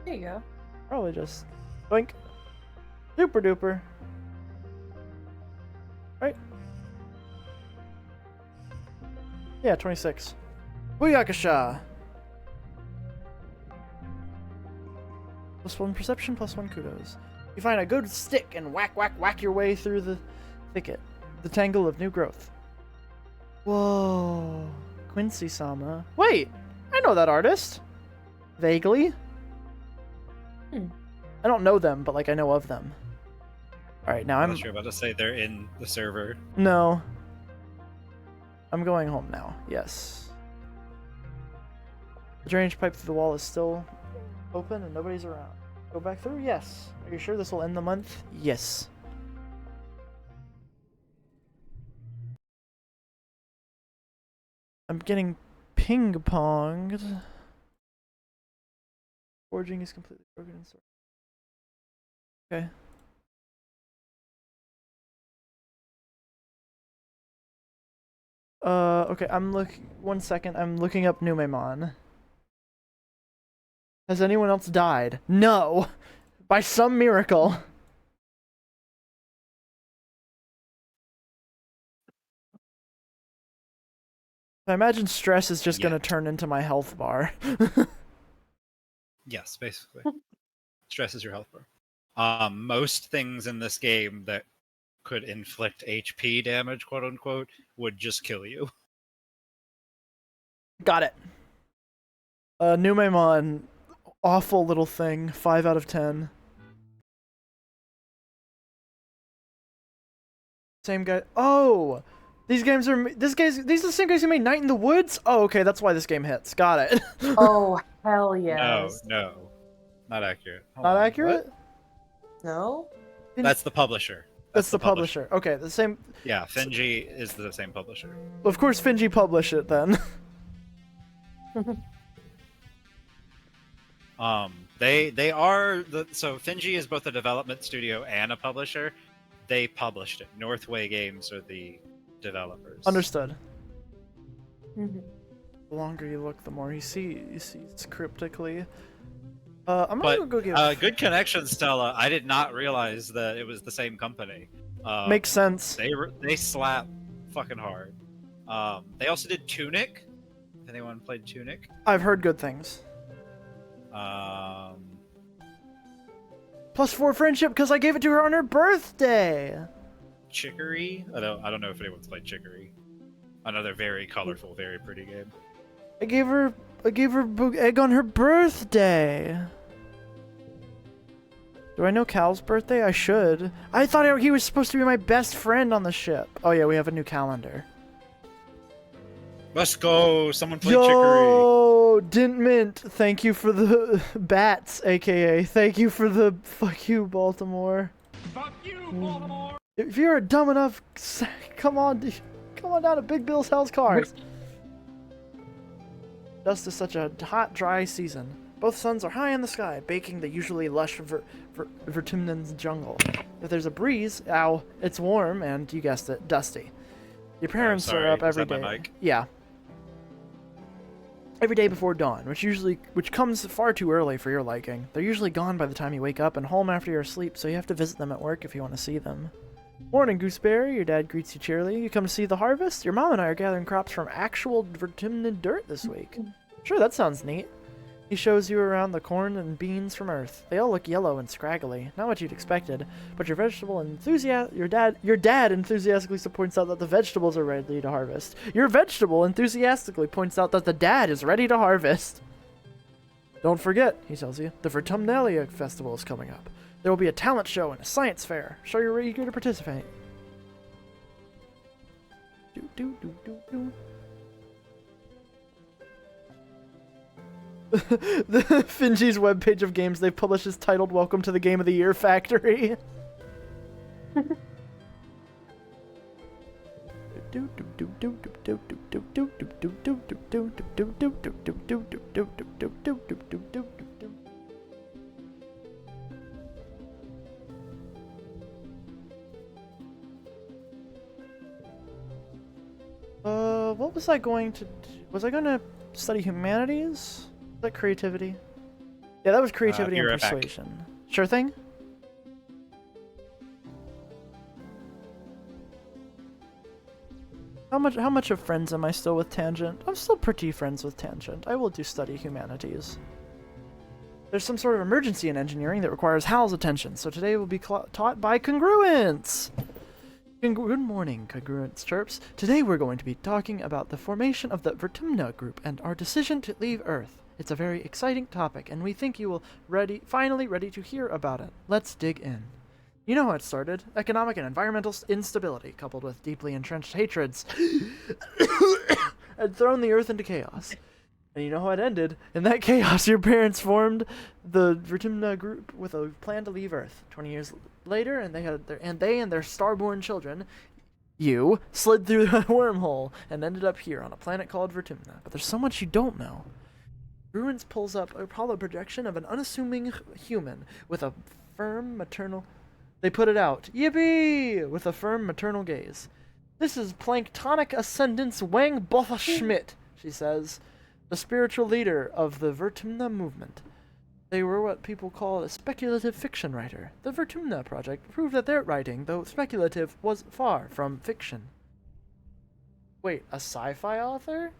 There you go. probably just... Boink. Super duper. Right? Yeah, 26. Booyakasha! +1 perception, +1 kudos. You find a good stick and whack, whack, whack your way through the thicket. The tangle of new growth. Whoa. Quincy-sama. Wait! I know that artist! Vaguely. I don't know them, but like I know of them. Alright, now I'm... Unless you're about to say they're in the server. No. I'm going home now. Yes. The drainage pipe through the wall is still open and nobody's around. Go back through? Yes. Are you sure this will end the month? Yes. I'm getting ping-ponged. Forging is completely broken and so. Okay. Okay, one second, I'm looking up Numemon. Has anyone else died? No! By some miracle. I imagine stress is just gonna turn into my health bar. Yes, basically. Stress is your health bar. Most things in this game that could inflict HP damage, quote unquote, would just kill you. Got it. Numemon, awful little thing. 5 out of 10. Same guy. Oh, these are the same guys who made Night in the Woods. Oh, okay, that's why this game hits. Got it. Oh, hell yes. No, not accurate. Hold Not on, accurate. what? No? That's the publisher. That's the publisher. Okay, the same. Yeah, Finji is the same publisher. Of course, Finji published it then. They are so Finji is both a development studio and a publisher. They published it. Northway Games are the developers. Understood. Mhm. The longer you look, the more you see cryptically. I'm gonna go give. Good connection, Stella. I did not realize that it was the same company. Makes sense. They slap fucking hard. They also did Tunic. If anyone played Tunic. I've heard good things. +4 friendship because I gave it to her on her birthday. Chicory. I don't know if anyone's played Chicory. Another very colorful, very pretty game. I gave her egg on her birthday. Do I know Cal's birthday? I should. I thought he was supposed to be my best friend on the ship. Oh yeah, we have a new calendar. Let's go. Someone played Chicory. Yo, Dint Mint, thank you for the bats, aka thank you for the fuck you, Baltimore. Fuck you, Baltimore! If you're dumb enough, come on down to Big Bill's Hell's Cars. Dust is such a hot, dry season. Both suns are high in the sky, baking the usually lush Vertumnan's jungle. If there's a breeze, it's warm and, you guessed it, dusty. Your parents are up every day. Yeah. Every day before dawn, which comes far too early for your liking. They're usually gone by the time you wake up and home after you're asleep, so you have to visit them at work if you want to see them. Morning, Gooseberry. Your dad greets you cheerily. You come to see the harvest? Your mom and I are gathering crops from actual Vertumnan dirt this week. Sure, that sounds neat. He shows you around the corn and beans from Earth. They all look yellow and scraggly, not what you'd expected. But your dad enthusiastically points out that the vegetables are ready to harvest. Your vegetable enthusiastically points out that the dad is ready to harvest. Don't forget, he tells you, the Vertumnalia Festival is coming up. There will be a talent show and a science fair. Show you're eager to participate. The Finji's webpage of games they've published is titled Welcome to the Game of the Year Factory. What was I going to do? Was I going to study humanities? Was that creativity? Yeah, that was creativity and you're back. persuasion. Sure thing. How much of friends am I still with Tangent? I'm still pretty friends with Tangent. I will do study humanities. There's some sort of emergency in engineering that requires Hal's attention, so today will be taught by Congruence! Good morning, Congruence Chirps. Today we're going to be talking about the formation of the Vertumna group and our decision to leave Earth. It's a very exciting topic, and we think you will finally ready to hear about it. Let's dig in. You know how it started. Economic and environmental instability, coupled with deeply entrenched hatreds, had thrown the Earth into chaos. And you know how it ended. In that chaos, your parents formed the Vertumna group with a plan to leave Earth. 20 years later, and they and their starborn children, you, slid through the wormhole and ended up here on a planet called Vertumna. But there's so much you don't know. Ruins pulls up a hollow projection of an unassuming human with a firm maternal... They put it out. Yippee! With a firm maternal gaze. This is Planktonic Ascendance Wang Botha Schmidt, she says, the spiritual leader of the Vertumna movement. They were what people call a speculative fiction writer. The Vertumna project proved that their writing, though speculative, was far from fiction. Wait, a sci-fi author?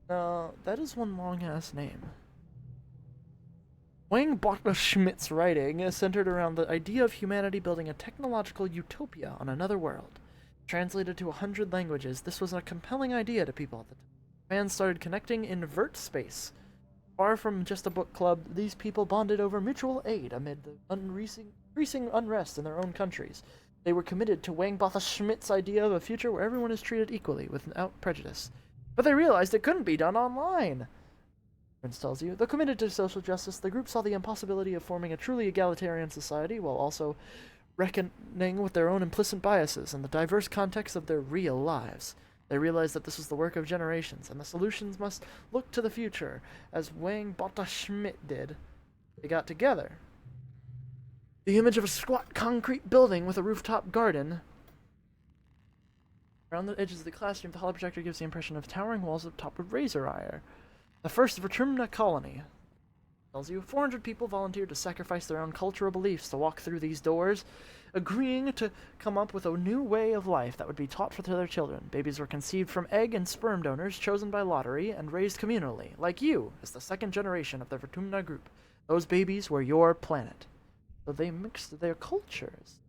No, that is one long-ass name. Wang Botha Schmidt's writing is centered around the idea of humanity building a technological utopia on another world. Translated to 100 languages, this was a compelling idea to people at the time. Fans started connecting in vert space. Far from just a book club, these people bonded over mutual aid amid the increasing unrest in their own countries. They were committed to Wang Botha Schmidt's idea of a future where everyone is treated equally, without prejudice. But they realized it couldn't be done online. Prince tells you, though committed to social justice, the group saw the impossibility of forming a truly egalitarian society while also reckoning with their own implicit biases and the diverse context of their real lives. They realized that this was the work of generations, and the solutions must look to the future, as Wang Botha Schmidt did. They got together. The image of a squat concrete building with a rooftop garden. Around the edges of the classroom, the holoprojector gives the impression of towering walls topped with razor wire. The first Vertumna colony. Tells you 400 people volunteered to sacrifice their own cultural beliefs to walk through these doors, agreeing to come up with a new way of life that would be taught to their children. Babies were conceived from egg and sperm donors chosen by lottery and raised communally, like you, as the second generation of the Vertumna group. Those babies were your planet. So they mixed their cultures.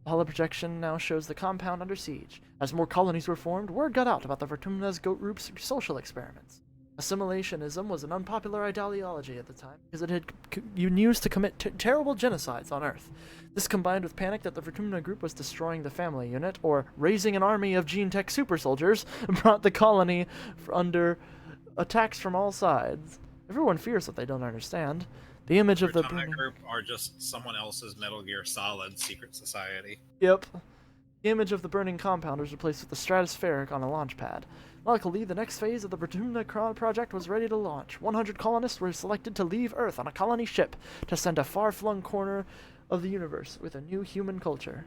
The holoprojection now shows the compound under siege. As more colonies were formed, word got out about the Vertumna's group's social experiments. Assimilationism was an unpopular ideology at the time because it had been used to commit terrible genocides on Earth. This combined with panic that the Vertumna group was destroying the family unit, or raising an army of gene-tech super soldiers, brought the colony under attacks from all sides. Everyone fears what they don't understand. The image of the Vertumna group are just someone else's Metal Gear Solid secret society. Yep. The image of the burning compound was replaced with the stratospheric on a launch pad. Luckily, the next phase of the Vertumna project was ready to launch. 100 colonists were selected to leave Earth on a colony ship to send a far-flung corner of the universe with a new human culture.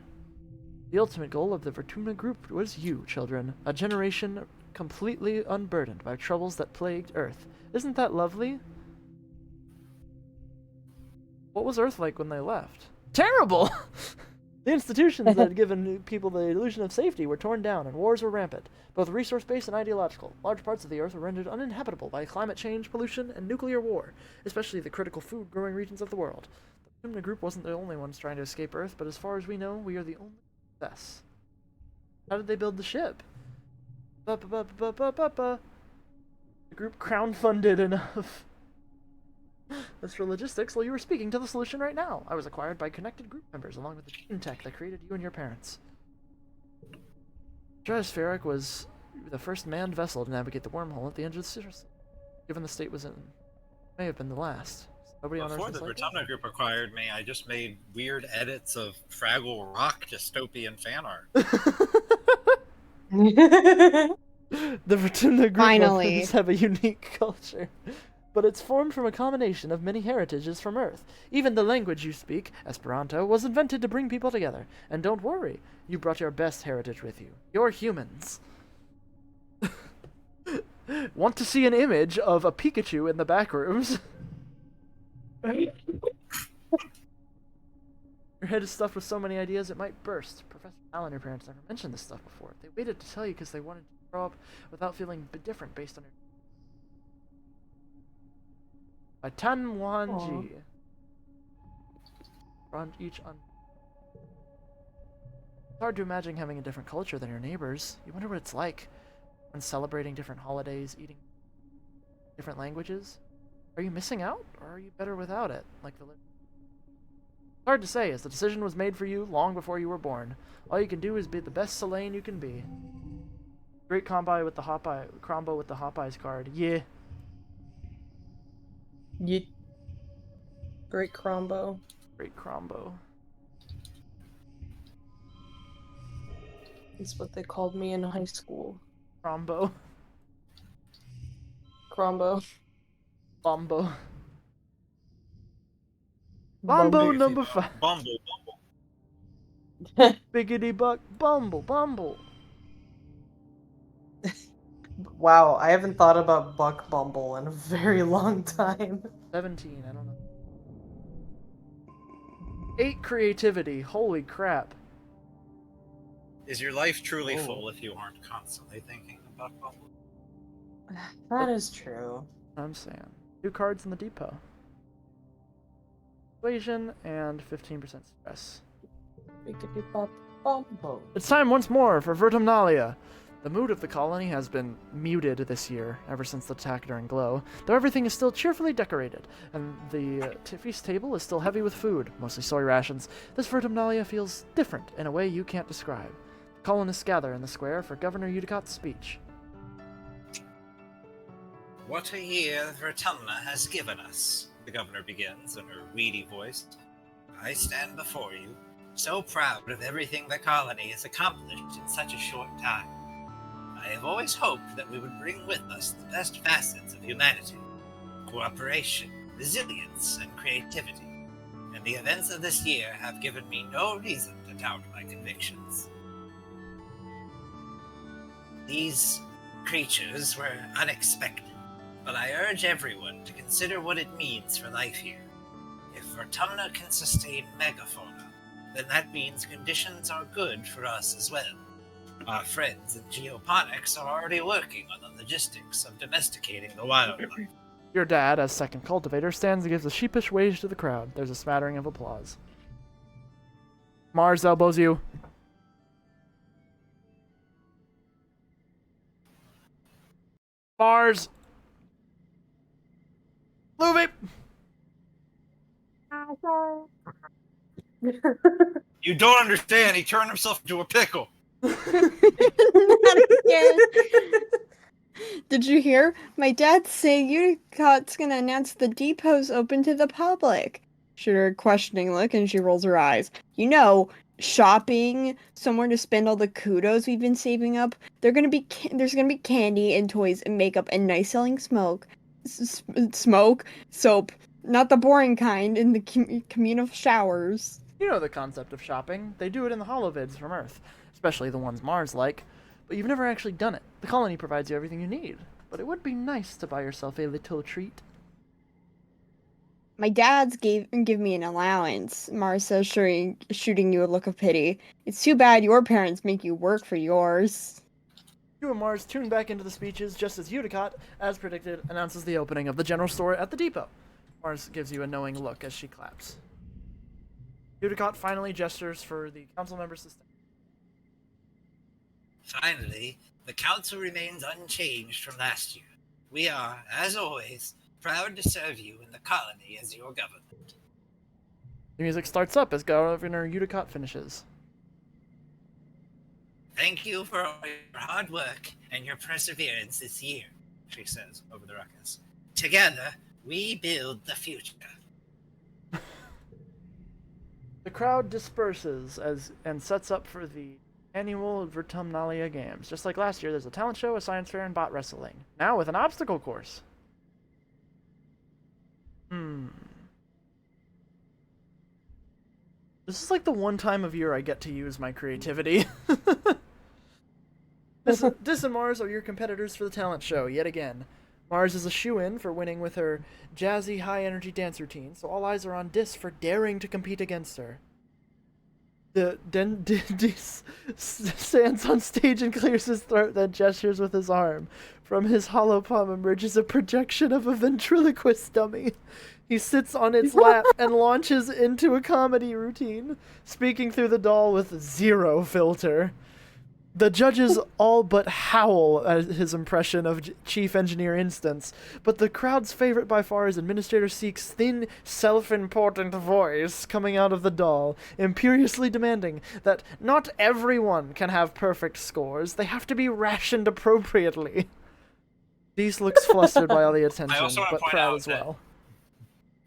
The ultimate goal of the Vertumna group was you, children, a generation completely unburdened by troubles that plagued Earth. Isn't that lovely? What was Earth like when they left? Terrible! The institutions that had given people the illusion of safety were torn down, and wars were rampant, both resource-based and ideological. Large parts of the Earth were rendered uninhabitable by climate change, pollution, and nuclear war, especially the critical food-growing regions of the world. The Vertumna group wasn't the only ones trying to escape Earth, but as far as we know, we are the only success. How did they build the ship? The group crowdfunded enough. As for logistics, well, you were speaking to the solution right now. I was acquired by connected group members, along with the gene tech that created you and your parents. Stratospheric was the first manned vessel to navigate the wormhole at the end of the series. Given the state was in, may have been the last. Nobody on Earth Before the Vertumna group acquired me, I just made weird edits of Fraggle Rock dystopian fan art. The Vertumna group Finally. members have a unique culture, but it's formed from a combination of many heritages from Earth. Even the language you speak, Esperanto, was invented to bring people together. And don't worry, you brought your best heritage with you. You're humans. Want to see an image of a Pikachu in the back rooms? Your head is stuffed with so many ideas it might burst. Professor Al and your parents never mentioned this stuff before. They waited to tell you because they wanted you to grow up without feeling different based on your... By Tan Wanji. On each un... It's hard to imagine having a different culture than your neighbors. You wonder what it's like when celebrating different holidays, eating different languages. Are you missing out, or are you better without it? Like the... It's hard to say, as the decision was made for you long before you were born. All you can do is be the best Selene you can be. Great combo with the Hop-Eyes card. Yeah. Yeet. Great combo. Great combo. That's what they called me in high school. Crombo. Crombo. Bombo. Bombo number 5. Bumble. Biggity buck. Bumble. Wow, I haven't thought about Buck Bumble in a very long time. 17, I don't know. 8 creativity. Holy crap. Is your life truly full if you aren't constantly thinking about Bumble? That is true. I'm saying. 2 cards in the depot. Persuasion and 15% stress. Bumble. It's time once more for Vertumnalia. The mood of the colony has been muted this year, ever since the attack during Glow, though everything is still cheerfully decorated, and the feast table is still heavy with food, mostly soy rations. This Vertumnalia feels different in a way you can't describe. The colonists gather in the square for Governor Udicot's speech. What a year Vertumna has given us, the governor begins in her reedy voice. I stand before you, so proud of everything the colony has accomplished in such a short time. I have always hoped that we would bring with us the best facets of humanity, cooperation, resilience, and creativity, and the events of this year have given me no reason to doubt my convictions. These creatures were unexpected, but I urge everyone to consider what it means for life here. If Vertumna can sustain megafauna, then that means conditions are good for us as well. Our friends in geoponics are already working on the logistics of domesticating the wildlife. Your dad, as second cultivator, stands and gives a sheepish wave to the crowd. There's a smattering of applause. Mars elbows you. Mars! Move it! You don't understand, he turned himself into a pickle. Not again. Did you hear? My dad's saying Udicot's gonna announce the depot's open to the public. Shoot her a questioning look and she rolls her eyes. You know, shopping, somewhere to spend all the kudos we've been saving up. There's gonna be candy and toys and makeup and nice selling soap, not the boring kind in the communal showers. You know the concept of shopping. They do it in the holovids from Earth, especially the ones Mars like, but you've never actually done it. The colony provides you everything you need, but it would be nice to buy yourself a little treat. My dad's give me an allowance, Mars says, shooting you a look of pity. It's too bad your parents make you work for yours. You and Mars tune back into the speeches just as Udicot, as predicted, announces the opening of the general store at the depot. Mars gives you a knowing look as she claps. Udicot finally gestures for the council members to stand. Finally, the council remains unchanged from last year. We are, as always, proud to serve you in the colony as your government. The music starts up as Governor Udicot finishes. Thank you for all your hard work and your perseverance this year, she says over the ruckus. Together, we build the future. The crowd disperses and sets up for the Annual Vertumnalia Games. Just like last year, there's a talent show, a science fair, and bot wrestling. Now with an obstacle course. This is like the one time of year I get to use my creativity. Dis and Mars are your competitors for the talent show, yet again. Mars is a shoo-in for winning with her jazzy, high-energy dance routine, so all eyes are on Dis for daring to compete against her. Dis stands on stage and clears his throat, then gestures with his arm. From his hollow palm emerges a projection of a ventriloquist dummy. He sits on its lap and launches into a comedy routine, speaking through the doll with zero filter. The judges all but howl at his impression of Chief Engineer Instance, but the crowd's favorite by far is Administrator Seek's thin, self-important voice coming out of the doll, imperiously demanding that not everyone can have perfect scores, they have to be rationed appropriately. Deese looks flustered by all the attention, but proud as well.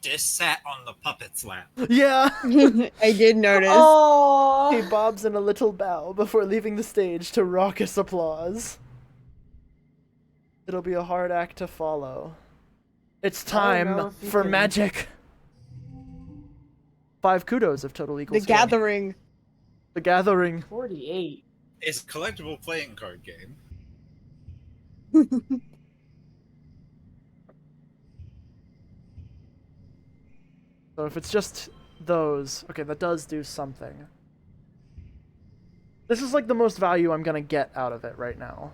Dis sat on the puppet's lap. Yeah! I did notice. Oh, He bobs in a little bow before leaving the stage to raucous applause. It'll be a hard act to follow. It's time for magic! 5 kudos if total equals The Gathering. The Gathering. 48. It's a collectible playing card game. So if it's just those, okay, that does do something. This is like the most value I'm gonna get out of it right now.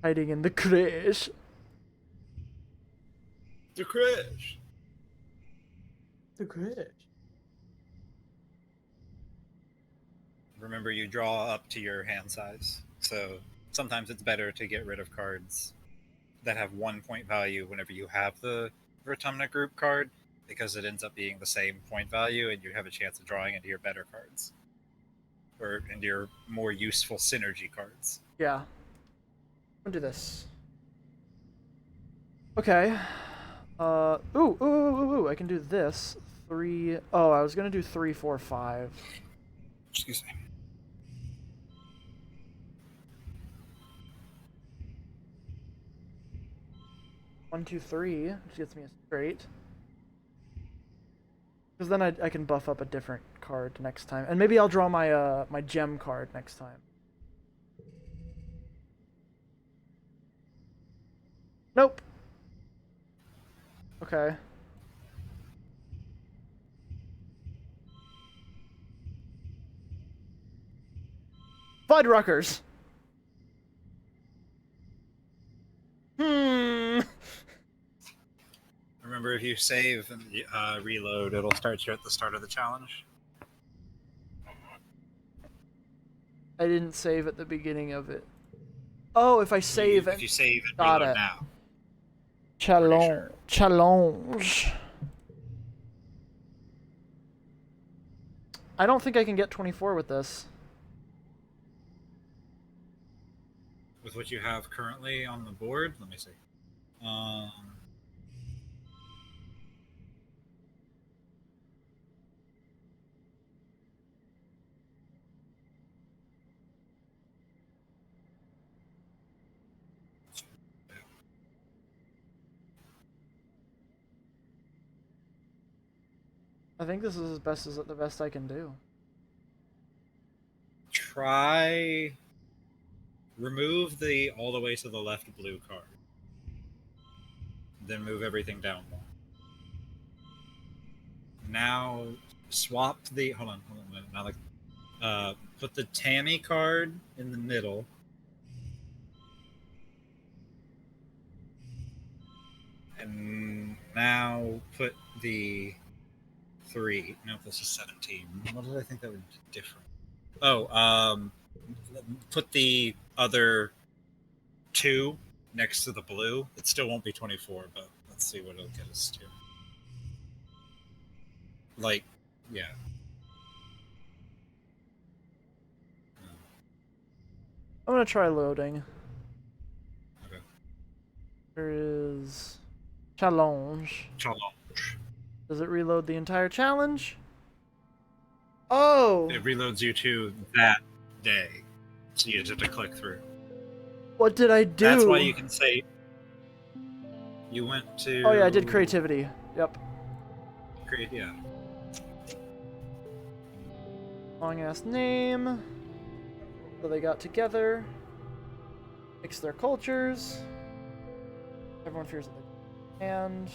Hiding in the crash. The crash. The good. Remember, you draw up to your hand size, so sometimes it's better to get rid of cards that have 1 point value whenever you have the Vertumna group card, because it ends up being the same point value and you have a chance of drawing into your better cards. Or into your more useful synergy cards. Yeah. I'll do this. Okay. Ooh, I can do this. 3. Oh, I was gonna do 3, 4, 5. Excuse me. One, two, three, which gets me a straight. Because then I can buff up a different card next time, and maybe I'll draw my my gem card next time. Nope. Okay. Fuddruckers! Remember, if you save and reload, it'll start you at the start of the challenge. I didn't save at the beginning of it. Oh, if I save If you save and got reload it. now. Challenge. Sure. Challenge. I don't think I can get 24 with this. With what you have currently on the board, let me see. I think this is the best I can do. Try remove the all the way to the left blue card. Then move everything down one. Now swap the hold on a minute. Now put the Tammy card in the middle. And now put the 3. No, this is 17. What did I think that would be different? Oh, put the other 2 next to the blue. It still won't be 24, but let's see what it'll get us to. Like, yeah. I'm gonna try loading. Okay. There is challenge. Challenge. Does it reload the entire challenge? Oh, It reloads you to that day, so you just have to click through. what did I do? That's why you can say you went to. Oh yeah, I did creativity. Yep. Create, yeah. Long ass name. So they got together. Mix their cultures. Everyone fears it. And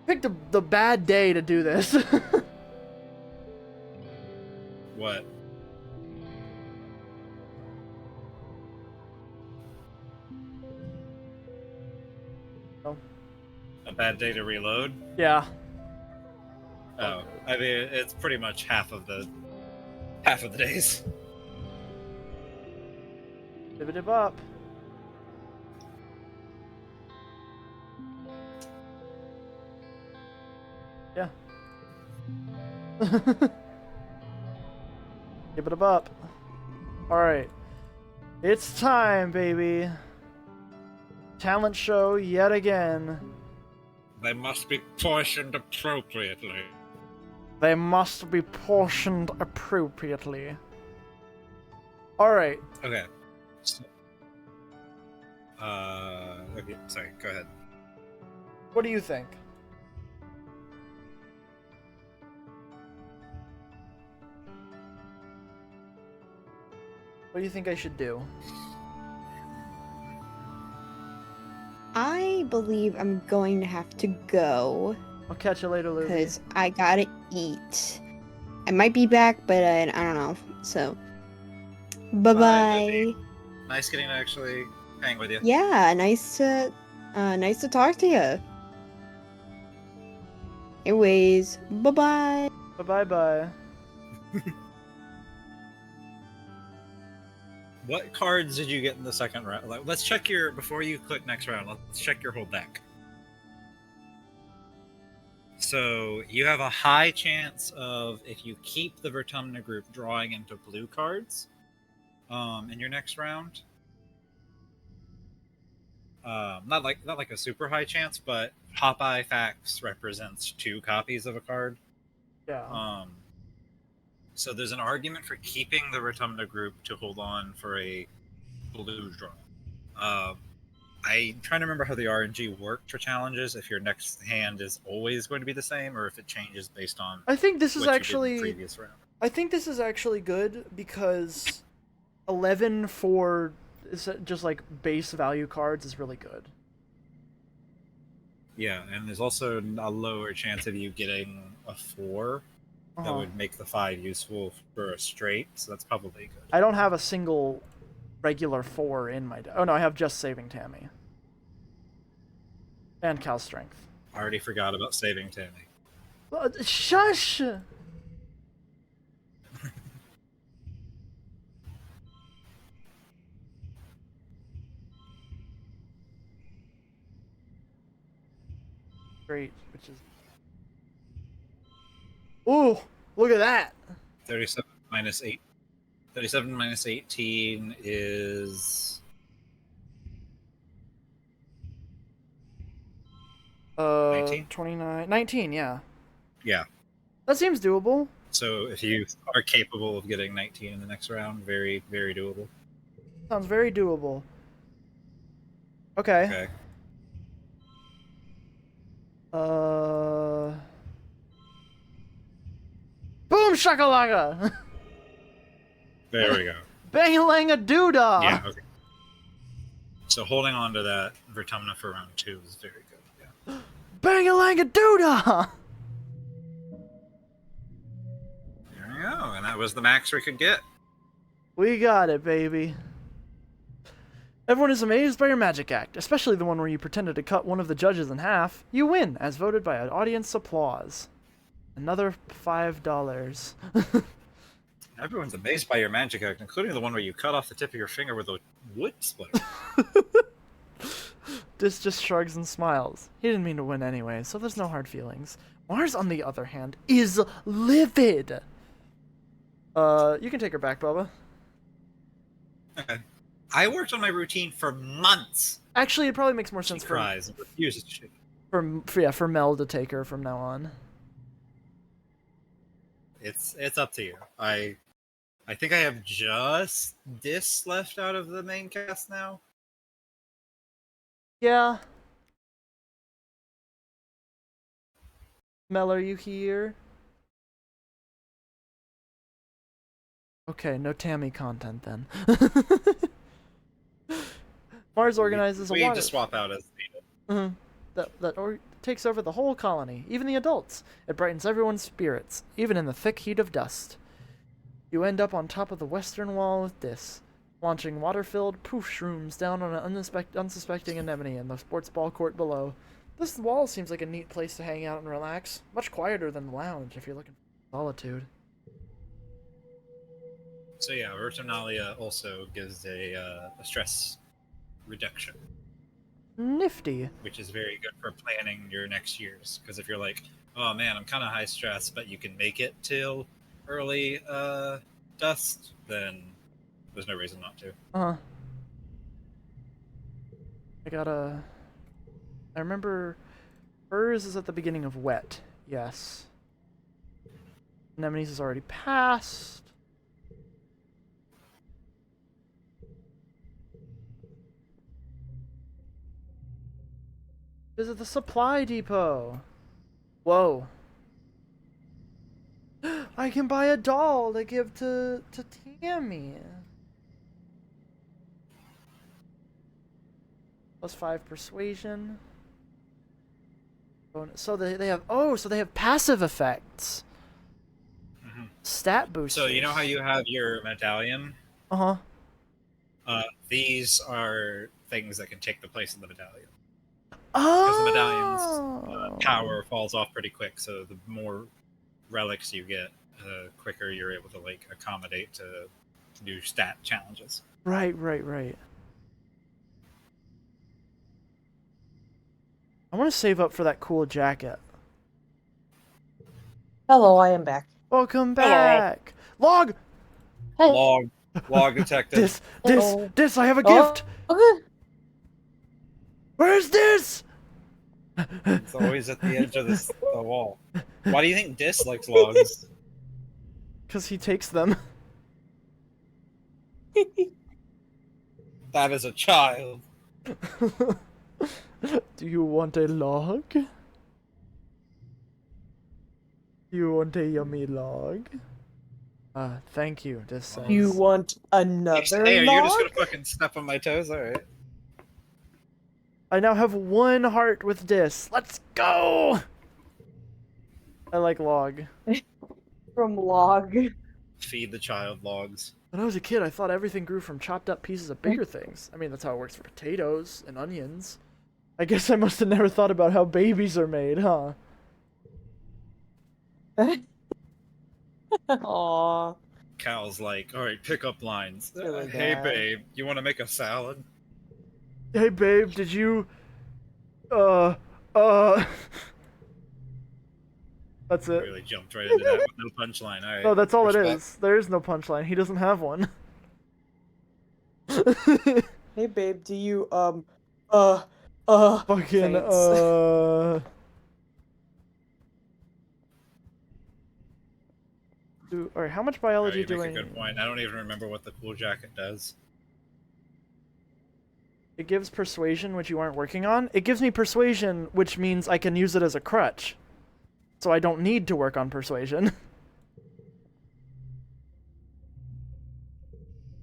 picked the bad day to do this. What? Oh. A bad day to reload? Yeah. Oh, I mean, it's pretty much half of the days. Dib up. Yeah. Give it up. Alright. It's time, baby. Talent show yet again. They must be portioned appropriately. They must be portioned appropriately. Alright. Okay. So, okay, sorry, go ahead. What do you think? What do you think I should do? I believe I'm going to have to go I'll catch you later, Lucy. because I gotta eat. I might be back, but I don't know. So, bye bye. Nice getting to actually hang with you. Yeah, nice to talk to you. Anyways, bye bye. Bye bye. What cards did you get in the second round? Let's check your before you click next round. Let's check your whole deck. So you have a high chance of, if you keep the Vertumna group, drawing into blue cards in your next round. Not like a super high chance, but Popeye Fax represents 2 copies of a card. Yeah. So there's an argument for keeping the Rotumna group to hold on for a blue draw. I'm trying to remember how the RNG worked for challenges. If your next hand is always going to be the same, or if it changes based on. I think this is what you did in actually. the previous round. I think this is actually good because 11 for just like base value cards is really good. Yeah, and there's also a lower chance of you getting a 4 that would make the 5 useful for a straight, so that's probably good. I don't have a single regular 4 in my deck. Oh no, I have just Saving Tammy. And Cal Strength. I already forgot about Saving Tammy. Shush! Great, which is... Ooh, look at that! 37 minus 8. 37 minus 18 is... 19? 29... 19, yeah. Yeah. That seems doable. So if you are capable of getting 19 in the next round, very, very doable. Sounds very doable. Okay. Okay. Boom shakalaka! There we go. Bang-a-lang-a doodah! Yeah, okay. So holding on to that Vertumna for round 2 is very good. Yeah. Bang-a-lang-a doodah! There we go, and that was the max we could get. We got it, baby. Everyone is amazed by your magic act, especially the one where you pretended to cut one of the judges in half. You win, as voted by an audience applause. Another $5. Everyone's amazed by your magic act, including the one where you cut off the tip of your finger with a wood splitter. Dis just shrugs and smiles. He didn't mean to win anyway, so there's no hard feelings. Mars, on the other hand, is livid. You can take her back, Bubba. Okay. I worked on my routine for months. Actually, it probably makes more She sense cries and refuses to shake. for Mel to take her from now on. It's up to you. I think I have just Dis left out of the main cast now. Yeah. Mel, are you here? Okay, no Tammy content then. Mars organizes We a water just swap out as needed. that takes over the whole colony, even the adults. It brightens everyone's spirits, even in the thick heat of dust. You end up on top of the western wall with this, launching water-filled poof shrooms down on an unsuspecting anemone in the sports ball court below. This wall seems like a neat place to hang out and relax. Much quieter than the lounge if you're looking for solitude. So yeah, Vertonalia also gives a stress reduction, Nifty. which is very good for planning your next years. Because if you're like, oh man, I'm kind of high stress, but you can make it till early dust, then there's no reason not to. I remember hers is at the beginning of wet. Yes. Anemone's is already passed. Visit the supply depot. Whoa. I can buy a doll to give to Tammy. +5 persuasion. So they have passive effects. Mm-hmm. Stat boosters. So you know how you have your medallion? Uh-huh. These are things that can take the place of the medallion. Oh. Because the medallion's power falls off pretty quick, so the more relics you get, the quicker you're able to like accommodate to do stat challenges. Right. I want to save up for that cool jacket. Hello, I am back. Welcome back. Log. Hey. Log detected. This, I have a gift. Okay. Where's this? It's always at the edge of the wall. Why do you think Dis likes logs? Because he takes them. That is a child. Do you want a log? Do you want a yummy log? Thank you. This says. You want another Hey, are you just log? gonna fucking step on my toes? Alright. I now have 1 heart with Dis. Let's go! I like log. From log. Feed the child logs. When I was a kid, I thought everything grew from chopped up pieces of bigger things. I mean, that's how it works for potatoes and onions. I guess I must have never thought about how babies are made, huh? Aww. Cal's like, alright, pick up lines. Really Hey bad. babe, you wanna make a salad? Hey, babe, did you... That's it. Really jumped right into that with no punchline. Alright. No, that's all respect. it is. There is no punchline. He doesn't have one. Hey babe, do you Fucking, thanks. Alright, how much biology You do make I a good need? point. I don't even remember what the cool jacket does. It gives persuasion, which you aren't working on. It gives me persuasion, which means I can use it as a crutch. So I don't need to work on persuasion.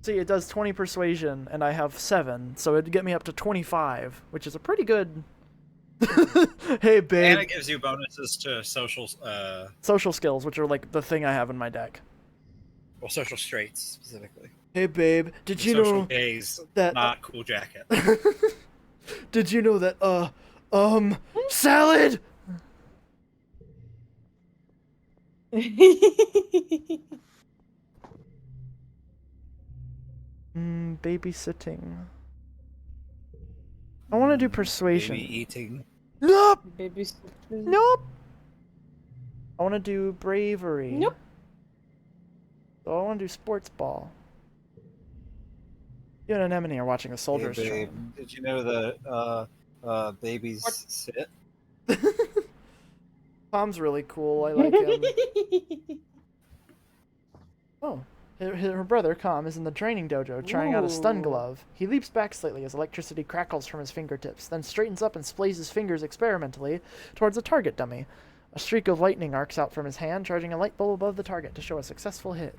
See, it does 20 persuasion, and I have 7, so it'd get me up to 25, which is a pretty good... Hey, babe. And it gives you bonuses to social, Social skills, which are like the thing I have in my deck. well, social straits specifically. Hey, babe, did The you social know gaze, that... not cool jacket. Did you know that, salad? Babysitting. I want to do persuasion. Baby eating. Nope! Baby. Nope! I want to do bravery. Nope. So I want to do sports ball. You and Anemone are watching the soldiers Hey, babe, train. did you know that babies sit? Tom's really cool. I like him. Oh. Her brother, Calm, is in the training dojo trying out a stun Ooh. glove. He leaps back slightly as electricity crackles from his fingertips, then straightens up and splays his fingers experimentally towards a target dummy. A streak of lightning arcs out from his hand, charging a light bulb above the target to show a successful hit.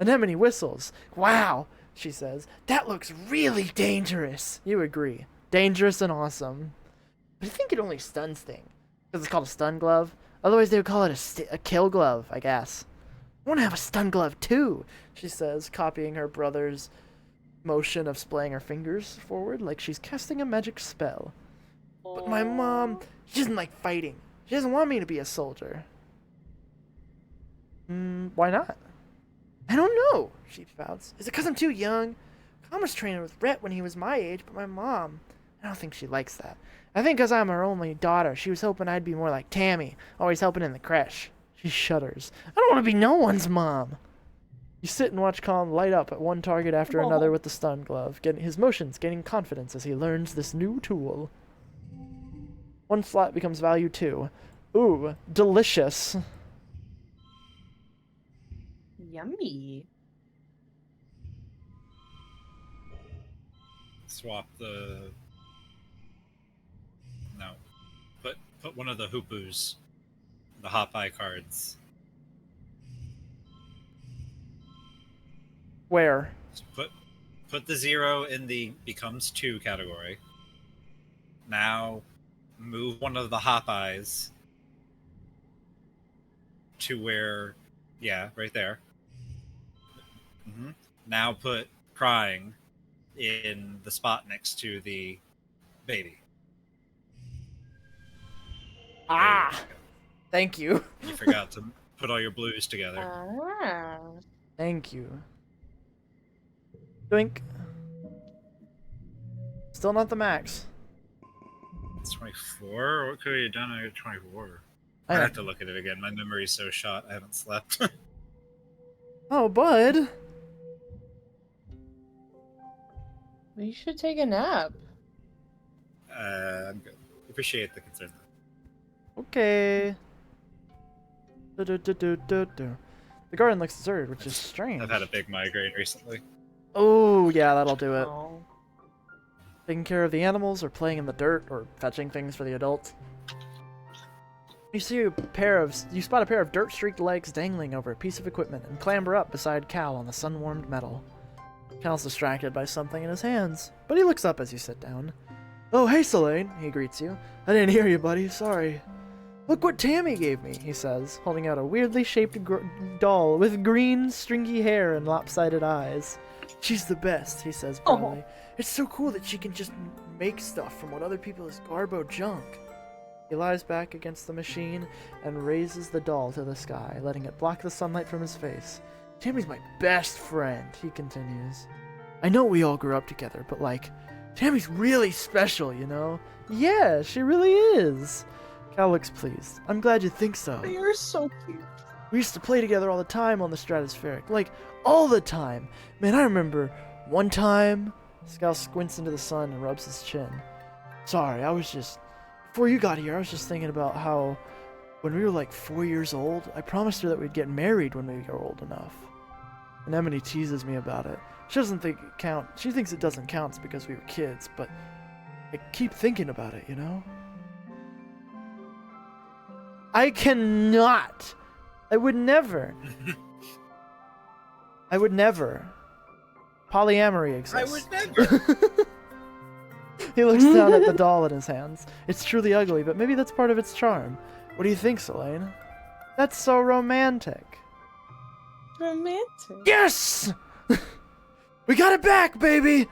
Anemone whistles. Wow, she says. That looks really dangerous. You agree. Dangerous and awesome. But I think it only stuns things. Because it's called a stun glove. Otherwise they would call it a kill glove, I guess. I want to have a stun glove too, she says, copying her brother's motion of splaying her fingers forward like she's casting a magic spell. But my mom, she doesn't like fighting. She doesn't want me to be a soldier. Why not? I don't know, she pouts. Is it because I'm too young? Commerce trained with Rhett when he was my age, but my mom, I don't think she likes that. I think because I'm her only daughter, she was hoping I'd be more like Tammy, always helping in the creche. She shudders. I don't want to be no one's mom. You sit and watch Calm light up at one target after another with the stun glove, getting his motions gaining confidence as he learns this new tool. One slot becomes value 2. Ooh, delicious. Yummy. Swap the. No. Put one of the hoopus, the hop eye cards. Where? So put the 0 in the becomes 2 category. Now move one of the hop eyes to where, yeah, right there. Now put crying in the spot next to the baby. Ah! Thank you. You forgot to put all your blues together. Ah. Thank you. Doink. Still not the max. It's 24? What could you have done at 24? I I have to look at it again. My memory's so shot. I haven't slept. Oh, bud. You should take a nap. I'm good. Appreciate the concern. Okay. The garden looks deserted, which is strange. I've had a big migraine recently. Oh, yeah, that'll do it. Oh. Taking care of the animals, or playing in the dirt, or fetching things for the adults. You spot a pair of dirt-streaked legs dangling over a piece of equipment and clamber up beside Cal on the sun-warmed metal. Cal's distracted by something in his hands, but he looks up as you sit down. Oh, hey, Selene, he greets you. I didn't hear you, buddy, sorry. Look what Tammy gave me, he says, holding out a weirdly shaped doll with green, stringy hair and lopsided eyes. She's the best, he says proudly. It's so cool that she can just make stuff from what other people's garbo junk. He lies back against the machine and raises the doll to the sky, letting it block the sunlight from his face. Tammy's my best friend, he continues. I know we all grew up together, but Tammy's really special, you know? Yeah, she really is. Cal looks pleased. I'm glad you think so. You're so cute. We used to play together all the time on the stratospheric. All the time. Man, I remember one time... Scal squints into the sun and rubs his chin. Sorry, before you got here, I was just thinking about how when we were 4 years old, I promised her that we'd get married when we were old enough. Anemone teases me about it. She doesn't think it counts. She thinks it doesn't count because we were kids, but I keep thinking about it, you know? I cannot! I would never. Polyamory exists. I would never! He looks down at the doll in his hands. It's truly ugly, but maybe that's part of its charm. What do you think, Selene? That's so romantic. Romantic. Yes! We got it back, baby!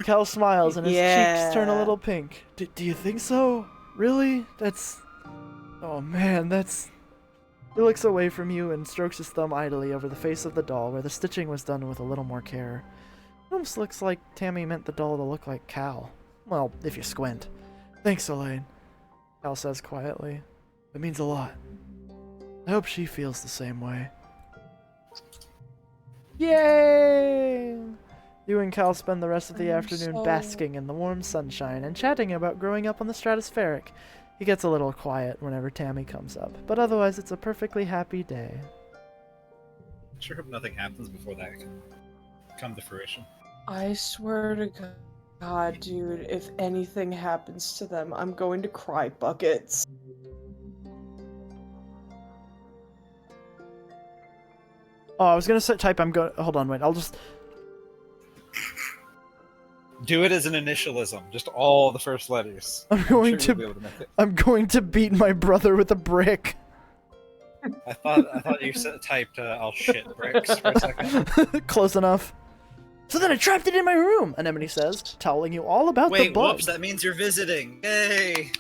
Cal smiles and his cheeks turn a little pink. Do you think so? Really? Oh man, He looks away from you and strokes his thumb idly over the face of the doll where the stitching was done with a little more care. It almost looks like Tammy meant the doll to look like Cal. Well, if you squint. Thanks, Elaine, Cal says quietly. It means a lot. I hope she feels the same way. Yay! You and Cal spend the rest of the afternoon basking in the warm sunshine and chatting about growing up on the stratospheric. He gets a little quiet whenever Tammy comes up, but otherwise it's a perfectly happy day. Sure hope nothing happens before that can come to fruition. I swear to God, dude, if anything happens to them, I'm going to cry buckets. Oh, I was gonna type. I'm going. Hold on, wait. I'll just. Do it as an initialism, just all the first letters. I'm going sure you'll be able to make it. I'm going to beat my brother with a brick. I thought you typed "I'll shit bricks" for a second. Close enough. So then I trapped it in my room, Anemone says, telling you all about the Wait, bug. whoops! That means you're visiting. Yay!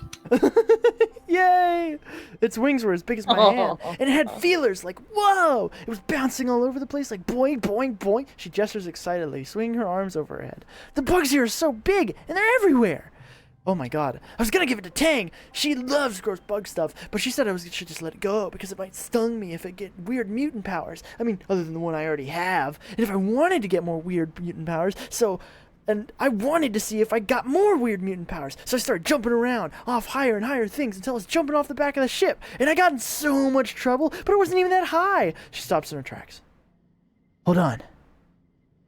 Yay! Its wings were as big as my hand, and it had feelers like, whoa! It was bouncing all over the place like boing, boing, boing. She gestures excitedly, swinging her arms over her head. The bugs here are so big, and they're everywhere! Oh my god. I was gonna give it to Tang. She loves gross bug stuff, but she said should just let it go because it might stung me if it get weird mutant powers. I mean, other than the one I already have. And if I wanted to get more weird mutant powers, and I wanted to see if I got more weird mutant powers. So I started jumping around off higher and higher things until I was jumping off the back of the ship. And I got in so much trouble, but it wasn't even that high. She stops in her tracks. Hold on,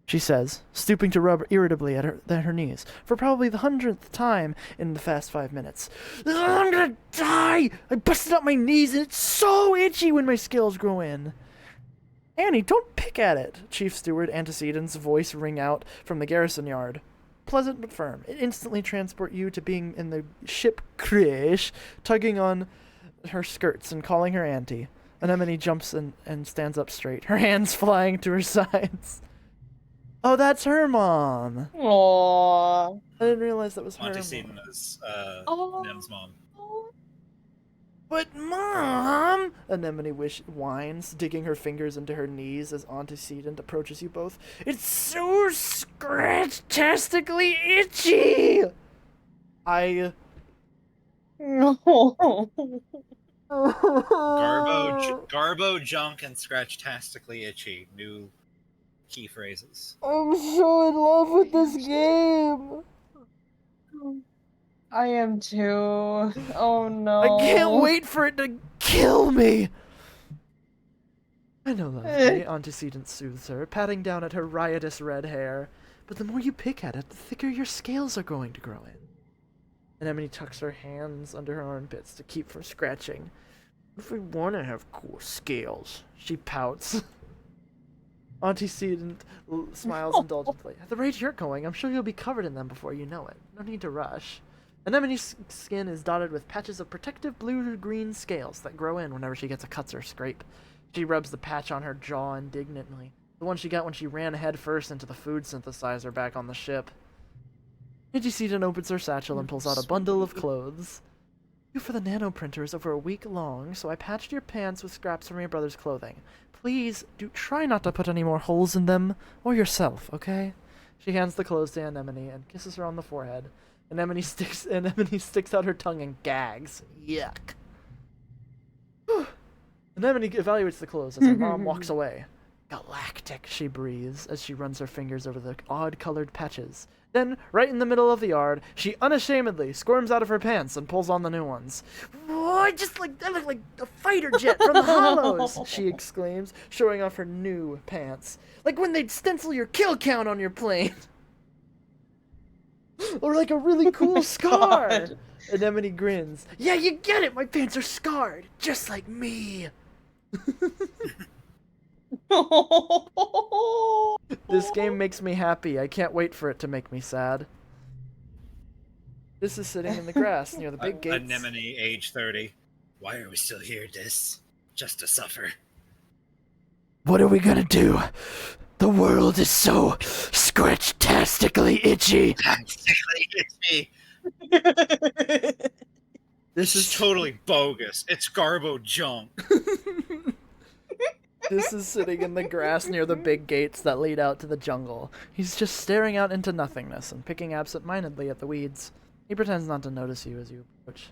she says, stooping to rub irritably at her knees, for probably the 100th time in the fast 5 minutes. I'm gonna die! I busted up my knees and it's so itchy when my scales grow in. Annie, don't pick at it, Chief Steward Antecedent's voice ring out from the garrison yard. Pleasant but firm. It instantly transport you to being in the ship Krish, tugging on her skirts and calling her auntie. Anemone jumps and stands up straight, her hands flying to her sides. Oh, that's her mom. Aww. I didn't realize that was her Antecedent mom. is Nem's mom. But Mom! Anemone whines, digging her fingers into her knees as Antecedent approaches you both. It's so scratch-tastically itchy! Garbo, junk, and scratch-tastically itchy. New key phrases. I'm so in love with this game! I am too. Oh no. I can't wait for it to kill me! I know, lovely, Antecedent soothes her, patting down at her riotous red hair. But the more you pick at it, the thicker your scales are going to grow in. Anemone tucks her hands under her armpits to keep from scratching. If we want to have cool scales, she pouts. Antecedent smiles indulgently. At the rate you're going, I'm sure you'll be covered in them before you know it. No need to rush. Anemone's skin is dotted with patches of protective blue-green scales that grow in whenever she gets a cut or scrape. She rubs the patch on her jaw indignantly, the one she got when she ran head first into the food synthesizer back on the ship. Antecedent opens her satchel and pulls out a bundle of clothes. Due for the nanoprinters is over a week long, so I patched your pants with scraps from your brother's clothing. Please, do try not to put any more holes in them, or yourself, okay? She hands the clothes to Anemone and kisses her on the forehead. Anemone sticks out her tongue and gags. Yuck. Anemone evaluates the clothes as her mom walks away. Galactic, she breathes as she runs her fingers over the odd-colored patches. Then, right in the middle of the yard, she unashamedly squirms out of her pants and pulls on the new ones. Whoa, I look like a fighter jet from the Hollows, she exclaims, showing off her new pants. Like when they'd stencil your kill count on your plane. Or like a really cool scar. God. Anemone grins. Yeah, you get it, my pants are scarred, just like me. This game makes me happy. I can't wait for it to make me sad. This is sitting in the grass near the big gates. Anemone, age 30. Why are we still here, Dis? Just to suffer. What are we gonna do? The world is so scratch-tastically itchy. Itchy. This is totally bogus. It's Garbo junk. This is sitting in the grass near the big gates that lead out to the jungle. He's just staring out into nothingness and picking absent-mindedly at the weeds. He pretends not to notice you as you approach.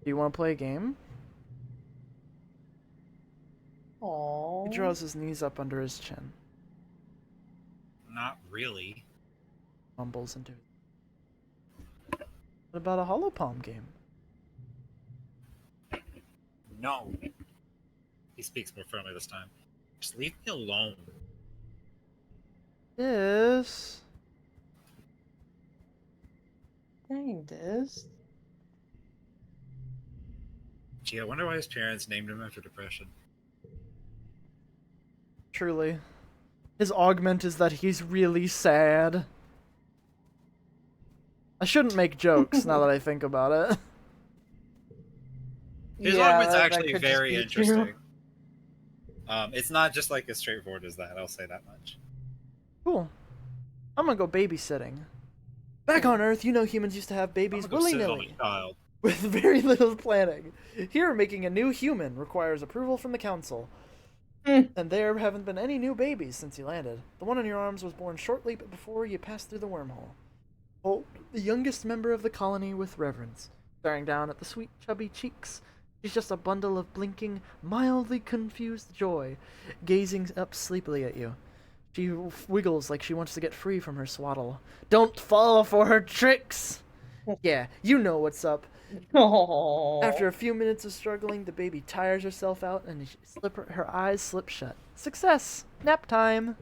Do you want to play a game? Aww. He draws his knees up under his chin. Not really. Mumbles into it. What about a Hollow Palm game? No. He speaks more firmly this time. Just leave me alone. Yes. Dang, Diz. Gee, I wonder why his parents named him after depression. Truly. His augment is that he's really sad. I shouldn't make jokes now that I think about it. His Yeah, augment's that actually could just very be interesting. true. It's not just like as straightforward as that, I'll say that much. Cool. I'm gonna go babysitting. Back on Earth, you know humans used to have babies I'm gonna go sit on willy-nilly, a child. with very little planning. Here, making a new human requires approval from the council. And there haven't been any new babies since you landed. The one in your arms was born shortly before you passed through the wormhole. Hold the youngest member of the colony with reverence, staring down at the sweet, chubby cheeks. She's just a bundle of blinking, mildly confused joy, gazing up sleepily at you. She wiggles like she wants to get free from her swaddle. Don't fall for her tricks! Yeah, you know what's up. Oh. After a few minutes of struggling, the baby tires herself out and her eyes slip shut. Success! Nap time!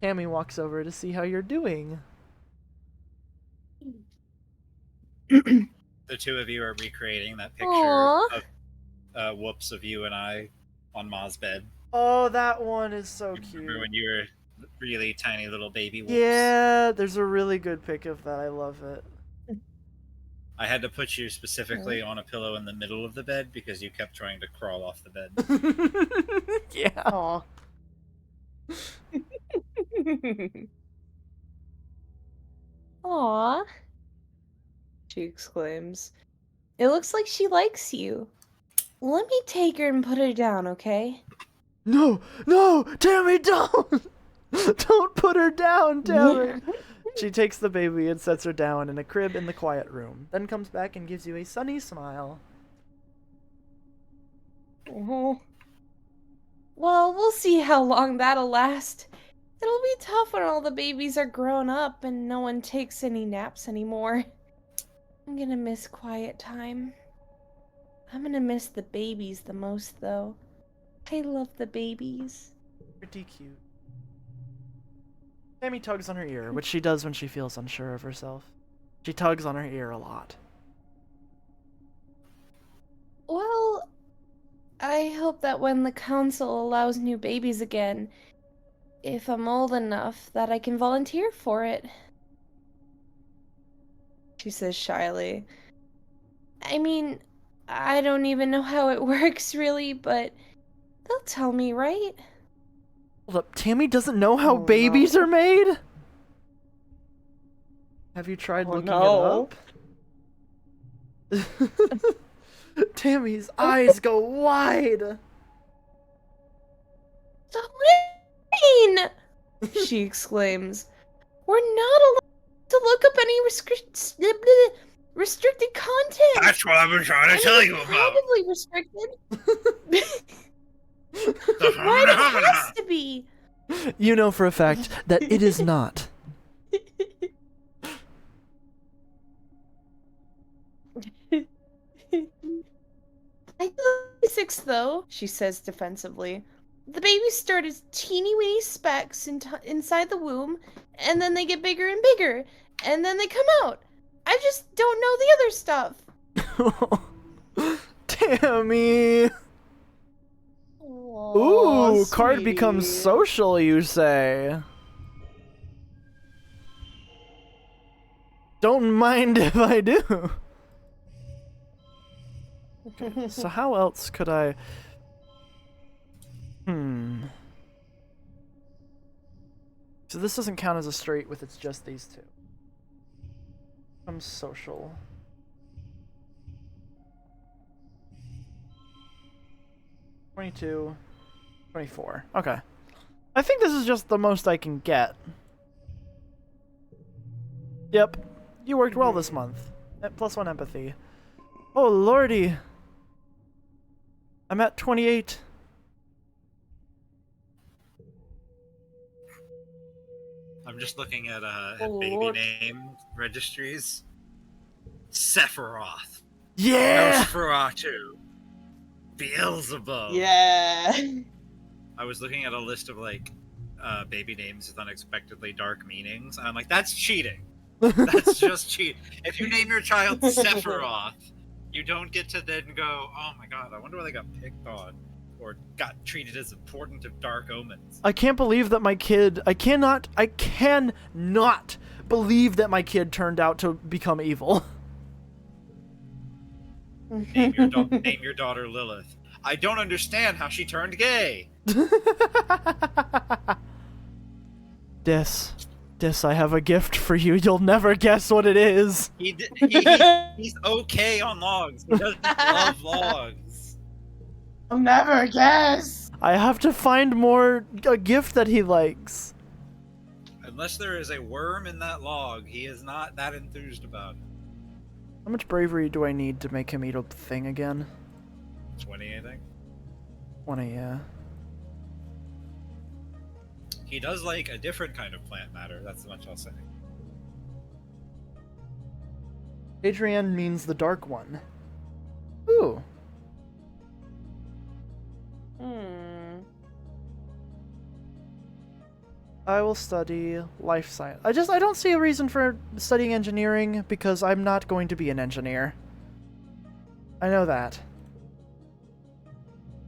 Tammy walks over to see how you're doing. The two of you are recreating that picture Aw. of whoops of you and I on Ma's bed. Oh, that one is so Remember cute. when you were really tiny little baby whoops? Yeah, there's a really good pic of that. I love it. I had to put you specifically on a pillow in the middle of the bed because you kept trying to crawl off the bed. Yeah. Aw. Aw. She exclaims. It looks like she likes you. Let me take her and put her down, okay? No, no, Tammy, don't! Don't put her down, Tammy! She takes the baby and sets her down in a crib in the quiet room, then comes back and gives you a sunny smile. Oh. Well, we'll see how long that'll last. It'll be tough when all the babies are grown up and no one takes any naps anymore. I'm gonna miss quiet time. I'm gonna miss the babies the most, though. I love the babies. Pretty cute. Tammy tugs on her ear, which she does when she feels unsure of herself. She tugs on her ear a lot. Well, I hope that when the council allows new babies again, if I'm old enough, that I can volunteer for it. She says shyly. I mean, I don't even know how it works, really, but they'll tell me, right? Hold up, Tammy doesn't know how Oh, babies no. are made? Have you tried Oh, looking no. it up? Tammy's eyes go wide. Celine! She exclaims. We're not allowed to look up any restricted content. That's what I've been trying to tell you about. Probably restricted. Right, it has to be. You know for a fact that it is not. I do the basics, though, she says defensively. The babies start as teeny weeny specks inside the womb, and then they get bigger and bigger, and then they come out. I just don't know the other stuff. Tammy. Aw, Ooh, card becomes sweetie. social, you say. Don't mind if I do. Okay, so how else could I... So this doesn't count as a straight with it's just these two. Becomes social. $22, $24. Okay. I think this is just the most I can get. Yep. You worked well this month. +1 empathy. Oh, lordy. I'm at 28. I'm just looking at Oh, baby Lord. name registries. Sephiroth. Yeah! Nosferatu. Beelzebub. Yeah. I was looking at a list of like baby names with unexpectedly dark meanings, and I'm like, that's cheating. That's just cheat. If you name your child Sephiroth, you don't get to then go, oh my god, I wonder why they got picked on or got treated as important of dark omens. I can't believe that my kid. I cannot believe that my kid turned out to become evil. Name your daughter Lilith. I don't understand how she turned gay. Dis, I have a gift for you. You'll never guess what it is. He's okay on logs. He doesn't love logs. I'll never guess. I have to find a gift that he likes. Unless there is a worm in that log, he is not that enthused about it. How much bravery do I need to make him eat a thing again? 20, I think. 20, yeah. He does like a different kind of plant matter, that's much I'll say. Adrienne means the dark one. Ooh. I will study life science. I don't see a reason for studying engineering because I'm not going to be an engineer. I know that.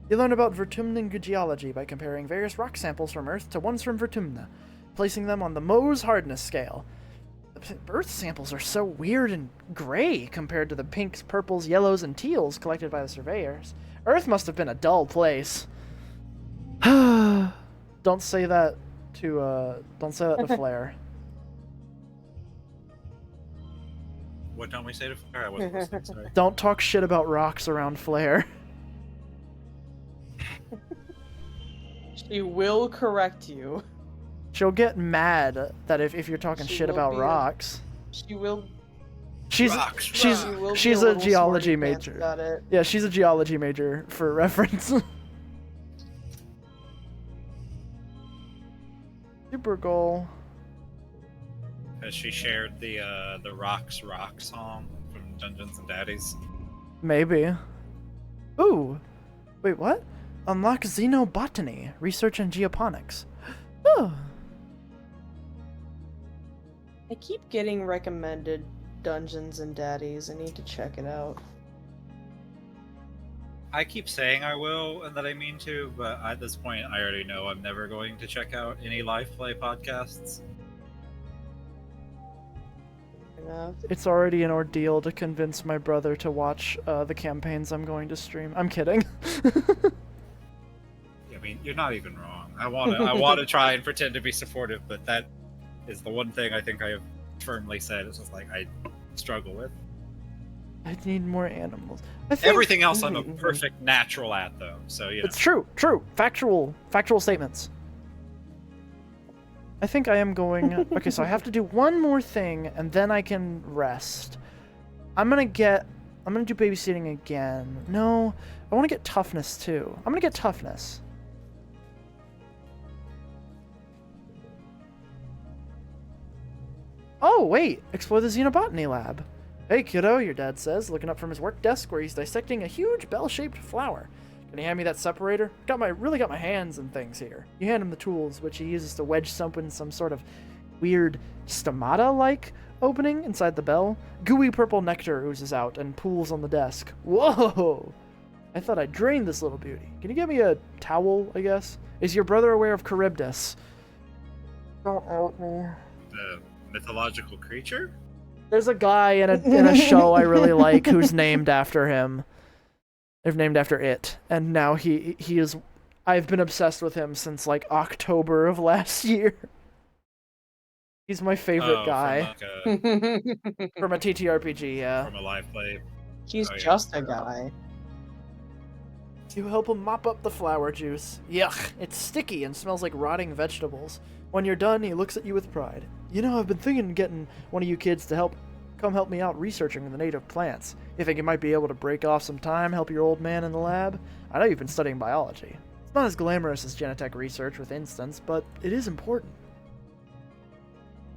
You learn about Vertumnan geology by comparing various rock samples from Earth to ones from Vertumna, placing them on the Mohs hardness scale. Earth samples are so weird and gray compared to the pinks, purples, yellows, and teals collected by the surveyors. Earth must have been a dull place. Don't say that to Flair. What don't we say to Flair? I wasn't listening, sorry. Don't talk shit about rocks around Flair. She will correct you. She'll get mad that if you're talking shit about rocks. She will. She's a geology major. Yeah, she's a geology major for reference. Super goal. Has she shared the Rocks Rock song from Dungeons and Daddies? Maybe. Ooh. Wait, what? Unlock xenobotany. Research in geoponics. Oh. I keep getting recommended Dungeons and Daddies. I need to check it out. I keep saying I will and that I mean to, but at this point I already know I'm never going to check out any live play podcasts. It's already an ordeal to convince my brother to watch the campaigns I'm going to stream. I'm kidding. I mean, you're not even wrong. I want to try and pretend to be supportive, but that is the one thing I think I have firmly said. It's just like I struggle with. I need more animals. Everything else I'm a perfect natural at, though. So yeah. It's true. Factual statements. I think I am going. Okay, so I have to do one more thing, and then I can rest. I'm gonna do babysitting again. No, I want to get toughness too. I'm gonna get toughness. Oh wait, explore the xenobotany lab. Hey kiddo, your dad says, looking up from his work desk where he's dissecting a huge bell-shaped flower. Can you hand me that separator? Really got my hands and things here. You hand him the tools, which he uses to wedge open some sort of weird stomata-like opening inside the bell. Gooey purple nectar oozes out and pools on the desk. Whoa! I thought I'd drained this little beauty. Can you get me a towel, I guess? Is your brother aware of Charybdis? Don't out me. The mythological creature? There's a guy in a show I really like who's named after him. They're named after it. And now he is... I've been obsessed with him since, like, October of last year. He's my favorite guy. From a TTRPG, yeah. From a live play. He's just a guy. You help him mop up the flower juice. Yuck, it's sticky and smells like rotting vegetables. When you're done, he looks at you with pride. You know, I've been thinking of getting one of you kids to come help me out researching the native plants. You think you might be able to break off some time, help your old man in the lab? I know you've been studying biology. It's not as glamorous as genetech research with instance, but it is important.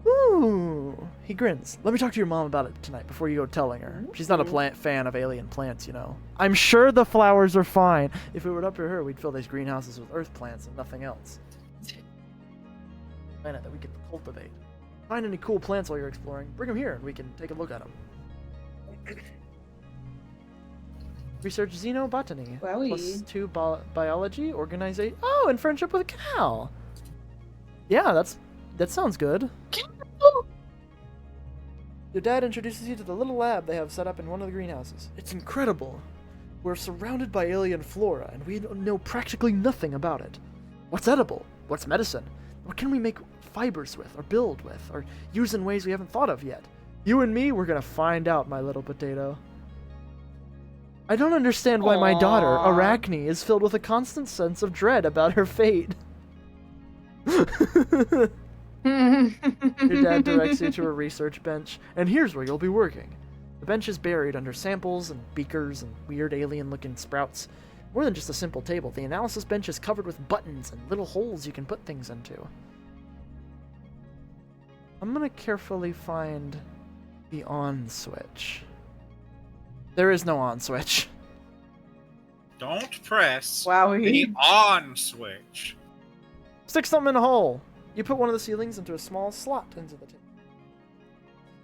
Ooh, He grins. Let me talk to your mom about it tonight before you go telling her. She's not a fan of alien plants, you know. I'm sure the flowers are fine. If it were up to her, we'd fill these greenhouses with earth plants and nothing else. Planet that we could cultivate. Find any cool plants while you're exploring, bring them here and we can take a look at them. Research xenobotany. Wowie. Plus 2 biology, organization. Oh, and friendship with Cal. Yeah, that sounds good. Your dad introduces you to the little lab they have set up in one of the greenhouses. It's incredible. We're surrounded by alien flora, and we know practically nothing about it. What's edible? What's medicine? What can we make fibers with, or build with, or use in ways we haven't thought of yet? You and me, we're gonna find out, my little potato. I don't understand why my daughter, Arachne, is filled with a constant sense of dread about her fate. Your dad directs you to a research bench, and here's where you'll be working. The bench is buried under samples and beakers and weird alien-looking sprouts. More than just a simple table, the analysis bench is covered with buttons and little holes you can put things into. I'm gonna carefully find the on switch. There is no on switch. Don't press Wowie. the on switch. Stick something in a hole. You put one of the ceilings into a small slot into the table.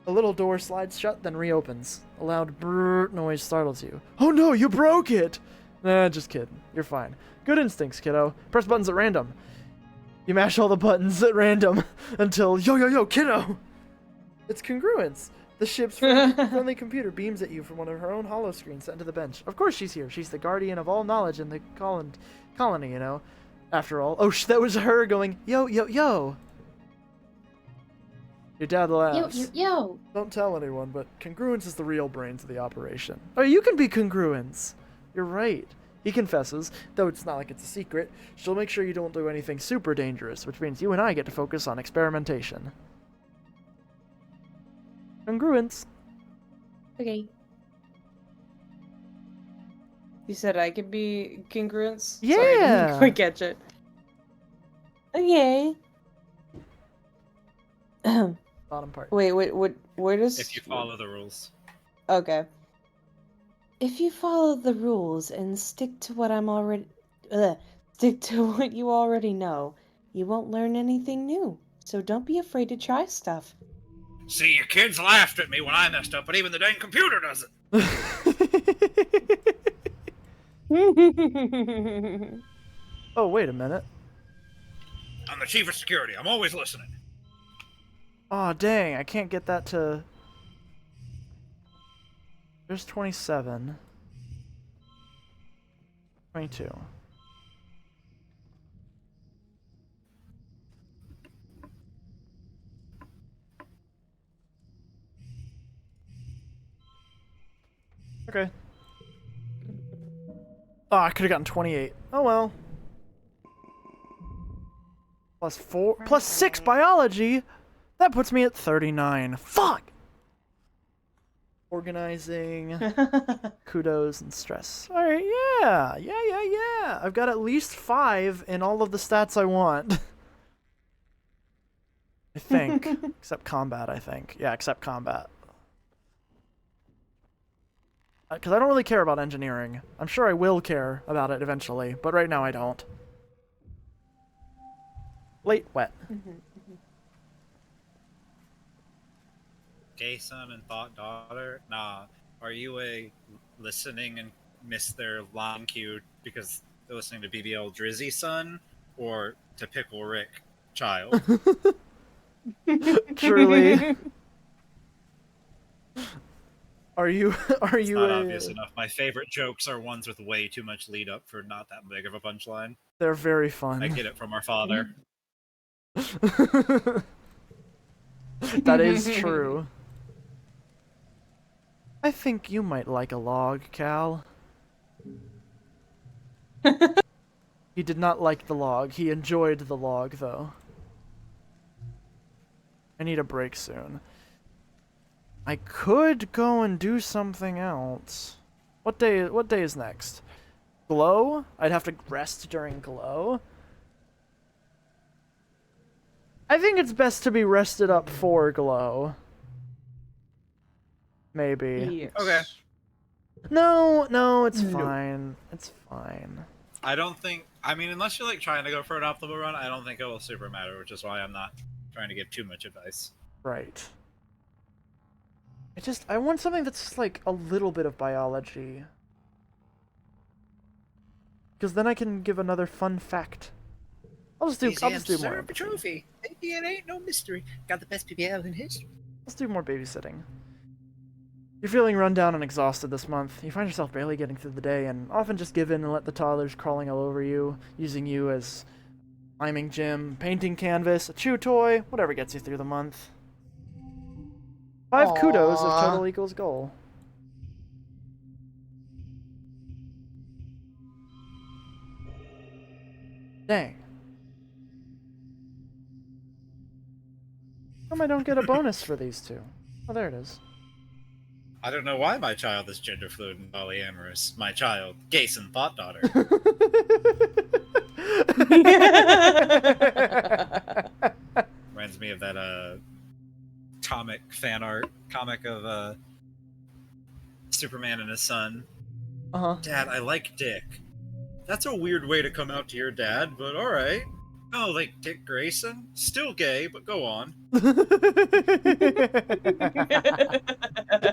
A little door slides shut, then reopens. A loud brrrr noise startles you. Oh no, you broke it! Nah, just kidding. You're fine. Good instincts, kiddo. Press buttons at random. You mash all the buttons at random until yo, kiddo! It's congruence. The ship's friendly computer beams at you from one of her own holo screens set into the bench. Of course she's here. She's the guardian of all knowledge in the colony, you know. After all. Oh, that was her going, yo. Your dad laughs. Yo. Don't tell anyone, but Congruence is the real brains of the operation. Oh, you can be Congruence. You're right. He confesses, though it's not like it's a secret. She'll make sure you don't do anything super dangerous, which means you and I get to focus on experimentation. Congruence. Okay. You said I could be congruence? Yeah. Sorry, I didn't quite catch it. Okay. Bottom part. Wait, where does... If you follow the rules. Okay. If you follow the rules and stick to what you already know, you won't learn anything new. So don't be afraid to try stuff. See, your kids laughed at me when I messed up, but even the dang computer does it. Oh, wait a minute. I'm the chief of security. I'm always listening. Aw, dang, I can't get that to... There's 27. 22. Okay. Oh, I could have gotten 28. Oh well. Plus 4, plus 6 biology. That puts me at 39. Fuck. Organizing, kudos, and stress. All right, yeah. I've got at least 5 in all of the stats I want. I think, except combat. I think, yeah, except combat. Because I don't really care about engineering. I'm sure I will care about it eventually, but right now I don't. Late wet. Gay son and thought daughter? Nah. Are you a listening and miss their line cue because they're listening to BBL Drizzy son? Or to Pickle Rick child? Truly. Are you It's not obvious enough. My favorite jokes are ones with way too much lead up for not that big of a punchline. They're very fun. I get it from our father. That is true. I think you might like a log, Cal. He did not like the log. He enjoyed the log, though. I need a break soon. I could go and do something else. What day is next? Glow? I'd have to rest during Glow. I think it's best to be rested up for Glow. Maybe. Yes. Okay. No, it's No. fine. It's fine. I don't think. I mean, unless you're like trying to go for an optimal run, I don't think it will super matter, which is why I'm not trying to give too much advice. Right. I want something that's just like a little bit of biology. Because then I can give another fun fact. I'll just do more. Serve a trophy. Maybe it ain't no mystery. Got the best PBL in history. Let's do more babysitting. You're feeling run down and exhausted this month. You find yourself barely getting through the day and often just give in and let the toddlers crawling all over you, using you as climbing gym, painting canvas, a chew toy, whatever gets you through the month. 5 kudos if Aw. total equals goal. Dang. How come I don't get a bonus for these two? Oh, there it is. I don't know why my child is gender fluid and polyamorous. My child, Gason Thought Daughter. Reminds me of that comic fan art comic of Superman and his son. Uh-huh. Dad, I like Dick. That's a weird way to come out to your dad, but alright. Oh, like Dick Grayson? Still gay, but go on.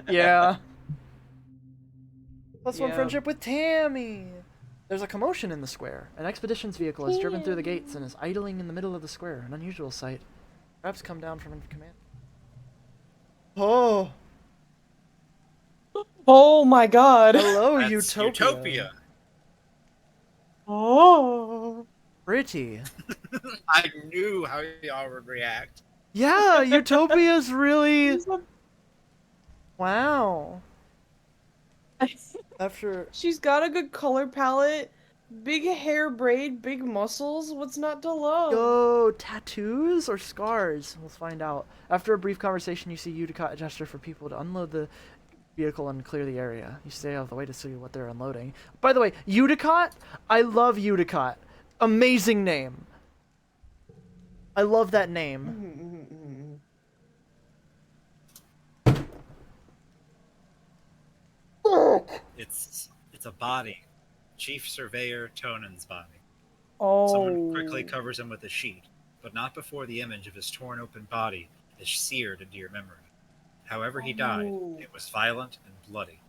Yeah. +1 Yeah. friendship with Tammy. There's a commotion in the square. An expedition's vehicle has driven through the gates and is idling in the middle of the square. An unusual sight. Perhaps come down from command. Oh. Oh my god. Hello, That's Utopia. Utopia. Oh. Pretty. I knew how y'all would react. Yeah, Utopia's really... Wow. After... She's got a good color palette, big hair braid, big muscles. What's not to love? Yo, tattoos or scars? We'll find out. After a brief conversation, you see Utica gesture for people to unload the vehicle and clear the area. You stay out of the way to see what they're unloading. By the way, Utica, I love Utica. Amazing name. I love that name. It's a body. Chief Surveyor Tonan's body. Oh. Someone quickly covers him with a sheet, but not before the image of his torn open body is seared into your memory. However he died, it was violent and bloody.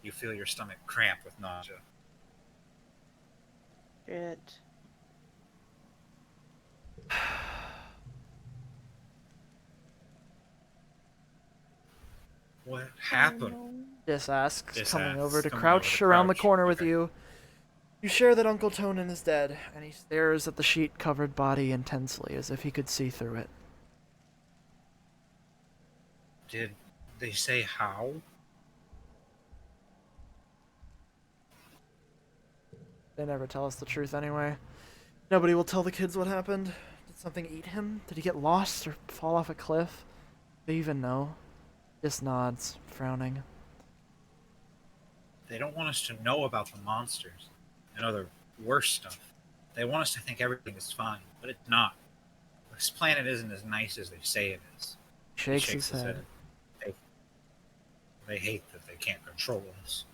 You feel your stomach cramp with nausea. Shit. What happened? Dis asks, Dis coming asks, over to coming crouch over to around the crouch. corner with Okay. you. You share that Uncle Tonin is dead, and he stares at the sheet-covered body intensely, as if he could see through it. Did they say how? They never tell us the truth anyway. Nobody will tell the kids what happened. Did something eat him? Did he get lost or fall off a cliff? They even know. Dis nods, frowning. They don't want us to know about the monsters and other worse stuff. They want us to think everything is fine, but it's not. This planet isn't as nice as they say it is. He Shakes his head. They hate that they can't control us.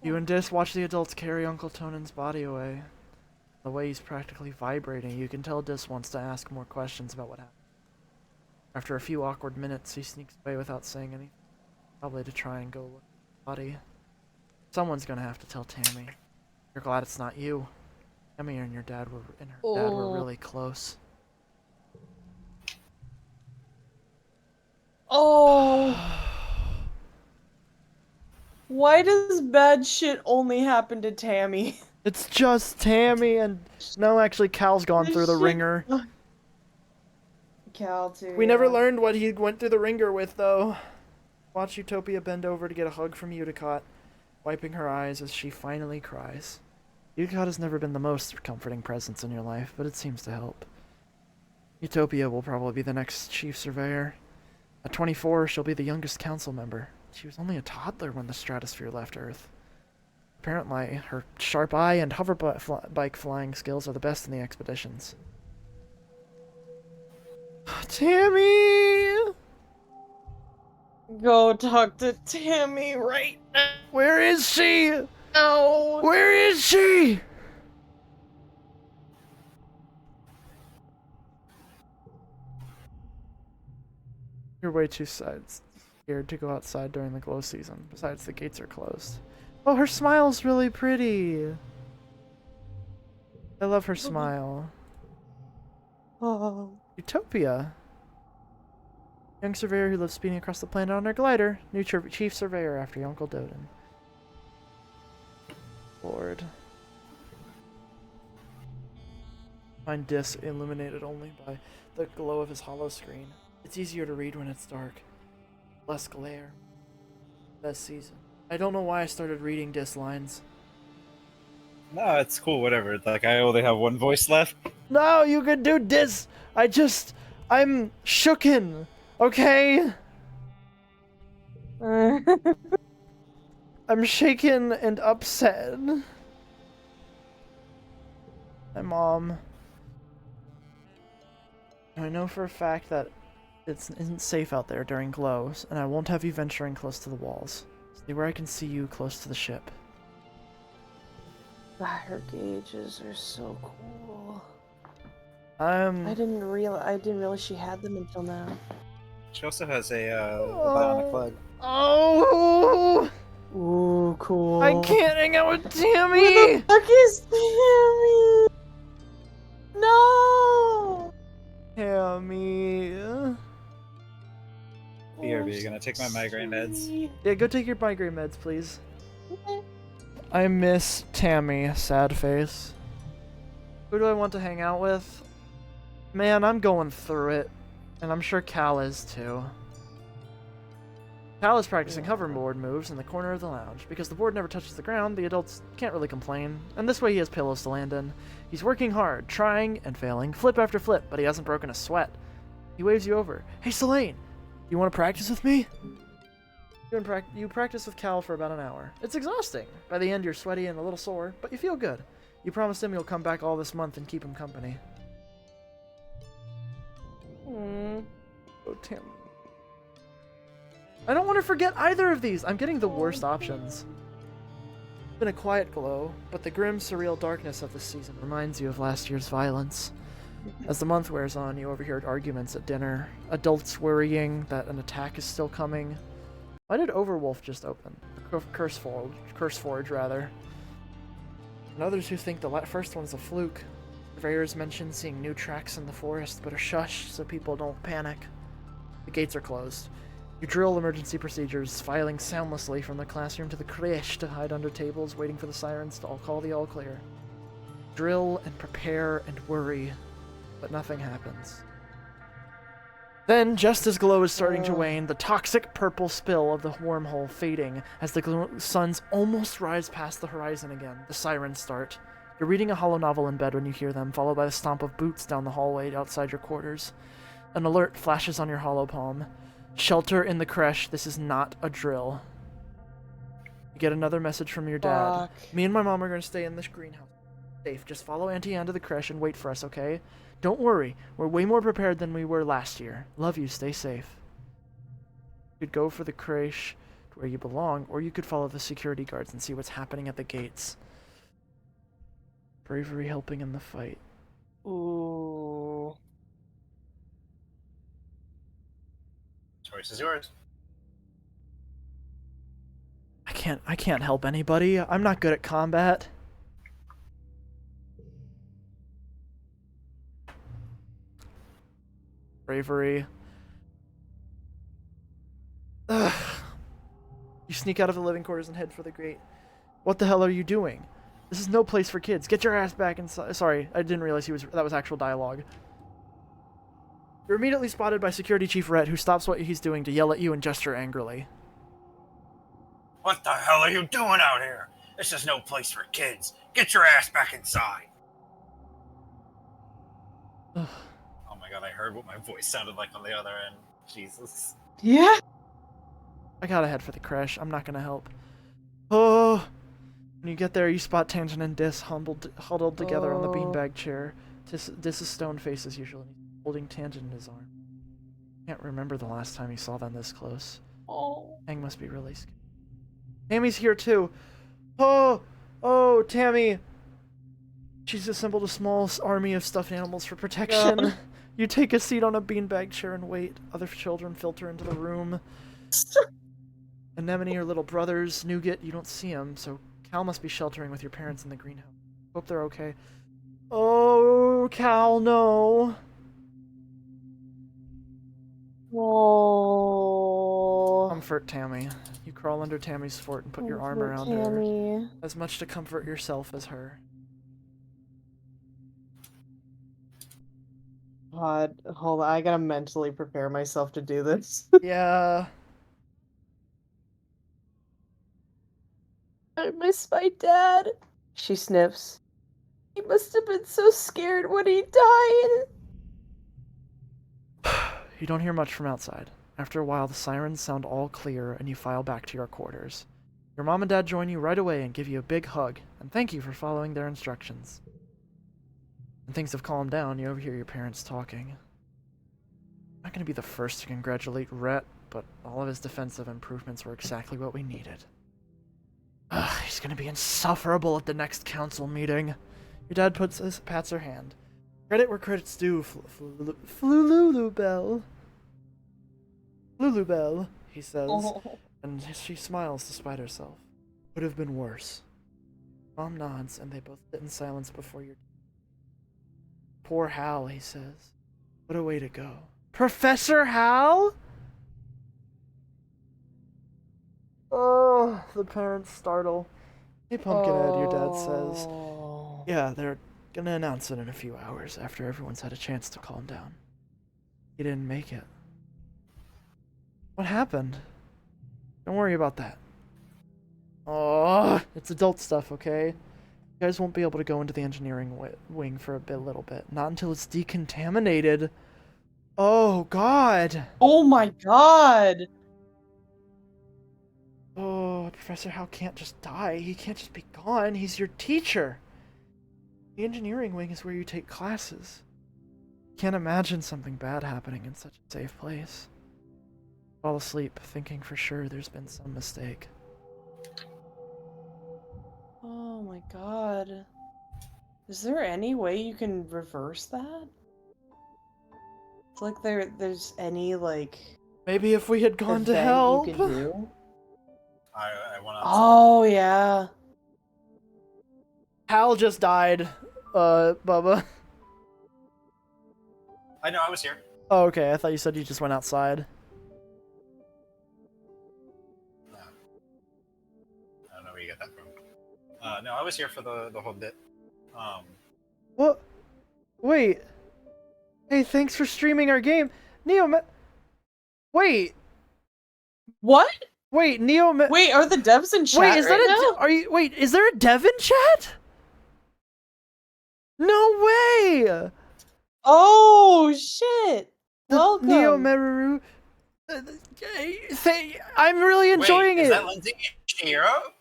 You and Dis watch the adults carry Uncle Tonin's body away. The way he's practically vibrating, you can tell Dis wants to ask more questions about what happened. After a few awkward minutes, he sneaks away without saying anything. Probably to try and go look at the body. Someone's gonna have to tell Tammy. You're glad it's not you. Tammy and your dad were really close. Oh. Why does bad shit only happen to Tammy? It's just Tammy and... No, actually, Cal's gone through the Shit. ringer. Cal too. We never learned what he went through the ringer with, though. Watch Utopia bend over to get a hug from Uticott, wiping her eyes as she finally cries. Uticott has never been the most comforting presence in your life, but it seems to help. Utopia will probably be the next chief surveyor. At 24, she'll be the youngest council member. She was only a toddler when the stratosphere left Earth. Apparently, her sharp eye and hoverbike flying skills are the best in the expeditions. Tammy! Go talk to Tammy right Where is she? now. Where is she? You're way too scared to go outside during the glow season. Besides, the gates are closed. Oh, her smile's really pretty. I love her smile. Oh. Utopia. Young surveyor who lives speeding across the planet on her glider. New chief surveyor after your Uncle Doden. Lord. Find Dis illuminated only by the glow of his hollow screen. It's easier to read when it's dark. Less glare. Best season. I don't know why I started reading Dis lines. No, it's cool, whatever. Like, I only have one voice left. No, you can do Dis! I'm shooken, okay? I'm shaken and upset. My mom. I know for a fact that it isn't safe out there during glows, and I won't have you venturing close to the walls. Stay where I can see you close to the ship. Her gauges are so cool. I didn't realize she had them until now. She also has a bionic leg. Oh! Ooh, cool. I can't hang out with Tammy! Where the fuck is Tammy? No! Tammy. BRB, you gonna take my migraine meds? Yeah, go take your migraine meds, please. I miss Tammy, sad face. Who do I want to hang out with? Man, I'm going through it. And I'm sure Cal is too. Cal is practicing hoverboard moves in the corner of the lounge. Because the board never touches the ground, the adults can't really complain. And this way he has pillows to land in. He's working hard, trying and failing, flip after flip, but he hasn't broken a sweat. He waves you over. Hey, Selene! You want to practice with me? You practice with Cal for about an hour. It's exhausting. By the end, you're sweaty and a little sore, but you feel good. You promised him you'll come back all this month and keep him company. Oh, Tim. I don't want to forget either of these. I'm getting the worst options. It's been a quiet glow, but the grim, surreal darkness of this season reminds you of last year's violence. As the month wears on, you overhear arguments at dinner, adults worrying that an attack is still coming. Why did Overwolf just open? Curseforge, rather. And others who think the first one's a fluke. Surveyors mention seeing new tracks in the forest, but are shushed so people don't panic. The gates are closed. You drill emergency procedures, filing soundlessly from the classroom to the creche to hide under tables, waiting for the sirens to call the all clear. Drill and prepare and worry, but nothing happens. Then, just as glow is starting to wane, the toxic purple spill of the wormhole fading as the suns almost rise past the horizon again, the sirens start. You're reading a hollow novel in bed when you hear them, followed by the stomp of boots down the hallway outside your quarters. An alert flashes on your hollow palm. Shelter in the creche, this is not a drill. You get another message from your dad. Me and my mom are going to stay in this greenhouse. Safe, just follow Auntie Anne to the creche and wait for us, okay? Don't worry, we're way more prepared than we were last year. Love you, stay safe. You could go for the creche to where you belong, or you could follow the security guards and see what's happening at the gates. Bravery helping in the fight. Ooh. Choice is yours. I can't help anybody. I'm not good at combat. Bravery. Ugh. You sneak out of the living quarters and head for the grate. What the hell are you doing? This is no place for kids. Get your ass back inside. Sorry, I didn't realize that was actual dialogue. You're immediately spotted by Security Chief Rhett, who stops what he's doing to yell at you and gesture angrily. What the hell are you doing out here? This is no place for kids. Get your ass back inside. Ugh. Oh my god, I heard what my voice sounded like on the other end. Jesus. Yeah. I gotta head for the creche. I'm not gonna help. Oh. When you get there, you spot Tangent and Dis huddled together on the beanbag chair. Dis's stone face as usual, holding Tangent in his arm. Can't remember the last time he saw them this close. Oh. Hank must be really scared. Tammy's here too. Oh, Tammy. She's assembled a small army of stuffed animals for protection. God. You take a seat on a beanbag chair and wait. Other children filter into the room. Anemone, your little brothers. Nougat, you don't see them, so Cal must be sheltering with your parents in the greenhouse. Hope they're okay. Oh, Cal, no. Oh. Comfort Tammy. You crawl under Tammy's fort and put your arm Comfort around Tammy. her. As much to comfort yourself as her. God, hold on. I gotta mentally prepare myself to do this. Yeah. I miss my dad. She sniffs. He must have been so scared when he died. You don't hear much from outside. After a while, the sirens sound all clear and you file back to your quarters. Your mom and dad join you right away and give you a big hug, and thank you for following their instructions. When things have calmed down, you overhear your parents talking. I'm not going to be the first to congratulate Rhett, but all of his defensive improvements were exactly what we needed. He's going to be insufferable at the next council meeting. Your dad pats her hand. Credit where credit's due, Flulubel. Lulubel, he says, and she smiles despite herself. Would have been worse. Mom nods, and they both sit in silence before your... Poor Hal, he says. What a way to go. Professor Hal? Oh, the parents startle. Hey, Pumpkinhead, your dad says. Yeah, they're gonna announce it in a few hours after everyone's had a chance to calm down. He didn't make it. What happened? Don't worry about that. Oh, it's adult stuff, okay? You guys won't be able to go into the engineering wing for a little bit. Not until it's decontaminated. Oh, God. Oh my god. Oh, Professor Hal can't just die. He can't just be gone. He's your teacher. The engineering wing is where you take classes. Can't imagine something bad happening in such a safe place. Fall asleep, thinking for sure there's been some mistake. Oh my god. Is there any way you can reverse that? It's like there's any like Maybe if we had gone to event help. you could do. I went outside. Oh yeah. Hal just died, Bubba. I know, I was here. Oh, okay. I thought you said you just went outside. No. I don't know where you got that from. No, I was here for the whole bit. What? Wait. Hey, thanks for streaming our game. Wait. What? Wait, Wait, are the devs in chat Wait, is right that now? wait, is there a dev in chat? No way! Oh shit! Welcome. Neo Meru. I'm really enjoying Wait, it. is that Lindsay Shiro?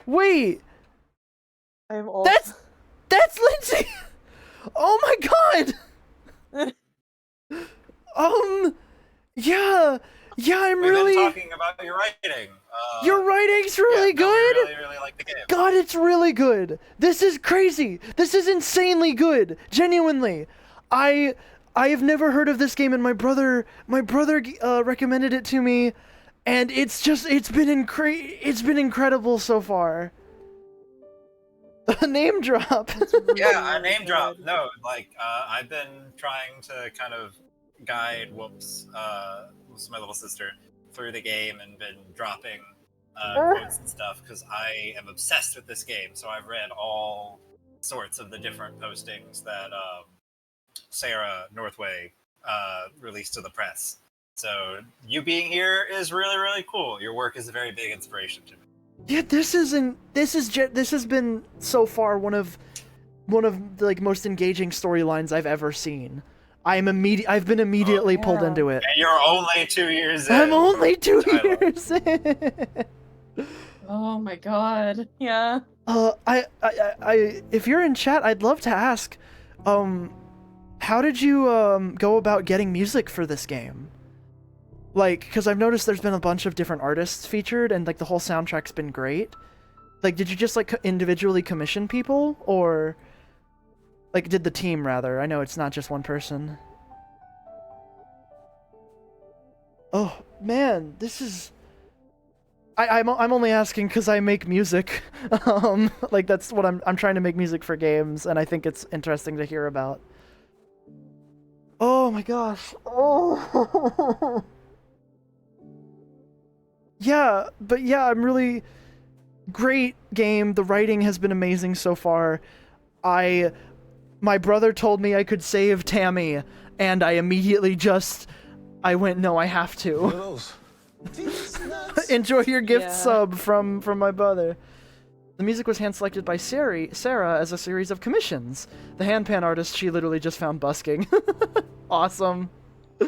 Wait, I'm also... that's Lindsay. Oh my god. Yeah, I'm We've really. been talking about your writing. Your writing's really good. We really like the game. God, it's really good. This is crazy. This is insanely good. Genuinely, I have never heard of this game, and my brother recommended it to me, and it's been incredible so far. A name drop. Yeah, a name drop. No, like I've been trying to kind of guide Whoops, my little sister, through the game and been dropping quotes and stuff because I am obsessed with this game. So I've read all sorts of the different postings that Sarah Northway released to the press. So you being here is really, really cool. Your work is a very big inspiration to me. Yeah, this has been so far one of the like most engaging storylines I've ever seen. I've been immediately pulled into it. And you're only 2 years in. I'm only 2 years in. Oh my god. Yeah. If you're in chat, I'd love to ask, how did you go about getting music for this game? like, because I've noticed there's been a bunch of different artists featured, and like the whole soundtrack's been great. Like, did you just like individually commission people, or like did the team rather? I know it's not just one person. Oh man, this is. I'm only asking because I make music. Like that's what I'm trying to make music for games, and I think it's interesting to hear about. Oh my gosh. Oh. Yeah, but yeah, I'm really great game. The writing has been amazing so far. My brother told me I could save Tammy, and I immediately I went, no, I have to. Enjoy your gift sub from my brother. The music was hand-selected by Sarah as a series of commissions. The handpan artist she literally just found busking. Awesome. Oh,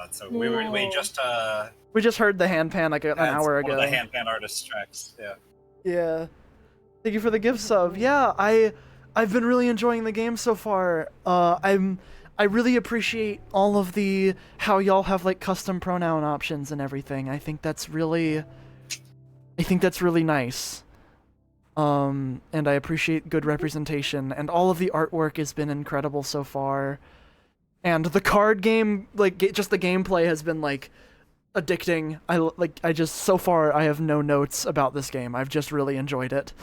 that's so we just heard the handpan like an hour ago. One of the handpan artist tracks. Yeah. Yeah. Thank you for the gift sub. Yeah, I've been really enjoying the game so far. I really appreciate all of the how y'all have like custom pronoun options and everything. I think that's really nice. And I appreciate good representation, and all of the artwork has been incredible so far. And the card game, like just the gameplay has been like addicting. So far I have no notes about this game. I've just really enjoyed it.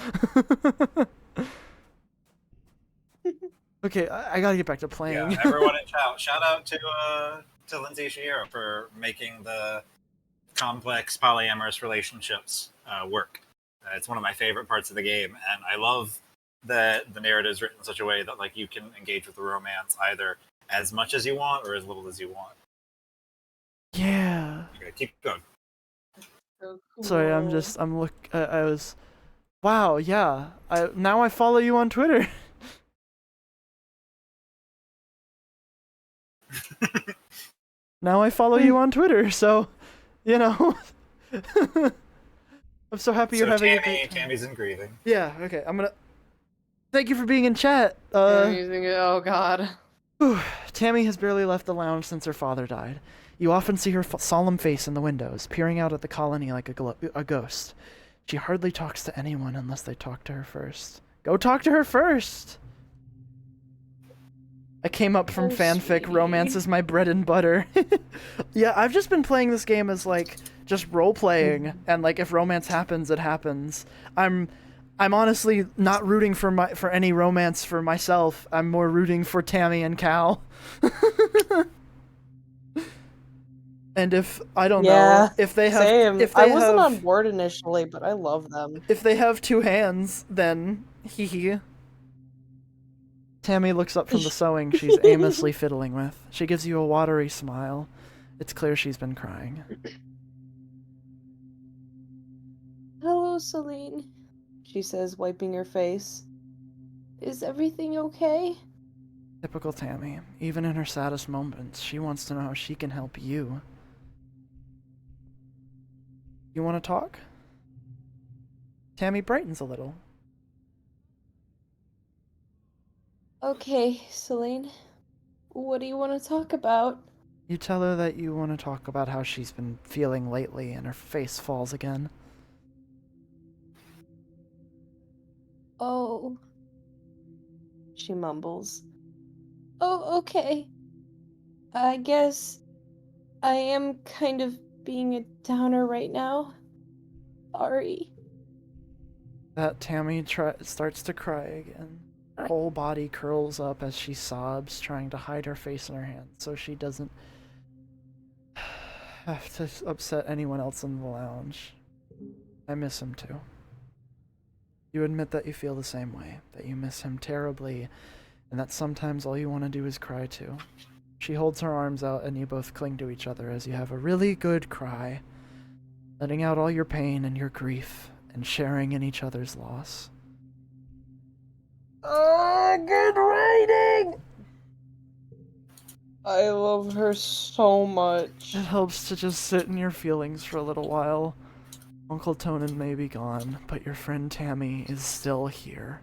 Okay, I gotta get back to playing. Yeah, everyone in chat, shout out to Lindsay Shihiro for making the complex polyamorous relationships work. It's one of my favorite parts of the game, and I love that the narrative is written in such a way that like you can engage with the romance either as much as you want or as little as you want. Yeah. Okay, keep going. So cool. Sorry, I was. Wow, yeah. Now I follow you on Twitter. Now I follow you on Twitter, so, you know. I'm so happy you're having a great time. Tammy's in grieving. Yeah, okay, I'm gonna... Thank you for being in chat. Oh god. Tammy has barely left the lounge since her father died. You often see her solemn face in the windows, peering out at the colony like a ghost. She hardly talks to anyone unless they talk to her first. Go talk to her first! I came up from fanfic. Sweetie. Romance is my bread and butter. Yeah, I've just been playing this game as like just role playing, and like if romance happens, it happens. I'm honestly not rooting for any romance for myself. I'm more rooting for Tammy and Cal. And if I don't know if they have, same. if they I wasn't have, on board initially, but I love them. if they have two hands, then hee hee. Tammy looks up from the sewing she's aimlessly fiddling with. She gives you a watery smile. It's clear she's been crying. Hello, Celine, she says, wiping her face. Is everything okay? Typical Tammy. Even in her saddest moments, she wants to know how she can help you. You want to talk? Tammy brightens a little. Okay, Celine. What do you want to talk about? You tell her that you want to talk about how she's been feeling lately, and her face falls again. Oh. She mumbles. Oh, okay. I guess I am kind of being a downer right now. Sorry. That Tammy starts to cry again. Her whole body curls up as she sobs, trying to hide her face in her hands so she doesn't have to upset anyone else in the lounge. I miss him too. You admit that you feel the same way, that you miss him terribly, and that sometimes all you want to do is cry too. She holds her arms out and you both cling to each other as you have a really good cry, letting out all your pain and your grief and sharing in each other's loss. Oh, good writing! I love her so much. It helps to just sit in your feelings for a little while. Uncle Tonin may be gone, but your friend Tammy is still here.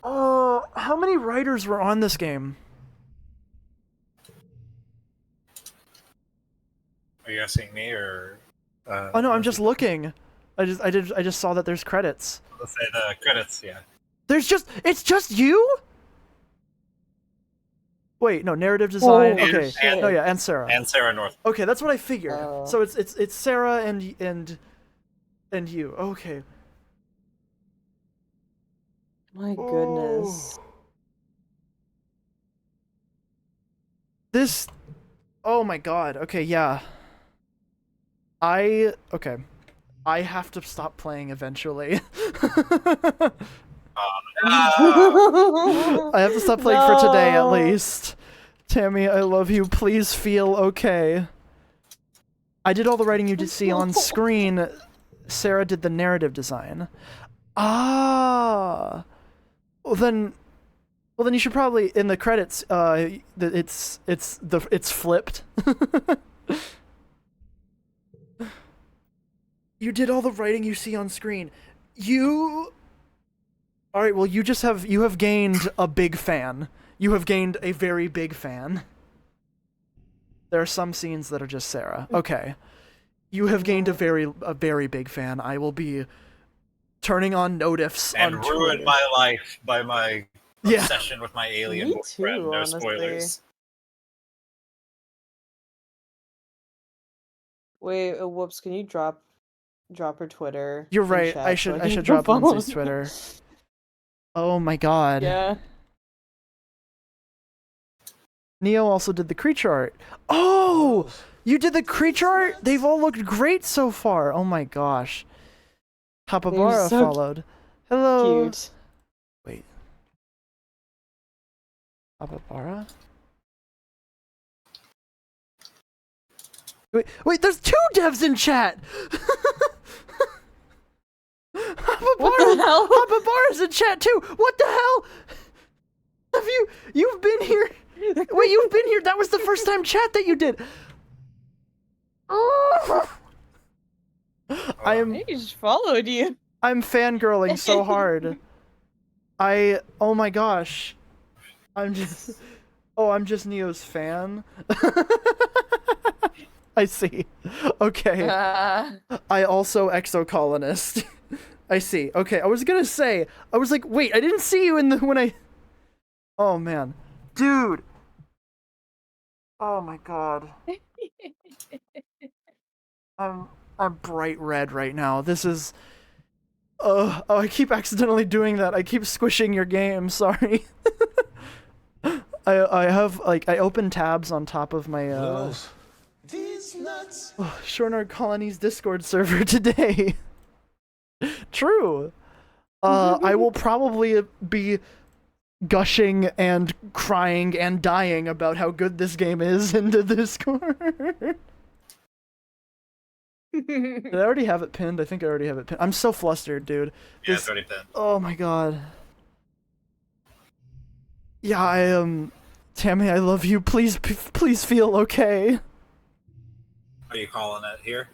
How many writers were on this game? asking me or? Oh no, I'm just looking. I just saw that there's credits. Let's say the credits. Yeah. It's just you? Wait, no, narrative design. Holy Okay. shit. No, yeah, and Sarah. And Sarah North. Okay, that's what I figured. Oh. So it's Sarah and you. Okay. My goodness. This. Oh my god. Okay, yeah. Okay. I have to stop playing eventually. I have to stop playing for today at least. Tammy, I love you. Please feel okay. I did all the writing you did see on screen. Sarah did the narrative design. Ah. Well then you should probably in the credits. It's flipped. You did all the writing you see on screen. All right. Well, you have gained a big fan. You have gained a very big fan. There are some scenes that are just Sarah. Okay. You have gained a very big fan. I will be turning on notifs And on ruined Twitter. my life by my Yeah. obsession with my alien Me boyfriend. too, No honestly. spoilers. Wait, whoops, can you drop her Twitter? You're in right. chat I so should can drop go follow Lindsay's her? Twitter. Oh my god. Yeah. Neo also did the creature art. Oh! You did the creature art? They've all looked great so far. Oh my gosh. Papabara so followed. Hello. Cute. Wait. Papabara? Wait, there's 2 devs in chat! What the hell? Papabara's in chat too! What the hell? You've been here? Wait, you've been here? That was the first time chat that you did! He just followed you. I'm fangirling so hard. Oh my gosh. I'm just Neo's fan. I see. Okay. I also Exocolonist. I see. Okay, I was gonna say, I was like, wait, I didn't see you when I... Oh man. Dude. Oh my god. I'm bright red right now. This is... Oh, I keep accidentally doing that. I keep squishing your game, sorry. I have, like, I open tabs on top of my, These nuts. Shornard Colony's Discord server today. True. I will probably be gushing and crying and dying about how good this game is in the Discord. Did I already have it pinned? I think I already have it pinned. I'm so flustered, dude. Yeah, it's already pinned. Oh my god. Yeah, Tammy, I love you. Please feel okay. Are you calling it here?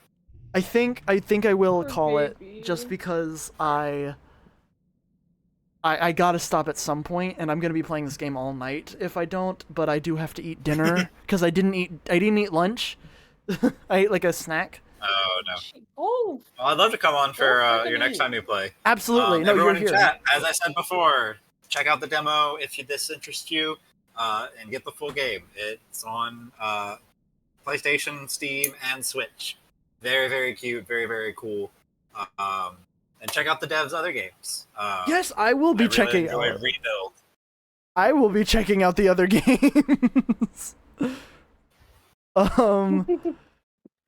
I think I will Poor call baby. it just because I gotta stop at some point, and I'm gonna be playing this game all night if I don't. But I do have to eat dinner because I didn't eat lunch. I ate like a snack. Oh no. Oh, Well, I'd love to come on for freaking your next eat. time you play. Absolutely, no, everyone you're in here. chat, as I said before, check out the demo if this interests you, and get the full game. It's on PlayStation, Steam, and Switch. Very, very cute, very, very cool. And check out the devs' other games. Yes, I will be I really checking enjoy out. Rebuild. I will be checking out the other games.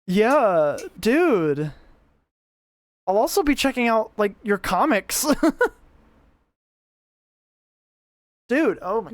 Yeah, dude. I'll also be checking out, like, your comics. Dude, oh my...